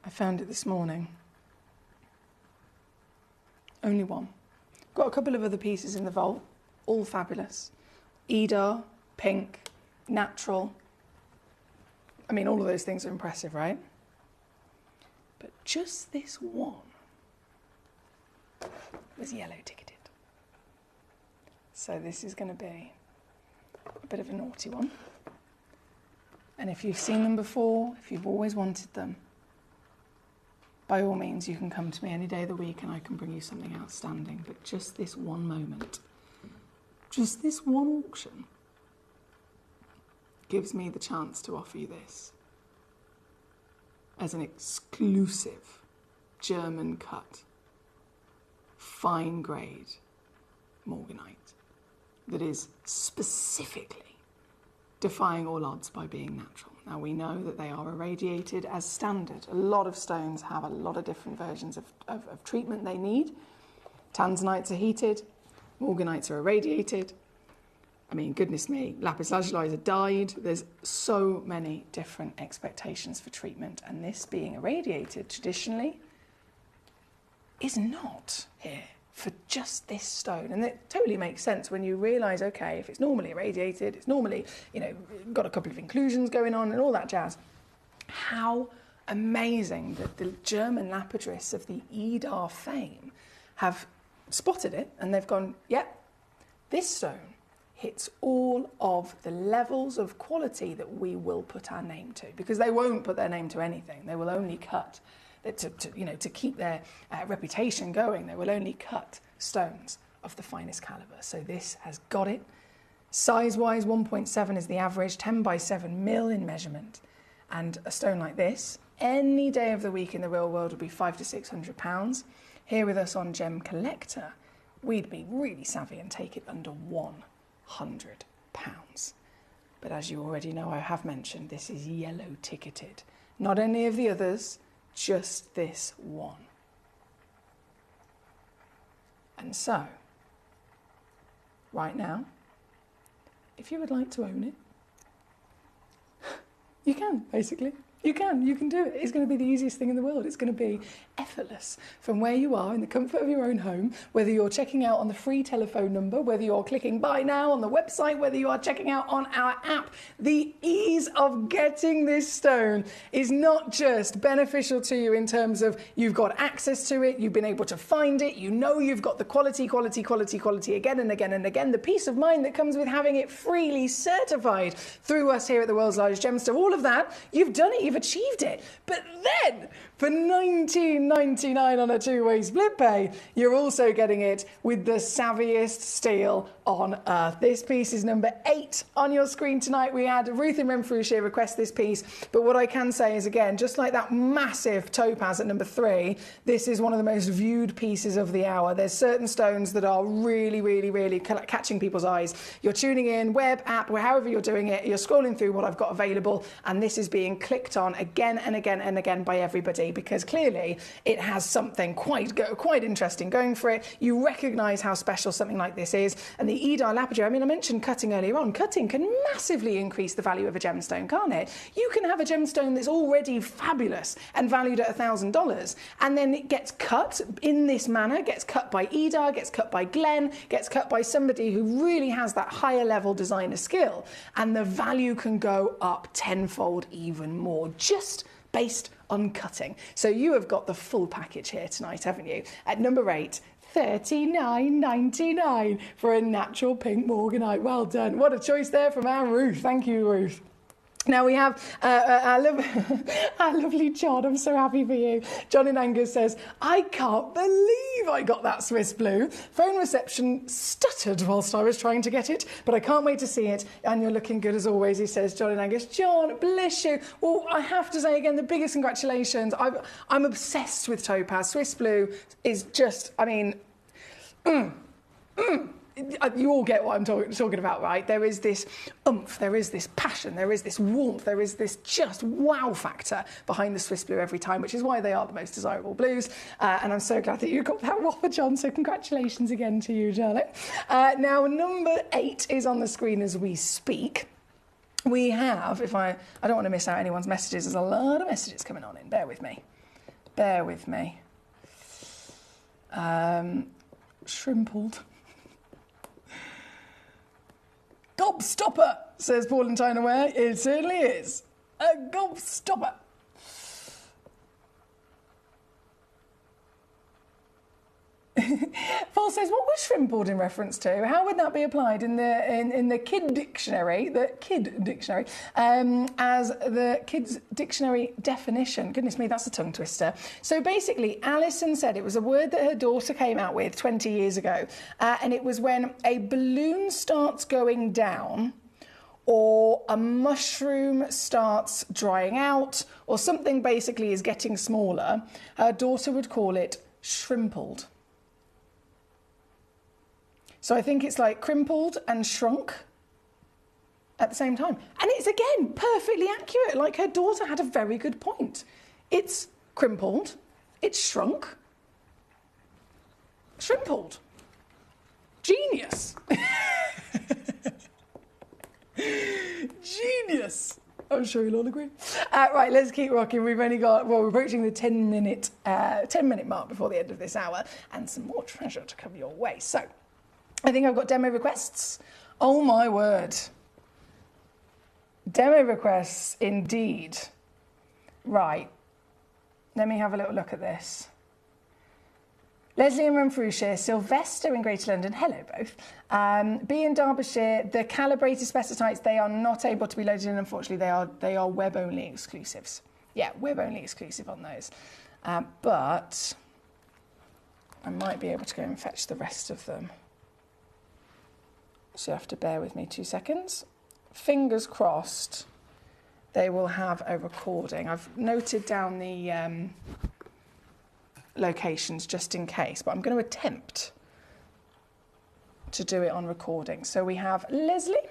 I found it this morning. Only one. Got a couple of other pieces in the vault, all fabulous. Edar, pink, natural. I mean, all of those things are impressive, right? But just this one was yellow ticketed. So this is going to be a bit of a naughty one. And if you've seen them before, if you've always wanted them, by all means, you can come to me any day of the week and I can bring you something outstanding. But just this one moment, just this one auction gives me the chance to offer you this as an exclusive German cut, fine grade morganite that is specifically defying all odds by being natural. Now, we know that they are irradiated as standard. A lot of stones have a lot of different versions of treatment they need. Tanzanites are heated, morganites are irradiated. I mean, goodness me, lapis lazuli are dyed. There's so many different expectations for treatment, and this being irradiated traditionally is not here for just this stone. And it totally makes sense when you realise, okay, if it's normally irradiated, it's normally, you know, got a couple of inclusions going on and all that jazz. How amazing that the German lapidarists of the Edar fame have spotted it and they've gone, yep, this stone hits all of the levels of quality that we will put our name to, because they won't put their name to anything. They will only cut to keep their reputation going. They will only cut stones of the finest caliber. So this has got it. Size-wise, 1.7 is the average, 10 by 7 mil in measurement. And a stone like this, any day of the week in the real world would be £500 to £600. Here with us on Gemcollector, we'd be really savvy and take it under £100. But as you already know, I have mentioned, this is yellow ticketed. Not any of the others, just this one. And so, right now, if you would like to own it, you can, basically. You can do it. It's going to be the easiest thing in the world. It's going to be effortless from where you are in the comfort of your own home, whether you're checking out on the free telephone number, whether you're clicking buy now on the website, whether you are checking out on our app. The ease of getting this stone is not just beneficial to you in terms of you've got access to it, you've been able to find it, you know you've got the quality again and again and again, the peace of mind that comes with having it freely certified through us here at the world's largest gemstone. All of that, you've done it, you've achieved it. But then, for $19.99 on a two-way split pay, you're also getting it with the savviest steel on earth. This piece is number 8 on your screen tonight. We had Ruth in Renfrewshire request this piece, but what I can say is, again, just like that massive topaz at number 3, this is one of the most viewed pieces of the hour. There's certain stones that are really catching people's eyes. You're tuning in, web, app, however you're doing it, you're scrolling through what I've got available, and this is being clicked on again and again and again by everybody, because clearly it has something quite interesting going for it. You recognise how special something like this is, and the E-dial aperture, I mean, I mentioned cutting earlier on. Cutting can massively increase the value of a gemstone, can't it? You can have a gemstone that's already fabulous and valued at $1,000, and then it gets cut in this manner, gets cut by E-dial, gets cut by Glenn, gets cut by somebody who really has that higher level designer skill, and the value can go up tenfold even more, just based on cutting. So you have got the full package here tonight, haven't you? At number 8, $39.99 for a natural pink morganite. Well done. What a choice there from our Ruth. Thank you, Ruth. Now we have our lovely John. I'm so happy for you. John in Angus says, I can't believe I got that Swiss blue. Phone reception stuttered whilst I was trying to get it, but I can't wait to see it. And you're looking good as always, he says, John in Angus. John, bless you. Well, I have to say again, the biggest congratulations. I'm obsessed with topaz. Swiss blue is just, I mean, you all get what I'm talking about, right? There is this oomph, there is this passion, there is this warmth, there is this just wow factor behind the Swiss blue every time, which is why they are the most desirable blues. And I'm so glad that you got that offer, John, so congratulations again to you, darling. Now, number 8 is on the screen as we speak. We have, I don't want to miss out anyone's messages, there's a lot of messages coming on in, bear with me. Shrimpled. Gobstopper, says Paul and Tinaware. It certainly is. A gobstopper. Paul says, what was shrimpled in reference to? How would that be applied in the Kid Dictionary? As the Kids Dictionary definition. Goodness me, that's a tongue twister. So basically, Alison said it was a word that her daughter came out with 20 years ago, and it was when a balloon starts going down, or a mushroom starts drying out, or something basically is getting smaller. Her daughter would call it shrimpled. So I think it's like crimpled and shrunk at the same time. And it's, again, perfectly accurate. Like, her daughter had a very good point. It's crimpled, it's shrunk, shrimpled. Genius. Genius. I'm sure you'll all agree. Right, let's keep rocking. We've only got, we're approaching the 10-minute mark before the end of this hour, and some more treasure to come your way. So, I think I've got demo requests. Oh my word. Demo requests indeed. Right. Let me have a little look at this. Leslie in Renfrewshire, Sylvester in Greater London, hello both. B in Derbyshire, the calibrated spessartites, they are not able to be loaded in, unfortunately. They are web-only exclusives. Yeah, web-only exclusive on those. But I might be able to go and fetch the rest of them. So you have to bear with me 2 seconds. Fingers crossed they will have a recording. I've noted down the locations just in case, but I'm going to attempt to do it on recording. So we have Leslie,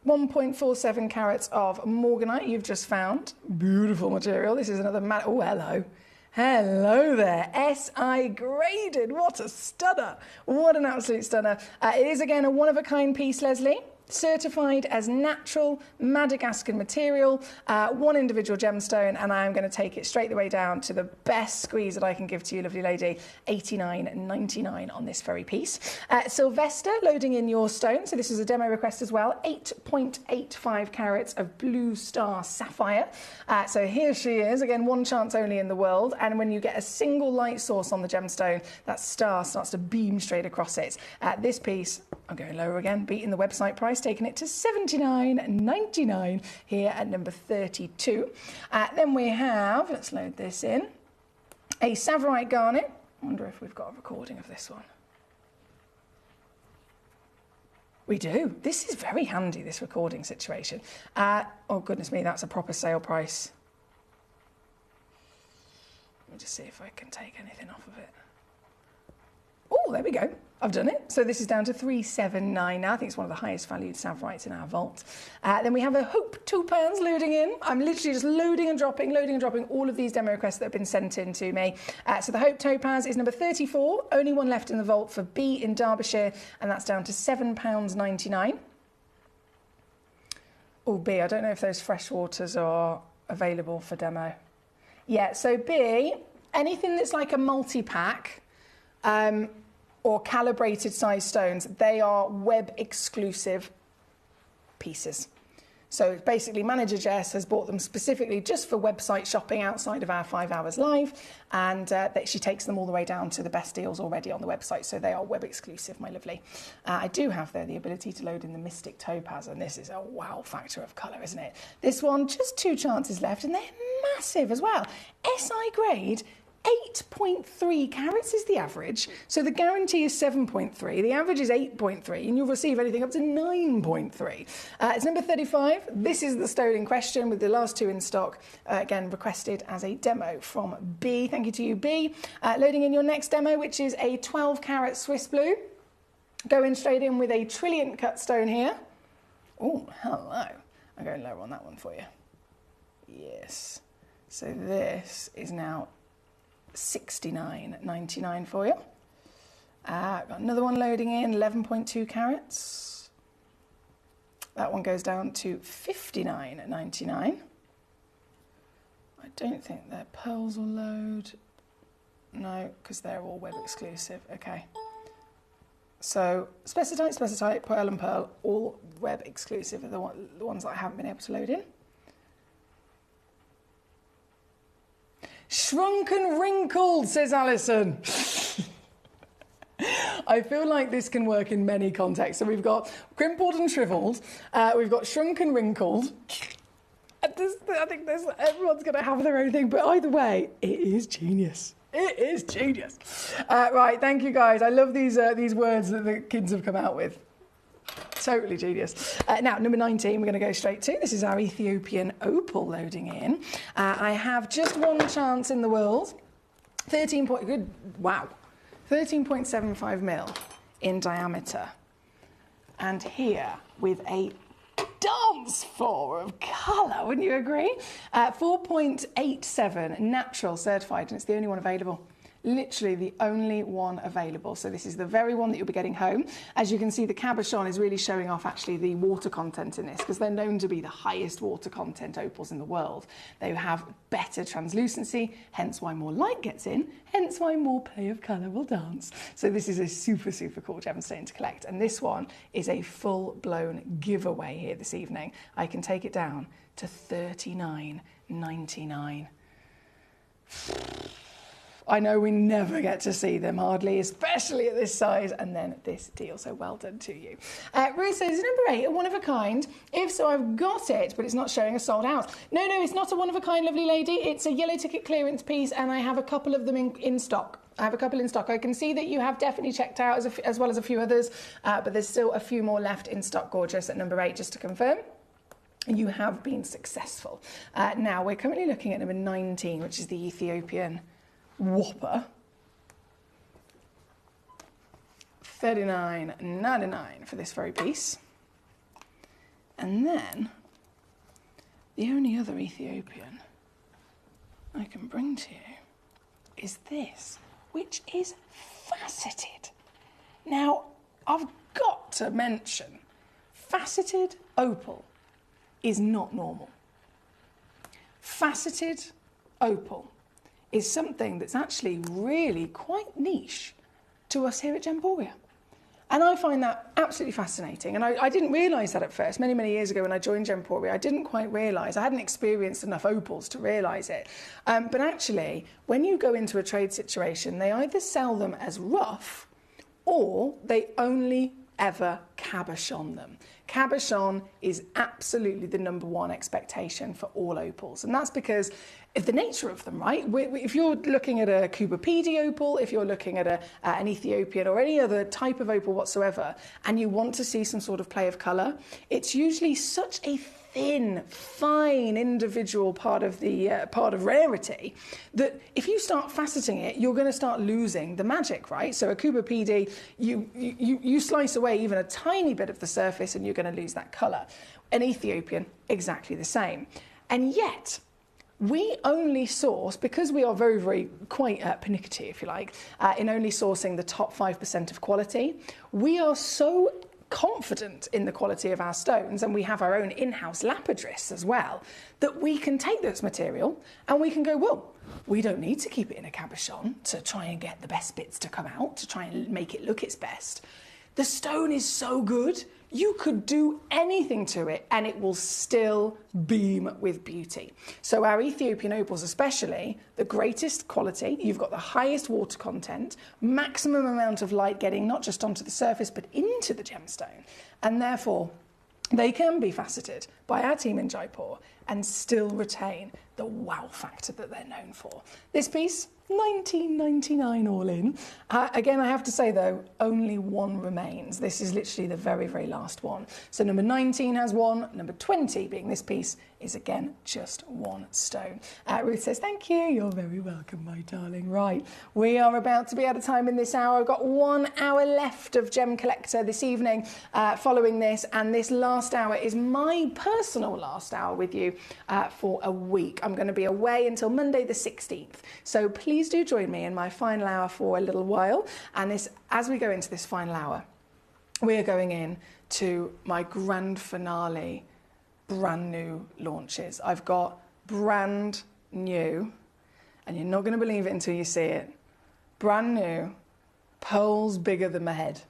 1.47 carats of morganite you've just found. Beautiful material. This is another oh, hello. Hello there, SI graded. What a stunner. What an absolute stunner. It is, again, a one-of-a-kind piece, Leslie. certified as natural Madagascar material, one individual gemstone, and I am going to take it straight the way down to the best squeeze that I can give to you, lovely lady, $89.99 on this very piece. Sylvester, loading in your stone, so this is a demo request as well, 8.85 carats of blue star sapphire. So here she is, again, one chance only in the world, and when you get a single light source on the gemstone, that star starts to beam straight across it. This piece, I'm going lower again, beating the website price, taking it to $79.99 here at number 32. Then we have, let's load this in, a Savarite garnet. I wonder if we've got a recording of this one. We do. This is very handy, this recording situation. Oh, goodness me, that's a proper sale price. Let me just see if I can take anything off of it. Oh, there we go. I've done it. So this is down to $379 now. I think it's one of the highest valued Savarites in our vault. Then we have a Hope Topaz loading in. I'm literally just loading and dropping all of these demo requests that have been sent in to me. So the Hope Topaz is number 34. Only one left in the vault for B in Derbyshire, and that's down to £7.99. Oh, B, I don't know if those freshwaters are available for demo. Yeah, so B, anything that's like a multi-pack, or calibrated size stones, they are web exclusive pieces. So basically Manager Jess has bought them specifically just for website shopping outside of our 5 hours live, and that she takes them all the way down to the best deals already on the website, so they are web exclusive, my lovely. I do have there the ability to load in the Mystic Topaz, and this is a wow factor of colour, isn't it? This one, just 2 chances left, and they're massive as well. SI grade, 8.3 carats is the average, so the guarantee is 7.3, the average is 8.3, and you'll receive anything up to 9.3. It's number 35. This is the stone in question with the last 2 in stock, again requested as a demo from B. Thank you to you, B. Loading in your next demo, which is a 12 carat Swiss blue. Going straight in with a trilliant cut stone here. Oh, hello. I'm going lower on that one for you. Yes. So this is now $69.99 for you. Got another one loading in, 11.2 carats. That one goes down to $59.99. I don't think their pearls will load. No, because they're all web exclusive. Okay. So Spessartite, Pearl and Pearl, all web exclusive are the ones that I haven't been able to load in. Shrunken wrinkled, says Alison. I feel like this can work in many contexts. So we've got crimpled and shriveled. We've got shrunken wrinkled. I think everyone's going to have their own thing. But either way, it is genius. It is genius. Right, thank you guys. I love these words that the kids have come out with. Totally genius. Now, number 19, we're going to go straight to. This is our Ethiopian opal loading in. I have just one chance in the world. 13.75 mil in diameter. And here with a dance floor of colour, wouldn't you agree? 4.87 natural certified, and it's the only one available. Literally the only one available. So this is the very one that you'll be getting home. As you can see, the cabochon is really showing off actually the water content in this, because they're known to be the highest water content opals in the world. They have better translucency, hence why more light gets in, hence why more play of colour will dance. So this is a super, super cool gemstone to collect. And this one is a full-blown giveaway here this evening. I can take it down to $39.99. I know we never get to see them hardly, especially at this size, and then at this deal, so well done to you. Ruth says, number 8, a one of a kind. If so, I've got it, but it's not showing as sold out. No, it's not a one of a kind, lovely lady. It's a yellow ticket clearance piece, and I have a couple of them in stock. I have a couple in stock. I can see that you have definitely checked out as well as a few others, but there's still a few more left in stock, gorgeous, at number 8, just to confirm. You have been successful. Now, we're currently looking at number 19, which is the Ethiopian Whopper. $39.99 for this very piece. And then the only other Ethiopian I can bring to you is this, which is faceted. Now, I've got to mention, faceted opal is not normal. Faceted opal is something that's actually really quite niche to us here at Gemporia. And I find that absolutely fascinating. And I didn't realise that at first. Many, many years ago when I joined Gemporia, I didn't quite realise. I hadn't experienced enough opals to realise it. But actually, when you go into a trade situation, they either sell them as rough or they only ever cabochon them. Cabochon is absolutely the number one expectation for all opals. And that's because of the nature of them, right? If you're looking at a Kubapedi opal, if you're looking at an Ethiopian or any other type of opal whatsoever, and you want to see some sort of play of colour, it's usually such a thin, fine, individual part of rarity that if you start faceting it, you're going to start losing the magic, right? So a Kubapedi, you slice away even a tiny bit of the surface and you're going to lose that colour. An Ethiopian, exactly the same. And yet, we only source, because we are very, very quite pernickety, if you like, in only sourcing the top 5% of quality, we are so confident in the quality of our stones, and we have our own in-house lapidarists as well, that we can take this material and we can go, well, we don't need to keep it in a cabochon to try and get the best bits to come out, to try and make it look its best. The stone is so good, you could do anything to it and it will still beam with beauty. So our Ethiopian opals especially, the greatest quality, you've got the highest water content, maximum amount of light getting not just onto the surface but into the gemstone, and therefore they can be faceted by our team in Jaipur and still retain the wow factor that they're known for. This piece, $19.99 all in. Again, I have to say though, only one remains. This is literally the very, very last one. So number 19 has one, number 20 being this piece is again just one stone. Ruth says, thank you, you're very welcome, my darling. Right, we are about to be out of time in this hour. I've got 1 hour left of Gem Collector this evening following this, and this last hour is my personal last hour with you for a week. I'm going to be away until Monday the 16th, so please do join me in my final hour for a little while. And this, as we go into this final hour, we are going in to my grand finale, brand new launches. I've got brand new, and you're not going to believe it until you see it, brand new pearls bigger than my head.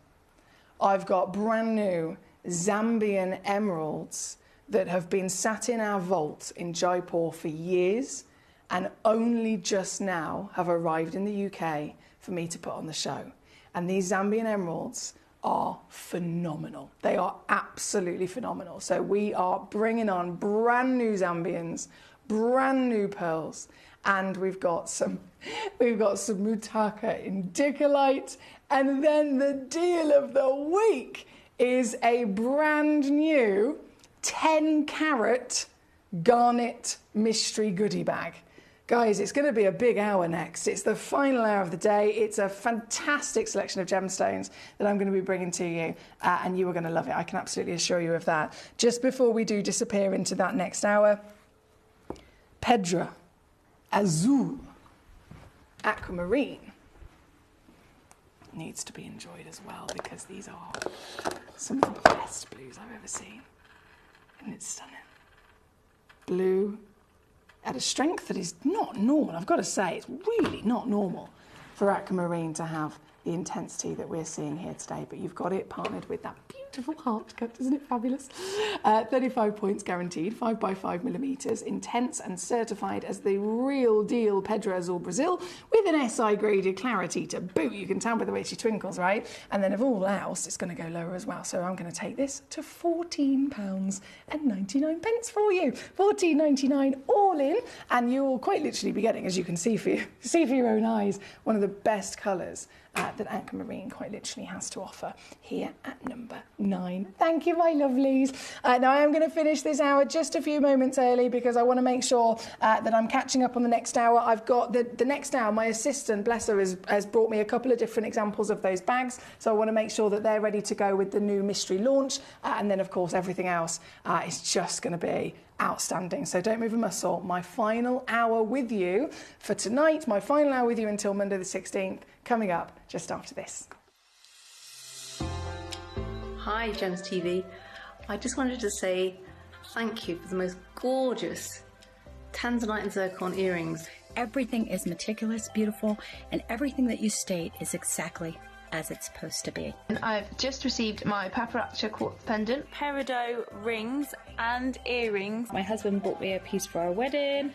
I've got brand new Zambian emeralds that have been sat in our vault in Jaipur for years and only just now have arrived in the UK for me to put on the show. And these Zambian emeralds are phenomenal. They are absolutely phenomenal. So we are bringing on brand new Zambians, brand new pearls, and we've got some Mutaka in Dicolite, and then the deal of the week is a brand new 10-carat garnet mystery goodie bag. Guys, it's going to be a big hour next. It's the final hour of the day. It's a fantastic selection of gemstones that I'm going to be bringing to you, and you are going to love it. I can absolutely assure you of that. Just before we do disappear into that next hour, Pedra Azul Aquamarine needs to be enjoyed as well, because these are some of the best blues I've ever seen. And it's stunning. Blue at a strength that is not normal. I've got to say, it's really not normal for aquamarine to have the intensity that we're seeing here today, but you've got it partnered with that beautiful heart cut, isn't it fabulous? 35 points guaranteed, 5x5 millimeters, intense and certified as the real deal Pedra Azul Brazil, with an SI graded clarity to boot. You can tell by the way she twinkles, right? And then of all else, it's going to go lower as well. So I'm going to take this to £14.99 for you. £14.99 all in, and you'll quite literally be getting, as you can see for your own eyes, one of the best colours that aquamarine quite literally has to offer here at number 9. Thank you, my lovelies. Now I am going to finish this hour just a few moments early because I want to make sure that I'm catching up on the next hour. I've got the next hour, my assistant, bless her, has brought me a couple of different examples of those bags, so I want to make sure that they're ready to go with the new mystery launch, and then of course everything else is just going to be outstanding. So don't move a muscle. My final hour with you for tonight, my final hour with you until Monday the 16th, coming up just after this. Hi Gems TV. I just wanted to say thank you for the most gorgeous tanzanite and zircon earrings. Everything is meticulous, beautiful, and everything that you state is exactly as it's supposed to be. And I've just received my paparazzi quartz pendant, peridot rings and earrings. My husband bought me a piece for our wedding.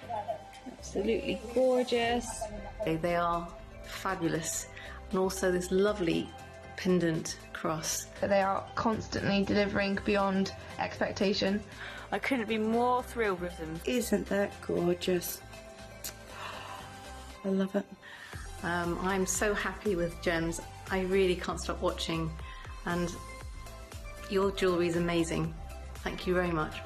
Absolutely gorgeous. They are fabulous. And also this lovely pendant cross. They are constantly delivering beyond expectation. I couldn't be more thrilled with them. Isn't that gorgeous? I love it. I'm so happy with gems. I really can't stop watching, and your jewellery is amazing. Thank you very much.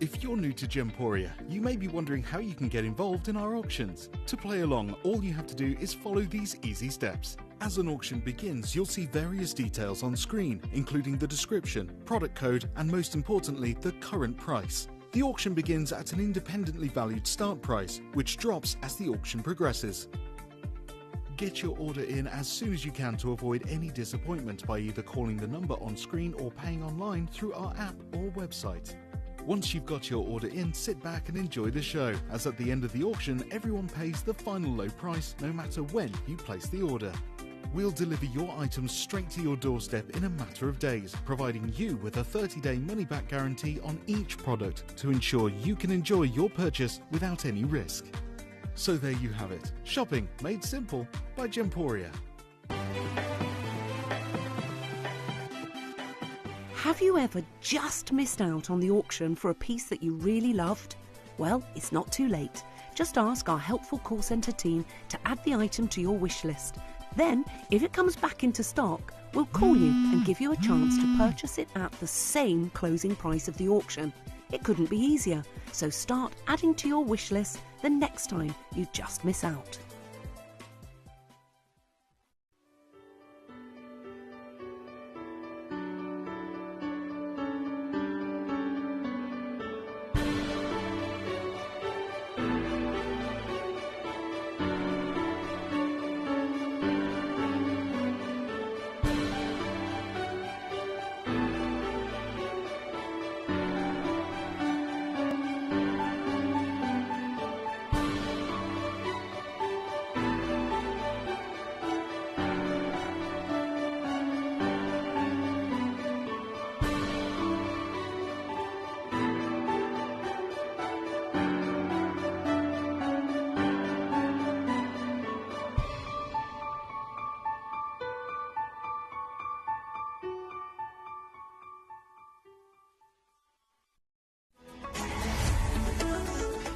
If you're new to Gemporia, you may be wondering how you can get involved in our auctions. To play along, all you have to do is follow these easy steps. As an auction begins, you'll see various details on screen, including the description, product code, and most importantly, the current price. The auction begins at an independently valued start price, which drops as the auction progresses. Get your order in as soon as you can to avoid any disappointment by either calling the number on screen or paying online through our app or website. Once you've got your order in, sit back and enjoy the show, as at the end of the auction, everyone pays the final low price no matter when you place the order. We'll deliver your items straight to your doorstep in a matter of days, providing you with a 30-day money-back guarantee on each product to ensure you can enjoy your purchase without any risk. So there you have it. Shopping made simple by Gemporia. Have you ever just missed out on the auction for a piece that you really loved? Well, it's not too late. Just ask our helpful call centre team to add the item to your wish list. Then, if it comes back into stock, we'll call you and give you a chance to purchase it at the same closing price of the auction. It couldn't be easier, so start adding to your wish list the next time you just miss out.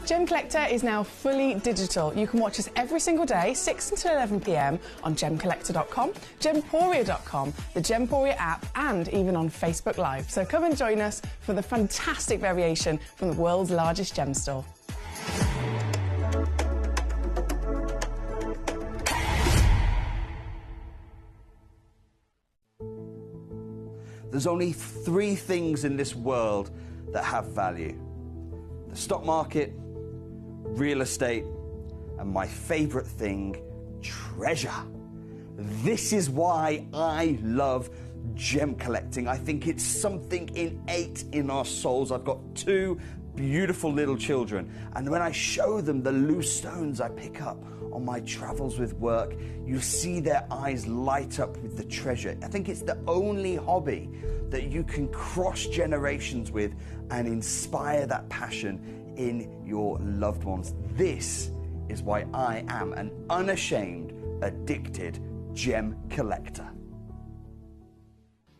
Gemcollector is now fully digital. You can watch us every single day, 6 until 11 p.m. on Gemcollector.com, Gemporia.com, the Gemporia app, and even on Facebook Live. So come and join us for the fantastic variation from the world's largest gem store. There's only 3 things in this world that have value: the stock market, real estate, and my favorite thing, treasure. This is why I love gem collecting. I think it's something innate in our souls. I've got 2 beautiful little children, and when I show them the loose stones I pick up on my travels with work, you see their eyes light up with the treasure. I think it's the only hobby that you can cross generations with and inspire that passion in your loved ones. This is why I am an unashamed, addicted gem collector.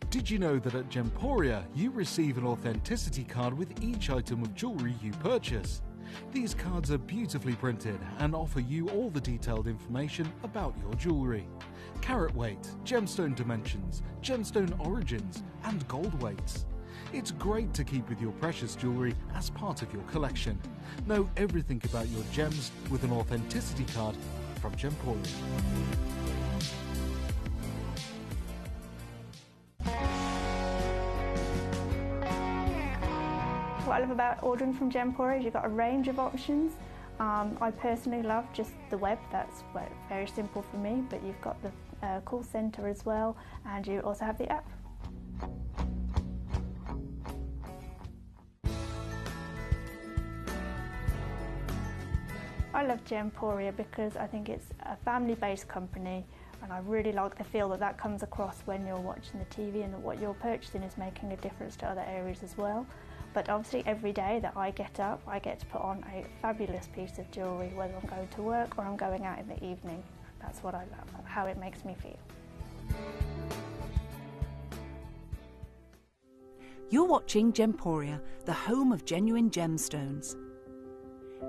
Did you know that at Gemporia you receive an authenticity card with each item of jewellery you purchase? These cards are beautifully printed and offer you all the detailed information about your jewellery. Carat weight, gemstone dimensions, gemstone origins, and gold weights. It's great to keep with your precious jewellery as part of your collection. Know everything about your gems with an authenticity card from Gemporia. What I love about ordering from Gemporia is you've got a range of options. I personally love just the web, that's very simple for me, but you've got the call centre as well, and you also have the app. I love Gemporia because I think it's a family-based company, and I really like the feel that comes across when you're watching the TV, and that what you're purchasing is making a difference to other areas as well. But obviously every day that I get up, I get to put on a fabulous piece of jewellery, whether I'm going to work or I'm going out in the evening. That's what I love, how it makes me feel. You're watching Gemporia, the home of genuine gemstones.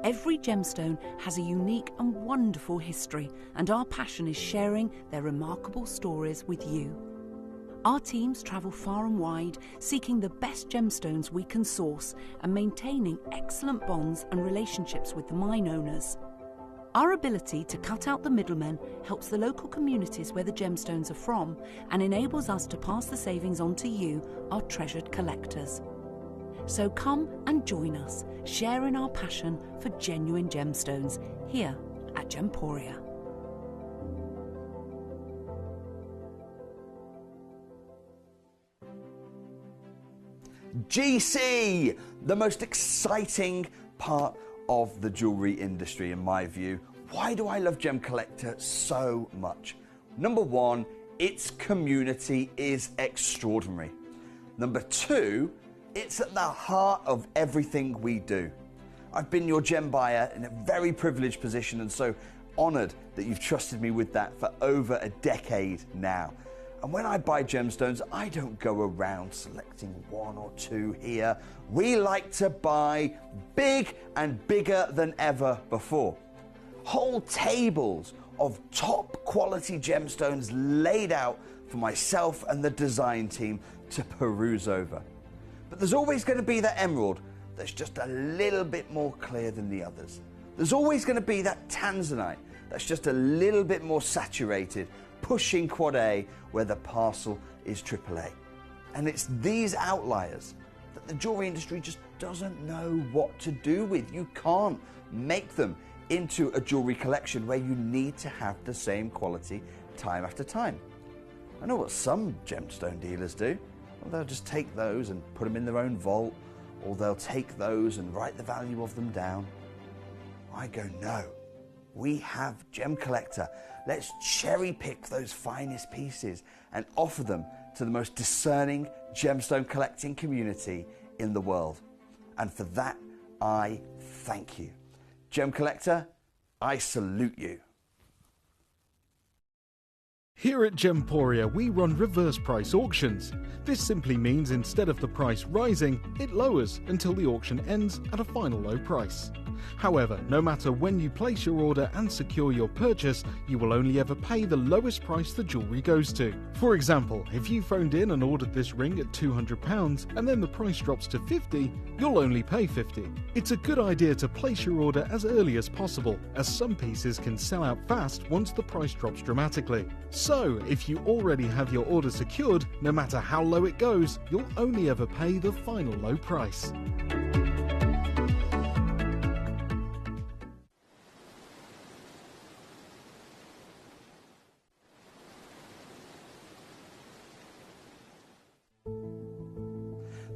Every gemstone has a unique and wonderful history, and our passion is sharing their remarkable stories with you. Our teams travel far and wide, seeking the best gemstones we can source and maintaining excellent bonds and relationships with the mine owners. Our ability to cut out the middlemen helps the local communities where the gemstones are from and enables us to pass the savings on to you, our treasured collectors. So come and join us, sharing our passion for genuine gemstones here at Gemporia. GC, the most exciting part of the jewellery industry in my view. Why do I love Gemcollector so much? Number one, its community is extraordinary. Number two, it's at the heart of everything we do. I've been your gem buyer in a very privileged position, and so honoured that you've trusted me with that for over a decade now. And when I buy gemstones, I don't go around selecting one or two here. We like to buy big and bigger than ever before. Whole tables of top quality gemstones laid out for myself and the design team to peruse over. But there's always going to be that emerald that's just a little bit more clear than the others. There's always going to be that tanzanite that's just a little bit more saturated, pushing quad A where the parcel is AAA. And it's these outliers that the jewellery industry just doesn't know what to do with. You can't make them into a jewellery collection where you need to have the same quality time after time. I know what some gemstone dealers do. Well, they'll just take those and put them in their own vault, or they'll take those and write the value of them down. I go, no. We have Gemcollector. Let's cherry pick those finest pieces and offer them to the most discerning gemstone collecting community in the world. And for that, I thank you. Gemcollector, I salute you. Here at Gemporia, we run reverse price auctions. This simply means instead of the price rising, it lowers until the auction ends at a final low price. However, no matter when you place your order and secure your purchase, you will only ever pay the lowest price the jewellery goes to. For example, if you phoned in and ordered this ring at £200 and then the price drops to £50, you'll only pay £50. It's a good idea to place your order as early as possible, as some pieces can sell out fast once the price drops dramatically. So, if you already have your order secured, no matter how low it goes, you'll only ever pay the final low price.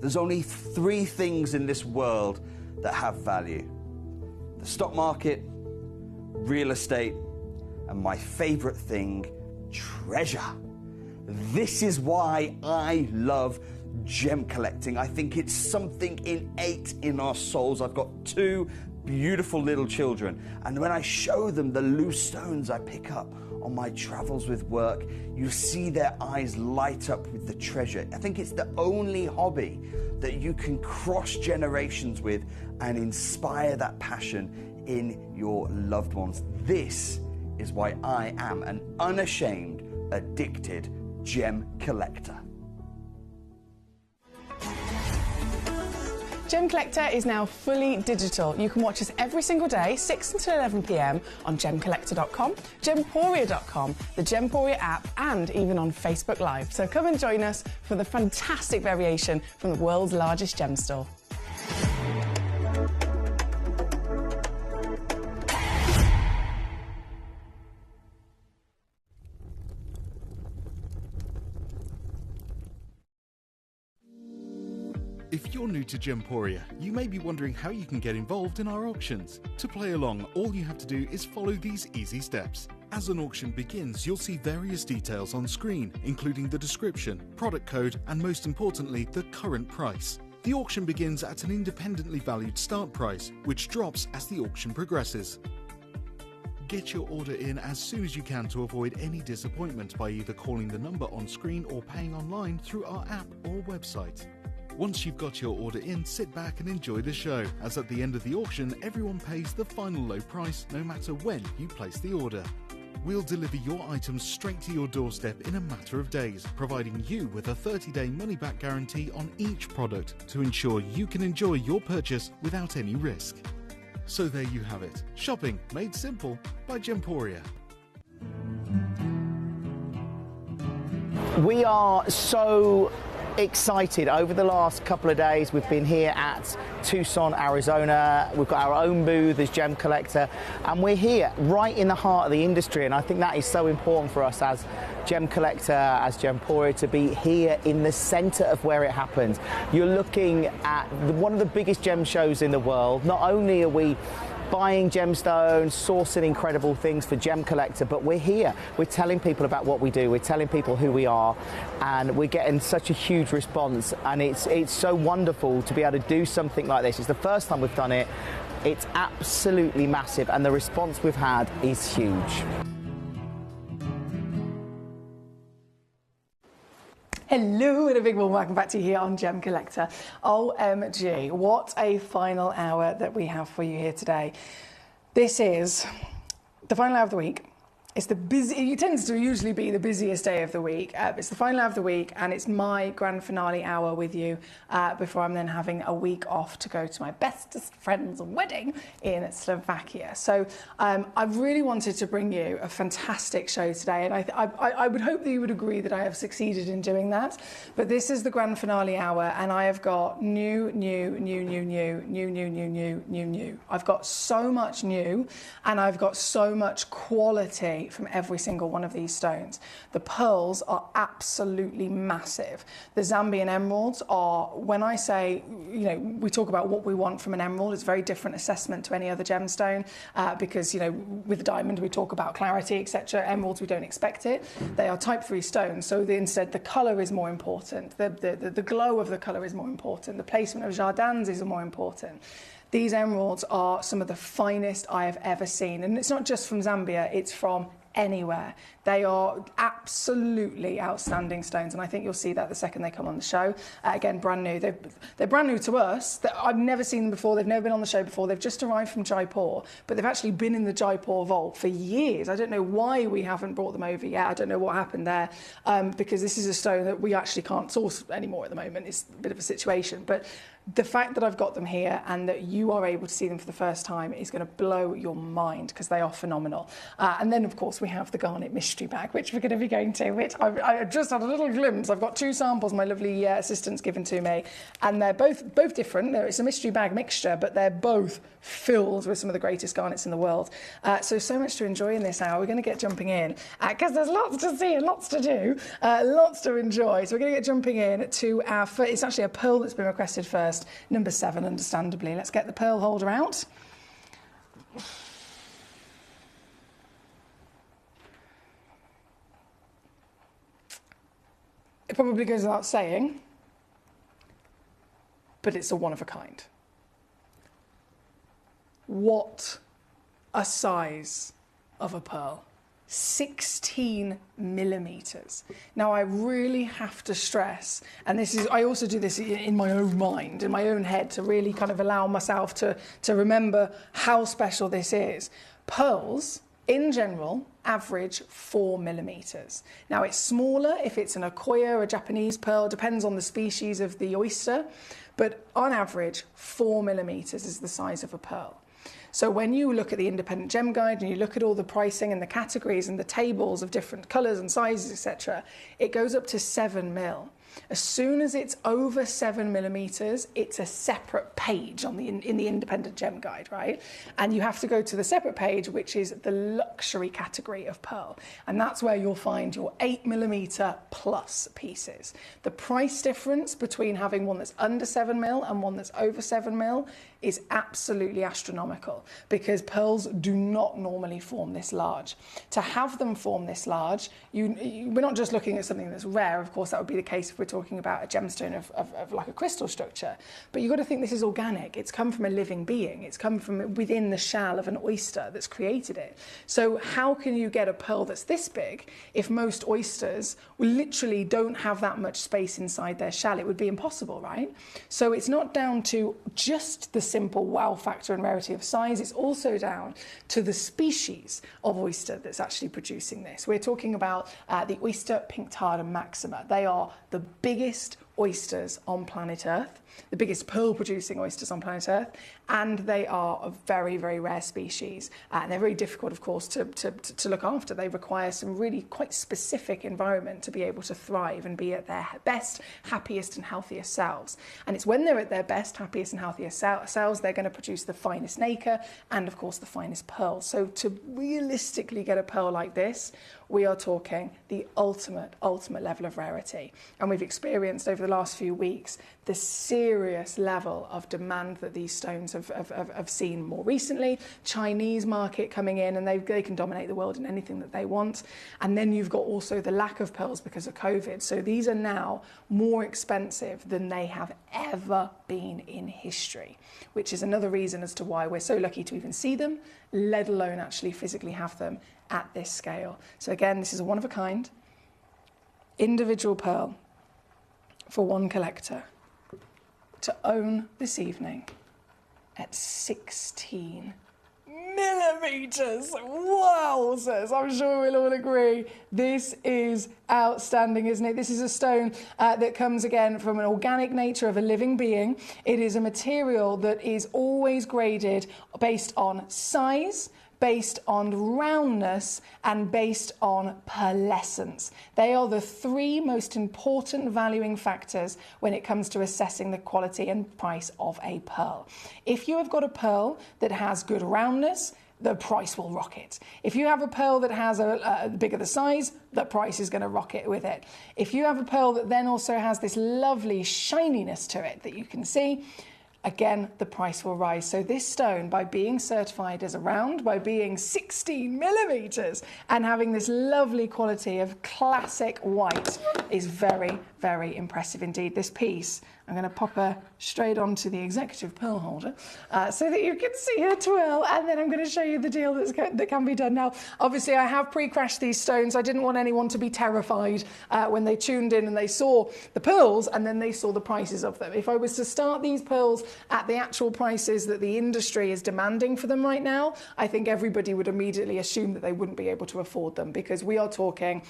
There's only three things in this world that have value: the stock market, real estate, and my favorite thing, treasure. This is why I love gem collecting. I think it's something innate in our souls. I've got two beautiful little children, and when I show them the loose stones I pick up on my travels with work, you see their eyes light up with the treasure. I think it's the only hobby that you can cross generations with and inspire that passion in your loved ones. This is why I am an unashamed, addicted gem collector. Gemcollector is now fully digital. You can watch us every single day, 6 until 11 p.m. on gemcollector.com, gemporia.com, the Gemporia app, and even on Facebook Live. So come and join us for the fantastic variation from the world's largest gem store. If you're new to Gemporia, you may be wondering how you can get involved in our auctions. To play along, all you have to do is follow these easy steps. As an auction begins, you'll see various details on screen, including the description, product code, and most importantly, the current price. The auction begins at an independently valued start price, which drops as the auction progresses. Get your order in as soon as you can to avoid any disappointment by either calling the number on screen or paying online through our app or website. Once you've got your order in, sit back and enjoy the show, as at the end of the auction, everyone pays the final low price no matter when you place the order. We'll deliver your items straight to your doorstep in a matter of days, providing you with a 30-day money-back guarantee on each product to ensure you can enjoy your purchase without any risk. So there you have it. Shopping made simple by Gemporia. We are so excited. Over the last couple of days, we've been here at Tucson, Arizona. We've got our own booth as Gemcollector, and we're here right in the heart of the industry, and I think that is so important for us as Gemcollector, as Gemporia, to be here in the center of where it happens. You're looking at one of the biggest gem shows in the world. Not only are we buying gemstones, sourcing incredible things for Gemcollector, but we're here. We're telling people about what we do. We're telling people who we are, and we're getting such a huge response, and it's so wonderful to be able to do something like this. It's the first time we've done it. It's absolutely massive, and the response we've had is huge. Hello and a big warm welcome back to you here on Gemcollector. OMG, what a final hour that we have for you here today. This is the final hour of the week. It's the busy. It tends to usually be the busiest day of the week. It's the final hour of the week, and it's my grand finale hour with you before I'm then having a week off to go to my bestest friend's wedding in Slovakia. So I really wanted to bring you a fantastic show today, and I would hope that you would agree that I have succeeded in doing that. But this is the grand finale hour, and I have got new. I've got so much new, and I've got so much quality from every single one of these stones. The pearls are absolutely massive. The Zambian emeralds are, when I say, you know, we talk about what we want from an emerald, it's a very different assessment to any other gemstone because, you know, with a diamond we talk about clarity, etc. Emeralds, we don't expect it. They are type 3 stones, so instead the colour is more important. The glow of the colour is more important. The placement of jardins is more important. These emeralds are some of the finest I have ever seen. And it's not just from Zambia, it's from anywhere. They are absolutely outstanding stones, and I think you'll see that the second they come on the show. Again, brand new. They're brand new to us. I've never seen them before. They've never been on the show before. They've just arrived from Jaipur, but they've actually been in the Jaipur vault for years. I don't know why we haven't brought them over yet. I don't know what happened there, because this is a stone that we actually can't source anymore at the moment. It's a bit of a situation, but the fact that I've got them here and that you are able to see them for the first time is going to blow your mind, because they are phenomenal. And then, of course, we have the garnet mystery bag, which we're going to be going to, which I just had a little glimpse. I've got 2 samples my lovely assistant's given to me, and they're both different. It's a mystery bag mixture, but they're both filled with some of the greatest garnets in the world. So much to enjoy in this hour. We're going to get jumping in, because there's lots to see and lots to do, lots to enjoy. So we're going to get jumping in to our first. It's actually a pearl that's been requested first. Number 7, understandably. Let's get the pearl holder out. It probably goes without saying, but it's a one of a kind. What a size of a pearl. 16 millimeters. Now, I really have to stress, and this is, I also do this in my own mind, in my own head, to really kind of allow myself to remember how special this is. Pearls, in general, average 4 millimeters. Now, it's smaller if it's an Akoya, a Japanese pearl, depends on the species of the oyster, but on average, 4 millimeters is the size of a pearl. So when you look at the independent gem guide and you look at all the pricing and the categories and the tables of different colours and sizes, etc., it goes up to 7 mil. As soon as it's over 7 millimeters, it's a separate page on in the independent gem guide, right? And you have to go to the separate page, which is the luxury category of pearl. And that's where you'll find your 8 millimeter plus pieces. The price difference between having one that's under 7 mil and one that's over 7 mil is absolutely astronomical, because pearls do not normally form this large. To have them form this large, we're not just looking at something that's rare. Of course, that would be the case if we're talking about a gemstone of like a crystal structure. But you've got to think this is organic. It's come from a living being. It's come from within the shell of an oyster that's created it. So how can you get a pearl that's this big if most oysters literally don't have that much space inside their shell? It would be impossible, right? So it's not down to just the simple wow factor and rarity of size. It's also down to the species of oyster that's actually producing this. We're talking about the oyster Pinctada maxima. They are the biggest oysters on planet Earth, the biggest pearl-producing oysters on planet Earth, and they are a very, very rare species. And they're very difficult, of course, to look after. They require some really quite specific environment to be able to thrive and be at their best, happiest and healthiest selves. And it's when they're at their best, happiest and healthiest selves, they're going to produce the finest nacre and, of course, the finest pearl. So to realistically get a pearl like this, we are talking the ultimate level of rarity. And we've experienced over the last few weeks the serious level of demand that these stones have seen more recently. Chinese market coming in, and they can dominate the world in anything that they want. And then you've got also the lack of pearls because of COVID. So these are now more expensive than they have ever been in history, which is another reason as to why we're so lucky to even see them, let alone actually physically have them at this scale. So again, this is a one-of-a-kind individual pearl for one collector to own this evening at 16 millimeters. Wowzers! I'm sure we'll all agree this is outstanding, isn't it? This is a stone that comes again from an organic nature of a living being. It is a material that is always graded based on size, based on roundness, and based on pearlescence. They are the three most important valuing factors when it comes to assessing the quality and price of a pearl. If you have got a pearl that has good roundness, the price will rocket. If you have a pearl that has a bigger the size, the price is going to rocket with it. If you have a pearl that then also has this lovely shininess to it that you can see, again, the price will rise. So this stone, by being certified as a round, by being 16 millimeters and having this lovely quality of classic white, is very, very impressive indeed. This piece, I'm going to pop her straight onto the executive pearl holder so that you can see her twirl, and then I'm going to show you the deal that can be done. Now, obviously, I have pre-crashed these stones. I didn't want anyone to be terrified when they tuned in and they saw the pearls and then they saw the prices of them. If I was to start these pearls at the actual prices that the industry is demanding for them right now, I think everybody would immediately assume that they wouldn't be able to afford them, because we are talking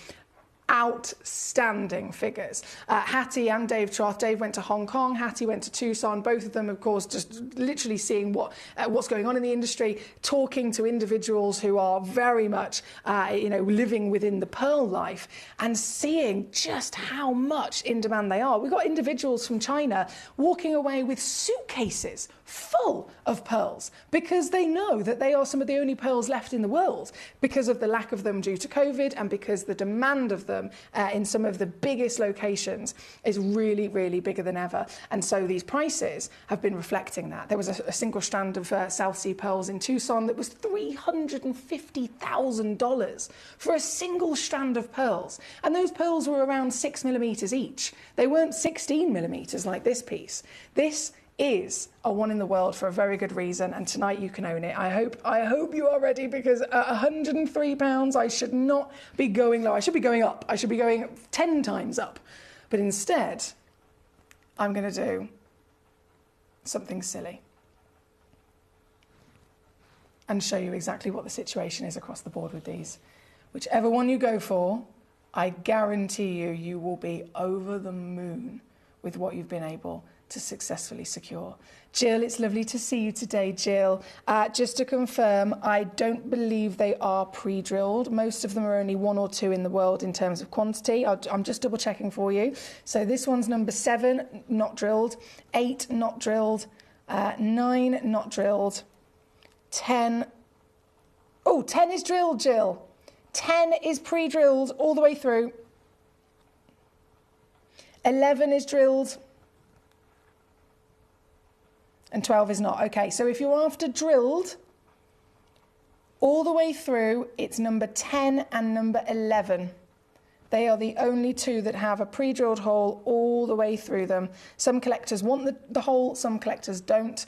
outstanding figures. Hattie and Dave Troth. Dave went to Hong Kong, Hattie went to Tucson. Both of them, of course, just literally seeing what's going on in the industry, talking to individuals who are very much, living within the pearl life, and seeing just how much in demand they are. We've got individuals from China walking away with suitcases full of pearls because they know that they are some of the only pearls left in the world because of the lack of them due to COVID, and because the demand of them in some of the biggest locations is really, really bigger than ever. And so these prices have been reflecting that. There was a single strand of South Sea pearls in Tucson that was $350,000 for a single strand of pearls. And those pearls were around 6 millimeters each. They weren't 16 millimeters like this piece. This is a one in the world for a very good reason, and tonight you can own it. I hope you are ready, because at £103 I should not be going low. I should be going up. I should be going 10 times up. But instead, I'm going to do something silly and show you exactly what the situation is across the board with these. Whichever one you go for, I guarantee you will be over the moon with what you've been able to successfully secure. Jill, it's lovely to see you today, Jill. Just to confirm, I don't believe they are pre-drilled. Most of them are only 1 or 2 in the world in terms of quantity. I'm just double checking for you. So this one's number 7, not drilled. 8, not drilled. 9, not drilled. 10. Oh, 10 is drilled, Jill. 10 is pre-drilled all the way through. 11 is drilled. And 12 is not. Okay, so if you're after drilled all the way through, it's number 10 and number 11. They are the only 2 that have a pre-drilled hole all the way through them. Some collectors want the hole, some collectors don't.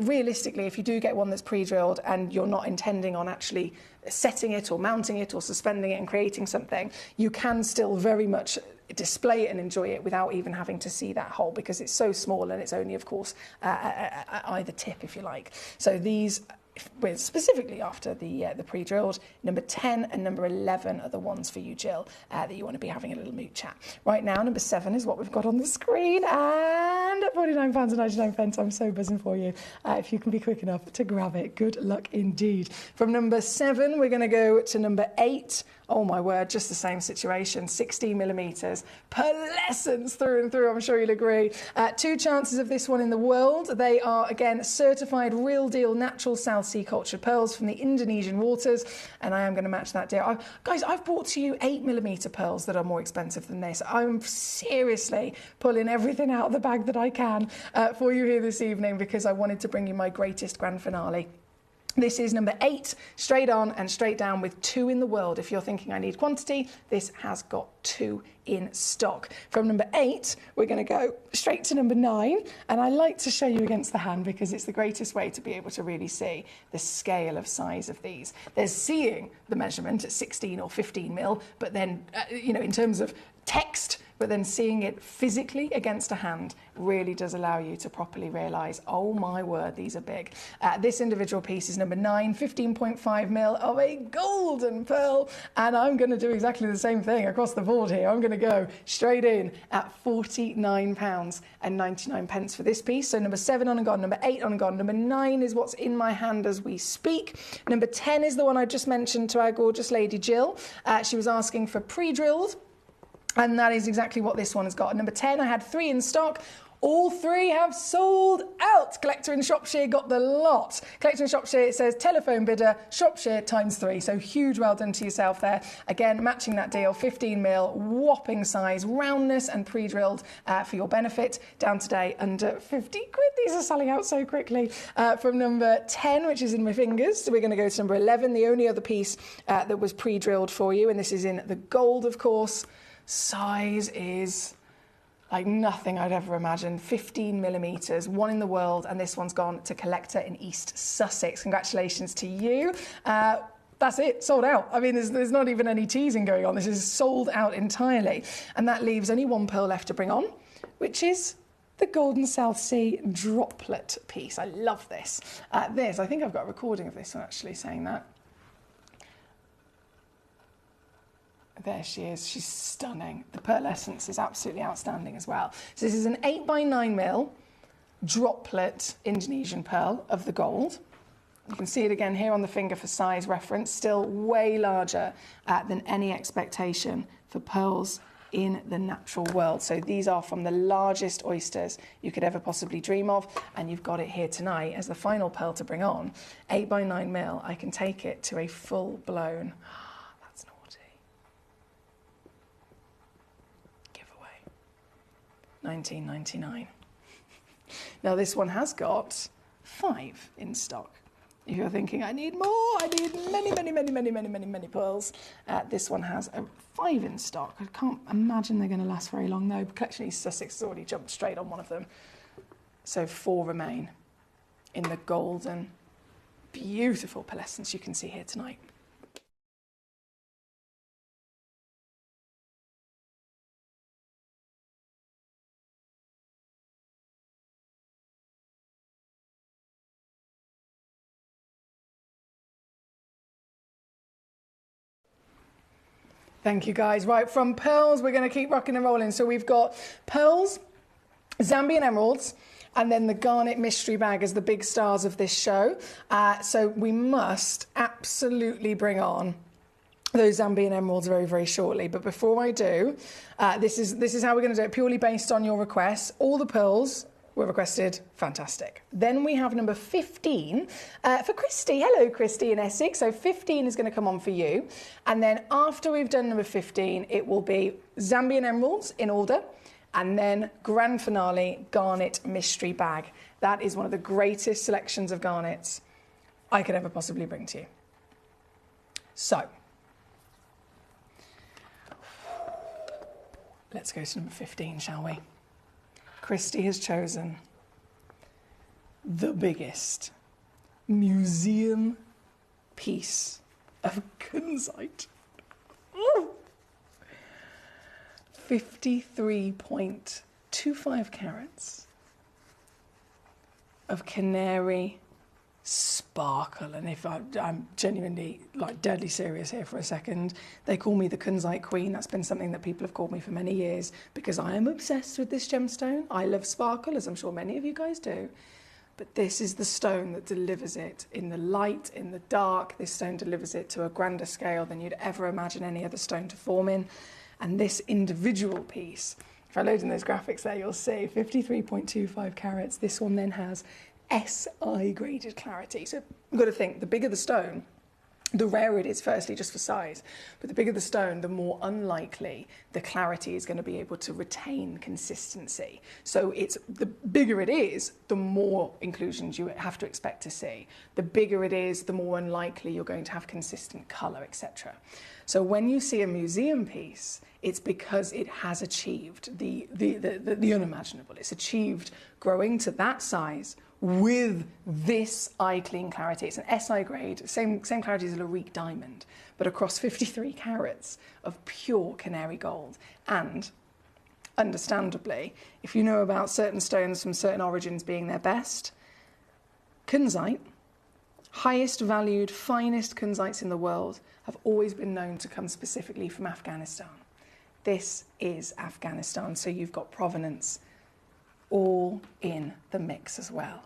Realistically, if you do get one that's pre-drilled and you're not intending on actually setting it or mounting it or suspending it and creating something, you can still very much display it and enjoy it without even having to see that hole, because it's so small and it's only, of course, either tip, if you like. So these, we're specifically after the pre-drilled. Number 10 and number 11 are the ones for you, Jill, that you want to be having a little moot chat. Right now, number 7 is what we've got on the screen, and at £49.99, I'm so buzzing for you. If you can be quick enough to grab it, good luck indeed. From number 7, we're going to go to number 8. Oh my word, just the same situation, 16 millimetres, pearlescence through and through, I'm sure you'll agree. 2 chances of this one in the world. They are, again, certified real deal natural South Sea cultured pearls from the Indonesian waters, and I am going to match that deal. Guys, I've brought to you 8 millimetre pearls that are more expensive than this. I'm seriously pulling everything out of the bag that I can for you here this evening, because I wanted to bring you my greatest grand finale. This is number 8, straight on and straight down with 2 in the world. If you're thinking I need quantity, this has got 2 in stock. From number 8, we're going to go straight to number 9. And I like to show you against the hand because it's the greatest way to be able to really see the scale of size of these. There's seeing the measurement at 16 or 15 mil, but then, in terms of text, but then seeing it physically against a hand really does allow you to properly realise, oh my word, these are big. This individual piece is number 9, 15.5 mil of a golden pearl, and I'm going to do exactly the same thing across the board here. I'm going to go straight in at £49.99 for this piece. So number 7 on and gone, number 8 on and gone, number 9 is what's in my hand as we speak. Number 10 is the one I just mentioned to our gorgeous lady Jill. She was asking for pre-drilled. And that is exactly what this one has got. Number 10, I had 3 in stock. All 3 have sold out. Collector in Shropshire got the lot. Collector in Shropshire, it says telephone bidder, Shropshire ×3. So huge well done to yourself there. Again, matching that deal, 15 mil, whopping size, roundness and pre-drilled for your benefit. Down today under 50 quid. These are selling out so quickly. From number 10, which is in my fingers, so we're going to go to number 11, the only other piece that was pre-drilled for you. And this is in the gold, of course. Size is like nothing I'd ever imagined. 15 millimetres, 1 in the world, and this one's gone to Collector in East Sussex. Congratulations to you. That's it, sold out. I mean, there's not even any teasing going on. This is sold out entirely. And that leaves only 1 pearl left to bring on, which is the Golden South Sea droplet piece. I love this. I think I've got a recording of this one actually saying that. There she is. She's stunning. The pearlescence is absolutely outstanding as well. So this is an 8x9 mil droplet Indonesian pearl of the gold. You can see it again here on the finger for size reference. Still way larger than any expectation for pearls in the natural world. So these are from the largest oysters you could ever possibly dream of, and you've got it here tonight as the final pearl to bring on. 8x9 mil. I can take it to a full-blown... £19.99. Now this one has got 5 in stock. If you're thinking, I need more, I need many pearls, this one has a 5 in stock. I can't imagine they're going to last very long though. Collection East Sussex has already jumped straight on one of them. So 4 remain in the golden, beautiful pearlescence you can see here tonight. Thank you, guys. Right, from pearls, we're going to keep rocking and rolling. So we've got pearls Zambian emeralds, and then the garnet mystery bag as the big stars of this show. So we must absolutely bring on those Zambian emeralds very, very shortly. But before I do, this is how we're going to do it, purely based on your requests. All the pearls were requested. Fantastic. Then we have number 15 for Christy. Hello, Christy in Essex. So 15 is going to come on for you. And then after we've done number 15, it will be Zambian emeralds in order. And then grand finale, garnet mystery bag. That is one of the greatest selections of garnets I could ever possibly bring to you. So, let's go to number 15, shall we? Christy has chosen the biggest museum piece of kunzite. 53.25 carats of canary sparkle. And if I'm genuinely, like, deadly serious here for a second, they call me the kunzite queen. That's been something that people have called me for many years because I am obsessed with this gemstone. I love sparkle, as I'm sure many of you guys do. But this is the stone that delivers it in the light, in the dark. This stone delivers it to a grander scale than you'd ever imagine any other stone to form in. And this individual piece, if I load in those graphics there, you'll see 53.25 carats. This one then has SI graded clarity. So you've got to think, the bigger the stone, the rarer it is, firstly, just for size. But the bigger the stone, the more unlikely the clarity is going to be able to retain consistency. So the bigger it is, the more inclusions you have to expect to see. The bigger it is, the more unlikely you're going to have consistent colour, etc. So when you see a museum piece, it's because it has achieved the unimaginable. It's achieved growing to that size with this eye-clean clarity. It's an SI grade, same clarity as a Larique diamond, but across 53 carats of pure canary gold. And understandably, if you know about certain stones from certain origins being their best, kunzite, highest valued, finest kunzites in the world, have always been known to come specifically from Afghanistan. This is Afghanistan, so you've got provenance all in the mix as well.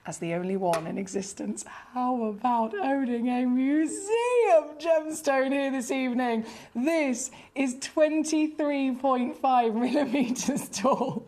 As the only one in existence, how about owning a museum gemstone here this evening? This is 23.5 millimetres tall,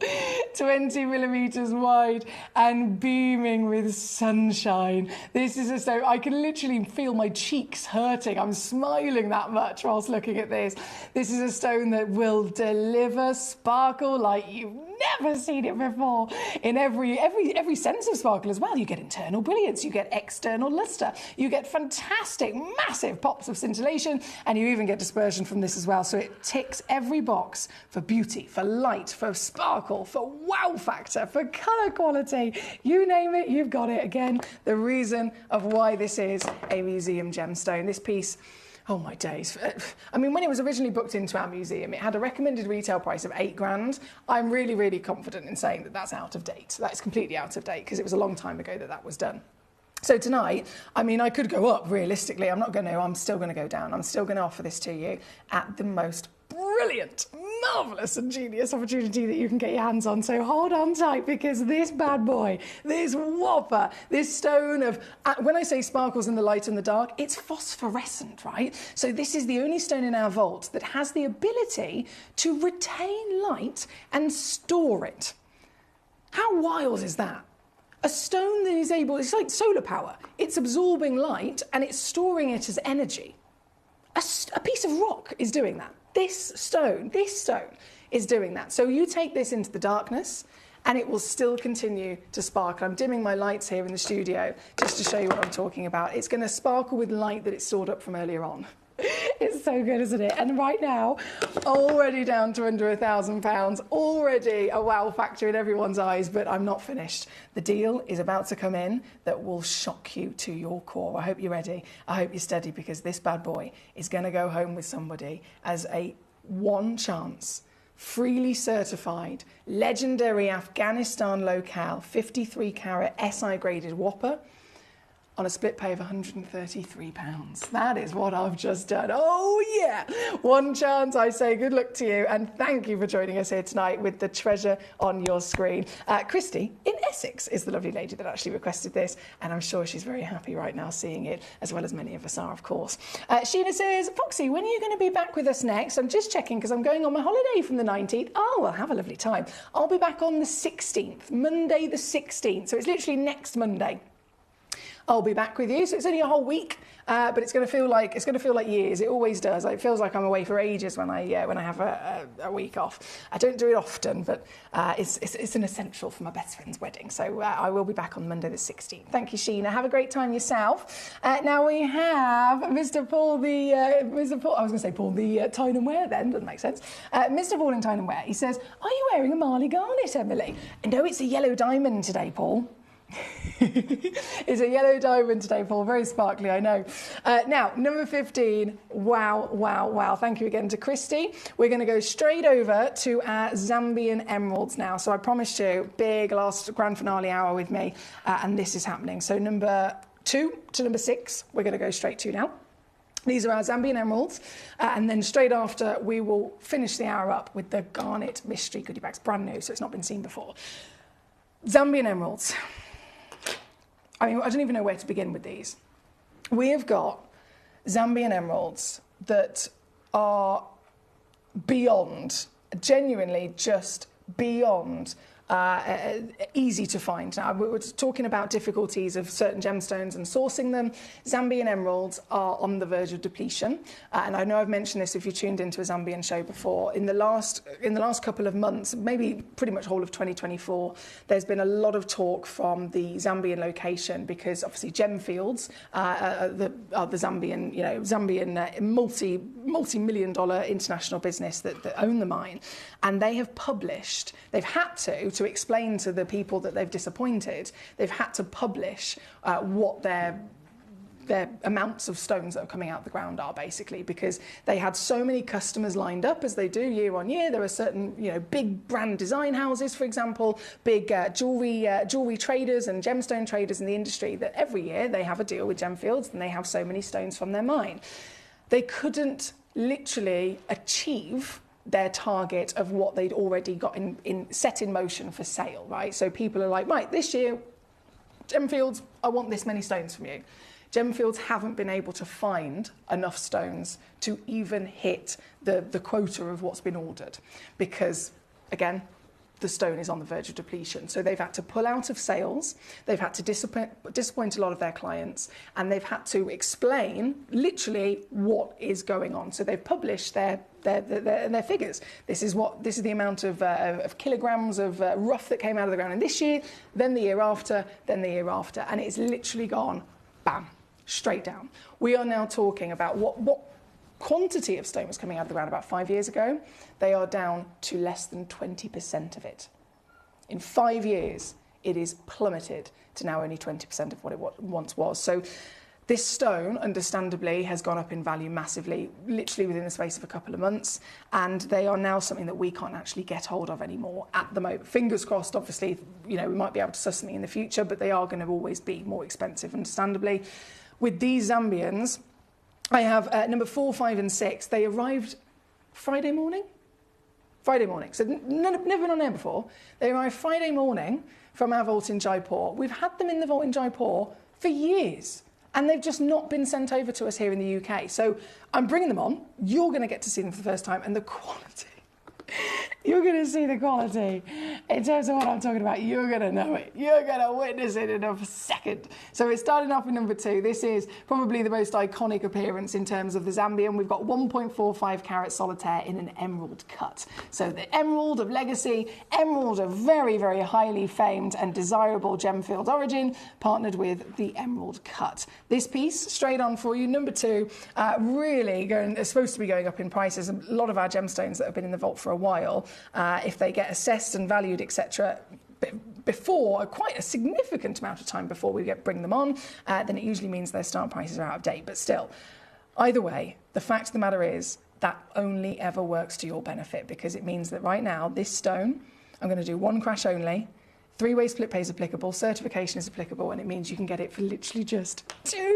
20 millimetres wide, and beaming with sunshine. This is a stone, I can literally feel my cheeks hurting. I'm smiling that much whilst looking at this. This is a stone that will deliver sparkle like you've never seen it before, in every sense of sparkle as well. You get internal brilliance, you get external luster, you get fantastic, massive pops of scintillation, and you even get dispersion from this as well. So it ticks every box for beauty, for light, for sparkle, for wow factor, for colour quality. You name it, you've got it. Again, the reason of why this is a museum gemstone. This piece, oh my days. I mean, when it was originally booked into our museum, it had a recommended retail price of £8,000. I'm really, really confident in saying that that's out of date. That's completely out of date because it was a long time ago that that was done. So tonight, I mean, I could go up realistically. I'm still going to go down. I'm still going to offer this to you at the most brilliant, marvellous and genius opportunity that you can get your hands on. So hold on tight, because this bad boy, this whopper, this stone of, when I say sparkles in the light and the dark, it's phosphorescent, right? So this is the only stone in our vault that has the ability to retain light and store it. How wild is that? A stone that is able, it's like solar power. It's absorbing light and it's storing it as energy. A piece of rock is doing that. This stone is doing that. So you take this into the darkness and it will still continue to sparkle. I'm dimming my lights here in the studio just to show you what I'm talking about. It's going to sparkle with light that it stored up from earlier on. It's so good, isn't it? And right now, already down to under £1,000, already a wow factor in everyone's eyes, but I'm not finished. The deal is about to come in that will shock you to your core. I hope you're ready. I hope you're steady, because this bad boy is going to go home with somebody as a one chance, freely certified, legendary Afghanistan locale, 53 carat SI graded whopper. on a split pay of £133. That is what I've just done. Oh yeah, one chance. I say good luck to you, and thank you for joining us here tonight with the treasure on your screen. Christy in Essex is the lovely lady that actually requested this, and I'm sure she's very happy right now seeing it, as well as many of us are, of course. Sheena says, Foxy, when are you going to be back with us next? I'm just checking because I'm going on my holiday from the 19th. Oh, well, have a lovely time. I'll be back on the 16th, Monday the 16th. So it's literally next Monday. I'll be back with you. So it's only a whole week, but it's going to feel like years. It always does. It feels like I'm away for ages when I have a week off. I don't do it often, but it's an essential for my best friend's wedding. So I will be back on Monday the 16th. Thank you, Sheena. Have a great time yourself. Now we have Mr. Paul I was going to say Paul the Tyne and Wear. Then doesn't make sense. Mr. Paul in Tyne and Wear. He says, "Are you wearing a Marley garnet, Emily?" No, it's a yellow diamond today, Paul. It's a yellow diamond today, Paul. Very sparkly, I know. Now, number 15. Wow. Thank you again to Christy. We're going to go straight over to our Zambian emeralds now. So I promised you, big last grand finale hour with me, and this is happening. So number 2 to number 6, we're going to go straight to now. These are our Zambian emeralds, and then straight after, we will finish the hour up with the garnet mystery goodie bags. Brand new, so it's not been seen before. Zambian emeralds. I mean, I don't even know where to begin with these. We have got Zambian emeralds that are beyond, genuinely just beyond easy to find. Now, we were talking about difficulties of certain gemstones and sourcing them. Zambian emeralds are on the verge of depletion, and I know I've mentioned this if you tuned into a Zambian show before. In the last couple of months, maybe pretty much whole of 2024, there's been a lot of talk from the Zambian location because obviously Gemfields are the Zambian, Zambian multi-million-dollar international business that own the mine, and they have published. They've had to explain to the people that they've disappointed, they've had to publish what their amounts of stones that are coming out the ground are, basically, because they had so many customers lined up, as they do year on year. There are certain, big brand design houses, for example, big jewelry traders and gemstone traders in the industry that every year they have a deal with Gemfields and they have so many stones from their mine. They couldn't literally achieve their target of what they'd already got set in motion for sale, right? So people are like, right, this year, Gemfields, I want this many stones from you. Gemfields haven't been able to find enough stones to even hit the quota of what's been ordered because, again, the stone is on the verge of depletion. So they've had to pull out of sales, they've had to disappoint a lot of their clients, and they've had to explain literally what is going on. So they've published their figures. This is the amount of kilograms of rough that came out of the ground in this year, then the year after, then the year after, and it's literally gone, bam, straight down. We are now talking about what quantity of stone was coming out of the ground about 5 years ago. They are down to less than 20% of it. In 5 years, it is plummeted to now only 20% of what it once was. So this stone, understandably, has gone up in value massively, literally within the space of a couple of months, and they are now something that we can't actually get hold of anymore at the moment. Fingers crossed, obviously, we might be able to suss something in the future, but they are going to always be more expensive, understandably. With these Zambians, I have number 4, 5 and 6. They arrived Friday morning, so never been on air before. They arrived Friday morning from our vault in Jaipur. We've had them in the vault in Jaipur for years, and they've just not been sent over to us here in the UK. So I'm bringing them on. You're going to get to see them for the first time, and the quality. You're going to see the quality. In terms of what I'm talking about, you're going to know it. You're going to witness it in a second. So we're starting off with number 2. This is probably the most iconic appearance in terms of the Zambian. We've got 1.45 carat solitaire in an emerald cut. So the emerald of legacy, emerald of very, very highly famed and desirable Gemfield origin, partnered with the emerald cut. This piece, straight on for you, number 2, really supposed to be going up in prices. A lot of our gemstones that have been in the vault for a while, if they get assessed and valued, etc., before quite a significant amount of time before we bring them on, then it usually means their start prices are out of date. But still, either way, the fact of the matter is that only ever works to your benefit, because it means that right now, this stone, I'm going to do one crash only, Three-way split pay is applicable, certification is applicable, and it means you can get it for literally just $249.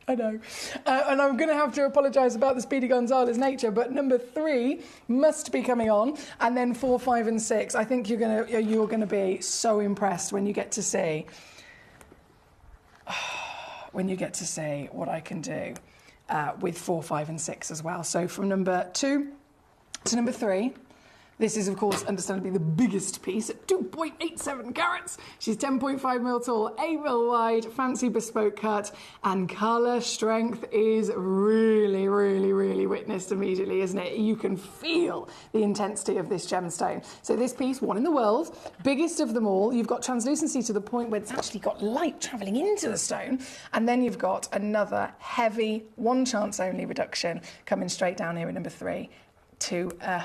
I know. And I'm going to have to apologise about the Speedy Gonzales nature, but number 3 must be coming on, and then 4, 5 and 6. I think you're going to be so impressed when you get to see what I can do with 4, 5 and 6 as well. So from number 2 to number 3. This is, of course, understandably the biggest piece at 2.87 carats. She's 10.5 mil tall, 8 mil wide, fancy bespoke cut, and colour strength is really, really, really witnessed immediately, isn't it? You can feel the intensity of this gemstone. So this piece, one in the world, biggest of them all. You've got translucency to the point where it's actually got light travelling into the stone, and then you've got another heavy, one chance only reduction coming straight down here at number 3. To a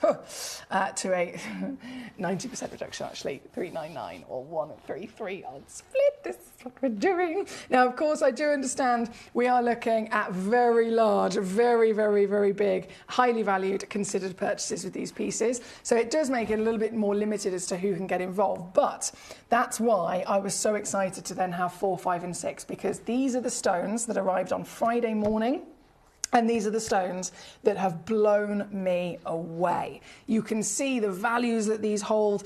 90% reduction, actually, 399 or 133 on split. This is what we're doing. Now, of course, I do understand we are looking at very large, very, very, very big, highly valued, considered purchases with these pieces. So it does make it a little bit more limited as to who can get involved. But that's why I was so excited to then have 4, 5 and 6, because these are the stones that arrived on Friday morning. And these are the stones that have blown me away. You can see the values that these hold.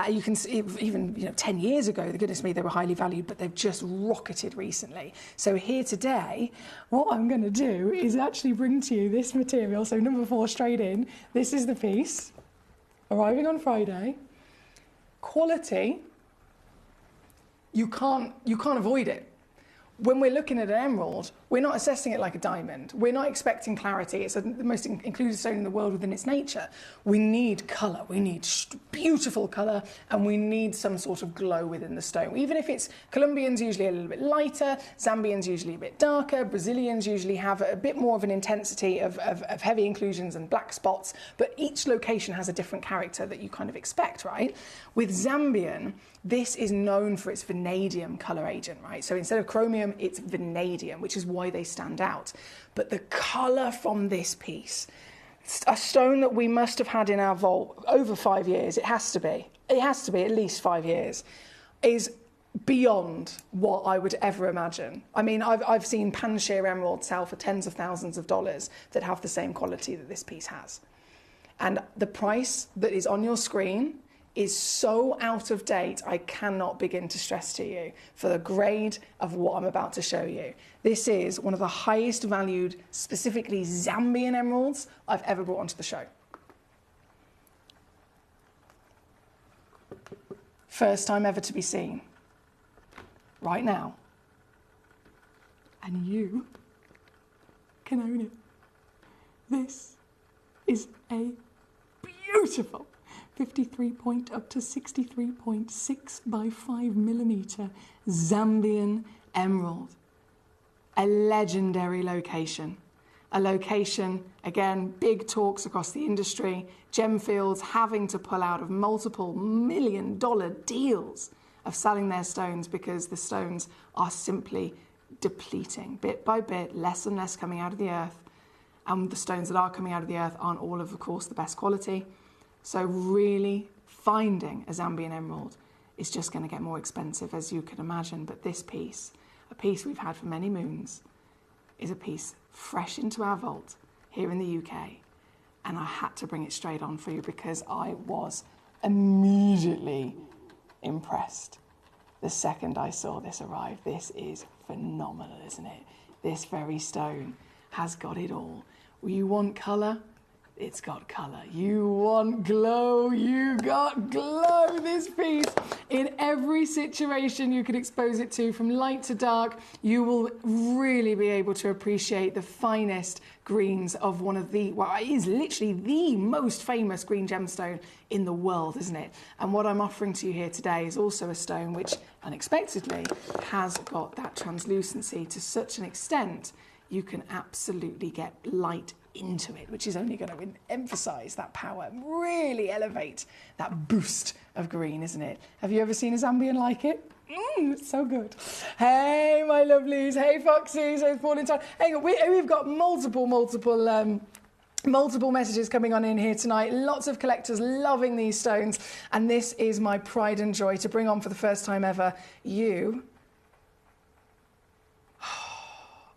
You can see even 10 years ago, goodness me, they were highly valued, but they've just rocketed recently. So here today, what I'm going to do is actually bring to you this material. So number 4 straight in. This is the piece arriving on Friday. Quality, you can't avoid it. When we're looking at an emerald, we're not assessing it like a diamond. We're not expecting clarity. It's the most included stone in the world within its nature. We need colour. We need beautiful colour, and we need some sort of glow within the stone. Even if it's Colombians, usually a little bit lighter, Zambians usually a bit darker, Brazilians usually have a bit more of an intensity of heavy inclusions and black spots, but each location has a different character that you kind of expect, right? With Zambian, this is known for its vanadium colour agent, right? So instead of chromium, it's vanadium, which is why they stand out. But the colour from this piece, a stone that we must have had in our vault over 5 years, it has to be at least 5 years, is beyond what I would ever imagine. I mean, I've seen Panshir emeralds sell for tens of thousands of dollars that have the same quality that this piece has. And the price that is on your screen is so out of date, I cannot begin to stress to you for the grade of what I'm about to show you. This is one of the highest valued, specifically Zambian emeralds I've ever brought onto the show. First time ever to be seen. Right now. And you can own it. This is a beautiful 53 point up to 63.6 by 5 millimeter Zambian emerald. A legendary location. A location, again, big talks across the industry, Gemfields having to pull out of multiple $million deals of selling their stones because the stones are simply depleting bit by bit, less and less coming out of the earth. And the stones that are coming out of the earth aren't all of course, the best quality. So really finding a Zambian emerald is just going to get more expensive, as you can imagine. But this piece, a piece we've had for many moons, is a piece fresh into our vault here in the UK. And I had to bring it straight on for you because I was immediately impressed the second I saw this arrive. This is phenomenal, isn't it? This very stone has got it all. You want colour? It's got colour. You want glow? You got glow. This piece, in every situation you could expose it to, from light to dark, you will really be able to appreciate the finest greens of one of the, well, it is literally the most famous green gemstone in the world, isn't it? And what I'm offering to you here today is also a stone which, unexpectedly, has got that translucency to such an extent you can absolutely get light into it, which is only going to emphasise that power, really elevate that boost of green, isn't it? Have you ever seen a Zambian like it? It's so good. Hey, my lovelies. Hey, Foxy. So it's Paul in town. Hang on, we've got multiple messages coming on in here tonight. Lots of collectors loving these stones. And this is my pride and joy to bring on for the first time ever you.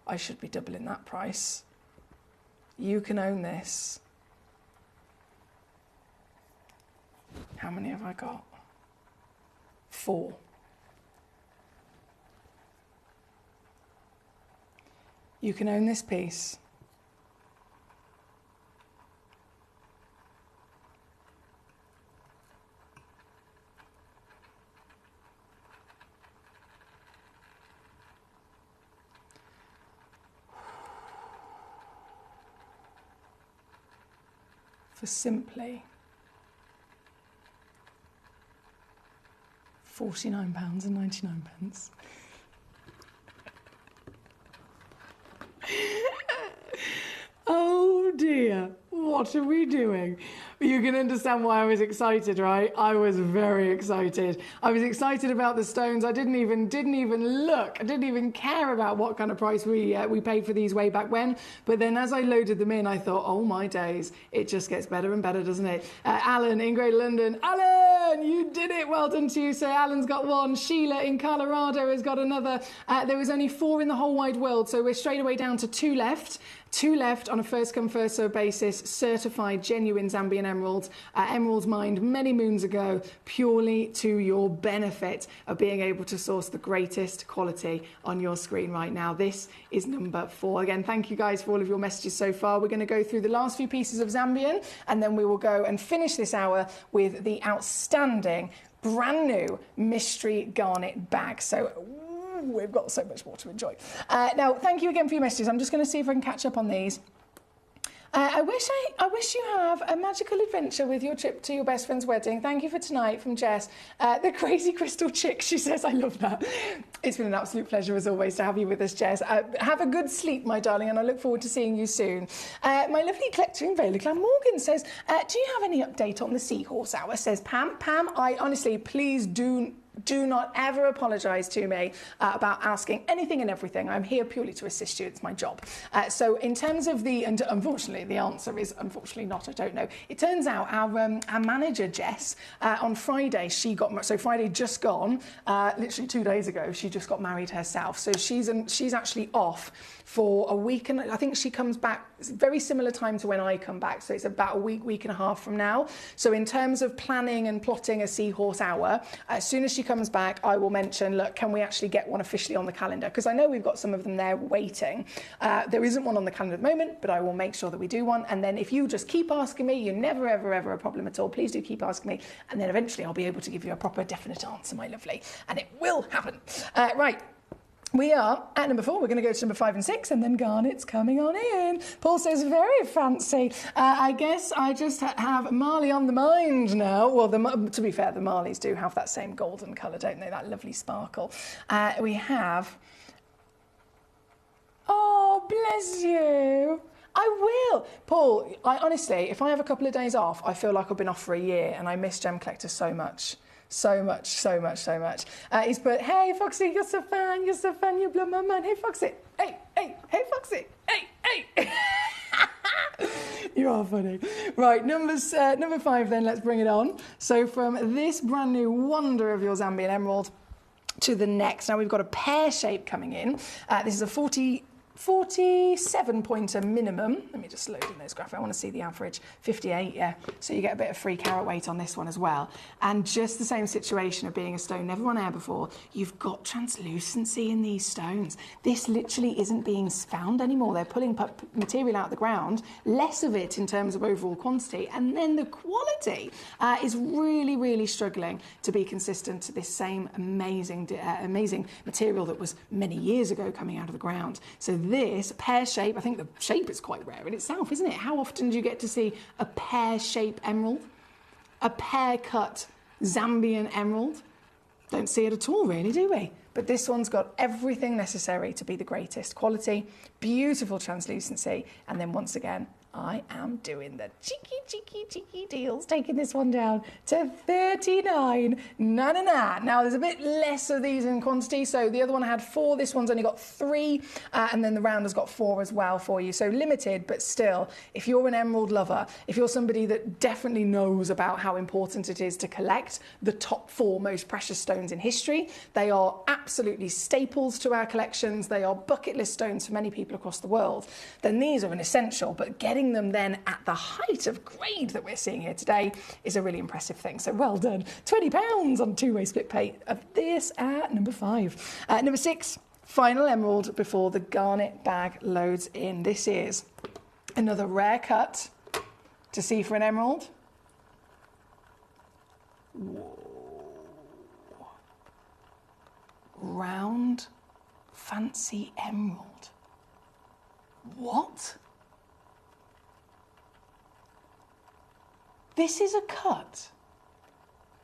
I should be doubling that price. You can own this. How many have I got? 4. You can own this piece. For simply £49.99. Oh dear, what are we doing? You can understand why I was excited, right? I was very excited. I was excited about the stones. I didn't even look. I didn't even care about what kind of price we paid for these way back when. But then as I loaded them in, I thought, oh my days, it just gets better and better, doesn't it? Alan in Greater London. Alan, you did it. Well done to you. So Alan's got one. Sheila in Colorado has got another. There was only 4 in the whole wide world. So we're straight away down to 2 left. 2 left on a first come first served basis, certified genuine Zambian emeralds, emeralds mined many moons ago, purely to your benefit of being able to source the greatest quality on your screen right now. This is number 4. Again, thank you guys for all of your messages so far. We're going to go through the last few pieces of Zambian, and then we will go and finish this hour with the outstanding, brand new mystery garnet bag. So we've got so much more to enjoy. Now, thank you again for your messages. I'm just going to see if I can catch up on these. I wish you have a magical adventure with your trip to your best friend's wedding. Thank you for tonight from Jess. The crazy crystal chick, she says, I love that. It's been an absolute pleasure as always to have you with us, Jess. Have a good sleep, my darling, and I look forward to seeing you soon. My lovely collector in Vale, Clan Morgan says, do you have any update on the Seahorse Hour? Says Pam. Pam, I honestly, please do not ever apologise to me about asking anything and everything. I'm here purely to assist you. It's my job. So in terms of and unfortunately, the answer is unfortunately not. I don't know. It turns out our manager, Jess, on Friday, Friday just gone, literally 2 days ago, she just got married herself. So she's actually off for a week, and I think she comes back very similar time to when I come back. So it's about a week and a half from now. So in terms of planning and plotting a Seahorse Hour, as soon as she comes back, I will mention, look, can we actually get one officially on the calendar? Because I know we've got some of them there waiting. There isn't one on the calendar at the moment, but I will make sure that we do one. And then if you just keep asking me, you're never, ever, ever a problem at all. Please do keep asking me. And then eventually I'll be able to give you a proper, definite answer, my lovely. And it will happen. Right. We are at number 4. We're going to go to number 5 and 6, and then Garnet's coming on in. Paul says, very fancy. I guess I just have Marley on the mind now. Well, to be fair, the Marleys do have that same golden colour, don't they? That lovely sparkle. We have... Oh, bless you. I will. Paul, honestly, if I have a couple of days off, I feel like I've been off for a year, and I miss Gemcollector so much. So much. He's put, hey, Foxy, you're so fun, you blow my mind. Hey, Foxy, hey, Foxy, hey. You are funny. Right, number 5 then, let's bring it on. So from this brand new wonder of your Zambian emerald to the next. Now we've got a pear shape coming in. This is a 47-pointer minimum. Let me just load in those graphics. I want to see the average. 58, yeah. So you get a bit of free carat weight on this one as well. And just the same situation of being a stone never on air before, you've got translucency in these stones. This literally isn't being found anymore. They're pulling material out of the ground, less of it in terms of overall quantity, and then the quality is really, really struggling to be consistent to this same amazing material that was many years ago coming out of the ground. So this pear shape, I think the shape is quite rare in itself, isn't it? How often do you get to see a pear shape emerald? A pear cut Zambian emerald? Don't see it at all, really, do we? but this one's got everything necessary to be the greatest quality, beautiful translucency, and then once again, I am doing the cheeky deals, taking this one down to $39.99. Now, there's a bit less of these in quantity, so the other one had 4, this one's only got 3, and then the round has got 4 as well for you. So limited, but still, if you're an emerald lover, if you're somebody that definitely knows about how important it is to collect the top 4 most precious stones in history, they are absolutely staples to our collections, they are bucket list stones for many people across the world, then these are an essential, but getting them then at the height of grade that we're seeing here today is a really impressive thing. So well done. £20 on two-way split pay of this at number 5. Number 6, final emerald before the garnet bag loads in. This is another rare cut to see for an emerald. Whoa. Round, fancy emerald. What? This is a cut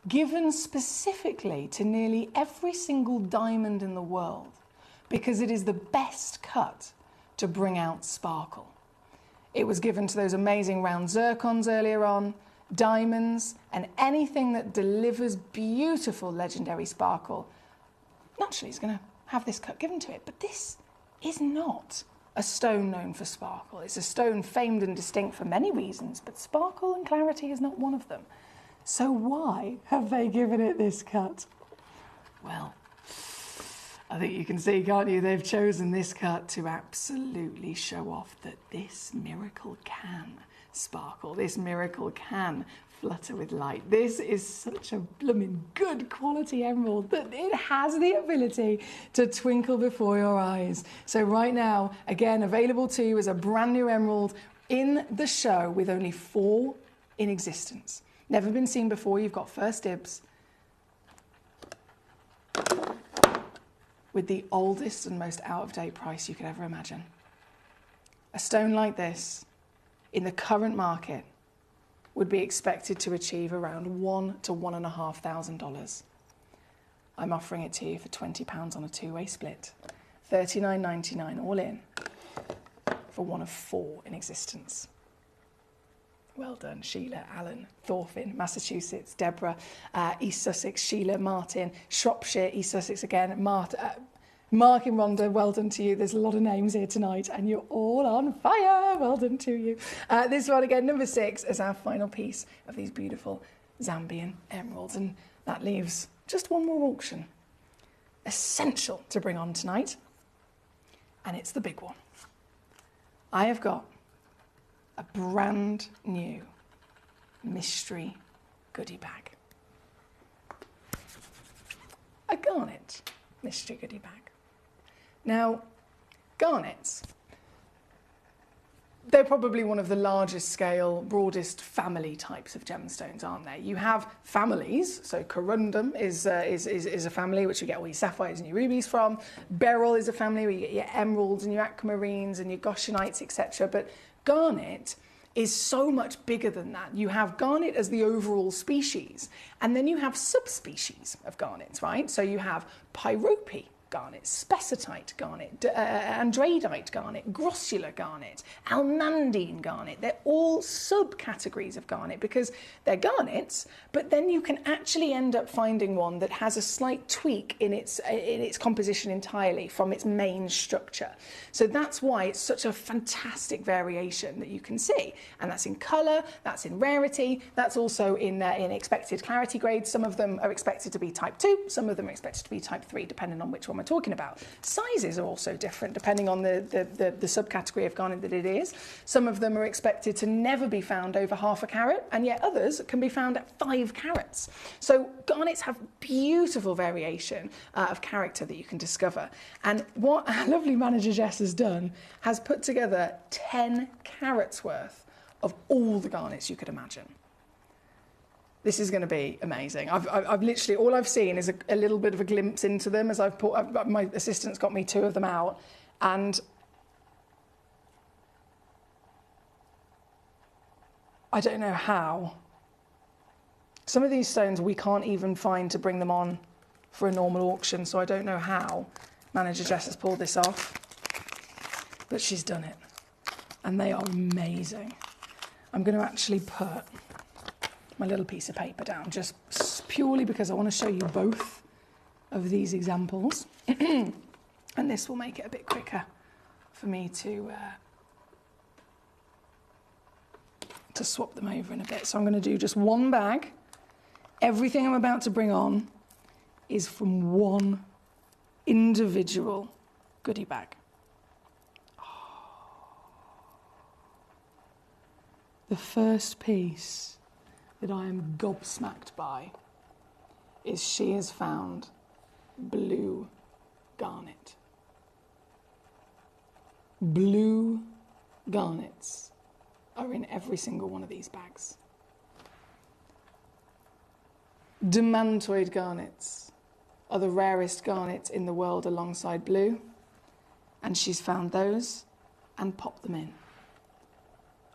given specifically to nearly every single diamond in the world because it is the best cut to bring out sparkle. It was given to those amazing round zircons earlier on, diamonds, and anything that delivers beautiful legendary sparkle. Naturally, it's going to have this cut given to it, but this is not a stone known for sparkle. It's a stone famed and distinct for many reasons, but sparkle and clarity is not one of them. So why have they given it this cut? Well, I think you can see, can't you? They've chosen this cut to absolutely show off that this miracle can sparkle. This miracle can flutter with light. This is such a blooming good quality emerald that it has the ability to twinkle before your eyes. So right now, again, available to you as a brand new emerald in the show with only 4 in existence. Never been seen before. You've got first dibs with the oldest and most out-of-date price you could ever imagine. A stone like this in the current market would be expected to achieve around $1,000 to $1,500. I'm offering it to you for £20 on a two-way split. $39.99 all in for one of 4 in existence. Well done, Sheila, Alan, Thorfinn, Massachusetts, Deborah, East Sussex, Sheila, Martin, Shropshire, East Sussex again, Mark and Rhonda, well done to you. There's a lot of names here tonight and you're all on fire. Well done to you. This one again, number 6, is our final piece of these beautiful Zambian emeralds. And that leaves just one more auction. Essential to bring on tonight. And it's the big one. I have got a brand new mystery goodie bag. A garnet mystery goodie bag. Now, garnets, they're probably one of the largest scale, broadest family types of gemstones, aren't they? You have families, so corundum is a family which you get all your sapphires and your rubies from. Beryl is a family where you get your emeralds and your aquamarines and your goshenite, etc. But garnet is so much bigger than that. You have garnet as the overall species, and then you have subspecies of garnets, right? So you have pyrope garnet, spessartite garnet, andradite garnet, grossular garnet, almandine garnet. They're all subcategories of garnet because they're garnets, but then you can actually end up finding one that has a slight tweak in its composition entirely from its main structure. So that's why it's such a fantastic variation that you can see. And that's in colour, that's in rarity, that's also in expected clarity grades. Some of them are expected to be type 2, some of them are expected to be type 3, depending on which one we're talking about. Sizes are also different depending on the subcategory of garnet that it is. Some of them are expected to never be found over half a carat, and yet others can be found at 5 carats. So garnets have beautiful variation of character that you can discover. And what our lovely manager Jess has done has put together 10 carats worth of all the garnets you could imagine. This is going to be amazing. I've literally, all I've seen is a little bit of a glimpse into them as my assistant's got me 2 of them out. And I don't know how. Some of these stones we can't even find to bring them on for a normal auction, so I don't know how Manager Jess has pulled this off, but she's done it. And they are amazing. I'm going to actually put my little piece of paper down, just purely because I want to show you both of these examples. And this will make it a bit quicker for me to swap them over in a bit. So I'm going to do just one bag. Everything I'm about to bring on is from one individual goodie bag. The first piece that I am gobsmacked by is she has found blue garnet. Blue garnets are in every single one of these bags. Demantoid garnets are the rarest garnets in the world alongside blue, and she's found those and popped them in.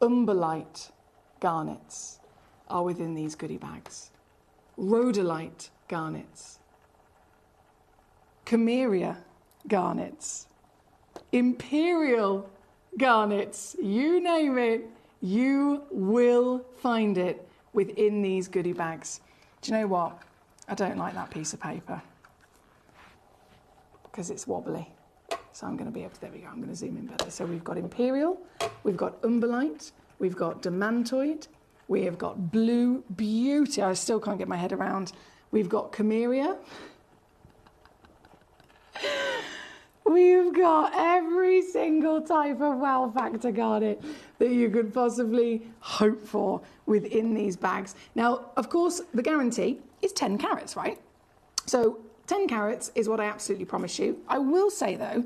Umberlite garnets are within these goodie bags. Rhodolite garnets. Chimeria garnets. Imperial garnets. You name it, you will find it within these goodie bags. Do you know what? I don't like that piece of paper because it's wobbly. So I'm going to be able to, there we go, I'm going to zoom in better. So we've got Imperial, we've got Umberlite, we've got Demantoid, we have got Blue Beauty, I still can't get my head around. We've got Chimeria. We've got every single type of wow factor garnet that you could possibly hope for within these bags. Now, of course, the guarantee is 10 carats, right? So 10 carats is what I absolutely promise you. I will say though,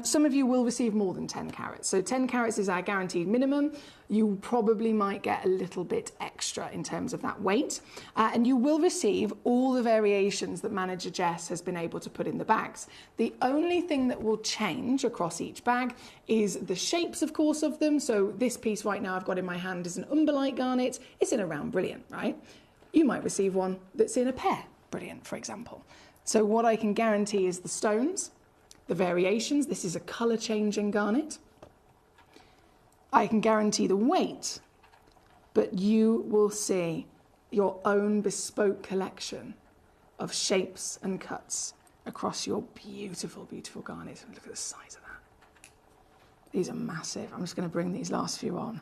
some of you will receive more than 10 carats. So 10 carats is our guaranteed minimum. You probably might get a little bit extra in terms of that weight. And you will receive all the variations that Manager Jess has been able to put in the bags. The only thing that will change across each bag is the shapes, of course, of them. So this piece right now I've got in my hand is an Umberlite garnet. It's in a round brilliant, right? You might receive one that's in a pear brilliant, for example. So what I can guarantee is the stones, the variations. This is a colour changing garnet. I can guarantee the weight, but you will see your own bespoke collection of shapes and cuts across your beautiful, beautiful garnets. Look at the size of that. These are massive. I'm just going to bring these last few on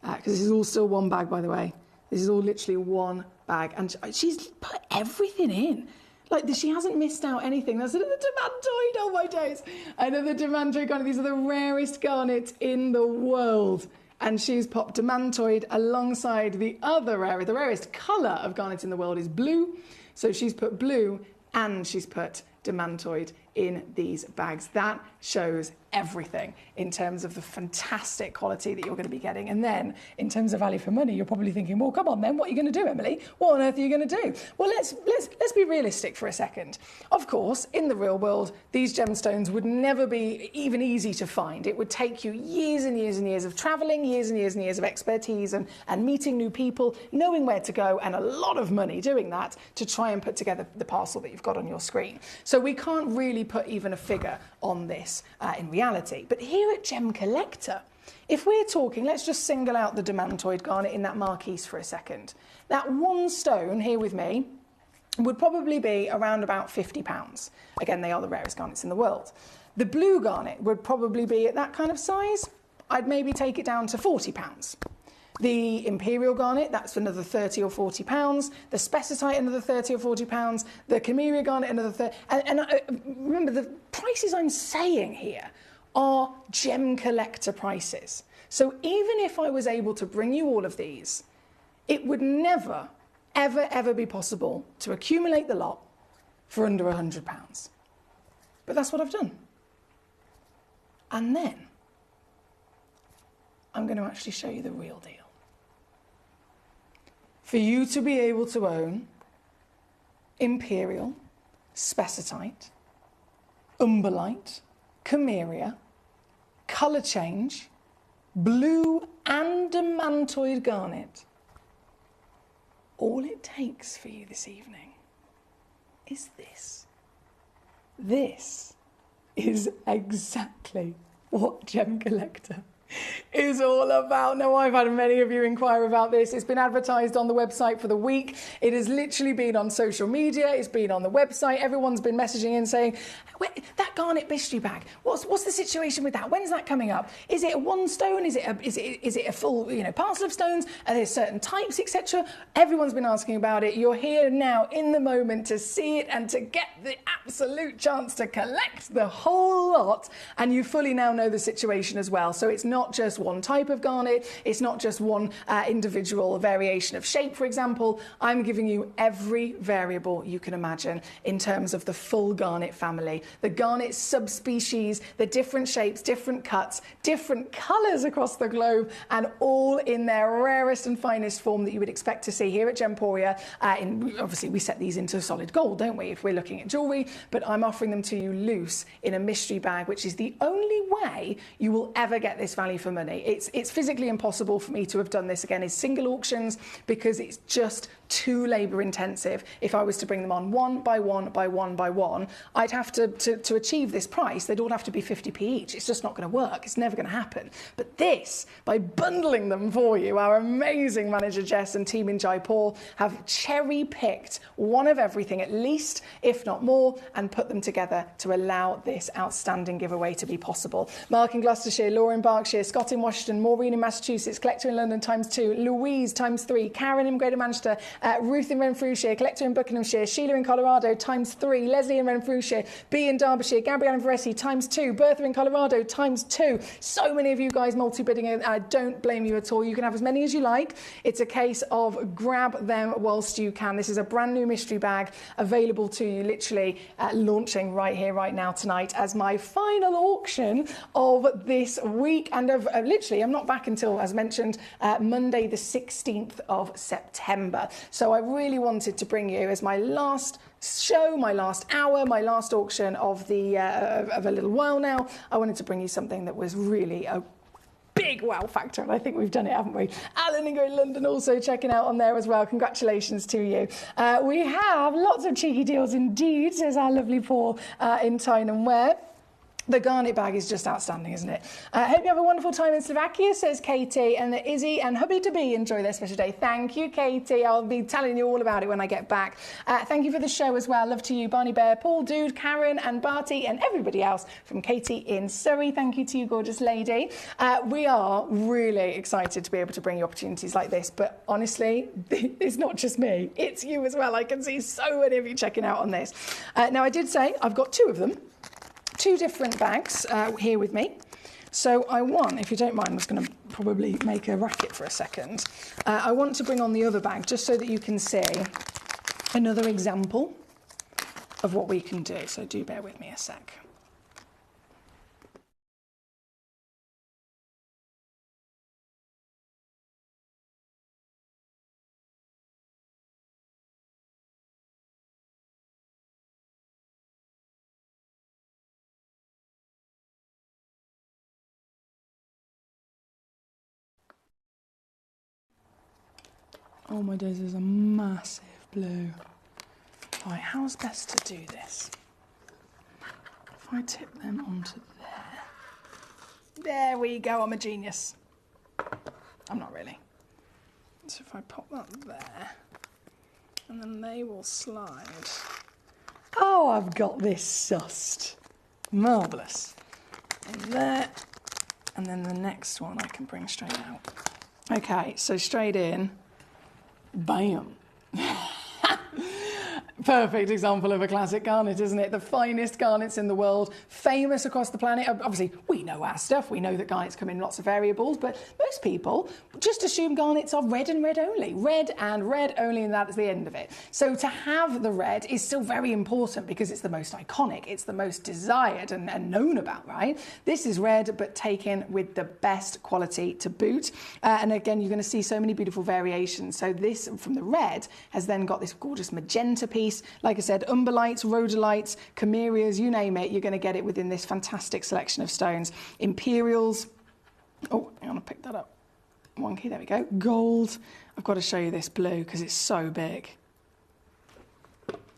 because this is all still one bag, by the way. This is all literally one bag, and she's put everything in. Like, she hasn't missed out anything. That's another Demantoid, oh my days. Another Demantoid garnet. These are the rarest garnets in the world. And she's popped Demantoid alongside the other rarest. The rarest colour of garnets in the world is blue. So she's put blue and she's put Demantoid in these bags. That shows everything in terms of the fantastic quality that you're going to be getting. And then in terms of value for money, you're probably thinking, well, come on then, what are you going to do, Emily? What on earth are you going to do? Well, let's be realistic for a second. Of course, in the real world, these gemstones would never be even easy to find. It would take you years and years and years of traveling, years and years and years of expertise and meeting new people, knowing where to go, and a lot of money doing that to try and put together the parcel that you've got on your screen. So we can't really put even a figure on this in reality. But here at Gemcollector, if we're talking, let's just single out the Demantoid garnet in that marquise for a second. That one stone here with me would probably be around about £50. Again, they are the rarest garnets in the world. The blue garnet would probably be at that kind of size. I'd maybe take it down to £40. The Imperial garnet, that's another £30 or £40. The Spessartite, another £30 or £40. The Chimeria garnet, another 30. And remember, the prices I'm saying here are Gemcollector prices. So even if I was able to bring you all of these, it would never, ever, ever be possible to accumulate the lot for under £100. But that's what I've done. And then I'm going to actually show you the real deal. For you to be able to own Imperial, Spessartite, Umberlite, Chimeria, colour change, blue and Demantoid garnet, all it takes for you this evening is this. This is exactly what Gemcollector is all about. Now, I've had many of you inquire about this. It's been advertised on the website for the week. It has literally been on social media. It's been on the website. Everyone's been messaging in saying, that garnet mystery bag, what's the situation with that? When's that coming up? Is it a one stone? Is it a full, parcel of stones? Are there certain types, etc.? Everyone's been asking about it. You're here now in the moment to see it and to get the absolute chance to collect the whole lot. And you fully now know the situation as well. So it's not just one type of garnet. It's not just one individual variation of shape, for example. I'm giving you every variable you can imagine in terms of the full garnet family. The garnet subspecies, the different shapes, different cuts, different colours across the globe, and all in their rarest and finest form that you would expect to see here at Gemporia. Obviously, we set these into solid gold, don't we, if we're looking at jewellery, but I'm offering them to you loose in a mystery bag, which is the only way you will ever get this value for money. It's physically impossible for me to have done this again in single auctions because it's just too labour intensive. If I was to bring them on one by one by one by one, I'd have to achieve this price, they'd all have to be 50p each. It's just not going to work. It's never going to happen. But this, by bundling them for you, our amazing manager Jess and team in Jaipur have cherry-picked one of everything at least, if not more, and put them together to allow this outstanding giveaway to be possible. Mark in Gloucestershire, Laura in Berkshire, Scott in Washington, Maureen in Massachusetts, Collector in London ×2, Louise ×3, Karen in Greater Manchester, Ruth in Renfrewshire, Collector in Buckinghamshire, Sheila in Colorado ×3, Leslie in Renfrewshire, B in Derbyshire, Gabrielle in Veresi ×2, Bertha in Colorado ×2. So many of you guys multi-bidding, and I don't blame you at all. You can have as many as you like. It's a case of grab them whilst you can. This is a brand new mystery bag available to you, literally launching right here, right now, tonight as my final auction of this week. And literally, I'm not back until, as mentioned, Monday the 16th of September. So I really wanted to bring you as my last show, my last hour, my last auction of a little while now. I wanted to bring you something that was really a big wow factor, and I think we've done it, haven't we? Alan in Great London also checking out on there as well. Congratulations to you. We have lots of cheeky deals indeed, says our lovely Paul in Tyne Ware. The garnet bag is just outstanding, isn't it? Hope you have a wonderful time in Slovakia, says Katie, and Izzy and hubby-to-be enjoy their special day. Thank you, Katie. I'll be telling you all about it when I get back. Thank you for the show as well. Love to you, Barney Bear, Paul, Dude, Karen and Barty and everybody else from Katie in Surrey. Thank you to you, gorgeous lady. We are really excited to be able to bring you opportunities like this, but honestly, it's not just me. It's you as well. I can see so many of you checking out on this. Now, I did say I've got two of them. Two different bags here with me. So if you don't mind, I'm just going to probably make a racket for a second. I want to bring on the other bag just so that you can see another example of what we can do. So do bear with me a sec. Oh my days, there's a massive blue. Right, how's best to do this? If I tip them onto there. There we go, I'm a genius. I'm not really. So if I pop that there, and then they will slide. Oh, I've got this sussed. Marvellous. And there, and then the next one I can bring straight out. Okay, so straight in. Bam. Perfect example of a classic garnet, isn't it? The finest garnets in the world, famous across the planet. Obviously, we know our stuff. We know that garnets come in lots of variables, but most people just assume garnets are red and red only. Red and red only, and that is the end of it. So to have the red is still very important because it's the most iconic, it's the most desired and known about, right? This is red, but taken with the best quality to boot. And again, you're going to see so many beautiful variations. So this, from the red, has then got this gorgeous magenta piece. Like I said, umbellites, rhodolites, chimerias, you name it, you're going to get it within this fantastic selection of stones. Imperials. Oh, I'm going to pick that up. Wonky, there we go. Gold. I've got to show you this blue because it's so big.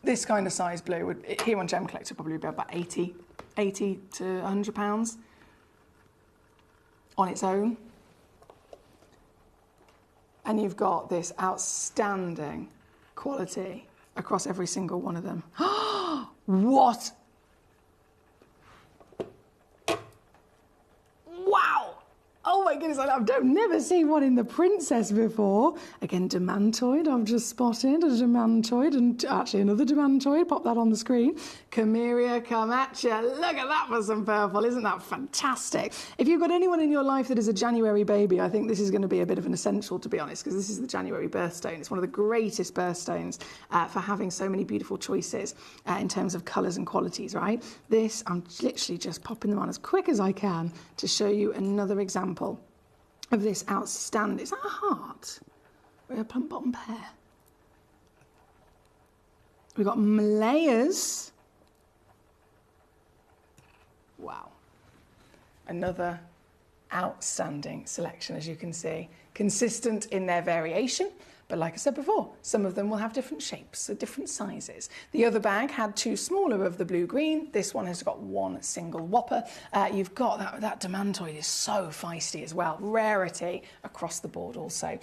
this kind of size blue would, here on Gemcollector, probably be about 80 to £100 on its own. And you've got this outstanding quality across every single one of them. What? Wow! Oh my goodness, I've never seen one in the Princess before. Again, Demantoid, I've just spotted a Demantoid, and actually another Demantoid, pop that on the screen. Cameria, come at ya. Look at that for some purple, isn't that fantastic? If you've got anyone in your life that is a January baby, I think this is going to be a bit of an essential, to be honest, because this is the January birthstone. It's one of the greatest birthstones for having so many beautiful choices in terms of colours and qualities, right? This, I'm literally just popping them on as quick as I can to show you another example of this outstanding. Is that a heart? Or a plump bottom pear? We've got Malayas. Wow. Another outstanding selection, as you can see. Consistent in their variation. But like I said before, some of them will have different shapes, so different sizes. The other bag had two smaller of the blue-green. This one has got one single whopper. You've got that Demantoid is so feisty as well. Rarity across the board also.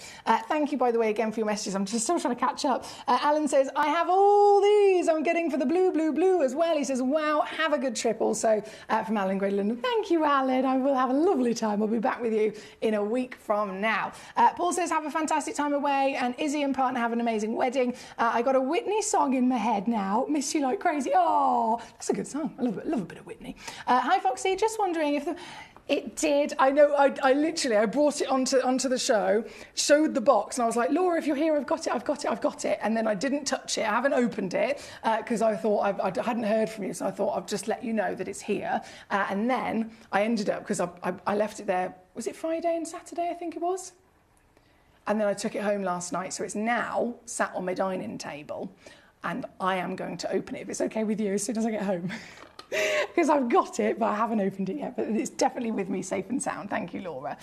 Thank you, by the way, again for your messages. I'm just still trying to catch up. Alan says, I have all these I'm getting for the blue as well. He says, wow, have a good trip also from Alan Great London. Thank you, Alan. I will have a lovely time. I'll be back with you in a week from now. Paul says, have a fantastic time away, and Izzy and partner have an amazing wedding. I got a Whitney song in my head now. Miss you like crazy. Oh, that's a good song. I love a bit of Whitney. Hi, Foxy. Just wondering if it did. I know. I literally brought it onto the show, showed the box, and I was like, Laura, if you're here, I've got it. And then I didn't touch it. I haven't opened it because I thought I hadn't heard from you, so I thought I'd just let you know that it's here. And then I ended up, because I left it there. Was it Friday and Saturday? I think it was. And then I took it home last night, so it's now sat on my dining table, and I am going to open it, if it's okay with you, as soon as I get home. Because I've got it, but I haven't opened it yet, but it's definitely with me safe and sound. Thank you, Laura.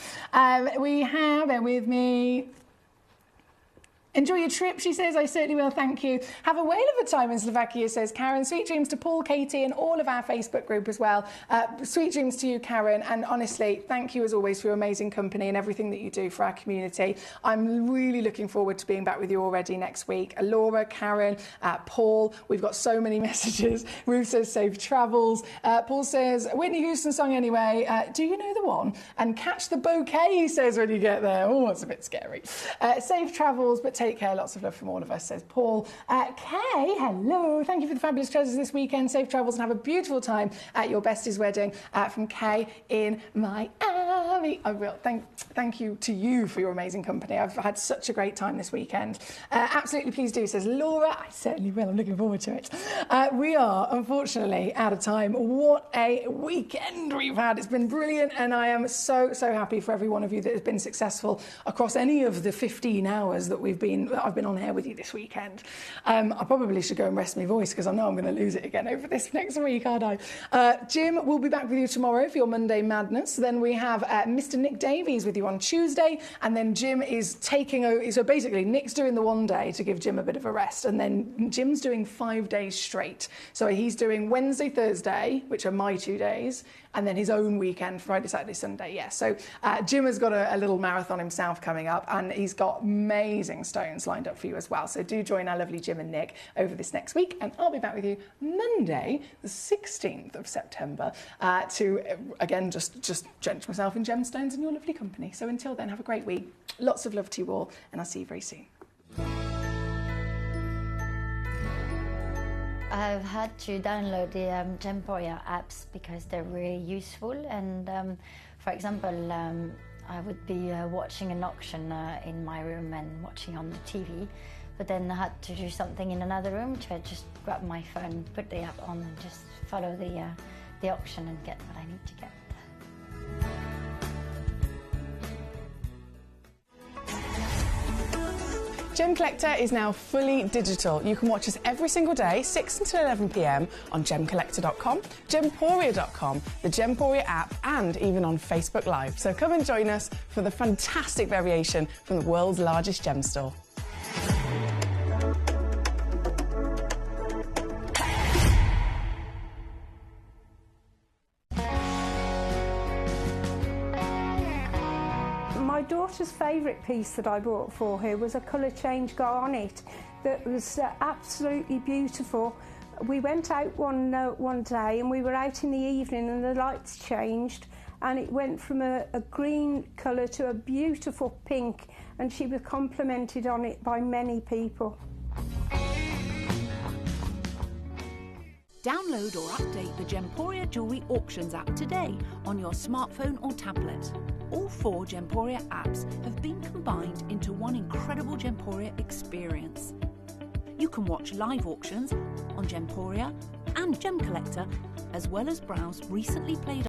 We have it with me. Enjoy your trip, she says. I certainly will, thank you. Have a whale of a time in Slovakia, says Karen. Sweet dreams to Paul, Katie, and all of our Facebook group as well. Sweet dreams to you, Karen. And honestly, thank you as always for your amazing company and everything that you do for our community. I'm really looking forward to being back with you already next week. Laura, Karen, Paul, we've got so many messages. Ruth says safe travels. Paul says, Whitney Houston song anyway. Do you know the one? And catch the bouquet, he says, when you get there. Oh, it's a bit scary. Safe travels, but take care. Lots of love from all of us, says Paul. Kay, hello. Thank you for the fabulous treasures this weekend. Safe travels and have a beautiful time at your bestie's wedding. From Kay in Miami. I will. Thank you to you for your amazing company. I've had such a great time this weekend. Absolutely, please do, says Laura. I certainly will. I'm looking forward to it. We are, unfortunately, out of time. What a weekend we've had. It's been brilliant, and I am so happy for every one of you that has been successful across any of the 15 hours that I've been on air with you this weekend. I probably should go and rest my voice because I know I'm going to lose it again over this next week, aren't I? Jim will be back with you tomorrow for your Monday Madness. Then we have Mr. Nick Davies with you on Tuesday, and then Jim is taking over. So basically, Nick's doing the one day to give Jim a bit of a rest, and then Jim's doing 5 days straight. So he's doing Wednesday, Thursday, which are my 2 days, and then his own weekend, Friday, Saturday, Sunday, yeah. So Jim has got a little marathon himself coming up, and he's got amazing stones lined up for you as well. So do join our lovely Jim and Nick over this next week, and I'll be back with you Monday, the 16th of September, to, again, just drench myself in gemstones and your lovely company. So until then, have a great week. Lots of love to you all, and I'll see you very soon. I've had to download the Gemporia apps because they're really useful, and for example, I would be watching an auction in my room and watching on the TV, but then I had to do something in another room, so I just grab my phone, put the app on, and just follow the auction and get what I need to get. Gemcollector is now fully digital. You can watch us every single day, 6 until 11 p.m. on Gemcollector.com, Gemporia.com, the Gemporia app, and even on Facebook Live. So come and join us for the fantastic variation from the world's largest gem store. My daughter's favourite piece that I bought for her was a colour change garnet that was absolutely beautiful. We went out one day and we were out in the evening and the lights changed and it went from a green colour to a beautiful pink, and she was complimented on it by many people. Download or update the Gemporia Jewellery Auctions app today on your smartphone or tablet. All 4 Gemporia apps have been combined into one incredible Gemporia experience. You can watch live auctions on Gemporia and Gemcollector, as well as browse recently played